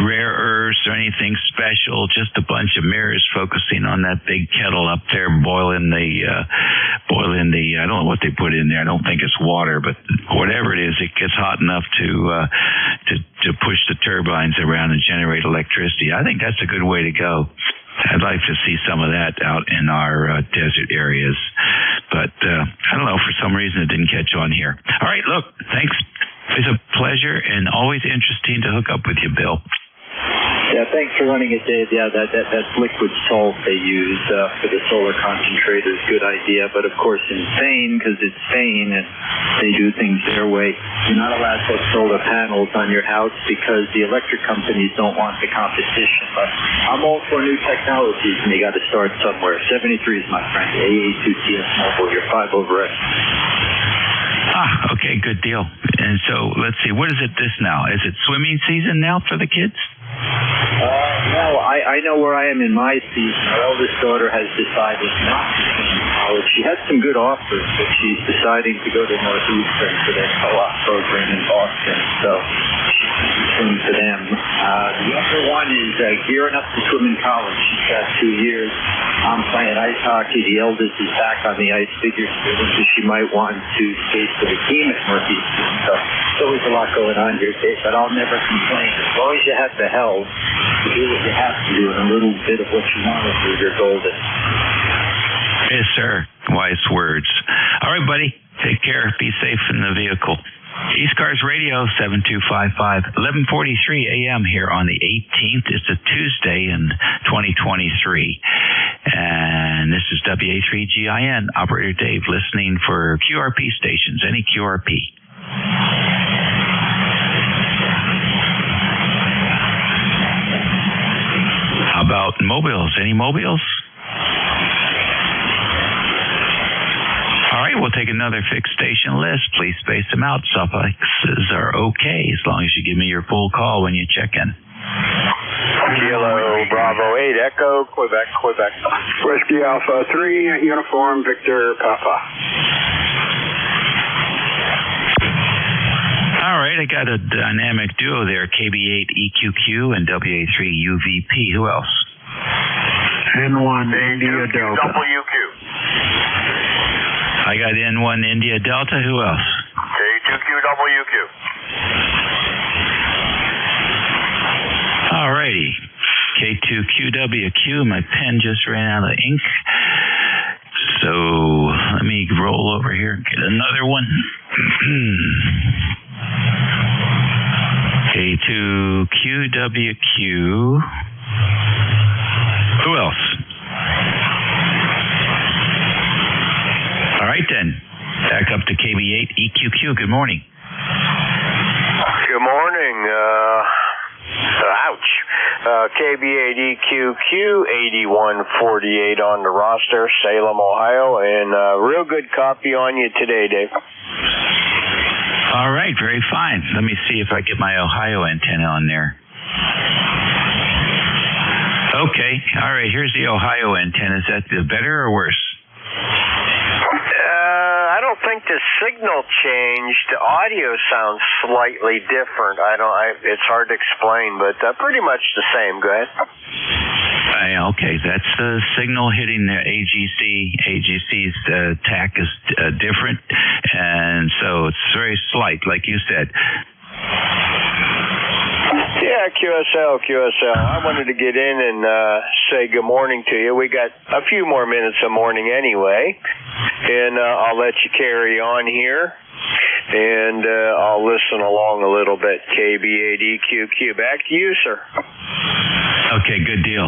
rare earths or anything special, just a bunch of mirrors focusing on that big kettle up there, boiling the I don't know what they put in there. I don't think it's water, but whatever it is, it gets hot enough to push the turbines around and generate electricity. I think that's a good way to go. I'd like to see some of that out in our desert areas, but I don't know, for some reason it didn't catch on here. All right, look, thanks. It's a pleasure and always interesting to hook up with you, Bill. Yeah, thanks for running it, Dave. Yeah, that liquid salt they use for the solar concentrator is a good idea. But, of course, in Spain, because it's Spain and they do things their way, you're not allowed to put solar panels on your house because the electric companies don't want the competition. But I'm all for new technologies, and you got to start somewhere. 73 is my friend. AA2TS Mobile, you're 5 over X. Okay, good deal. And so, let's see, what is it now? Is it swimming season now for the kids? No, I know where I am in my season. Our eldest daughter has decided not to finish college. She has some good offers, but she's deciding to go to Northeastern for their co-op program in Boston. So she's tuned to them. The other one is gearing up to swim in college. She's got 2 years. I'm playing ice hockey. The eldest is back on the ice figure skating, so she might want to skate for the team at Northeastern. So there's always a lot going on here, Dave, but I'll never complain. As long as you have the health to do what you have to do and a little bit of what you want to do, you're golden. Yes, sir. Wise words. All right, buddy. Take care. Be safe in the vehicle. ECARS Radio, 7255, 11:43 a.m. here on the 18th. It's a Tuesday in 2023. And this is WA3GIN, Operator Dave, listening for QRP stations, any QRP. How about mobiles? Any mobiles? All right, we'll take another fixed station list. Please space them out. Suffixes are okay as long as you give me your full call when you check in. Kilo Bravo 8 Echo, Quebec. Whiskey Alpha 3, Uniform Victor Papa. All right, I got a dynamic duo there, KB8 EQQ and WA3 UVP. Who else? N1 India Delta. WQ. I got N1 India Delta. Who else? K2QWQ. All righty. K2QWQ. My pen just ran out of ink. So let me roll over here and get another one. K2QWQ. Who else? All right, then. Back up to KB8 EQQ. Good morning. Good morning. Ouch. KB8 EQQ 8148 on the roster, Salem, Ohio, and real good copy on you today, Dave. All right, very fine. Let me see if I get my Ohio antenna on there. Okay, all right, here's the Ohio antenna. Is that better or worse? I don't think the signal changed. The audio sounds slightly different. It's hard to explain, but pretty much the same. Go ahead. Okay, that's the signal hitting the AGC. AGC's TAC is different, and so it's very slight, like you said. Yeah, QSL. I wanted to get in and say good morning to you. We got a few more minutes of morning anyway, and I'll let you carry on here, and I'll listen along a little bit. KB8EQQ. Back to you, sir. Okay, good deal.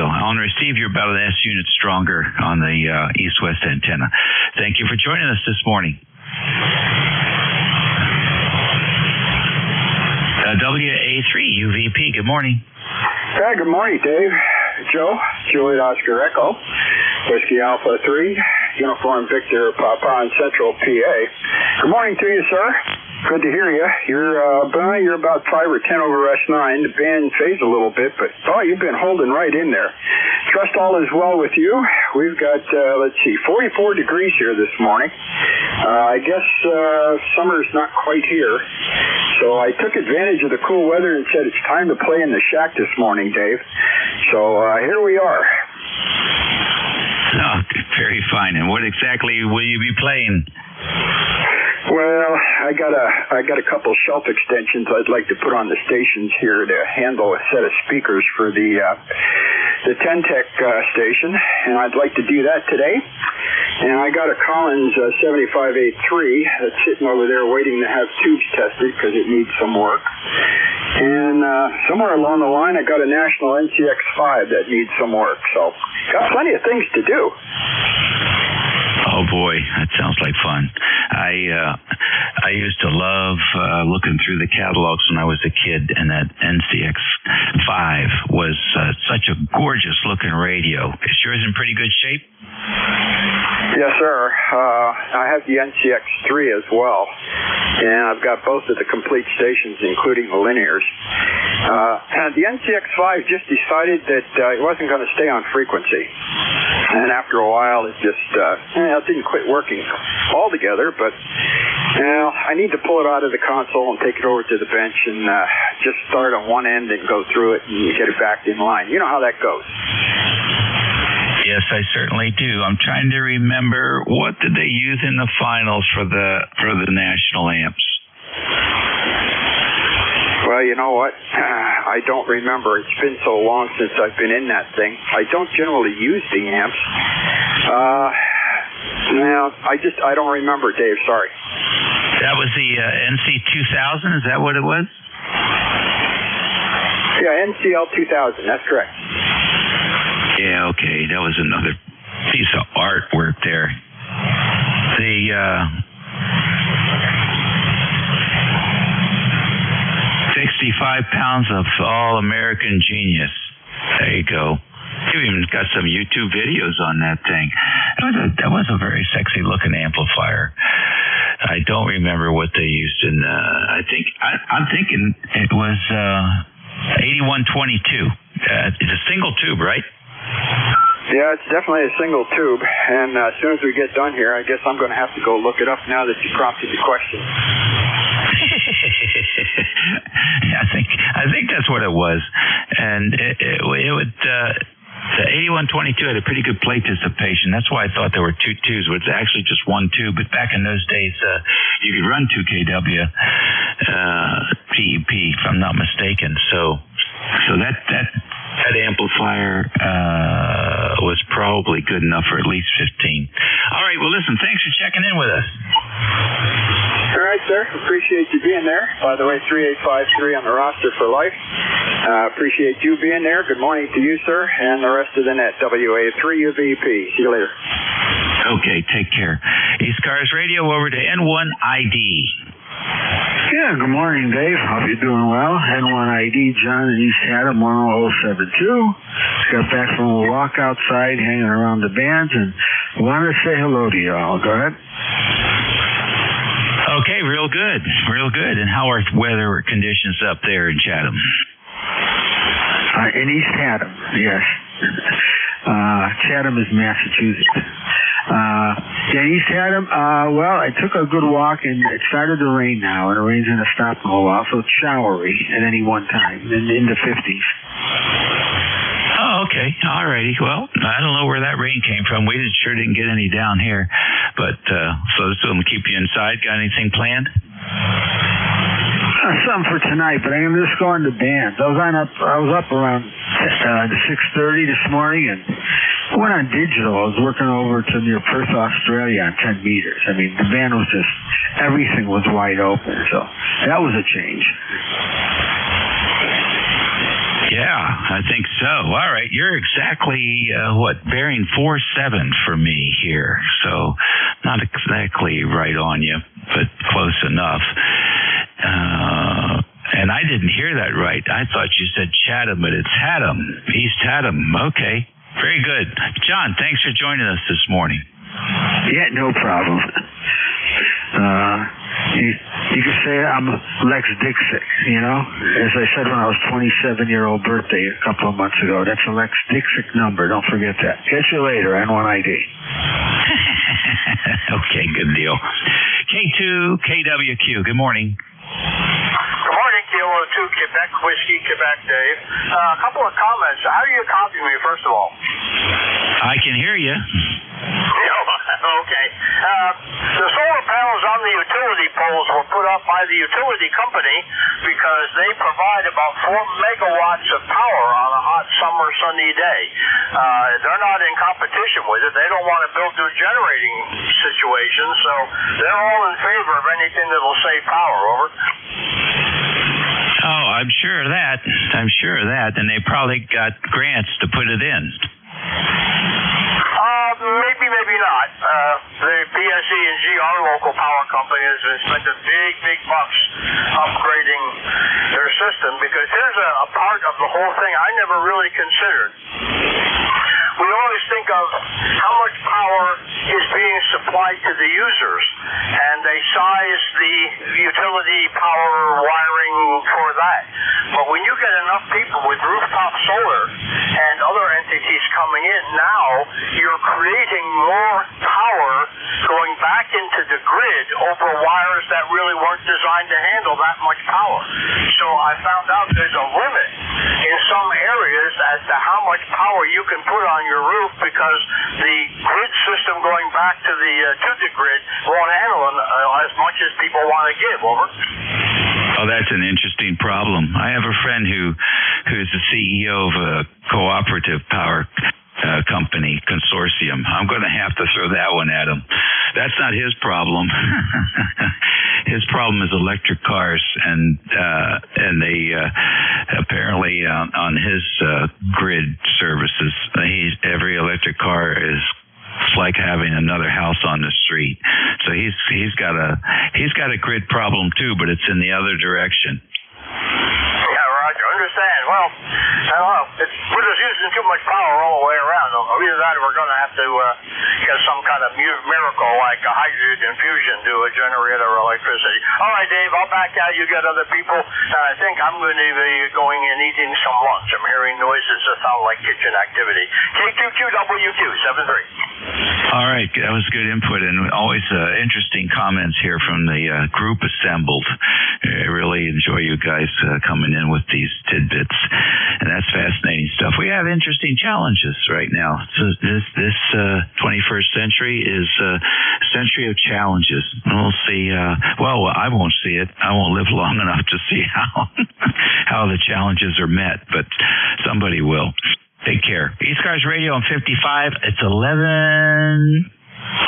On receive, you're about an S unit stronger on the east-west antenna. Thank you for joining us this morning. WA3 UVP, good morning. Hey, good morning, Dave. Joe, Juliet Oscar Echo, Whiskey Alpha 3, Uniform Victor Papa in Central PA. Good morning to you, sir. Good to hear you. You're about 5 or 10 over S9. The band fades a little bit, but you've been holding right in there. Trust all is well with you. We've got 44 degrees here this morning. I guess summer's not quite here, so I took advantage of the cool weather and said it's time to play in the shack this morning, Dave. So here we are. Oh, very fine. And what exactly will you be playing? Well, I got a couple shelf extensions I'd like to put on the stations here to handle a set of speakers for the 10-Tech station, and I'd like to do that today. And I got a Collins 7583 that's sitting over there waiting to have tubes tested because it needs some work. And somewhere along the line, I got a National NCX5 that needs some work. So got plenty of things to do. Oh boy, that sounds like fun. I used to love looking through the catalogs when I was a kid, and that NCX5 was such a gorgeous looking radio. Is yours in pretty good shape? Yes, sir. I have the NCX3 as well, and I've got both of the complete stations, including the linears. The NCX5 just decided that it wasn't going to stay on frequency, and after a while, it just it didn't quit working altogether. But I need to pull it out of the console and take it over to the bench and just start on one end and go through it and get it back in line. You know how that goes. Yes, I certainly do. I'm trying to remember, what did they use in the finals for the national amps? Well, you know what? I don't remember. It's been so long since I've been in that thing. I don't generally use the amps. I don't remember, Dave. Sorry. That was the NC2000. Is that what it was? Yeah, NCL 2000. That's correct. Yeah, okay. That was another piece of artwork there. The 65 pounds of all-American genius. There you go. You even got some YouTube videos on that thing. That was a very sexy-looking amplifier. I don't remember what they used in. I'm thinking it was 8122. It's a single tube, right? Yeah, it's definitely a single tube. And as soon as we get done here, I guess I'm going to have to go look it up now that you prompted the question. I think that's what it was, and it would. The 8122 had a pretty good plate dissipation. That's why I thought there were two tubes, but it's actually just one tube. But back in those days, you could run 2 kW PEP, if I'm not mistaken. So that amplifier was probably good enough for at least 15. All right, well, listen, thanks for checking in with us. All right, sir. Appreciate you being there. By the way, 3853 on the roster for life. Appreciate you being there. Good morning to you, sir, and the rest of the net. WA3UVP. See you later. Okay, take care. ECARS Radio over to N1ID. Yeah, good morning, Dave. Hope you're doing well. N1ID, John in East Haddam, 10072. Got back from a walk outside, hanging around the bands, and wanted to say hello to you all. Go ahead. Okay, real good. And how are weather conditions up there in Chatham? In East Haddam, yes. Chatham is Massachusetts. In East Haddam, well, I took a good walk, and it started to rain now, and the rain's going to stop in a while, so it's showery at any one time, in the 50s. Oh, okay. All righty. Well, I don't know where that rain came from. We sure didn't get any down here. But, so this will keep you inside. Got anything planned? Something for tonight, but I'm just going to bands. I was up around 6:30 this morning and went on digital. I was working over to near Perth, Australia on 10 meters. I mean, the band was just, everything was wide open, so that was a change. Yeah, I think so. All right, you're exactly, bearing 47 for me here, so not exactly right on you, but close enough. And I didn't hear that right. I thought you said Chatham, but it's Haddam, East Haddam. Okay, very good. John, thanks for joining us this morning. Yeah, no problem. You could say I'm Lex Dixit, you know? As I said when I was 27-year-old birthday a couple of months ago, that's a Lex Dixit number. Don't forget that. Catch you later, N1ID. Okay, good deal. K2KWQ, good morning. Good morning, Kilo 2, Quebec Whiskey, Quebec Dave. A couple of comments. How do you copy me, first of all? I can hear you. Okay. The solar panels on the utility poles were put up by the utility company because they provide about 4 megawatts of power on a hot summer sunny day. They're not in competition with it. They don't want to build new generating situations, so they're all in favor of anything that will save power. Over. Oh, I'm sure of that. And they probably got grants to put it in. Maybe not. The PSE&G, our local power company, has been spending big bucks upgrading their system, because here's a part of the whole thing I never really considered. We always think of how much power is being supplied to the users, and they size the utility power wiring for that. But when you get enough people with rooftop solar and other entities coming in, now you're creating more power going back into the grid over wires that really weren't designed to handle that much power. So I found out there's a limit in some areas as to how much power you can put on your roof, because the grid system going back to the grid won't handle as much as people want to give. Over. Oh, that's an interesting problem. I have a friend who's the CEO of a cooperative power company consortium. I'm going to have to throw that one at him. That's not his problem. His problem is electric cars, and they apparently on his grid services, every electric car is like having another house on the street. So he's got a grid problem too, but it's in the other direction. Yeah, Roger. Understand. Well, I don't know. We're just using too much power all the way around. Either that, or we're going to have to get some kind of miracle like a hydrogen infusion to generate our electricity. All right, Dave. I'll back out. You get other people. I think I'm going to be going and eating some lunch. I'm hearing noises that sound like kitchen activity. K2QWQ 73. All right, that was good input, and always interesting comments here from the group assembled. I really enjoy you guys coming in with these tidbits, and that's fascinating stuff. We have interesting challenges right now. So this 21st century is a century of challenges. We'll see. Well, I won't see it. I won't live long enough to see how the challenges are met, but somebody will. Take care. ECARS Radio on 55. It's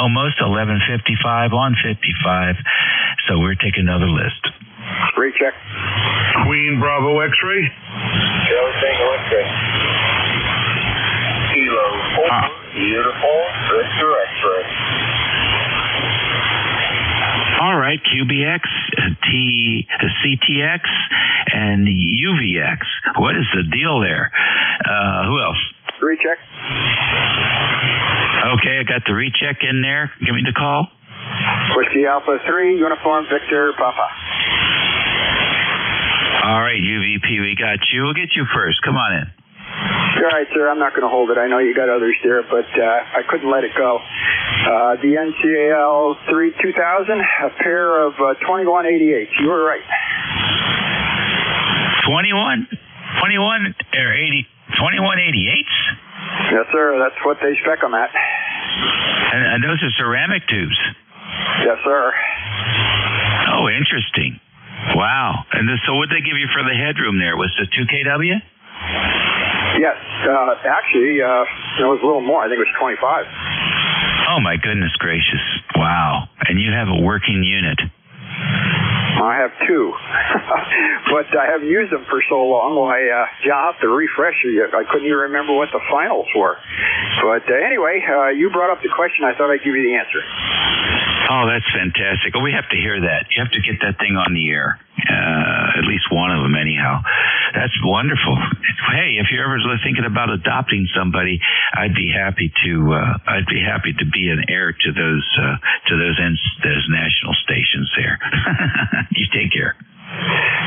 almost 11:55 on 55. So we're taking another list. Recheck. Queen Bravo X-ray. Joe Tango X-ray. Kilo 4, uniform, Victor X-ray. All right, QBX, CTX, and UVX. What is the deal there? Who else? Recheck. Okay, I got the recheck in there. Give me the call. Whiskey Alpha 3, uniform, Victor Papa. All right, UVP, we got you. We'll get you first. Come on in. All right, sir. I'm not going to hold it. I know you got others there, but I couldn't let it go. The NCAL 2000, a pair of 2188. You were right. 2188s? Yes, sir. That's what they spec them at. And those are ceramic tubes? Yes, sir. Oh, interesting. Wow. And so what did they give you for the headroom there? Was it 2 kW? Yes. Actually, it was a little more. I think it was 25. Oh, my goodness gracious. Wow. And you have a working unit. I have two, but I haven't used them for so long. Well, I'll have to refresh you. I couldn't even remember what the finals were. But anyway, you brought up the question. I thought I'd give you the answer. Oh, that's fantastic. Well, we have to hear that. You have to get that thing on the air. At least one of them, anyhow. That's wonderful. Hey, if you're ever thinking about adopting somebody, I'd be happy to be an heir to those national stations there. You take care.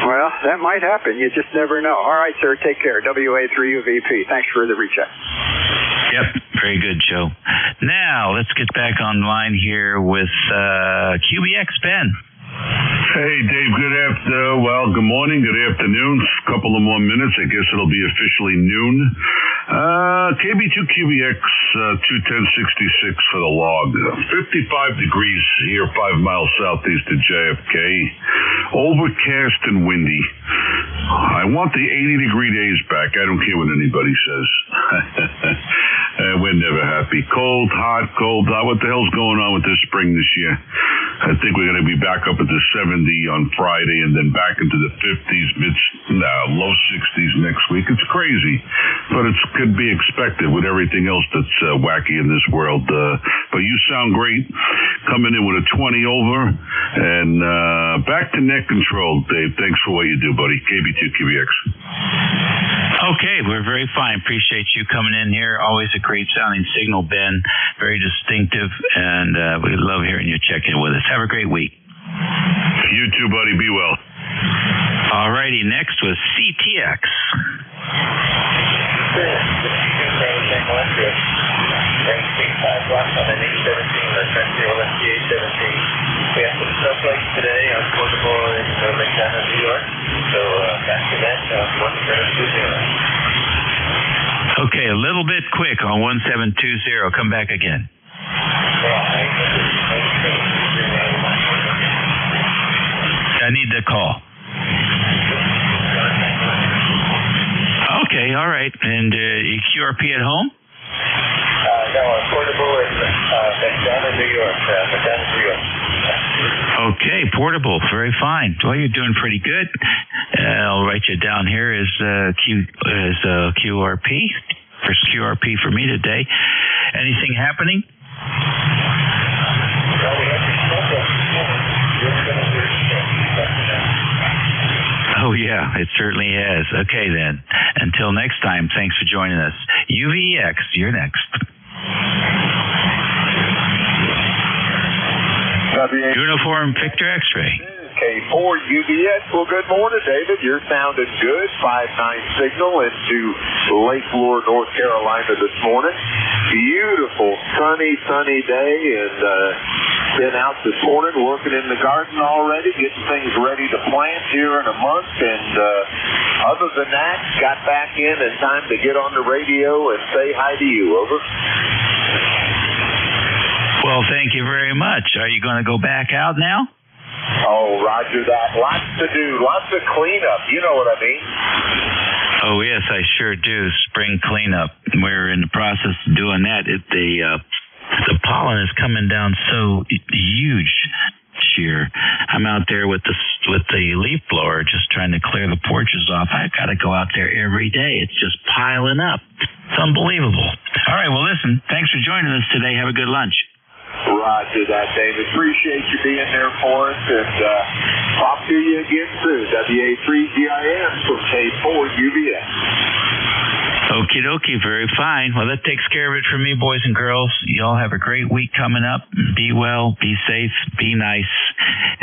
Well, that might happen. You just never know. All right, sir. Take care. WA3UVP. Thanks for the reach out. Yep. Very good, Joe. Now, let's get back online here with QBX Ben. Hey, Dave, good morning, good afternoon. A couple of more minutes. I guess it'll be officially noon. KB2QBX 21066 for the log. 55 degrees here, 5 miles southeast of JFK. Overcast and windy. I want the 80-degree days back. I don't care what anybody says. We're never happy. Cold, hot. What the hell's going on with this spring this year? I think we're going to be back up at the 70 on Friday and then back into the 50s, low 60s next week. It's crazy, but it could be expected with everything else that's wacky in this world. But you sound great, coming in with a 20 over, and back to net control, Dave. Thanks for what you do, buddy. KB2QBX. Okay, we're very fine. Appreciate you coming in here. Always a great sounding signal, Ben. Very distinctive, and we love hearing you check in with us. Have a great week. You too, buddy. Be well. All righty. Next was CTX. We have some snowflakes today on portable in McDonough, New York. So after that, 1720. Okay, a little bit quick on 1720. Come back again. I need the call. Okay, all right. And QRP at home? No, portable in McDonough, New York. Okay, portable. Very fine. Well, you're doing pretty good. I'll write you down here as QRP. First QRP for me today. Anything happening? Oh, yeah, it certainly has. Okay, then. Until next time, thanks for joining us. UVX, you're next. Uniform Victor X-ray. K4 UVX. Well, good morning, David. You're sounding good. 5-9 signal into Lake Lure, North Carolina this morning. Beautiful, sunny day, and been out this morning working in the garden already, getting things ready to plant here in a month. And other than that, got back in time to get on the radio and say hi to you. Over. Well, thank you very much. Are you going to go back out now? Oh, roger that. Lots to do. Lots of cleanup. You know what I mean? Oh, yes, I sure do. Spring cleanup. We're in the process of doing that. The pollen is coming down so huge this year. I'm out there with the leaf blower just trying to clear the porches off. I've got to go out there every day. It's just piling up. It's unbelievable. All right, well, listen, thanks for joining us today. Have a good lunch. Roger that, David. Appreciate you being there for us, and talk to you again soon. WA3GIN from K4 UVX. Okie dokie, very fine. Well, that takes care of it for me, boys and girls. You all have a great week coming up. Be well, be safe, be nice,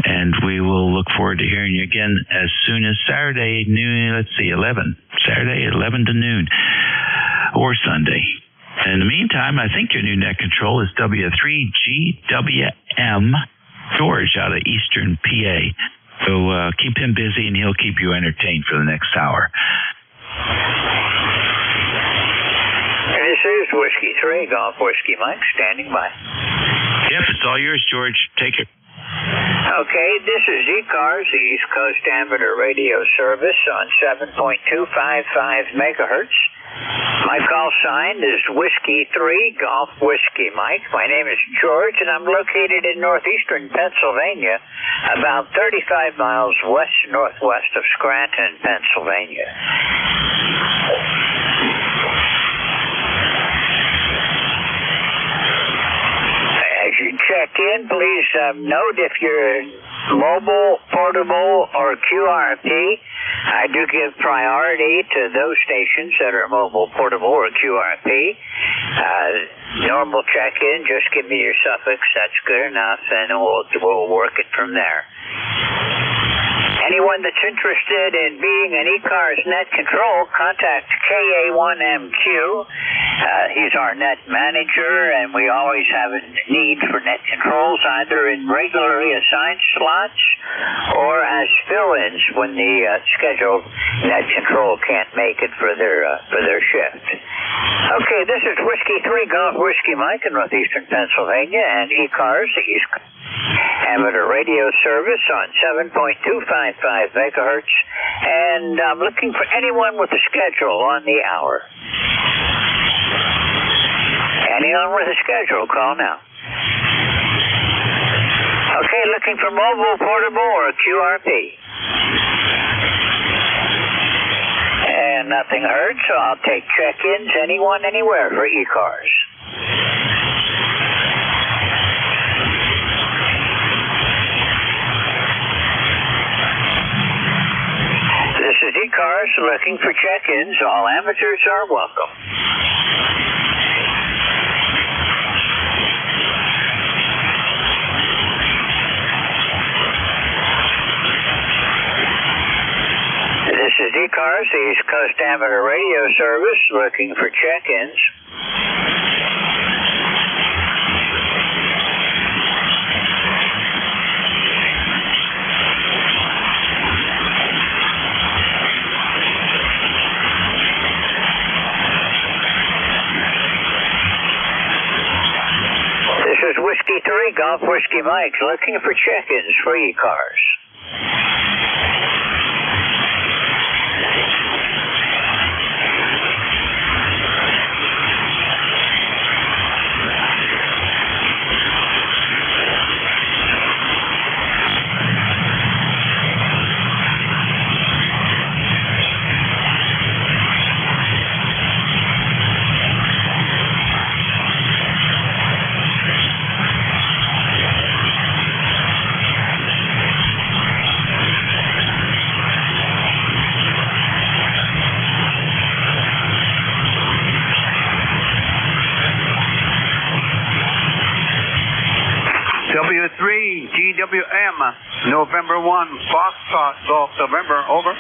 and we will look forward to hearing you again as soon as Saturday noon. Let's see, 11. Saturday, 11 to noon, or Sunday. In the meantime, I think your new net control is W3GWM George out of Eastern PA. So keep him busy, and he'll keep you entertained for the next hour. This is Whiskey 3, Golf Whiskey Mike, standing by. Yep, it's all yours, George. Take it. Okay, this is ECARS, the East Coast Amateur Radio Service on 7.255 megahertz. My call sign is Whiskey 3 Golf Whiskey Mike. My name is George, and I'm located in northeastern Pennsylvania, about 35 miles west-northwest of Scranton, Pennsylvania. As you check in, please note if you're mobile, portable, or QRP. I do give priority to those stations that are mobile, portable, or QRP. Normal check-in, just give me your suffix. That's good enough, and we'll work it from there. Anyone that's interested in being an ECARS net control, contact KA1MQ. He's our net manager, and we always have a need for net controls, either in regularly assigned slots or as fill-ins when the scheduled net control can't make it for their shift. Okay, this is Whiskey 3 Golf Whiskey Mike in northeastern Pennsylvania, and ECARS, the East Amateur Radio Service on 7.255 megahertz, and I'm looking for anyone with a schedule on the hour. Anyone with a schedule, call now. Okay, looking for mobile, portable, or QRP. And nothing heard, so I'll take check-ins, anyone, anywhere for ECARS. This is ECARS looking for check-ins. All amateurs are welcome. This is ECARS, the East Coast Amateur Radio Service, looking for check-ins. This is Whiskey 3 Golf Whiskey Mike, looking for check-ins for ECARS. W3 GWM, November 1, Foxtrot, Golf, November, over.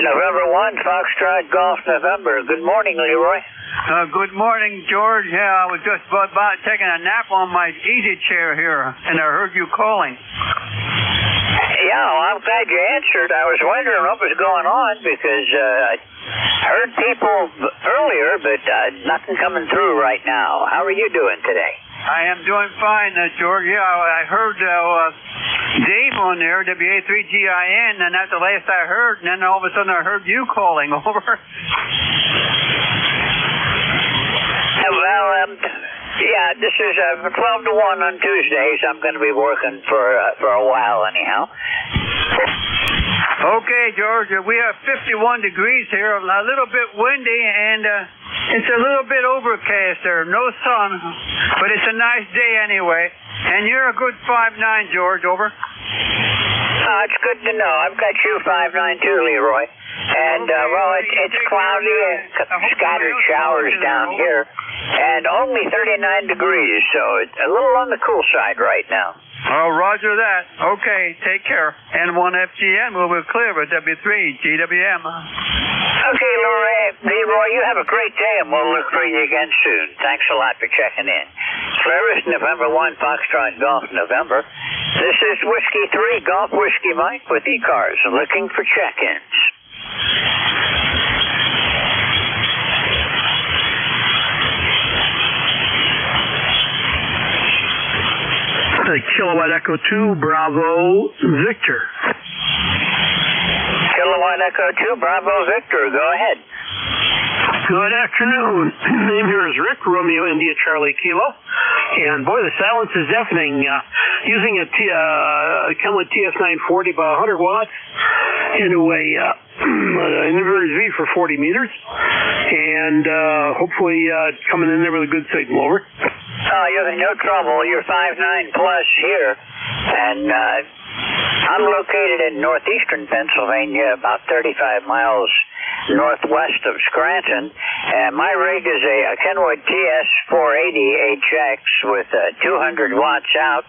November 1, Foxtrot, Golf, November. Good morning, Leroy. Good morning, George. Yeah, I was just about taking a nap on my easy chair here, and I heard you calling. Yeah, well, I'm glad you answered. I was wondering what was going on because I heard people earlier, but nothing coming through right now. How are you doing today? I am doing fine, George. Yeah, I heard Dave on there, WA3GIN, and that's the last I heard, and then all of a sudden I heard you calling, over. Well, yeah, this is 12 to 1 on Tuesdays. I'm going to be working for a while anyhow. Okay, George, we have 51 degrees here, a little bit windy, and it's a little bit overcast there. No sun, but it's a nice day anyway. And you're a good 5'9", George, over. It's good to know. I've got you 5'9", too, Leroy. And, well, it's cloudy and scattered showers down here. And only 39 degrees, so it's a little on the cool side right now. Oh, roger that. Okay, take care. N1FGN will be clear with W3 GWM. Okay, Leroy, you have a great day, and we'll look for you again soon. Thanks a lot for checking in. Clearest, November 1, Foxtrot Golf, November. This is Whiskey 3 Golf Whiskey Mike with ECARS, looking for check-ins. Kilowatt Echo 2, Bravo, Victor. Kilowatt Echo 2, Bravo, Victor. Go ahead. Good afternoon. Name here is Rick, Romeo, India, Charlie, Kilo. And boy, the silence is deafening. Using a Kenwood TS940 by 100 watts into a inverted V for 40 meters. And hopefully coming in there with a good signal. Over. You're in no trouble. You're 5.9 plus here. And I'm located in northeastern Pennsylvania, about 35 miles northwest of Scranton, and my rig is a Kenwood TS480HX with 200 watts out,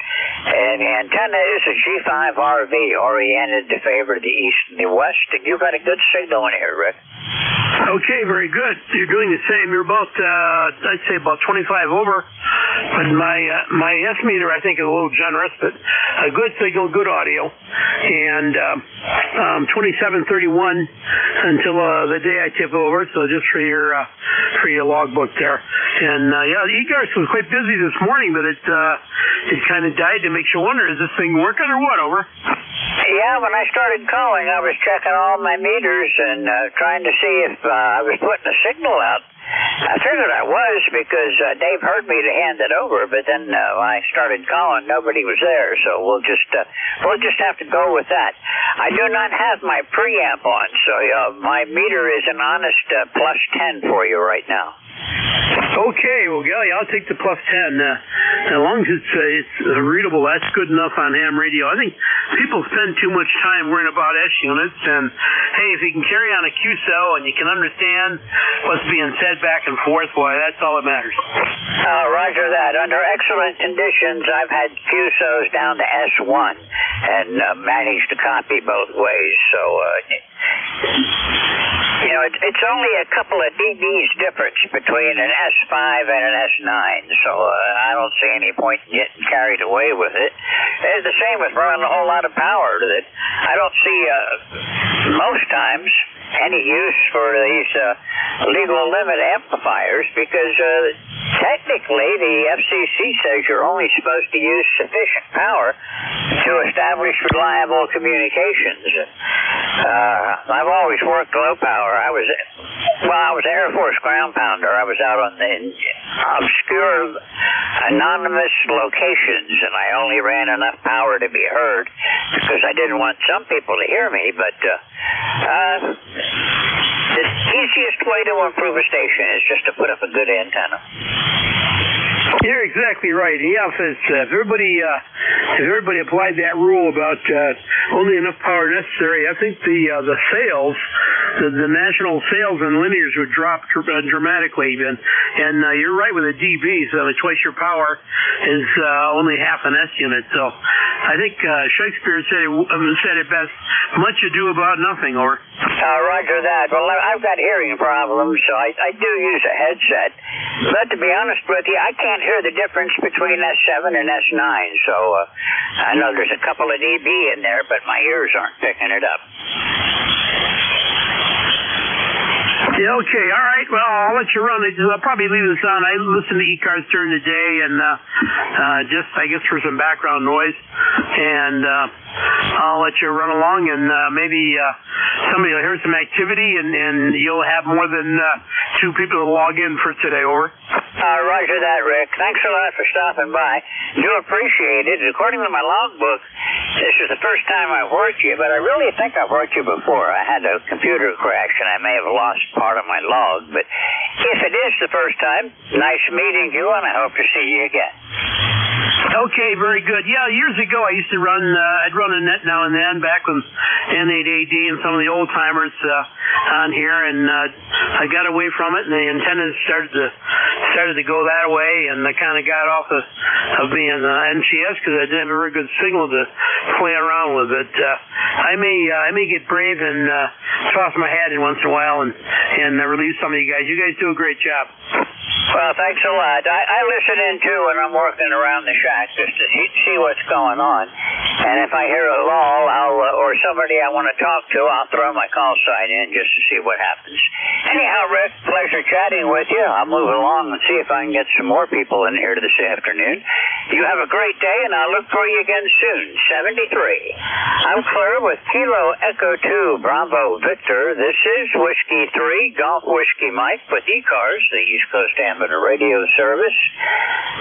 and the antenna is a G5RV oriented to favor the east and the west, and you've got a good signal in here, Rick. Okay, very good. You're doing the same. You're about, I'd say about 25 over, but my S meter I think is a little generous, but a good signal, good audio, and 2731 until the day I tip over, so just for your logbook there. And yeah, the ECARS was quite busy this morning, but it kind of died. It makes you wonder, is this thing working or what? Over. Yeah, when I started calling, I was checking all my meters and trying to see if I was putting a signal out. I figured I was because Dave heard me to hand it over, but then when I started calling, nobody was there, so we'll just have to go with that. I do not have my preamp on, so my meter is an honest plus 10 for you right now. Okay, well, yeah, I'll take the plus 10. As long as it's readable, that's good enough on ham radio. I think people spend too much time worrying about S units, and hey, if you can carry on a QSO and you can understand what's being said back and forth, why, that's all that matters. Roger that. Under excellent conditions, I've had QSOs down to S1 and managed to copy both ways, so you know, it's only a couple of dBs difference between an S5 and an S9, so I don't see any point in getting carried away with it. It's the same with running a whole lot of power. That I don't see most times any use for these legal limit amplifiers because technically the FCC says you're only supposed to use sufficient power to establish reliable communications. I've always worked low power. I was Air Force ground pounder. I was out on the obscure, anonymous locations, and I only ran enough power to be heard because I didn't want some people to hear me, but the easiest way to improve a station is just to put up a good antenna. You're exactly right. Yeah, if everybody applied that rule about only enough power necessary, I think the sales, the national sales and linears would drop dramatically. And you're right with the dB, so twice your power is only half an S unit. So I think Shakespeare said it best: much ado about nothing. Or Roger that. Well, I've got hearing problems, so I do use a headset. But to be honest with you, I can't hear the difference between S7 and S9, so I know there's a couple of dB in there, but my ears aren't picking it up. Yeah, okay, all right. Well, I'll let you run. I'll probably leave this on. I listen to ECARS during the day and just, I guess, for some background noise. And I'll let you run along, and maybe somebody will hear some activity, and you'll have more than 2 people to log in for today. Over. Roger that, Rick. Thanks a lot for stopping by. Do appreciate it. According to my logbook, this is the first time I've worked you, but I really think I've worked you before. I had a computer crash, and I may have lost part of my log, but if it is the first time, nice meeting you, and I hope to see you again. Okay, very good. Yeah, years ago I used to run, I'd run a net now and then back when N8AD and some of the old timers on here, and I got away from it, and the antennas started to go that way, and I kind of got off of being NCS because I didn't have a very good signal to play around with. But I may get brave and toss my hat in once in a while and relieve some of you guys. You guys do a great job. Well, thanks a lot. I listen in too when I'm working around the shack just to see what's going on. And if I hear a lull, or somebody I want to talk to, I'll throw my call sign in just to see what happens. Anyhow, Rick, pleasure chatting with you. I'll move along and see if I can get some more people in here this afternoon. You have a great day, and I'll look for you again soon. 73. I'm Claire with Kilo Echo 2 Bravo Victor. This is Whiskey 3 Golf Whiskey Mike with ECARS, the East Coast Amateur Radio Service.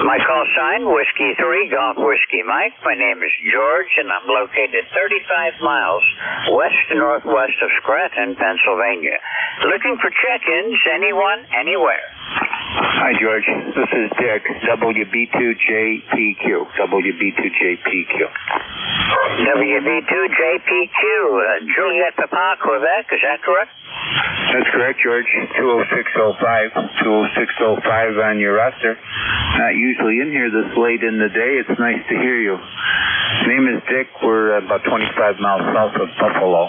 My call sign, Whiskey 3 Golf Whiskey Mike. My name is George, and I'm located 35 miles west-northwest of Scranton, Pennsylvania. Looking for check-ins, anyone, anywhere. Hi, George. This is Dick, WB2JPQ. WB2JPQ. WB2JPQ, Juliet Papa, Quebec, is that correct? That's correct, George. 20605. 20605 on your roster. Not usually in here this late in the day. It's nice to hear you. Name is Dick. We're about 25 miles south of Buffalo.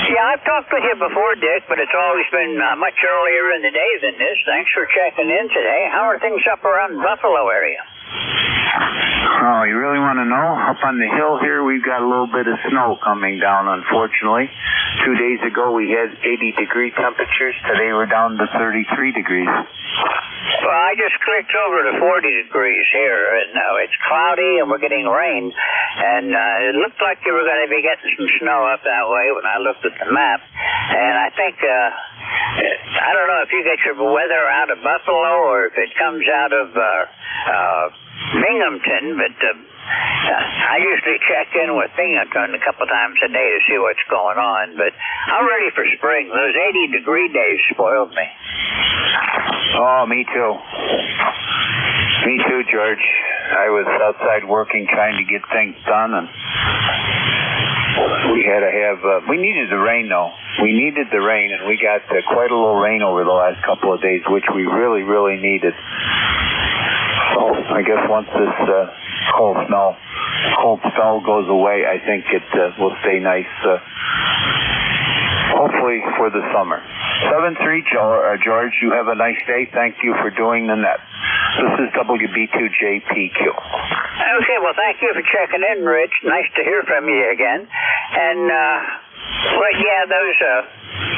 Yeah, I've talked with you before, Dick, but it's always been much earlier in the day than this. Thanks for checking in today. How are things up around Buffalo area? Oh, you really want to know? Up on the hill here, we've got a little bit of snow coming down, unfortunately. 2 days ago, we had 80-degree temperatures. Today, we're down to 33 degrees. Well, I just clicked over to 40 degrees here, and it's cloudy, and we're getting rain. And it looked like you were going to be getting some snow up that way when I looked at the map. And I think, I don't know if you get your weather out of Buffalo or if it comes out of Binghamton, but I usually check in with Binghamton a couple times a day to see what's going on. But I'm ready for spring. Those 80-degree days spoiled me. Oh, me too. Me too, George. I was outside working, trying to get things done, and we had to have, we needed the rain, though. We needed the rain, and we got quite a little rain over the last couple of days, which we really, really needed. So I guess once this cold spell goes away, I think it will stay nice, hopefully for the summer. 7-3, George, you have a nice day. Thank you for doing the net. This is WB2JPQ. Okay, well, thank you for checking in, Rich. Nice to hear from you again. And, well, yeah, those,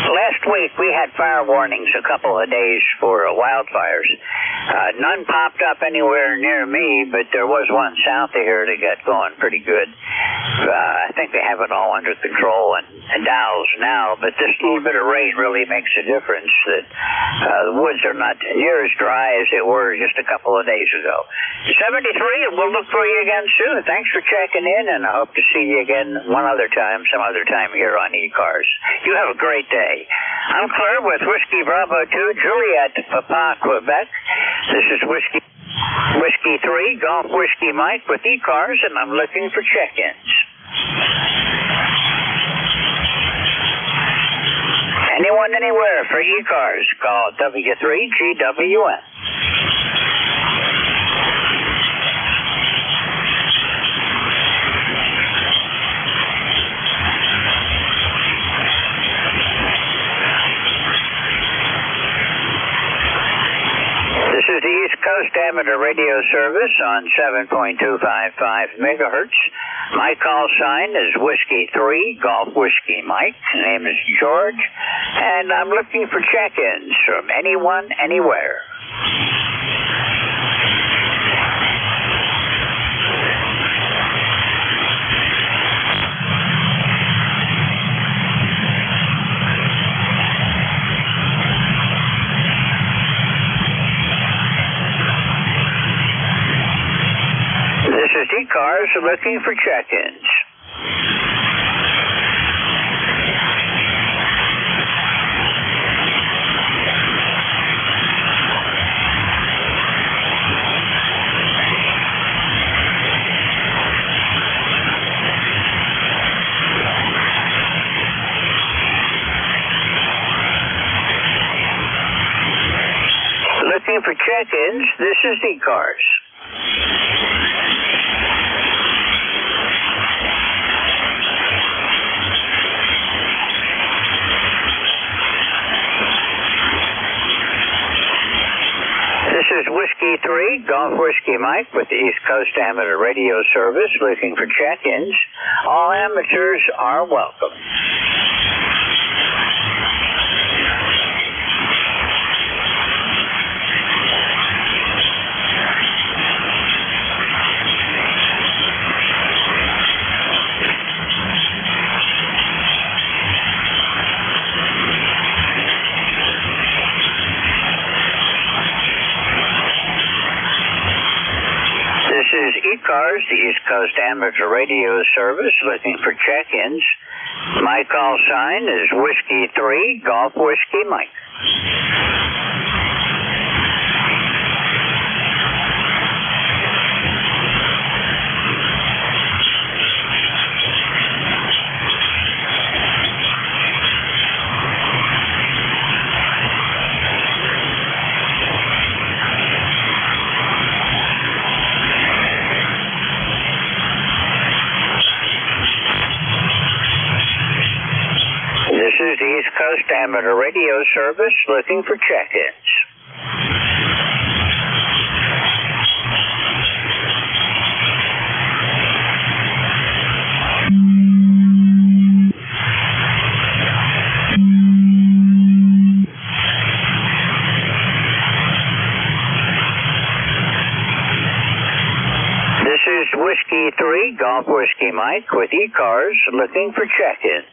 last week we had fire warnings a couple of days for wildfires. None popped up anywhere near me, but there was one south of here that got going pretty good. I think they have it all under control and Dalles now, but this little bit of rain really makes a difference that the woods are not near as dry as they were just a couple of days ago. 73, and we'll look for you again soon. Thanks for checking in, and I hope to see you again some other time here on ECARS. You have a great day. I'm Claire with Whiskey Bravo 2, Juliet Papa, Quebec. This is Whiskey 3, Golf Whiskey Mike with ECARS, and I'm looking for check-ins. Anyone, anywhere for ECARS, call W3GWN. This is the East Coast Amateur Radio Service on 7.255 megahertz. My call sign is Whiskey 3, Golf Whiskey Mike. My name is George, and I'm looking for check-ins from anyone, anywhere. This is ECARS looking for check-ins. Looking for check-ins, this is ECARS. This is Whiskey 3, Golf Whiskey Mike with the East Coast Amateur Radio Service looking for check-ins. All amateurs are welcome. Amateur Radio Service looking for check-ins. My call sign is Whiskey 3, Golf Whiskey Mike. This is the East Coast Amateur Radio Service looking for check-ins. This is Whiskey 3, Golf Whiskey Mike with ECARS looking for check-ins.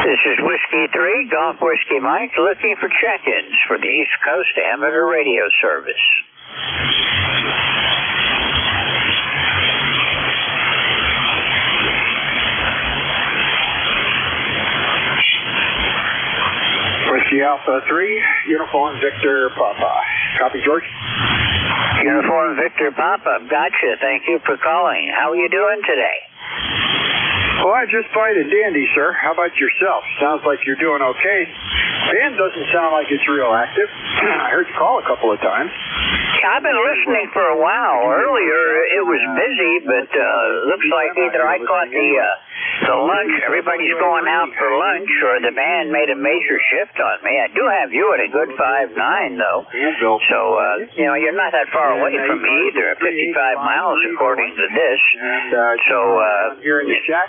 This is Whiskey 3, Golf Whiskey Mike, looking for check-ins for the East Coast Amateur Radio Service. Whiskey Alpha 3, Uniform Victor Papa. Copy, George? Uniform Victor Papa, gotcha. Thank you for calling. How are you doing today? Well, I just fine and dandy, sir. How about yourself? Sounds like you're doing okay. Band doesn't sound like it's real active. I heard you call a couple of times. I've been listening for a while. Earlier it was busy, but looks like either I caught the lunch, everybody's going out for lunch, or the band made a major shift on me. I do have you at a good 5'9", though. So, you're not that far away from me either, 55 miles according to this. So, you're in the shack.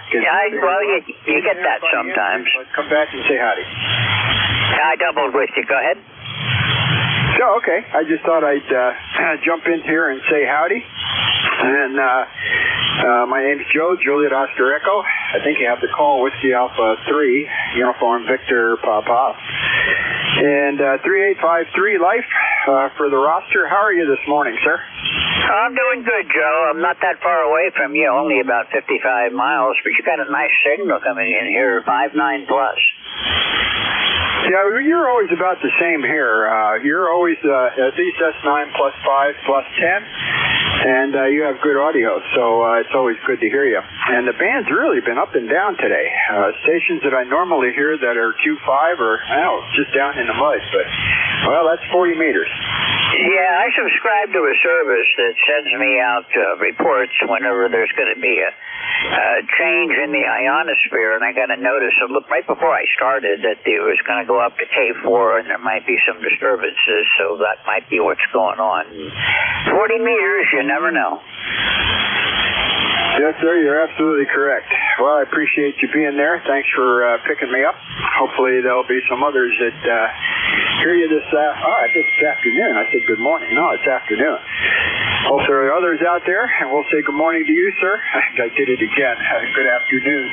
Well, you get that sometimes. Come back and say howdy. I doubled with you. Go ahead. Oh, okay. I just thought I'd jump in here and say howdy. And my name's Joe, Juliet Oscar Echo. I think you have the call Whiskey Alpha 3, Uniform Victor Papa. And 3853 Life for the roster. How are you this morning, sir? I'm doing good, Joe. I'm not that far away from you, only about 55 miles, but you got a nice signal coming in here, 5.9 plus. Yeah, you're always about the same here. You're always at least S9 plus 5 plus 10, and you have good audio, so it's always good to hear you. And the band's really been up and down today. Stations that I normally hear that are Q5 are just down in the mud, but, well, that's 40 meters. Yeah, I subscribe to a service that sends me out reports whenever there's going to be a change in the ionosphere, and I got a notice right before I started that it was going to go up to K4 and there might be some disturbances, so that might be what's going on. 40 meters, you never know. Yes, sir, you're absolutely correct. Well, I appreciate you being there. Thanks for picking me up. Hopefully there'll be some others that hear you this afternoon. I said good morning. No, it's afternoon. Hopefully there are others out there, and we'll say good morning to you, sir. I did it again. Good afternoon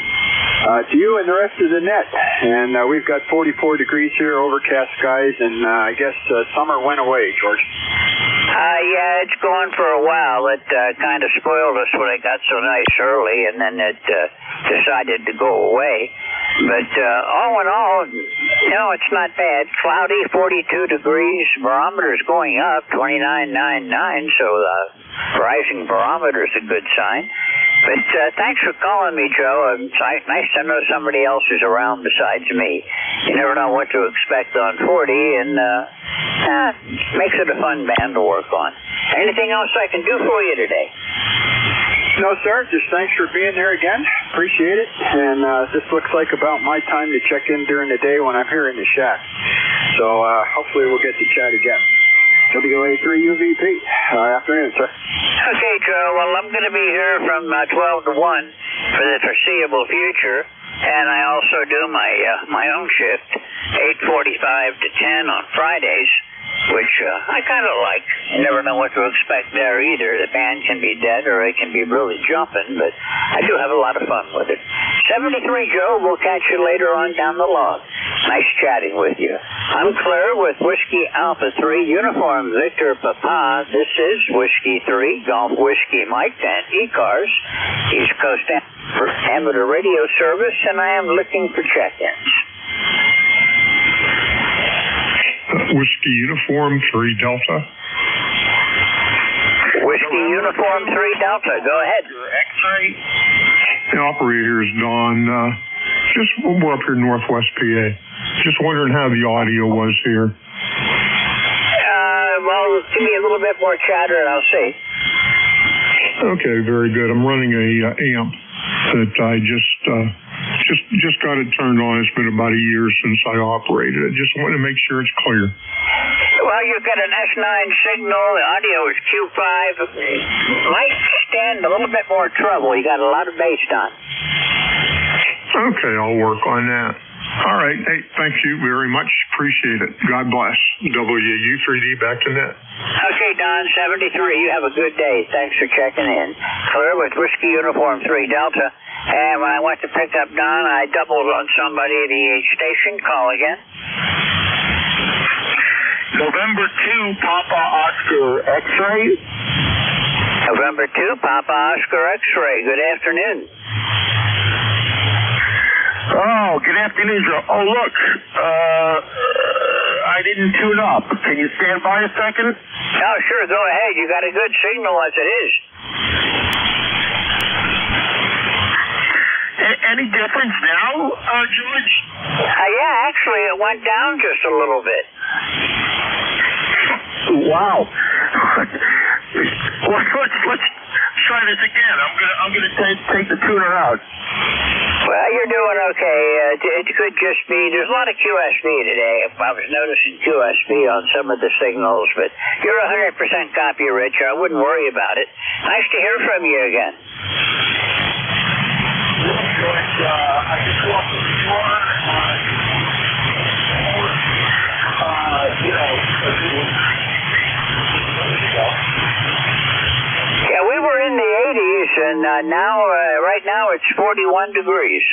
to you and the rest of the net. And we've got 44 degrees here, overcast skies, and I guess summer went away, George. Yeah, it's gone for a while. It kind of spoiled us when it got so nice early, and then it decided to go away. But all in all, no, it's not bad. Cloudy, 42 degrees. Barometer's going up, 29.99, so the rising barometer's a good sign. But thanks for calling me, Joe. It's nice to know somebody else is around besides me. You never know what to expect on 40, and makes it a fun band to work on. Anything else I can do for you today? No, sir. Just thanks for being there again. Appreciate it. And this looks like about my time to check in during the day when I'm here in the shack. So hopefully we'll get to chat again. WA3UVP. Afternoon, sir. Okay, Joe. Well, I'm going to be here from 12 to 1 for the foreseeable future, and I also do my own shift, 8:45 to 10 on Fridays, which I kind of like. You never know what to expect there either. The band can be dead or it can be really jumping, but I do have a lot of fun with it. 73, Joe. We'll catch you later on down the log. Nice chatting with you. I'm Claire with Whiskey Alpha 3, Uniform Victor Papa. This is Whiskey 3, Golf Whiskey Mike, and ECARS, East Coast Amateur Radio Service, and I am looking for check-ins. Whiskey Uniform 3 Delta. Whiskey Uniform 3 Delta, go ahead. X-ray. The operator is Don. We're up here in Northwest PA. Just wondering how the audio was here. Well, give me a little bit more chatter and I'll see. Okay, very good. I'm running a amp that I just got it turned on. It's been about a year since I operated it. Just want to make sure it's clear. Well, you've got an S9 signal. The audio is Q5. Might stand a little bit more trouble. You got a lot of bass on. Okay, I'll work on that. All right. Hey, thank you very much. Appreciate it. God bless. WU3D back to net. Okay, Don, 73. You have a good day. Thanks for checking in. Clear with Whiskey Uniform 3 Delta. And when I went to pick up Don, I doubled on somebody at the H station. Call again. November 2, Papa Oscar X-ray. November 2, Papa Oscar X-ray. Good afternoon. Oh, good afternoon, Joe. Oh, look, I didn't tune up. Can you stand by a second? Oh, sure, go ahead. You got a good signal as it is. Any difference now, George? Yeah, actually, it went down just a little bit. Wow. Let's try this again. I'm gonna take the tuner out. Well, you're doing okay. It could just be, there's a lot of QSB today. I was noticing QSB on some of the signals, but you're 100% copy, Rich. I wouldn't worry about it. Nice to hear from you again. I just walked the floor. Yeah, we were in the 80s, and right now it's 41 degrees.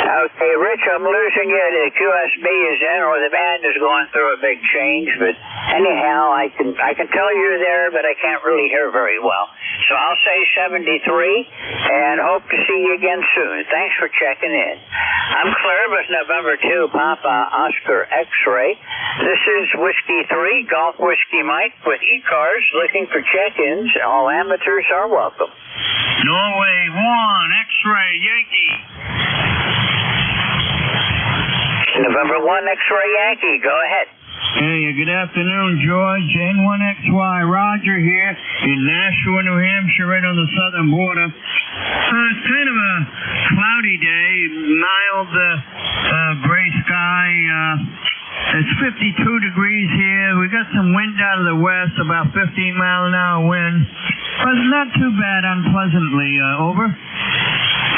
Okay, Rich, I'm losing you. The QSB is in, or the band is going through a big change, but anyhow, I can tell you're there, but I can't really hear very well. So I'll say 73, and hope to see you again soon. Thanks for checking in. I'm Claire with November 2, Papa Oscar X-ray. This is Whiskey 3, Golf Whiskey Mike with ECARS, looking for check-ins. All amateurs are welcome. Norway 1, X-ray, Yankee. November 1, X-ray Yankee, go ahead. Hey, good afternoon, George. N1XY, Roger here in Nashua, New Hampshire, right on the southern border. It's kind of a cloudy day, mild gray sky. It's 52 degrees here. We got some wind out of the west, about 15-mile-an-hour wind. But not too bad, unpleasantly. Over.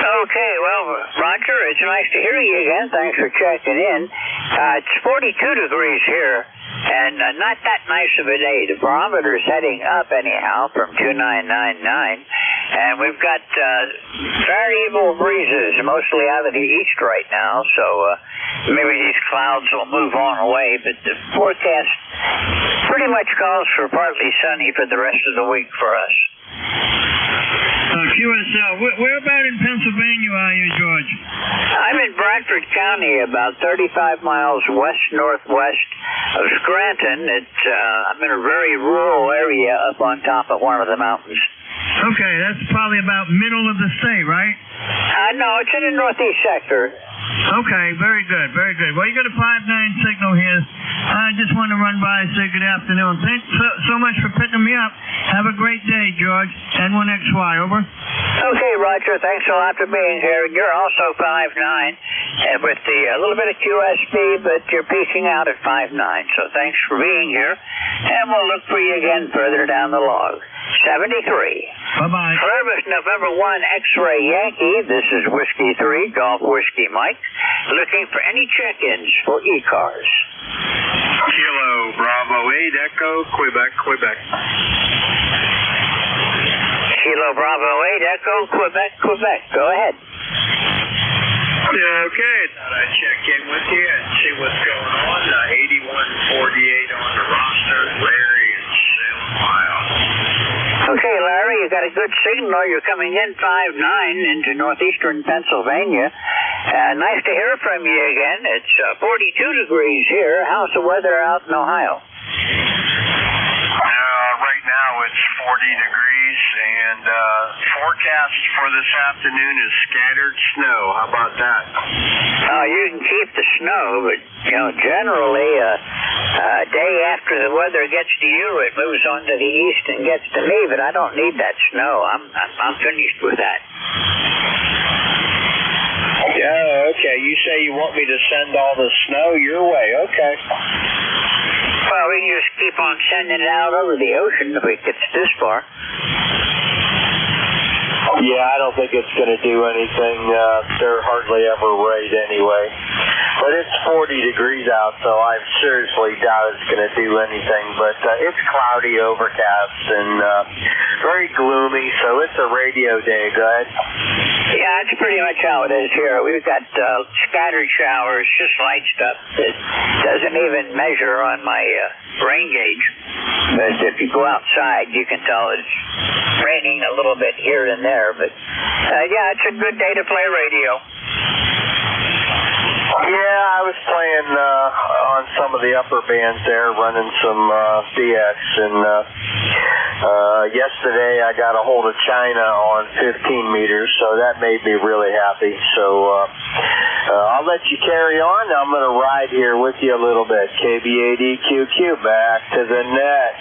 Okay, well, Roger, it's nice to hear you again. Thanks for checking in. It's 42 degrees here, and not that nice of a day. The barometer's heading up anyhow from 2999, and we've got variable breezes, mostly out of the east right now, so maybe these clouds will move on away, but the forecast pretty much calls for partly sunny for the rest of the week for us. QSL, where about in Pennsylvania are you, George? I'm in Bradford County, about 35 miles west-northwest of Scranton. I'm in a very rural area up on top of one of the mountains. Okay, that's probably about middle of the state, right? No, it's in the northeast sector. Okay, very good, very good. Well, you got a 5-9 signal here I just want to run by and say good afternoon. Thanks so much for picking me up. Have a great day, George. N1XY, over. Okay, Roger. Thanks a lot for being here. You're also 5'9", and with a little bit of QSB, but you're peaking out at 5'9". So thanks for being here, and we'll look for you again further down the log. 73. Bye-bye. Service November 1 X-Ray Yankee. This is Whiskey 3, Golf Whiskey Mike, looking for any check-ins for ECARS. Kilo Bravo 8 Echo, Quebec, Quebec. Kilo Bravo 8 Echo, Quebec, Quebec. Go ahead. Yeah, okay. Thought I'd check in with you and see what's going on. 8148 on the roster. Larry in Salem, Ohio. Okay, Larry, you got a good signal. You're coming in 5'9" into northeastern Pennsylvania. Nice to hear from you again. It's 42 degrees here. How's the weather out in Ohio? Right now it's 40 degrees, and forecast for this afternoon is scattered snow. How about that? You can keep the snow, but generally, a day after the weather gets to you, it moves on to the east and gets to me. But I don't need that snow. I'm finished with that. Yeah, okay. You say you want me to send all the snow your way. Okay. Well, we can just keep on sending it out over the ocean if it gets this far. Yeah, I don't think it's going to do anything. They're hardly ever right anyway. But it's 40 degrees out, so I seriously doubt it's going to do anything. But it's cloudy, overcast, and very gloomy, so it's a radio day. Go ahead. Yeah, that's pretty much how it is here. We've got scattered showers, just light stuff that doesn't even measure on my rain gauge. But if you go outside, you can tell it's raining a little bit here and there. But yeah, it's a good day to play radio. Yeah, I was playing on some of the upper bands there, running some DX, and yesterday I got a hold of China on 15 meters, so that made me really happy. So I'll let you carry on. I'm going to ride here with you a little bit. KBADQQ, back to the net.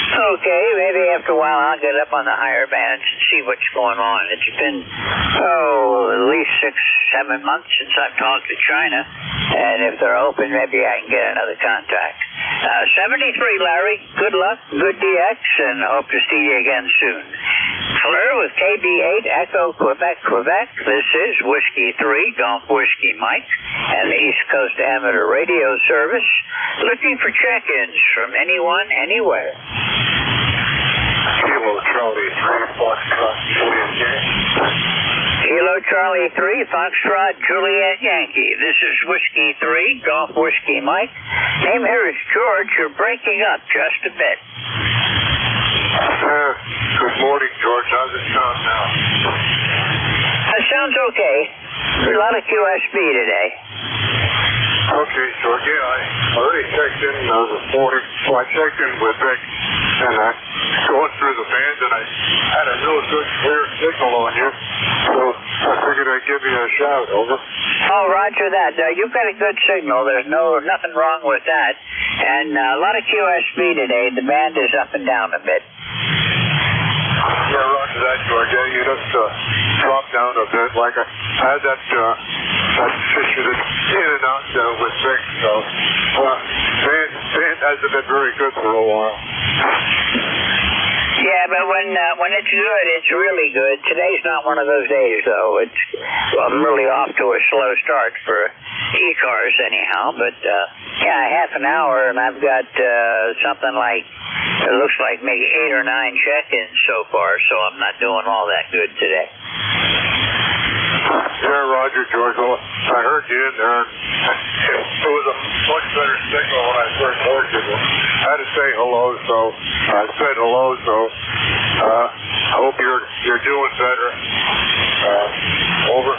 Okay, maybe after a while I'll get up on the higher bands and see what's going on. It's been, at least 6-7 months since I've talked to China, and if they're open, maybe I can get another contact. 73, Larry. Good luck, good DX, and hope to see you again soon. Fleur with KB8 Echo, Quebec, Quebec. This is Whiskey 3, Golf Whiskey Mike, and the East Coast Amateur Radio Service, looking for check-ins from anyone, anywhere. Kilo Charlie 3, Foxtrot, Juliet Yankee. Kilo Charlie 3, Foxtrot, Juliet Yankee. This is Whiskey 3, Golf Whiskey Mike. Name here is George. You're breaking up just a bit. Good morning, George. How's it sound now? That sounds okay. There's a lot of QSB today. Okay, George. Yeah, I already checked in this morning. So I checked in with Vic, and I going through the band, and I had a real good clear signal on you. So I figured I'd give you a shout. Over. Oh, roger that. You've got a good signal. There's nothing wrong with that. And a lot of QSB today. The band is up and down a bit. Yeah, roger that, George. Yeah, you just dropped down a bit. Like I had that issue that's in and out with Vic. So band hasn't been very good for a while. Yeah, but when it's good, it's really good. Today's not one of those days, though. I'm really off to a slow start for ECARS anyhow. But half an hour, and I've got something like, it looks like maybe 8 or 9 check-ins so far. So I'm not doing all that good today. Yeah, Roger, George. Well, I heard you in there. It was a much better signal when I first heard you. I had to say hello, so I said hello. So I hope you're doing better. Over.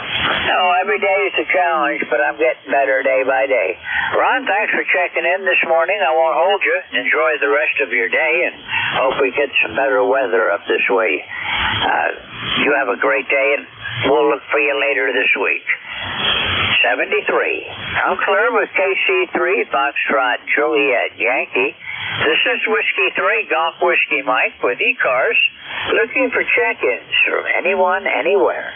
No, every day is a challenge, but I'm getting better day by day. Ron, thanks for checking in this morning. I won't hold you. Enjoy the rest of your day, and hope we get some better weather up this way. You have a great day, and we'll look for you later this week. 73. I'm clear with KC3, Foxtrot, Juliet, Yankee. This is Whiskey 3, Golf Whiskey Mike with ECARS, looking for check-ins from anyone, anywhere.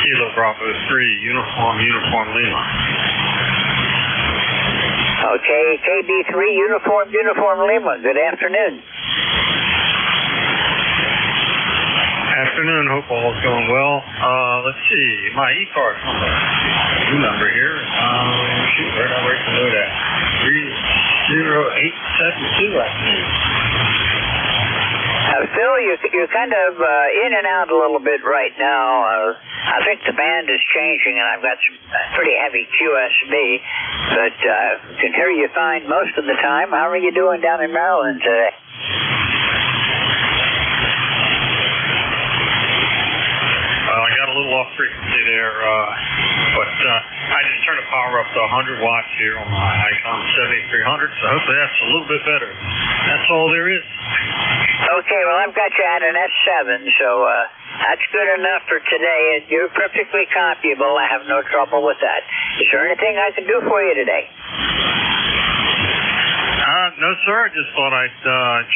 Kilo Bravo 3, Uniform Lima. Okay, KB3, Uniform Lima. Good afternoon. Afternoon, hope all's going well. Let's see, my ECARS number. New number here. Where did I write the note at? 30872, I think. Phil, you're kind of in and out a little bit right now. I think the band is changing, and I've got some pretty heavy QSB, but can hear you fine most of the time. How are you doing down in Maryland today? I got a little off frequency there, but I just turned the power up to 100 watts here on my Icon 7300, so hopefully that's a little bit better. That's all there is. Okay, well, I've got you at an S7, so that's good enough for today. You're perfectly copyable. I have no trouble with that. Is there anything I can do for you today? No, sir. I just thought I'd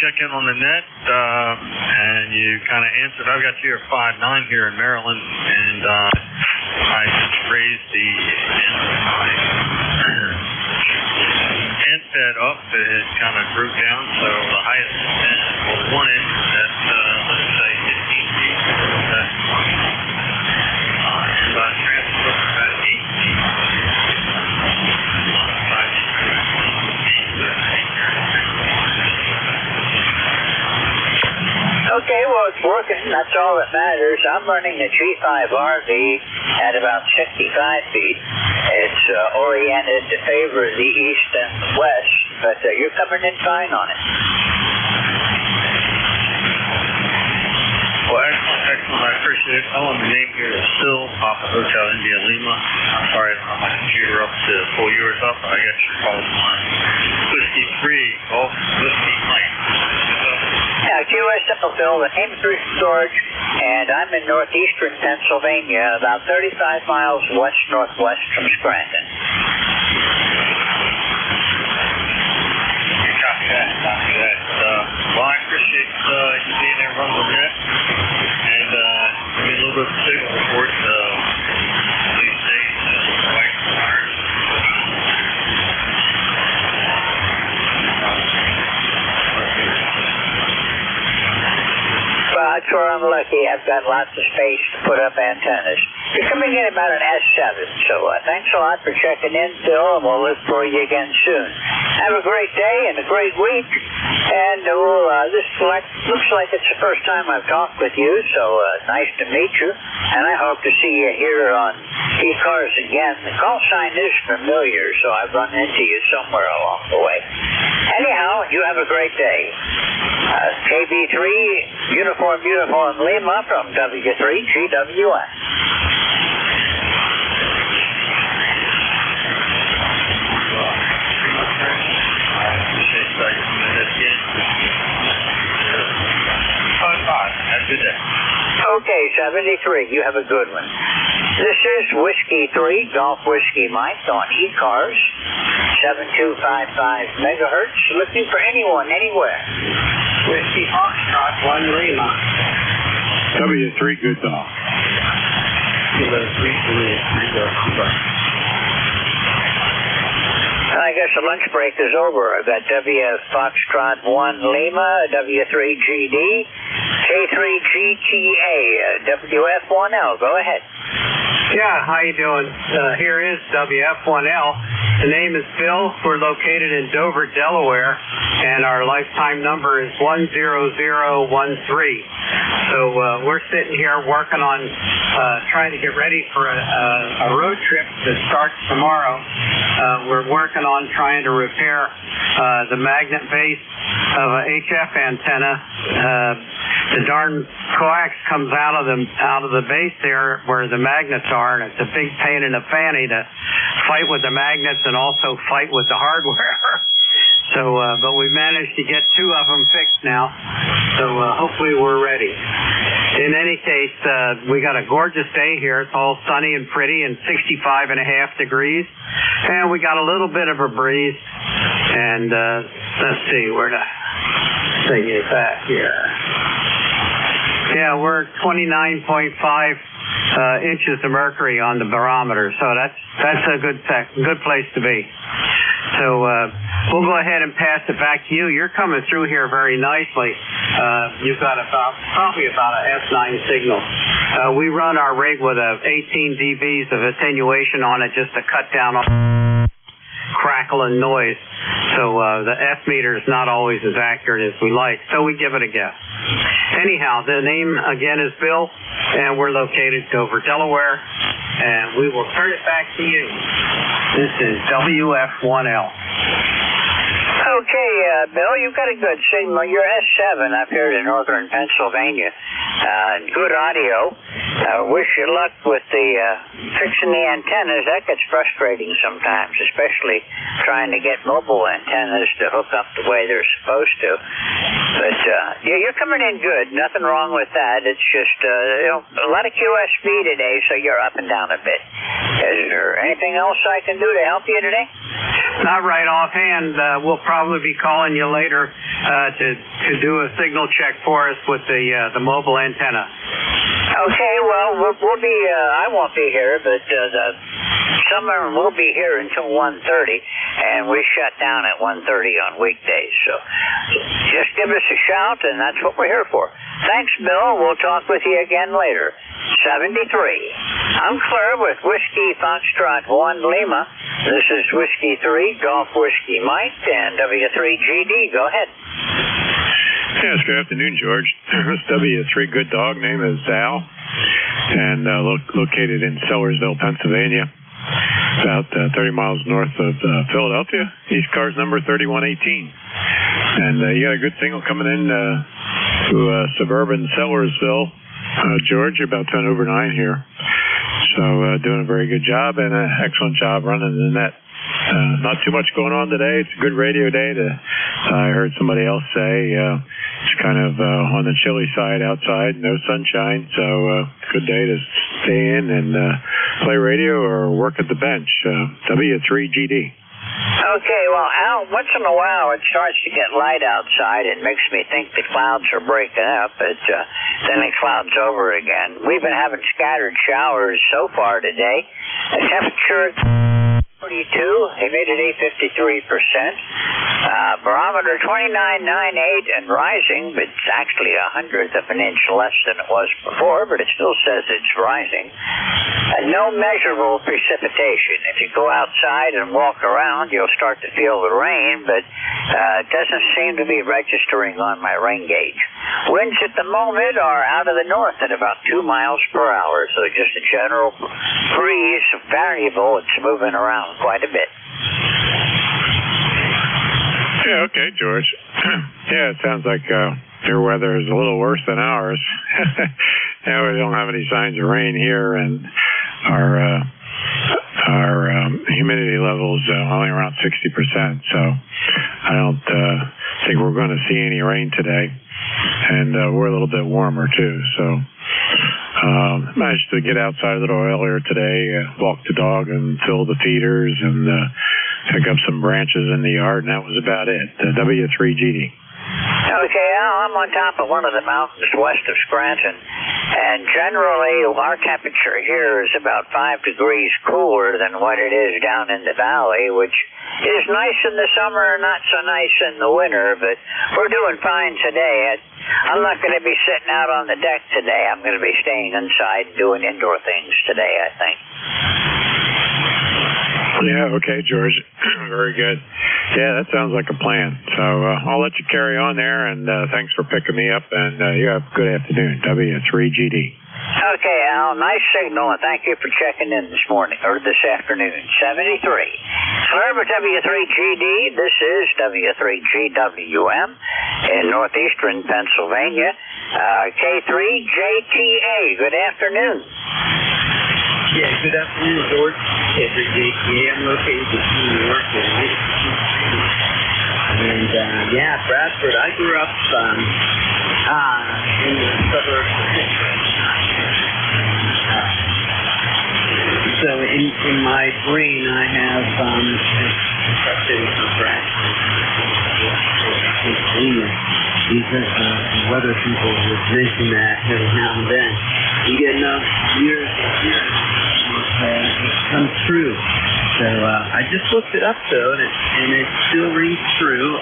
check in on the net, and you kind of answered. I've got you at 5.9 here in Maryland, and I just raised the end fed up. It had kind of grouped down, so the highest was one inch at, let's say, 15 feet. And transfer about 8 feet. Okay, well, it's working. That's all that matters. I'm running the G5RV at about 65 feet. It's oriented to favor the east and the west, but you're coming in fine on it. Well, excellent. I appreciate it. Oh, and the name here is Phil, Papa Hotel India Lima. I'm sorry, I don't have my computer up to pull yours up. I guess you're calling mine Whiskey 3, Golf Whiskey Mike. Yeah, QSL Phil, the name through storage, and I'm in northeastern Pennsylvania, about 35 miles west-northwest from Scranton. Copy that. Well, I appreciate you being there running the net, and give me a little bit of a signal report these days. Well, that's where I'm lucky. I've got lots of space to put up antennas. You're coming in about an S7, so thanks a lot for checking in, Phil, and we'll look for you again soon. Have a great day and a great week, and this looks like it's the first time I've talked with you, so nice to meet you, and I hope to see you here on ECARS again. The call sign is familiar, so I've run into you somewhere along the way. Anyhow, you have a great day. KB3, Uniform Lima from W3GWS. Okay, 73, you have a good one. This is Whiskey 3, Golf Whiskey Mike on ECARS, 7255 megahertz, looking for anyone, anywhere. Whiskey Foxtrot, 1 Lima. W3, good dog. Kilo 3, I guess the lunch break is over. I've got W Foxtrot 1 Lima, W3GD, K3GTA, WF1L. Go ahead. Yeah, how you doing? Here is WF1L. The name is Phil. We're located in Dover, Delaware, and our lifetime number is 10013. So we're sitting here working on trying to get ready for a road trip that starts tomorrow. We're working on trying to repair the magnet base of a HF antenna. The darn coax comes out of the base there where the magnets are, and it's a big pain in the fanny to fight with the magnets and also fight with the hardware. So, but we managed to get 2 of them fixed now. So hopefully we're ready. In any case, we got a gorgeous day here. It's all sunny and pretty and 65.5 degrees. And we got a little bit of a breeze. And let's see, where the thing is at here. Yeah, we're 29.5 inches of mercury on the barometer, so that's a good place to be. So we'll go ahead and pass it back to you. You're coming through here very nicely. You've got probably about an F9 signal. We run our rig with 18 dBs of attenuation on it just to cut down on crackle and noise. So the F meter is not always as accurate as we like, so we give it a guess. Anyhow, the name again is Bill, and we're located in Dover, Delaware, and we will turn it back to you. This is WF1L. Okay, Bill, you've got a good signal. You're S7 up here in northern Pennsylvania. Good audio. Wish you luck with the fixing the antennas. That gets frustrating sometimes, especially trying to get mobile antennas to hook up the way they're supposed to. But yeah, you're coming in good. Nothing wrong with that. It's just a lot of QSB today, so you're up and down a bit. Is there anything else I can do to help you today? Not right offhand. We'll probably be calling you later to do a signal check for us with the mobile antenna. Okay, well, we'll be, I won't be here, but the summer will be here until 1:30, and we shut down at 1:30 on weekdays. So just give us a shout, and that's what we're here for. Thanks, Bill. We'll talk with you again later. 73. I'm Claire with Whiskey Foxtrot 1 Lima. This is Whiskey 3, Golf Whiskey Mike, and W3GD. Go ahead. Yes, good afternoon, George. This W3 Good Dog. Name is Al, and located in Sellersville, Pennsylvania, about 30 miles north of Philadelphia. ECARS number 3118. And you got a good signal coming in to suburban Sellersville, George, about 10 over 9 here. So doing a very good job and an excellent job running the net. Not too much going on today. It's a good radio day. I heard somebody else say it's kind of on the chilly side outside, no sunshine. So good day to stay in and play radio or work at the bench. W3GD. Okay, well, Al, once in a while it starts to get light outside. It makes me think the clouds are breaking up, but then it clouds over again. We've been having scattered showers so far today. The temperature 42, humidity 53%, barometer 29.98 and rising, but it's actually 1/100 of an inch less than it was before, but it still says it's rising. No measurable precipitation. If you go outside and walk around, you'll start to feel the rain, but it doesn't seem to be registering on my rain gauge. Winds at the moment are out of the north at about 2 miles per hour, so just a general breeze, variable. It's moving around quite a bit. Yeah, okay, George. Yeah, it sounds like your weather is a little worse than ours. Yeah, we don't have any signs of rain here, and our humidity level is only around 60%. So I don't think we're going to see any rain today, and we're a little bit warmer too. So managed to get outside a little earlier today, walk the dog and fill the feeders and pick up some branches in the yard, and that was about it. W3GD. Okay, Al, I'm on top of one of the mountains west of Scranton, and generally our temperature here is about 5 degrees cooler than what it is down in the valley, which is nice in the summer, not so nice in the winter, but we're doing fine today. I'm not going to be sitting out on the deck today. I'm going to be staying inside doing indoor things today, I think. Yeah, okay, George. Very good. Yeah, that sounds like a plan. So I'll let you carry on there, and thanks for picking me up, and you have a good afternoon. W3GD. Okay, Al, nice signal, and thank you for checking in this morning, or this afternoon. 73. Claire with W3GD. This is W3GWM in northeastern Pennsylvania. K3JTA. Good afternoon. Yeah, good afternoon, George. K3JTA. I'm located in New York. And yeah, Bradford. I grew up in the suburbs of Pittsburgh. So in my brain, I have impression of Bradford. These weather people would mention that every now and then. You get enough years and years, it comes true. So I just looked it up though, and it still rings true.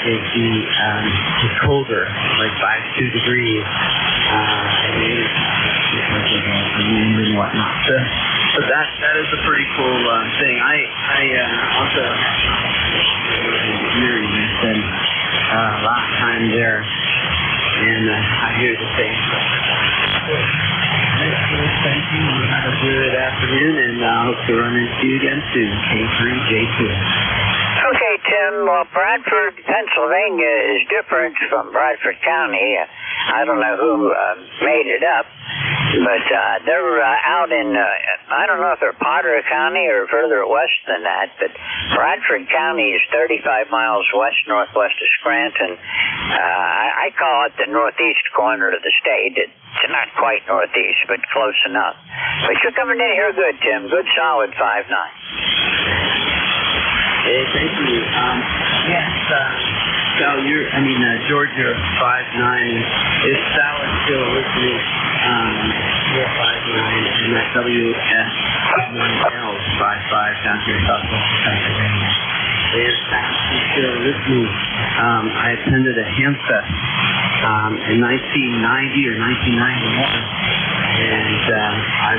It's colder, like 5-2 degrees. And whatnot. So that is a pretty cool thing. I also spend a lot of time there, and I hear the same stuff. Thank you. Have a good afternoon, and I hope to run into you again soon. K3J2. Okay, Tim. Well, Bradford, Pennsylvania is different from Bradford County. I don't know who made it up, but they're out in, I don't know if they're Potter County or further west than that, but Bradford County is 35 miles northwest of Scranton. I call it the northeast corner of the state. It's not quite northeast, but close enough. But you're coming in here good, Tim. Good, solid 5'9". Hey, thank you. Yes, Sal, Georgia 5'9", and if Sal is still listening, you're 5'9", and that WS1L is 5'5" down here in southwest Pennsylvania. And Sal is still listening. I attended a Hamfest in 1990 or 1991, and I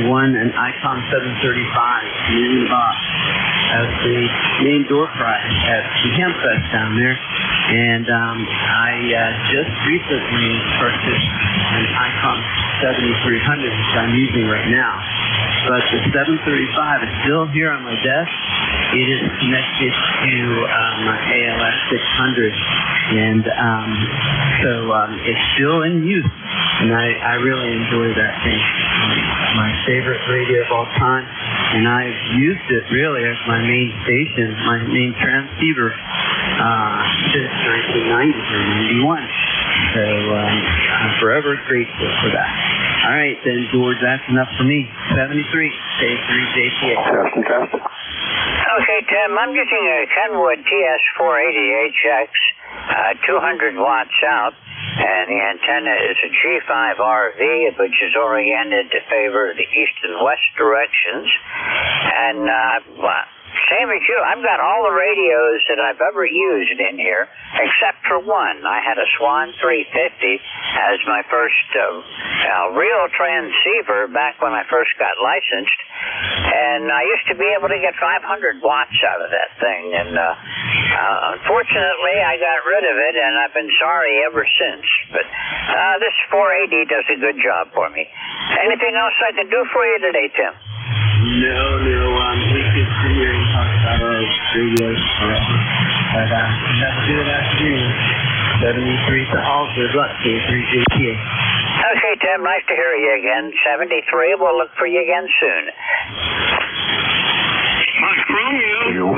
won an Icon 735 in the box as the main door prize at the Hamfest down there. And I just recently purchased an Icon 7300, which I'm using right now. But the 735 is still here on my desk. It is connected to my ALS 600, and so it's still in use. And I really enjoy that thing. My favorite radio of all time, and I've used it really as my main station, my main transceiver since 1990 or 91. So I'm forever grateful for that. All right, then, George, that's enough for me. 73, K3JTA. Okay, Tim, I'm using a Kenwood TS480HX, 200 watts out, and the antenna is a G5RV, which is oriented to favor the east and west directions. And same as you, I've got all the radios that I've ever used in here, except for one. I had a Swan 350 as my first real transceiver back when I first got licensed, and I used to be able to get 500 watts out of that thing, and unfortunately I got rid of it, and I've been sorry ever since. But this 480 does a good job for me. Anything else I can do for you today, Tim? No, we could sit here and talk about our radios forever. But have a good afternoon. 73 to all. Good luck, K3JTA. Okay, Tim, nice to hear you again. 73, we'll look for you again soon. Mike Romeo.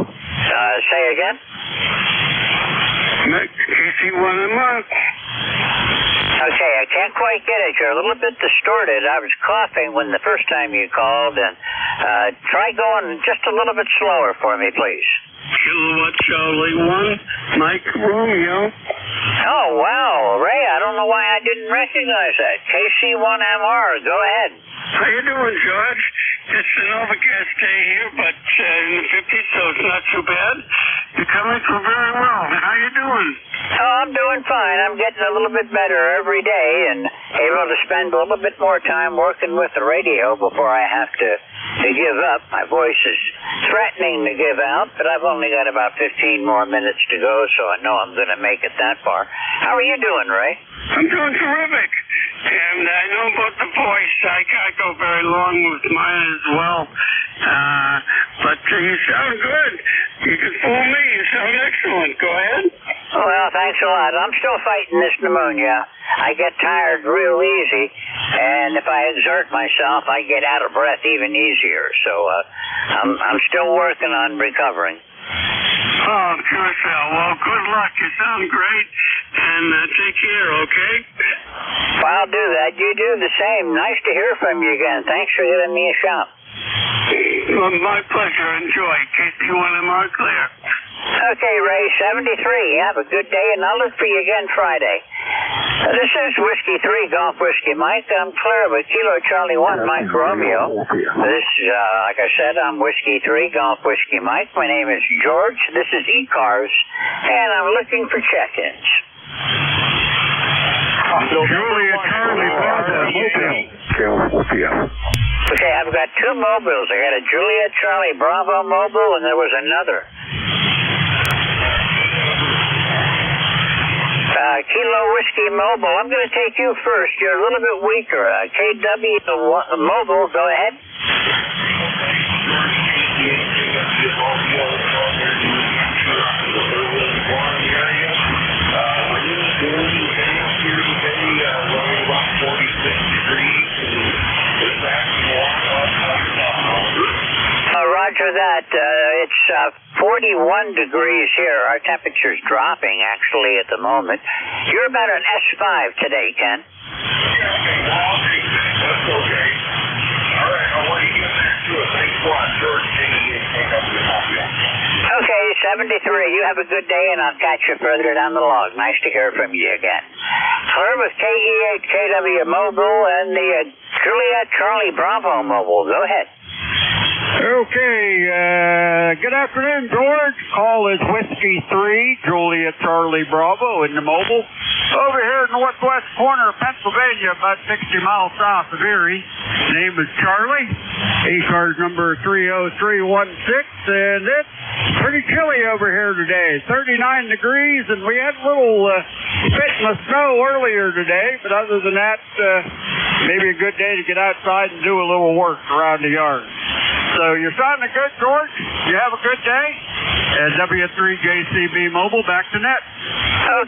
Say again? KC1MR. Okay, I can't quite get it. You're a little bit distorted. I was coughing when the first time you called, and try going just a little bit slower for me, please. Kilowatt Charlie 1, Mike Romeo. Oh, wow, Ray, I don't know why I didn't recognize that. KC1MR, go ahead. How you doing, George? It's an overcast day here, but in the 50s, so it's not too bad. You're coming through very well. How you doing? Oh, I'm doing fine. I'm getting a little bit better every day and able to spend a little bit more time working with the radio before I have to give up. My voice is threatening to give out, but I've only got about 15 more minutes to go, so I know I'm going to make it that far. How are you doing, Ray? I'm doing terrific. And I know about the voice. I can't go very long with mine as well. But you sound good. You can fool me. You sound excellent. Go ahead. Well, thanks a lot. I'm still fighting this pneumonia. I get tired real easy, and if I exert myself, I get out of breath even easier. So I'm still working on recovering. Oh, sure, Sal. Well, good luck. You sound great, and take care, okay? Well, I'll do that. You do the same. Nice to hear from you again. Thanks for giving me a shout. Well, my pleasure. Enjoy. Keep you on the mark clear. Okay, Ray, 73. Have a good day, and I'll look for you again Friday. This is Whiskey 3, Golf Whiskey Mike. I'm Claire with Kilo Charlie 1, Mike Romeo. This, like I said, I'm Whiskey 3, Golf Whiskey Mike. My name is George. This is ECARS, and I'm looking for check-ins. Julia Charlie Bravo. Okay, I've got two mobiles. I got a Julia Charlie Bravo mobile, and there was another. Kilo Whiskey Mobile. I'm going to take you first. You're a little bit weaker. KW Mobile, go ahead. Roger that. It's 41 degrees here. Our temperature's dropping, actually, at the moment. You're about an S5 today, Ken. That's okay. All right, I want to get back to a big one, George. Okay, 73. You have a good day, and I'll catch you further down the log. Nice to hear from you again. Claire with KE8 KW Mobile and the Juliet Charlie Bravo Mobile. Go ahead. Okay, good afternoon, George. Call is Whiskey 3, Juliet Charlie Bravo in the mobile. Over here in the northwest corner of Pennsylvania, about 60 miles south of Erie. Name is Charlie. ECARS number 30316, and it's pretty chilly over here today. 39 degrees, and we had a little bit in the snow earlier today, but other than that, maybe a good day to get outside and do a little work around the yard. So you're sounding good, George. You have a good day. W3JCB Mobile, back to net.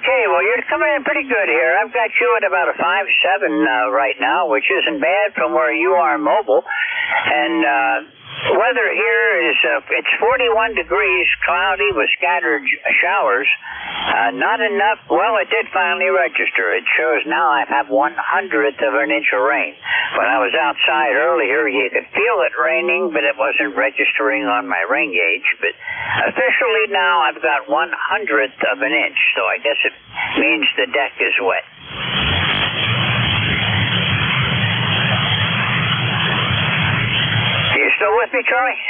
Okay, well, you're coming in pretty good here. I've got you at about a 5.7 right now, which isn't bad from where you are mobile. And weather here is, it's 41 degrees, cloudy with scattered showers. Not enough. Well, it did finally register. It shows now I have 1/100th of an inch of rain. When I was outside earlier, you could feel it raining, but it wasn't registering on my rain gauge. But officially now I've got 1/100th of an inch, so I guess it means the deck is wet. You still with me, Charlie?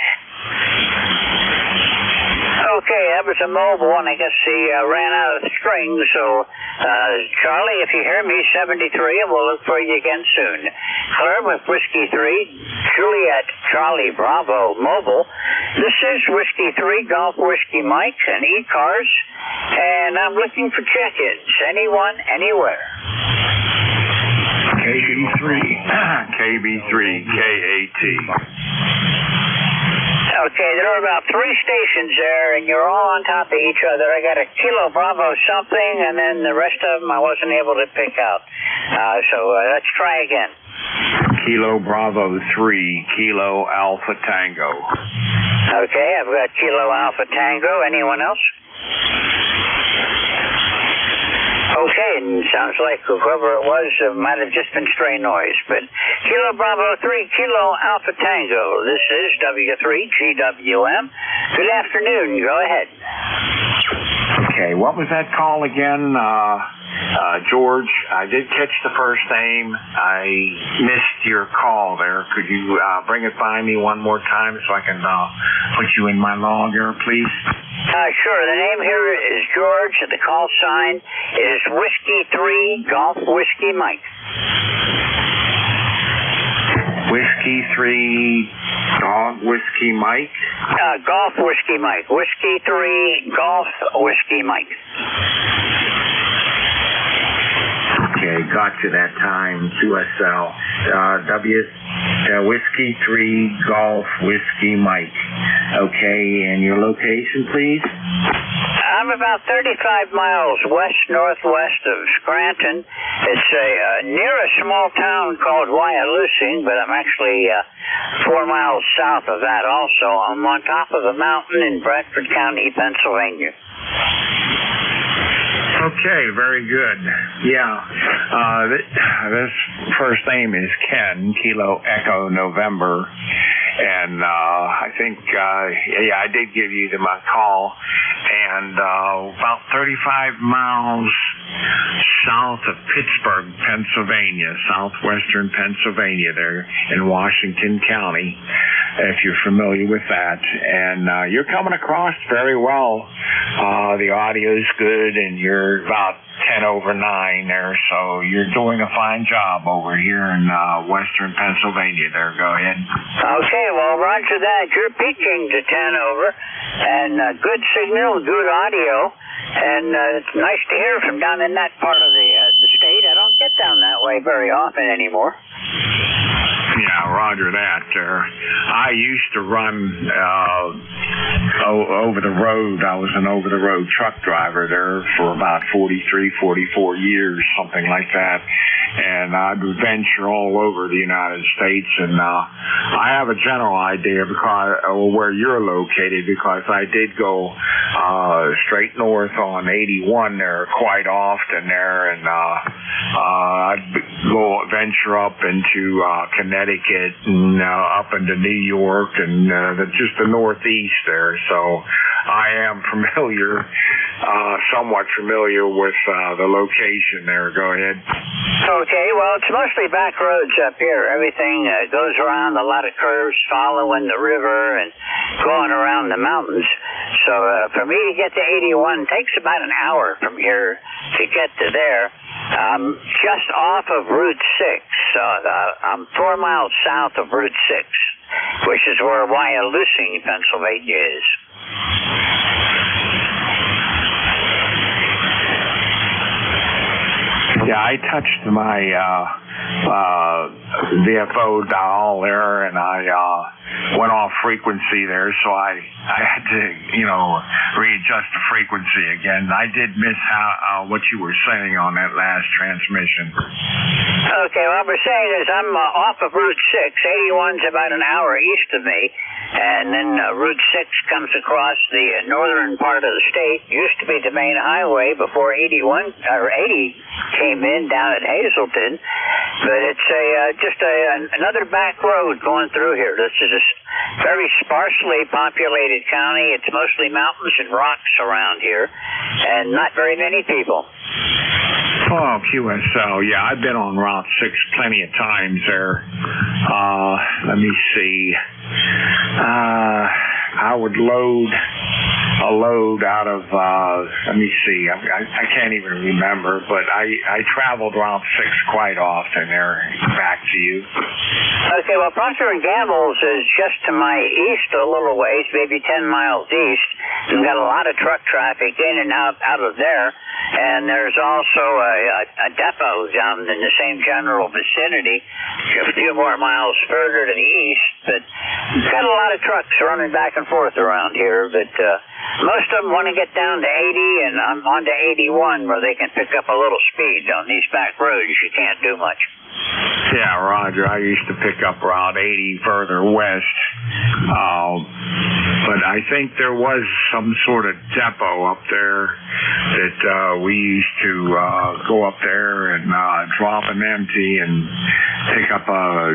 Okay, that was a mobile, and I guess he ran out of the string. So, Charlie, if you hear me, 73, and we'll look for you again soon. Claire with Whiskey 3, Juliet Charlie Bravo Mobile. This is Whiskey 3, Golf Whiskey Mike, and ECARS, and I'm looking for check-ins. Anyone, anywhere. KB3, KAT. Okay, there are about 3 stations there, and you're all on top of each other. I got a Kilo Bravo something, and then the rest of them I wasn't able to pick out. So let's try again. Kilo Bravo 3, Kilo Alpha Tango. Okay, I've got Kilo Alpha Tango. Anyone else? Okay, and sounds like whoever it was might have just been stray noise. But Kilo Bravo 3, Kilo Alpha Tango. This is W3GWM. Good afternoon. Go ahead. Okay, what was that call again? George, I did catch the first name. I missed your call there. Could you bring it by me one more time so I can put you in my log here, please? Sure. The name here is George. The call sign is Whiskey 3, Golf Whiskey Mike. Whiskey 3, Dog Whiskey Mike? Golf Whiskey Mike. Whiskey 3, Golf Whiskey Mike. Okay, got you that time. QSL. Whiskey 3, Golf Whiskey Mike. Okay, and your location, please? I'm I'm about 35 miles west-northwest of Scranton. It's near a small town called Wyalusing, but I'm actually 4 miles south of that also. I'm on top of a mountain in Bradford County, Pennsylvania. Okay, very good. Yeah, this first name is Ken, Kilo Echo November, and I think, I did give you my call, and about 35 miles south of Pittsburgh, Pennsylvania, southwestern Pennsylvania there in Washington County, if you're familiar with that. And you're coming across very well. The audio's good, and you're about 10 over 9 there, so you're doing a fine job over here in western Pennsylvania there. Go ahead. Okay, well, roger that. You're peaking to 10 over, and good signal, good audio, and it's nice to hear from down in that part of the state. I don't get down that way very often anymore. Yeah, roger that. I used to run over the road. I was an over-the-road truck driver there for about 43, 44 years, something like that. And I'd venture all over the United States. And I have a general idea where you're located, because I did go straight north on 81 there quite often there. And I'd venture up into Connecticut and up into New York and just the Northeast there. So I am familiar, somewhat familiar with the location there. Go ahead. Okay, well, it's mostly back roads up here. Everything goes around a lot of curves, following the river and going around the mountains. So for me to get to 81 takes about an hour from here to get to there. Just off of Route 6. So I'm 4 miles south of Route 6, which is where Wyalusing, Pennsylvania is. Yeah, I touched my VFO dial there, and I went off frequency there, so I had to, readjust the frequency again. I did miss what you were saying on that last transmission. Okay, what we're saying is I'm off of Route 6. 81's about an hour east of me, and then Route 6 comes across the northern part of the state. Used to be the main highway before 80 came in down at Hazleton, but it's just another back road going through here. This is a very sparsely populated county. It's mostly mountains and rocks around here, and not very many people. Oh, QSL. Yeah, I've been on Route 6 plenty of times there. Let me see. I would load a load out of, let me see, I can't even remember, but I traveled Route 6 quite often there. Back to you. Okay, well, Procter & Gamble's is just to my east a little ways, maybe 10 miles east. We've got a lot of truck traffic in and out of there. And there's also a depot down in the same general vicinity, a few more miles further to the east. But we've got a lot of trucks running back and forth around here. But most of them want to get down to 80, and I'm on to 81 where they can pick up a little speed. On these back roads, you can't do much. Yeah, Roger. I used to pick up Route 80 further west. But I think there was some sort of depot up there that we used to go up there and drop an empty and pick up a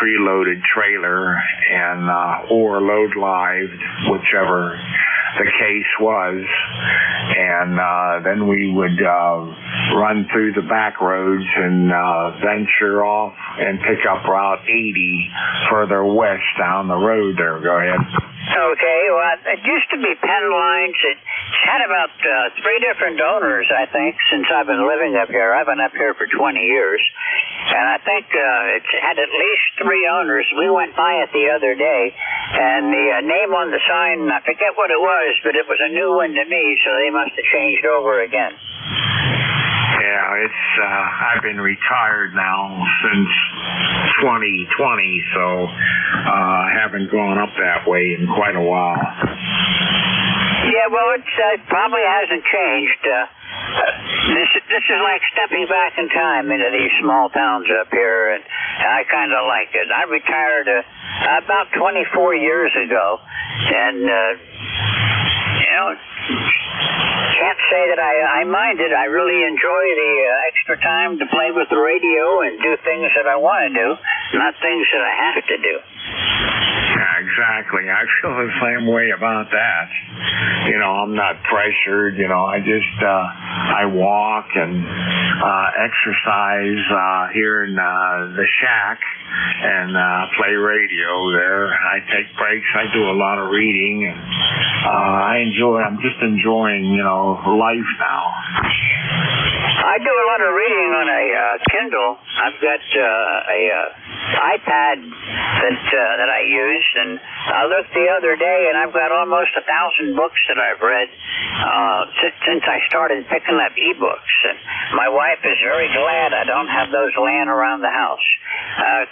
preloaded trailer and or load live, whichever the case was, and then we would run through the back roads and venture off and pick up Route 80 further west down the road there. Go ahead. Okay, well, it used to be Penn Lines. It's had about 3 different owners, I think, since I've been living up here. I've been up here for 20 years, and I think it's had at least 3 owners. We went by it the other day, and the name on the sign, I forget what it was, but it was a new one to me, so they must have changed over again. Yeah, it's I've been retired now since 2020, so I haven't gone up that way in quite a while. Yeah, Yeah, well, it probably hasn't changed. This is like stepping back in time into these small towns up here, and I kind of like it. I retired about 24 years ago, and, can't say that I mind it. I really enjoy the extra time to play with the radio and do things that I want to do, not things that I have to do. Yeah, exactly. I feel the same way about that. I'm not pressured. I just I walk and exercise here in the shack and play radio there. I take breaks. I do a lot of reading, and I'm just enjoying life now. I do a lot of reading on a Kindle. I've got a iPad that I used, and I looked the other day, and I've got almost 1,000 books that I've read since I started picking up e-books. And my wife is very glad I don't have those laying around the house.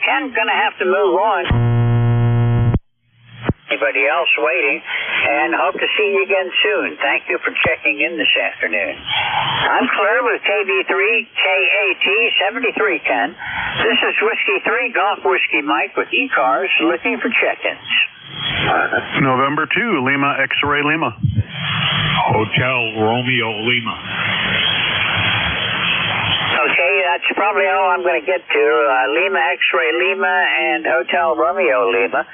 Ken's going to have to move on. Anybody else waiting, and hope to see you again soon. Thank you for checking in this afternoon. I'm Claire with KV3KAT 73, Ken. This is Whiskey 3 Golf Whiskey Mike with ECARS looking for check-ins. November 2, Lima X-Ray Lima. Hotel Romeo Lima. Okay, that's probably all I'm going to get to. Lima X-Ray Lima and Hotel Romeo Lima.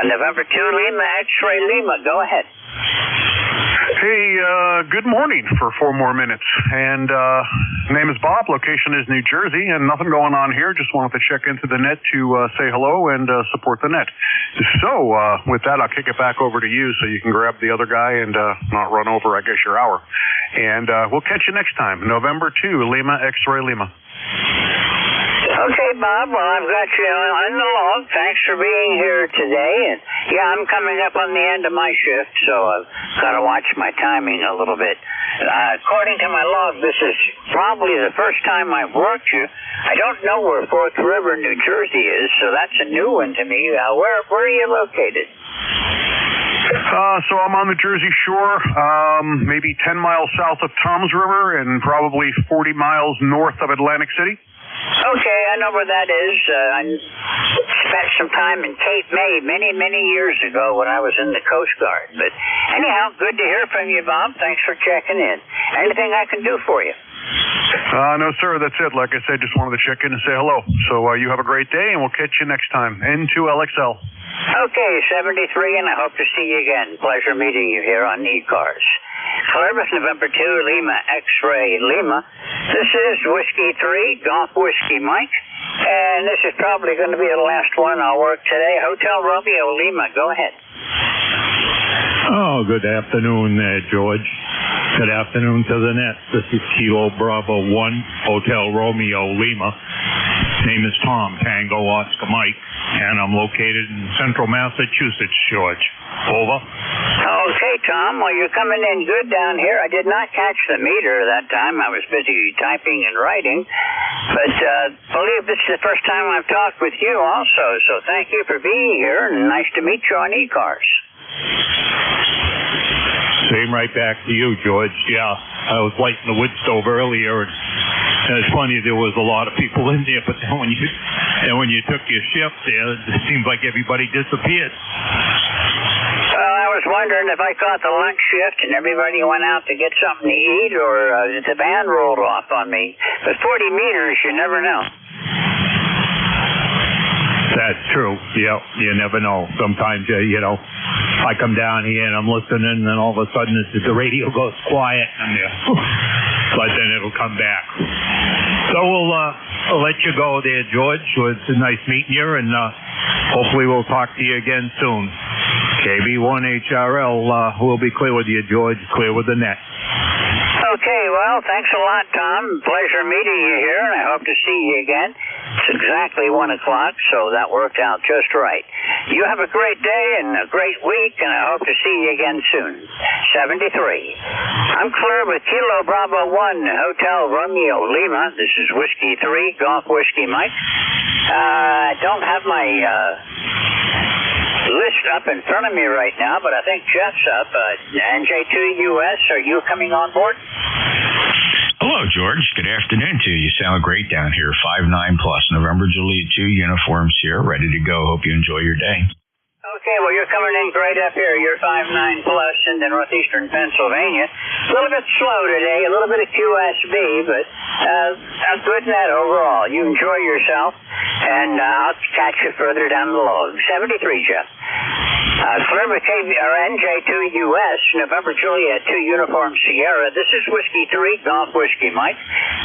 November 2, Lima X-Ray Lima. Go ahead. Hey, good morning for 4 more minutes. And name is Bob. Location is New Jersey, and nothing going on here. Just wanted to check into the net to say hello and support the net. So with that, I'll kick it back over to you so you can grab the other guy and not run over, I guess, your hour. And we'll catch you next time. November 2, Lima X-Ray Lima. Okay, Bob. Well, I've got you on the log. Thanks for being here today. And yeah, I'm coming up on the end of my shift, so I've got to watch my timing a little bit. According to my log, this is probably the first time I've worked you. I don't know where Forth River, New Jersey is, so that's a new one to me. Where are you located? So I'm on the Jersey Shore, maybe 10 miles south of Toms River and probably 40 miles north of Atlantic City. Okay, I know where that is. I spent some time in Cape May many years ago when I was in the Coast Guard. But anyhow, good to hear from you, Bob. Thanks for checking in. Anything I can do for you? No, sir. That's it. Like I said, just wanted to check in and say hello. So you have a great day, and we'll catch you next time. N2LXL. Okay, 73, and I hope to see you again. Pleasure meeting you here on ECARS. Columbus, November 2, Lima X-Ray Lima. This is Whiskey 3, Golf Whiskey Mike. And this is probably going to be the last one I'll work today. Hotel Romeo Lima. Go ahead. Oh, good afternoon, George. Good afternoon to the net. This is Kilo Bravo 1, Hotel Romeo Lima. Name is Tom, Tango Oscar Mike, and I'm located in central Massachusetts, George. Over. Okay, Tom. Well, you're coming in good down here. I did not catch the meter that time. I was busy typing and writing. But believe this is the first time I've talked with you also, so thank you for being here, and nice to meet you on ECARS. Same right back to you, George. Yeah, I was lighting the wood stove earlier, and it's funny, there was a lot of people in there, but then when you took your shift there, it seems like everybody disappeared. Well, I was wondering if I caught the lunch shift and everybody went out to get something to eat, or the band rolled off on me. But 40 meters, you never know. That's true. Yeah, you never know. Sometimes, I come down here and I'm listening, and then all of a sudden the radio goes quiet, and but then it'll come back. So I'll let you go there, George. It's nice meeting you, and hopefully we'll talk to you again soon. KB1HRL will be clear with you, George. Clear with the net. Okay, well, thanks a lot, Tom. Pleasure meeting you here, and I hope to see you again. It's exactly 1 o'clock, so that worked out just right. You have a great day and a great week, and I hope to see you again soon. 73. I'm Claire with Kilo Bravo 1, Hotel Romeo Lima. This is Whiskey 3, Golf Whiskey Mike. I don't have my list up in front of me right now, but I think Jeff's up. NJ2US, are you coming on board? Hello, George. Good afternoon to you. You sound great down here. 5'9 plus, November Juliet 2 uniforms here, ready to go. Hope you enjoy your day. Okay, well, you're coming in great up here. You're 5'9 plus in the northeastern Pennsylvania. A little bit slow today, a little bit of QSB, but a good net overall. You enjoy yourself, and I'll catch you further down the road. 73, Jeff. Remember, NJ2US, November Juliet 2 Uniform Sierra. This is Whiskey 3, Golf Whiskey Mike.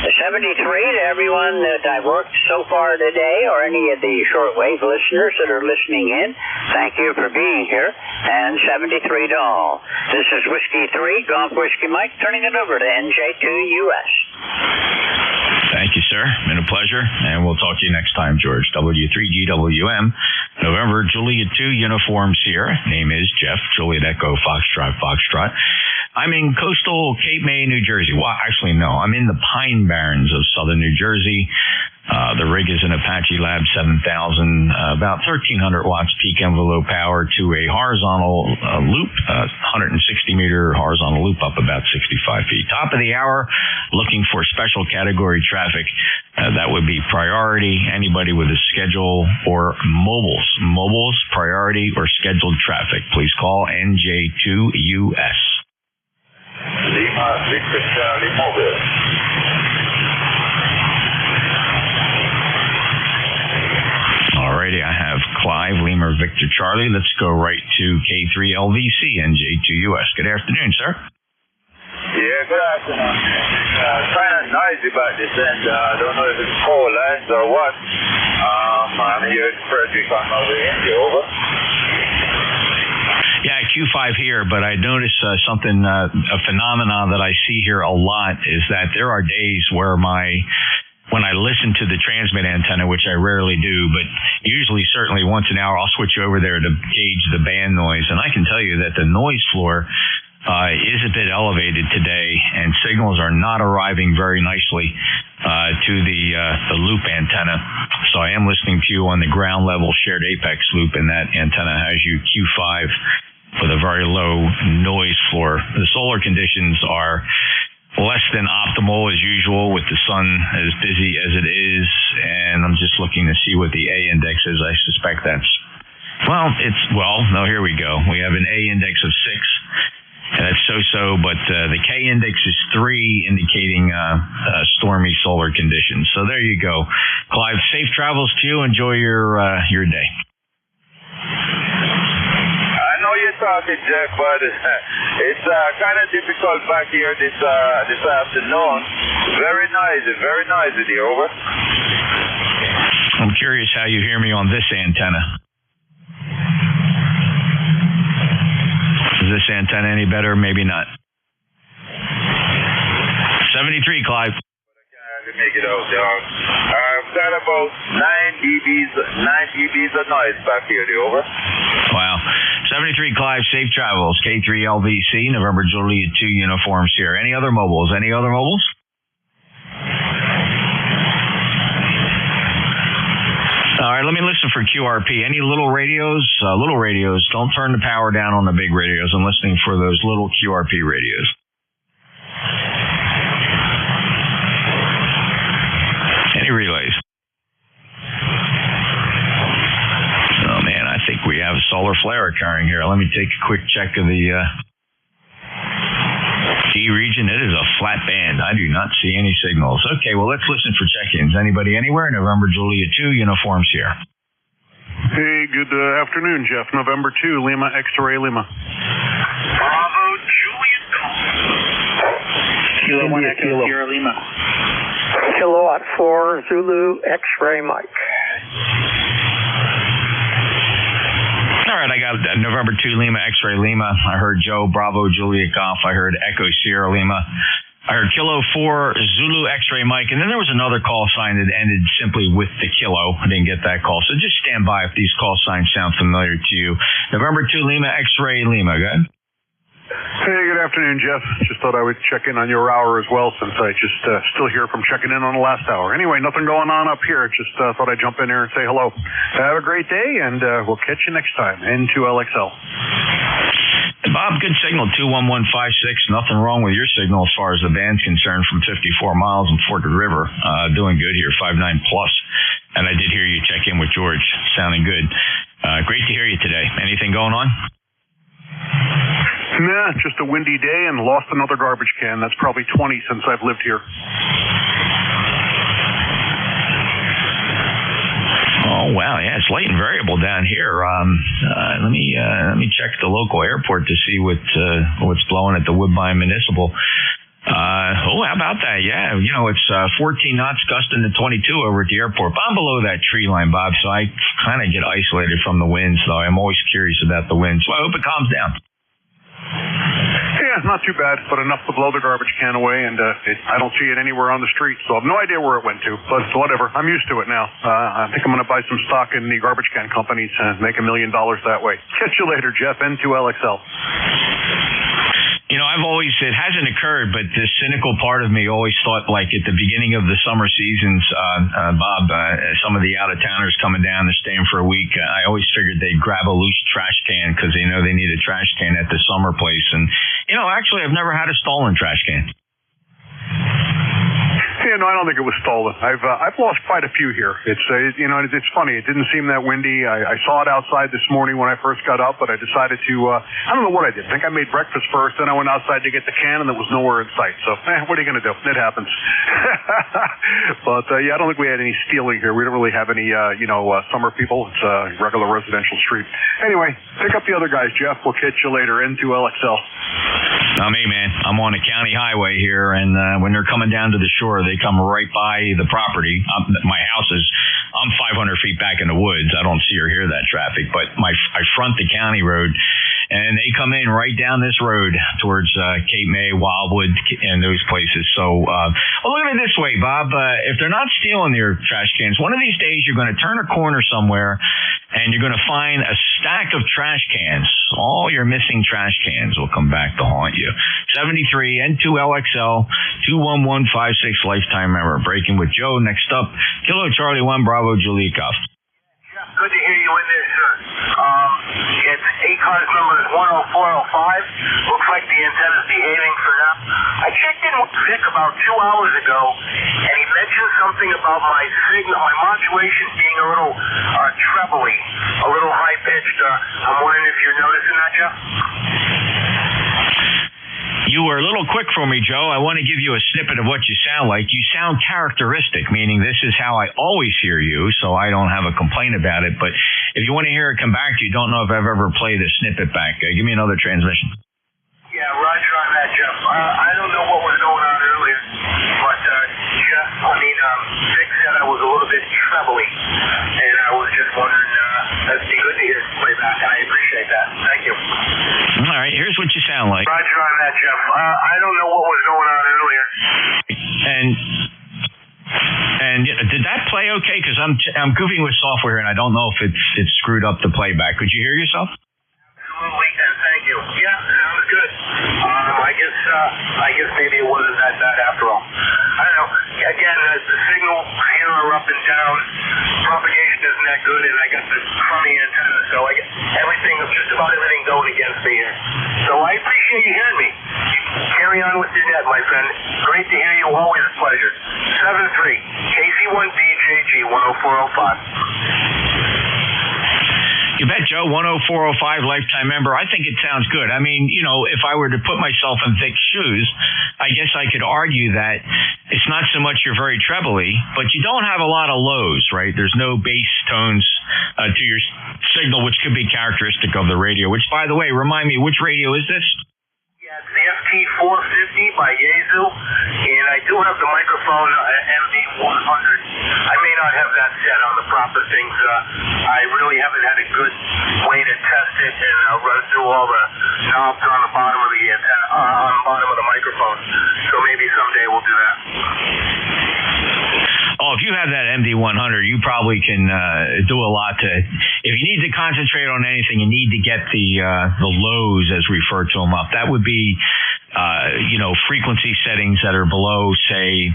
73 to everyone that I've worked so far today, or any of the shortwave listeners that are listening in. Thank you for being here. And 73 to all. This is Whiskey 3, Golf Whiskey Mike, turning it over to NJ2US. Thank you, sir. Been a pleasure, and we'll talk to you next time, George. W3GWM, November Juliet 2 Uniform Sierra. Name is Jeff, Juliet Echo, Foxtrot. I'm in coastal Cape May, New Jersey. Well, actually, no. I'm in the Pine Barrens of southern New Jersey. The rig is an Apache Lab 7000, about 1,300 watts peak envelope power to a horizontal loop, 160-meter horizontal loop up about 65 feet. Top of the hour, looking for special category traffic. That would be priority, anybody with a schedule, or mobiles. Mobiles, priority, or scheduled traffic. Please call NJ2US. Lima, Victor Charlie Mobile. Alrighty, I have Clive, Lima, Victor, Charlie. Let's go right to K3LVC, NJ2US. Good afternoon, sir. Yeah, good afternoon. Kind of noisy about this end. I don't know if it's coal lines or what. I'm here in Frederick on my way in. Over. Yeah, Q5 here, but I noticed something, a phenomenon that I see here a lot is that there are days where when I listen to the transmit antenna, which I rarely do, but usually certainly once an hour, I'll switch over there to gauge the band noise. And I can tell you that the noise floor is a bit elevated today, and signals are not arriving very nicely to the loop antenna. So I am listening to you on the ground level shared apex loop, and that antenna has you Q5 with a very low noise floor. The solar conditions are less than optimal as usual with the sun as busy as it is, and I'm just looking to see what the A index is. I suspect here we go. We have an A index of 6. That's so-so, but the K index is 3, indicating stormy solar conditions. So there you go. Clive, safe travels to you. Enjoy your day. You're talking, Jeff, but it's kind of difficult back here this afternoon. Very noisy there, over. I'm curious how you hear me on this antenna. Is this antenna any better? Maybe not. 73, Clive. To make it out, dog. I've got about 9 dBs of noise back here, over. Wow. 73 Clive, safe travels. K3LVC, November Juliet 2 uniforms here. Any other mobiles? All right, let me listen for QRP. Any little radios? Little radios. Don't turn the power down on the big radios. I'm listening for those little QRP radios. Any relays? Oh, man, I think we have a solar flare occurring here. Let me take a quick check of the D region. It is a flat band. I do not see any signals. Okay, well, let's listen for check-ins. Anybody anywhere? November Juliet 2 uniforms here. Hey, good afternoon, Jeff. November 2, Lima, X-Ray, Lima. Bravo, Juliet. Kilo 1 Echo, Sierra Lima. Kilowatt 4, Zulu, X-Ray, Mike. All right, I got November 2, Lima, X-Ray, Lima. I heard Joe, Bravo, Juliet, Golf. I heard Echo, Sierra, Lima. I heard Kilo 4, Zulu, X-Ray, Mike. And then there was another call sign that ended simply with the Kilo. I didn't get that call. So just stand by if these call signs sound familiar to you. November 2, Lima, X-Ray, Lima. Go ahead. Hey, good afternoon, Jeff. Just thought I would check in on your hour as well, since I just still here from checking in on the last hour. Anyway, nothing going on up here. Just thought I'd jump in here and say hello. Have a great day, and we'll catch you next time. N2LXL. Bob, good signal, 21156. Nothing wrong with your signal as far as the band's concerned from 54 miles in Forked River. Doing good here, 59 plus. And I did hear you check in with George. Sounding good. Great to hear you today. Anything going on? Nah, just a windy day and lost another garbage can. That's probably 20 since I've lived here. Oh wow, yeah, it's light and variable down here. Let me check the local airport to see what's blowing at the Woodbine Municipal. How about that? Yeah, it's 14 knots gusting to 22 over at the airport. But I'm below that tree line, Bob, so I kind of get isolated from the winds, though. I'm always curious about the winds. So I hope it calms down. Yeah, not too bad, but enough to blow the garbage can away, and I don't see it anywhere on the street, so I have no idea where it went to, but whatever. I'm used to it now. I think I'm going to buy some stock in the garbage can companies and make $1 million that way. Catch you later, Jeff. N2LXL. It hasn't occurred, but the cynical part of me always thought, like, at the beginning of the summer seasons, Bob, some of the out-of-towners coming down, they're staying for a week. I always figured they'd grab a loose trash can because they know they need a trash can at the summer place. And, actually, I've never had a stolen trash can. Yeah, no, I don't think it was stolen. I've lost quite a few here. It's it's funny. It didn't seem that windy. I saw it outside this morning when I first got up, but I decided to. I don't know what I did. I think I made breakfast first, then I went outside to get the can, and there was nowhere in sight. So, what are you going to do? It happens. But I don't think we had any stealing here. We don't really have any summer people. It's a regular residential street. Anyway, pick up the other guys, Jeff. We'll catch you later. N2LXL. Not me, man. I'm on a county highway here, and when they're coming down to the shore, they come right by the property. My house is, I'm 500 feet back in the woods. I don't see or hear that traffic, but I front the county road, and they come in right down this road towards Cape May, Wildwood, and those places. So, look at it this way, Bob. If they're not stealing your trash cans, one of these days you're going to turn a corner somewhere, and you're going to find a stack of trash cans. All your missing trash cans will come back to haunt you. 73 N2LXL 21156 lifetime member. Breaking with Joe. Next up, Kilo Charlie 1 Bravo Julia Golf. Good to hear you in there, sir. It's ECARS number is 10405. Looks like the antenna's behaving for now. I checked in with Vic about 2 hours ago, and he mentioned something about my signal, my modulation being a little trebly, a little high-pitched. I'm wondering if you're noticing that, Jeff? You were a little quick for me, Joe. I want to give you a snippet of what you sound like. You sound characteristic, meaning this is how I always hear you, so I don't have a complaint about it. But if you want to hear it come back to you, don't know if I've ever played a snippet back. Give me another transmission. Yeah, roger on that, Jeff. I don't know what was going on earlier, but Jeff, Vic said I was a little bit trebly, and I was just wondering, that'd be good to hear it play back. I appreciate that. Thank you. All right, here's what you sound like. Roger on that, Jeff. I don't know what was going on earlier. And did that play okay? Because I'm goofing with software, and I don't know if it's screwed up the playback. Could you hear yourself? Absolutely, and thank you. Yeah, sounds good. I guess maybe it wasn't that bad after all. I don't know. Again, the signal here are up and down. Propagation isn't that good, and I got the crummy antenna, so I get just about everything going against me here. So I appreciate you hearing me. Carry on with your net, my friend. Great to hear you. Always a pleasure. 73 KC1BJG 10405. You bet, Joe. 10405 lifetime member. I think it sounds good. I mean, if I were to put myself in Vic's shoes, I guess I could argue that it's not so much you're very trebly, but you don't have a lot of lows, right? There's no bass tones to your signal, which could be characteristic of the radio, which, by the way, remind me, which radio is this? Yeah, it's the FT450 by Yaesu, and I do have the microphone MD100. I may not have that set on the proper things. I really haven't had a good way to test it and run through all the knobs on the bottom of the antenna, on the bottom of the microphone. So maybe someday we'll do that. Oh, if you have that MD100, you probably can do a lot to. If you need to concentrate on anything, you need to get the lows, as referred to them, up. That would be frequency settings that are below, say,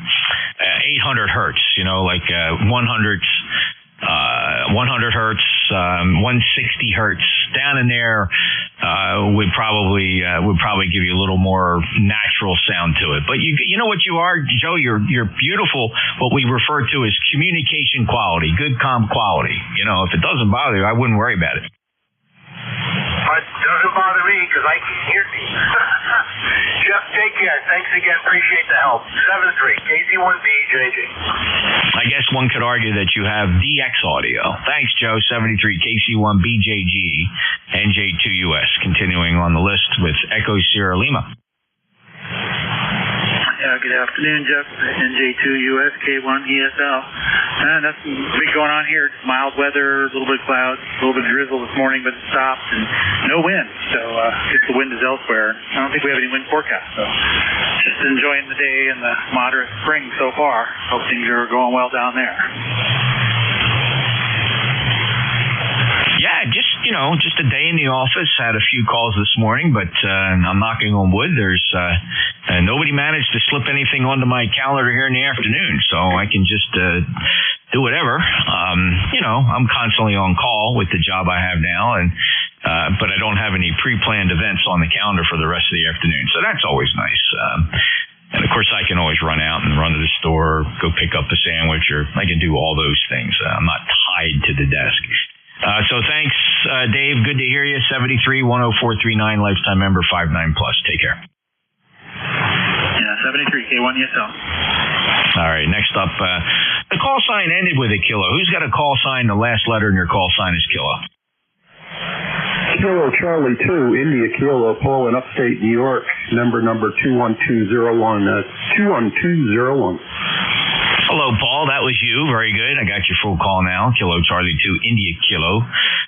800 hertz. Like 100 hertz, 160 hertz. Down in there would probably give you a little more natural sound to it. But you know what you are, Joe? You're beautiful. What we refer to as communication quality, good comm quality. If it doesn't bother you, I wouldn't worry about it. It doesn't bother me because I can hear me. Jeff, take care. Thanks again. Appreciate the help. 73 KC1BJJ. I guess one could argue that you have DX audio. Thanks, Joe. 73 KC1BJG, NJ2US. Continuing on the list with Echo Sierra Lima. Good afternoon, Jeff. NJ2US, K1ESL. Nothing big going on here. Just mild weather, a little bit of clouds, a little bit of drizzle this morning, but it stopped, and no wind. So just the wind is elsewhere. I don't think we have any wind forecast. So just enjoying the day and the moderate spring so far. Hope things are going well down there. Yeah, just a day in the office. Had a few calls this morning, but I'm knocking on wood. There's nobody managed to slip anything onto my calendar here in the afternoon, so I can just do whatever. I'm constantly on call with the job I have now, and but I don't have any pre-planned events on the calendar for the rest of the afternoon, so that's always nice. And of course, I can always run out and run to the store, go pick up a sandwich, or I can do all those things. I'm not tied to the desk. So thanks, Dave. Good to hear you. 73-10439, lifetime member, 59+. Take care. Yeah, 73 K1ESL. All right. Next up, the call sign ended with a kilo. Who's got a call sign? The last letter in your call sign is kilo. Kilo Charlie 2, India Kilo, Paul in upstate New York, number 21201. 21201. Hello, Paul. That was you. Very good. I got your full call now. Kilo Charlie 2, India Kilo.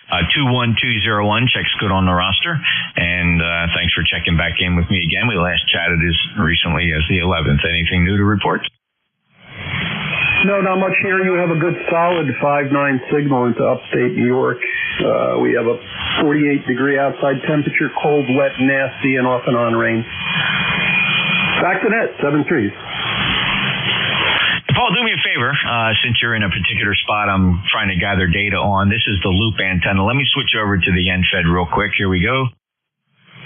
21201. Checks good on the roster. And thanks for checking back in with me again. We last chatted as recently as the 11th. Anything new to report? No, not much here. You have a good solid 5.9 signal into upstate New York. We have a 48-degree outside temperature, cold, wet, nasty, and off and on rain. Back to net, 7-3. Paul, do me a favor, since you're in a particular spot I'm trying to gather data on. This is the loop antenna. Let me switch over to the NFED real quick. Here we go.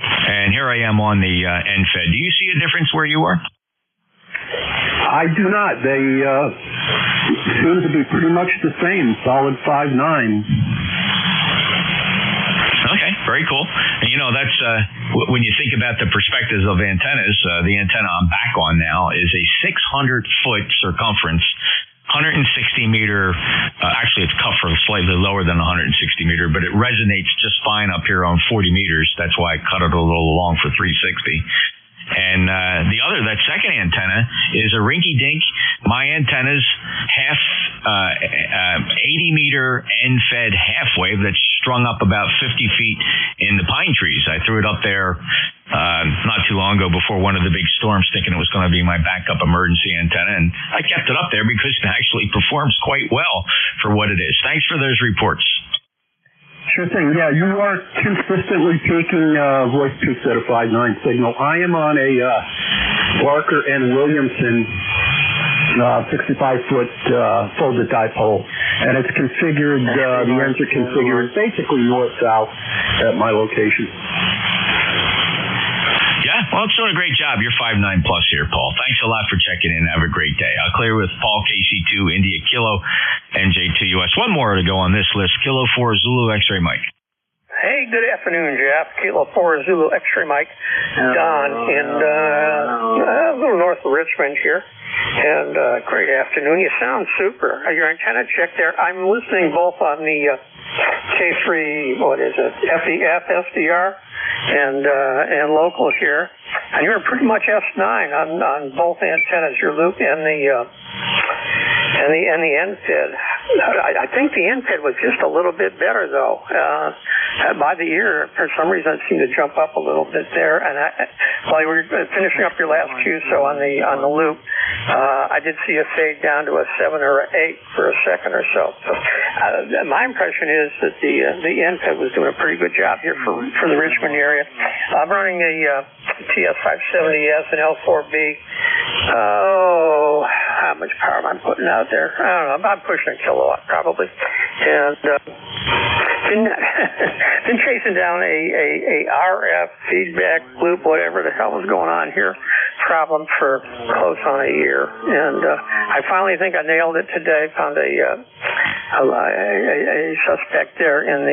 And here I am on the NFED. Do you see a difference where you are? I do not. They seem to be pretty much the same, solid 5.9. Okay, very cool. And that's when you think about the perspectives of antennas, the antenna I'm back on now is a 600-foot circumference, 160-meter. Actually, it's cut for slightly lower than 160-meter, but it resonates just fine up here on 40 meters. That's why I cut it a little long for 360. And that second antenna is a rinky-dink. My antenna's 80-meter end-fed half wave that's strung up about 50 feet in the pine trees. I threw it up there not too long ago before one of the big storms, thinking it was going to be my backup emergency antenna, and I kept it up there because it actually performs quite well for what it is. Thanks for those reports. Sure thing. Yeah, you are consistently taking voice peaks at a 5.9 signal. I am on a Barker and Williamson 65-foot folded dipole, and it's configured, the ends are configured basically north-south at my location. Yeah, well, it's doing a great job. You're 5.9+ here, Paul. Thanks a lot for checking in. Have a great day. I'll clear with Paul, KC2, India Kilo, NJ2US. One more to go on this list. Kilo 4, Zulu, X-Ray Mike. Hey, good afternoon, Jeff. Kilo 4, Zulu, X-Ray Mike. Don in a little north of Richmond here. And great afternoon. You sound super. Your antenna check there. I'm listening both on the K3, FEF, SDR, and local here. And you're pretty much S9 on both antennas, your loop and the NFED. I think the NPED was just a little bit better, though. By the ear, for some reason, it seemed to jump up a little bit there. And while you were finishing up your last QSO on the loop, I did see a fade down to a 7 or an 8 for a second or so. My impression is that the NPED was doing a pretty good job here for the Richmond area. I'm running a TS570S and L4B. Oh, how much power am I putting out there? I don't know. I'm pushing a kilowatt probably, and been chasing down a RF feedback loop, whatever the hell was going on here, problem for close on a year, and I finally think I nailed it today. Found a suspect there in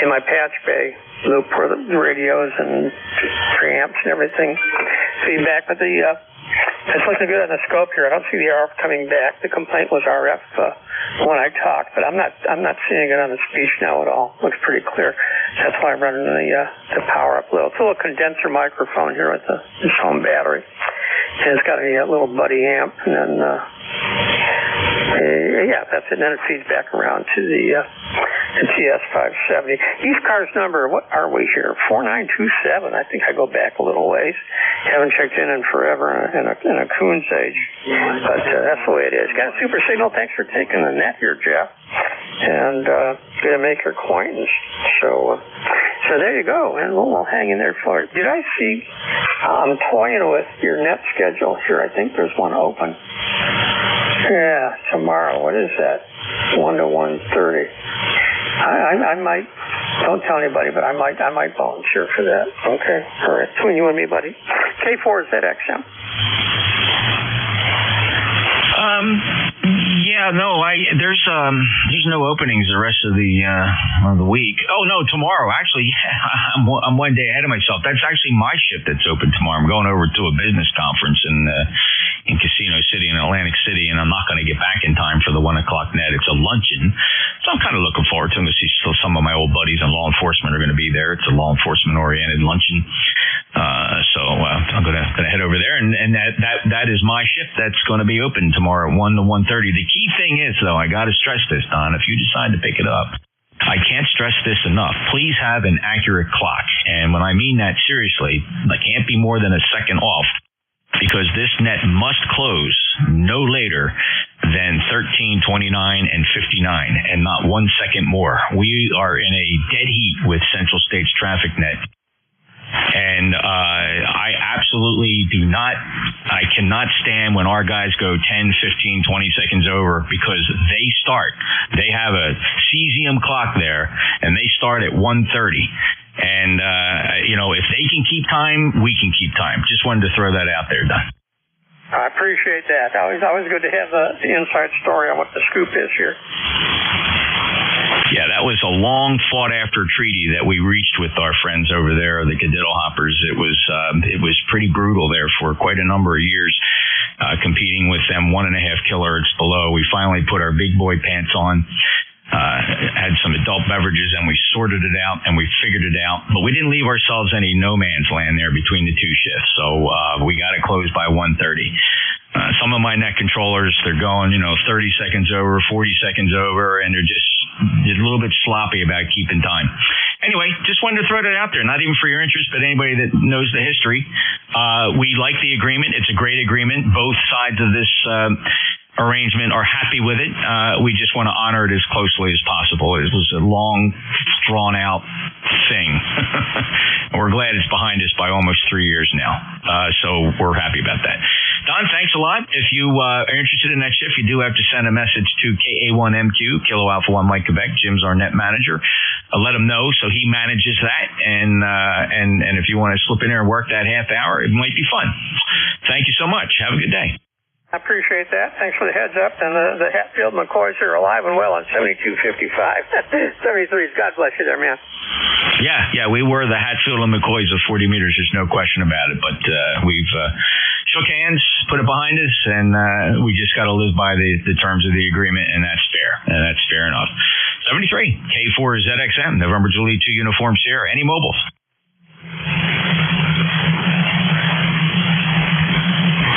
my patch bay loop where the radios and preamps and everything feedback, but it's looking good on the scope here. I don't see the RF coming back. The complaint was RF when I talked, but I'm not seeing it on the speech now at all. Looks pretty clear. That's why I'm running the power up a little. It's a little condenser microphone here with this home battery, and it's got a little buddy amp, and then yeah, that's it. And then it feeds back around to the TS570. ECARS number, what are we here? 4927. I think I go back a little ways. Haven't checked in forever in a coon's age. But that's the way it is. Got a super signal. Thanks for taking the net here, Jeff. And going to make your acquaintance. So there you go. And we'll hang in there for it. Did I see, I'm toying with your net schedule here. I think there's one open. Yeah, tomorrow. What is that? 1 to 1:30. I might. Don't tell anybody, but I might volunteer for that. Okay. All right. Between you and me, buddy. K4ZXM. Yeah, no, there's no openings the rest of the week. Oh no, tomorrow actually. I'm one day ahead of myself. That's actually my shift that's open tomorrow. I'm going over to a business conference in Casino City in Atlantic City, and I'm not going to get back in time for the 1 o'clock net. It's a luncheon, so I'm kind of looking forward to it. I'm going to see some of my old buddies in law enforcement are going to be there. It's a law enforcement oriented luncheon, so I'm going to head over there, and that is my shift. That's going to be open tomorrow at 1 to 1:30. The key thing is, though, I got to stress this, Don, if you decide to pick it up, I can't stress this enough. Please have an accurate clock. And when I mean that seriously, I can't be more than a second off, because this net must close no later than 13:29 and 59, and not 1 second more. We are in a dead heat with Central States Traffic Net. And I absolutely I cannot stand when our guys go 10, 15, 20 seconds over, because they have a cesium clock there, and they start at 1:30. And, if they can keep time, we can keep time. Just wanted to throw that out there, Don. I appreciate that. Always good to have the inside story on what the scoop is here. Yeah, that was a long fought after treaty that we reached with our friends over there, the Cadiddle Hoppers. It was pretty brutal there for quite a number of years, competing with them 1.5 kilohertz below. We finally put our big boy pants on, had some adult beverages, and we sorted it out and we figured it out. But we didn't leave ourselves any no man's land there between the two shifts. So we got it closed by 1:30. Some of my net controllers, they're going, 30 seconds over, 40 seconds over, and they're just a little bit sloppy about keeping time. Anyway, just wanted to throw that out there, not even for your interest, but anybody that knows the history. We like the agreement. It's a great agreement. Both sides of this arrangement are happy with it. We just want to honor it as closely as possible. It was a long, drawn-out thing. And we're glad it's behind us by almost 3 years now. So we're happy about that. Don, thanks a lot. If you are interested in that shift, you do have to send a message to KA1MQ, Kilo Alpha 1 Mike Quebec. Jim's our net manager. Let him know so he manages that. And if you want to slip in there and work that half hour, it might be fun. Thank you so much. Have a good day. I appreciate that. Thanks for the heads up. And the Hatfield McCoys are alive and well on 7255. 73s. God bless you there, man. Yeah, we were the Hatfield and McCoys of 40 meters. There's no question about it. But we've shook hands, put it behind us, and we just got to live by the terms of the agreement, and that's fair. And that's fair enough. 73, K4ZXM, November Julie 2 Uniform Sierra. Any mobiles?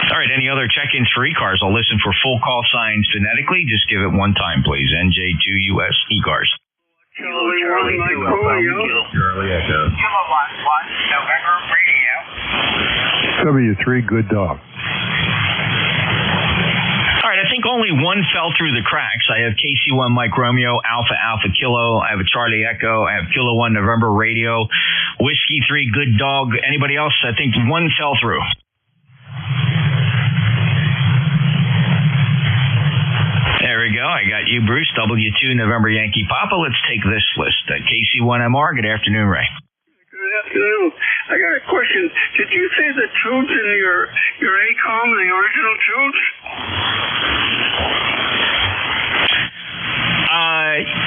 All right, any other check-ins for ECARS, I'll listen for full call signs phonetically. Just give it one time, please. NJ2US ECARS. Charlie 2 Charlie Echo. Kilowatt 1, November radio. W3, good dog. All right, I think only one fell through the cracks. I have KC1 Mike Romeo, Alpha Alpha Kilo. I have a Charlie Echo. I have Kilo 1 November Radio. Whiskey 3 good dog. Anybody else? I think one fell through. There we go. I got you, Bruce. W2 November Yankee Papa. Let's take this list. KC1MR. Good afternoon, Ray. Good afternoon. I got a question. Did you say the tubes in your ACOM, the original tubes?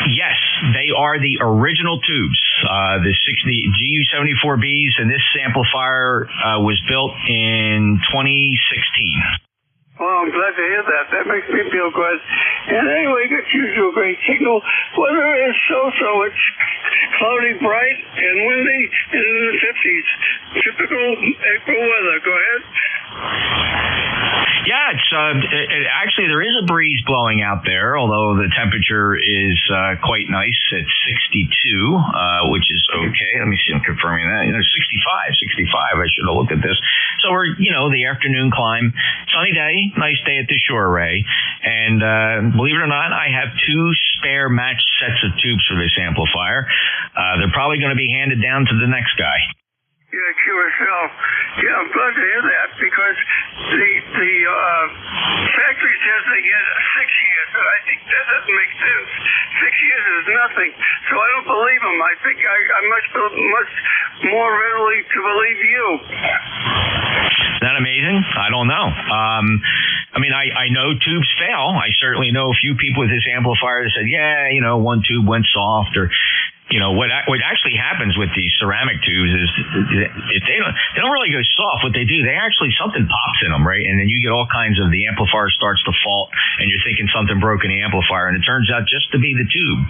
Yes, they are the original tubes. The GU74Bs, and this amplifier was built in 2016. Oh, I'm glad to hear that. That makes me feel good. And anyway, got usual great signal. Weather is so-so. It's cloudy, bright, and windy, and in the 50s. Typical April weather. Go ahead. Yeah, it's actually there is a breeze blowing out there, although the temperature is quite nice at 62, which is okay. Let me see, I'm confirming that. 65. I should have looked at this. So we're, the afternoon climb, sunny day, nice day at the shore, Ray. And believe it or not, I have 2 spare matched sets of tubes for this amplifier. They're probably going to be handed down to the next guy. Yeah, QSL. Yeah, I'm glad to hear that because the factory says they get 6 years, but I think that doesn't make sense. 6 years is nothing, so I don't believe them. I think I much more readily to believe you. Isn't that amazing? I don't know. I know tubes fail. I certainly know a few people with this amplifier that said, one tube went soft, or what actually happens with these ceramic tubes is if they don't really go soft. What they do, something pops in them, right? And then you get all kinds of, the amplifier starts to fault, and you're thinking something broke in the amplifier, and it turns out just to be the tube.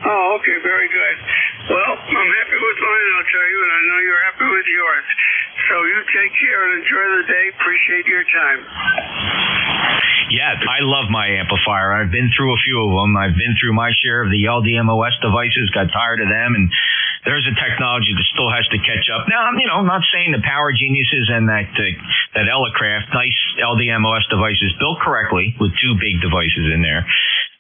Oh, okay, very good. Well, I'm happy with mine, I'll tell you, and I know you're happy with yours. So you take care and enjoy the day. Appreciate your time. Yeah, I love my amplifier. I've been through a few of them. I've been through my share of the LDMOS devices, got tired of them, and there's a technology that still has to catch up. Now, I'm not saying the Power Geniuses and that Elecraft, nice LDMOS devices built correctly with 2 big devices in there.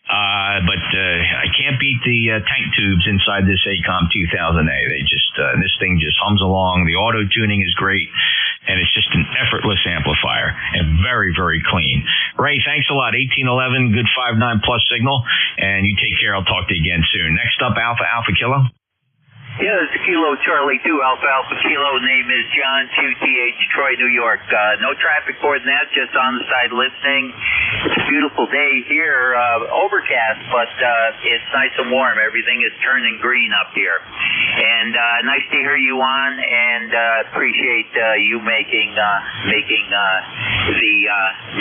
But I can't beat the tank tubes inside this ACOM 2000A. They just this thing just hums along. The auto tuning is great, and it's just an effortless amplifier and very, very clean. Ray, thanks a lot. 1811, good 5.9 plus signal, and you take care. I'll talk to you again soon. Next up, Alpha Alpha Kilo. Yeah, it's Kilo Charlie 2 Alpha Alpha Kilo. Name is John 2TH, Troy, New York. No traffic more than that, just on the side listening. It's a beautiful day here, overcast, but it's nice and warm. Everything is turning green up here. And nice to hear you on, and appreciate you making the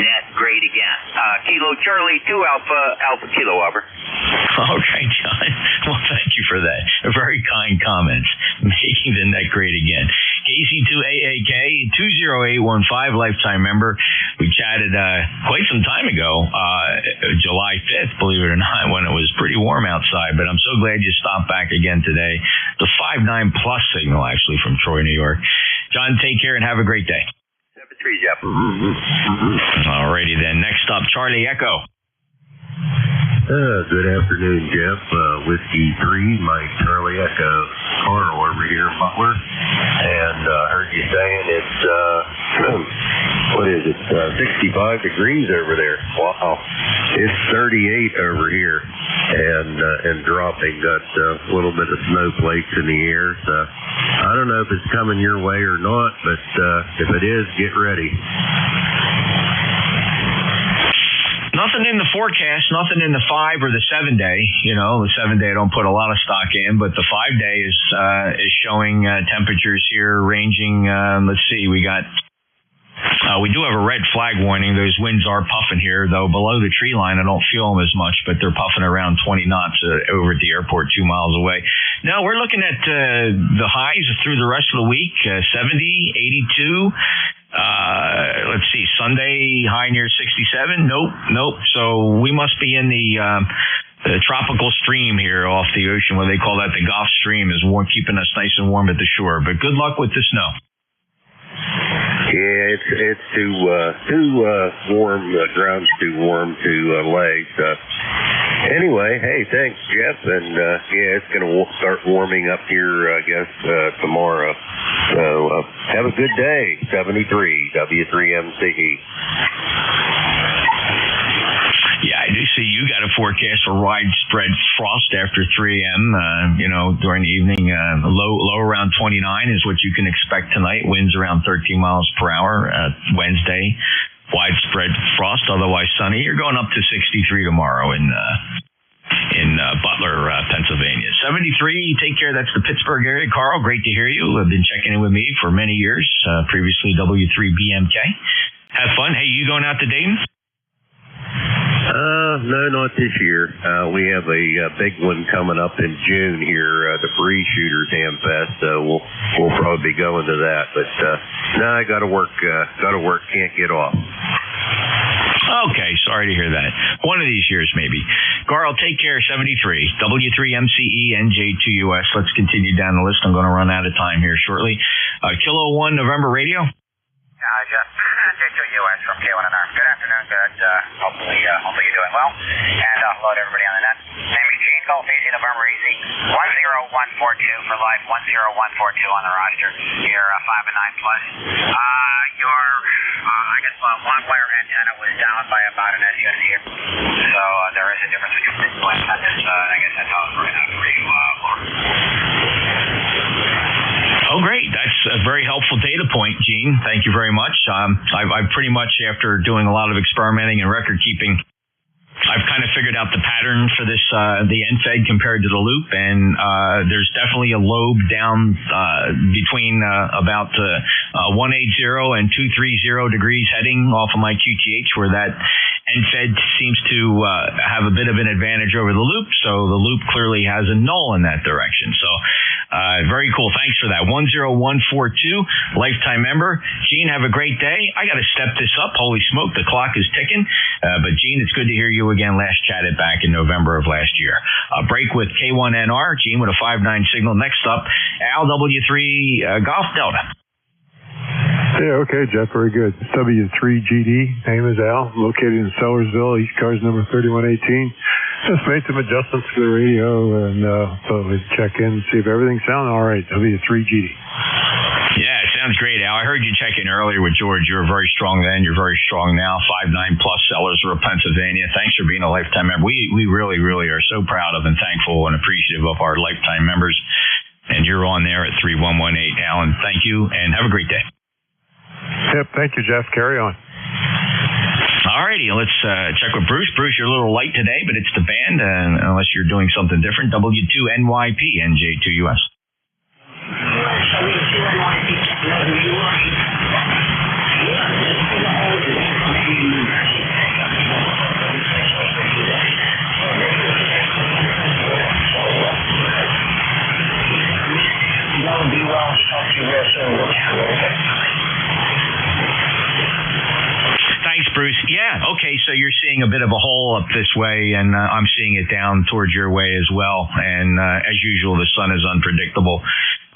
net great again. Kilo Charlie 2 Alpha Kilo, over. Okay, John. Well, thank you for that. A very kind comments. Making the net great again. KC2AAK 20815, lifetime member. We chatted quite some time ago, July 5th, believe it or not, when it was pretty warm outside. But I'm so glad you stopped back again today. The 5.9 plus signal, actually, from Troy, New York. John, take care and have a great day. 7-3, Jeff. All righty then. Next up, Charlie Echo. Good afternoon, Jeff. Whiskey 3, Mike Charlie Echo. Carl over here, Butler. And heard you saying it's, 65 degrees over there. Wow. It's 38 over here and dropping. Got a little bit of snowflakes in the air. So I don't know if it's coming your way or not, but if it is, get ready. Nothing in the forecast, nothing in the 5 or the 7 day. The 7 day I don't put a lot of stock in, but the 5 day is showing temperatures here ranging. Let's see, we do have a red flag warning. Those winds are puffing here, though below the tree line I don't feel them as much, but they're puffing around 20 knots over at the airport 2 miles away. No, we're looking at the highs through the rest of the week, 70, 82. let's see, Sunday high near 67. Nope. So we must be in the tropical stream here off the ocean, where they call that the Gulf Stream, is keeping us nice and warm at the shore. But good luck with the snow. Yeah, it's too warm. The ground's too warm to lay. Anyway, hey, thanks, Jeff. And yeah, it's going to start warming up here, I guess, tomorrow. So have a good day. 73 W3MCE. Yeah, I do see you got a forecast for widespread frost after 3 a.m. During the evening. Low around 29 is what you can expect tonight. Winds around 13 miles per hour. Wednesday, widespread frost, otherwise sunny. You're going up to 63 tomorrow in Butler, Pennsylvania. 73, take care. That's the Pittsburgh area. Carl, great to hear you. Have been checking in with me for many years, previously W3BMK. Have fun. Hey, you going out to Dayton? No, not this year. We have a big one coming up in June here, the Breeze Shooters Ham Fest. So we'll probably be going to that. But no, I got to work. Can't get off. Okay, sorry to hear that. One of these years, maybe. Carl, take care. 73 W3MCE NJ2US. Let's continue down the list. I'm going to run out of time here shortly. Kilo 1 November Radio. Jeff, NJ2US from K1NR. Good afternoon. Good. Hopefully you're doing well. And hello to everybody on the net. Name is Gene, Golf Easy, November Easy. 10142 for life. 10142 on the roster. You're 5 and 9 plus. I guess one wire antenna was down by about an SUS here. So there is a difference between this point and this. I guess that's how it's working out for you, Laura. Oh, great. That's a very helpful data point, Gene. Thank you very much. I've pretty much, after doing a lot of experimenting and record keeping, I've kind of figured out the pattern for this, the NFED compared to the loop, and there's definitely a lobe down between about 180 and 230 degrees heading off of my QTH, where that NFED seems to have a bit of an advantage over the loop, so the loop clearly has a null in that direction. So very cool. Thanks for that. 10142, lifetime member. Gene, have a great day. I got to step this up. Holy smoke, the clock is ticking. But Gene, it's good to hear you again. Last chatted back in November of last year. Break with K1NR. Gene with a 5-9 signal. Next up, Al W3 Golf Delta. Yeah, okay, Jeff, very good. W3GD, name is Al, located in Sellersville, ECARS number 3118. Just made some adjustments to the radio and thought we'd check in and see if everything sounded all right. W3GD. Yeah, it sounds great, Al. I heard you check in earlier with George. You were very strong then. You're very strong now. 5-9 plus Sellersville, Pennsylvania. Thanks for being a lifetime member. We really, really are so proud of and thankful and appreciative of our lifetime members. And you're on there at 3118, Alan. Thank you, and have a great day. Yep, thank you, Jeff. Carry on. All righty, let's check with Bruce. Bruce, you're a little light today, but it's the band, unless you're doing something different. W2NYP, NJ2US. Be well. Talk to you real soon. Thanks, Bruce. Yeah, okay, so you're seeing a bit of a hole up this way, and I'm seeing it down towards your way as well. And as usual, the sun is unpredictable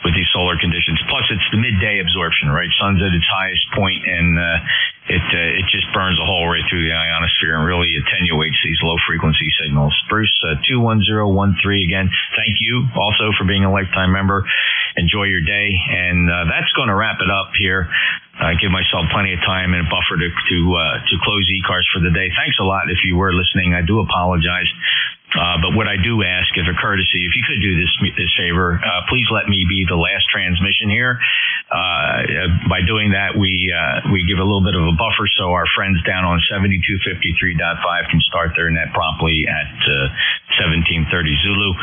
with these solar conditions. Plus, it's the midday absorption, right? Sun's at its highest point, and it just burns a hole right through the ionosphere and really attenuates these low-frequency signals. Bruce, 21013 again. Thank you also for being a lifetime member. Enjoy your day, and that's going to wrap it up here. Give myself plenty of time and a buffer to close ECARS for the day. Thanks a lot if you were listening. I do apologize. But what I do ask, as a courtesy, if you could do this favor, please let me be the last transmission here. By doing that, we give a little bit of a buffer so our friends down on 7253.5 can start their net promptly at 1730 Zulu.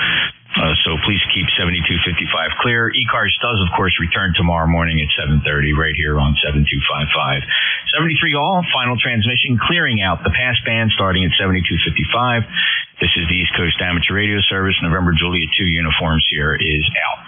So please keep 7255 clear. ECARS does, of course, return tomorrow morning at 7:30 right here on 7255. 73 all, final transmission, clearing out the pass band starting at 7255. This is the East Coast Amateur Radio Service. November Juliet 2 uniforms here is out.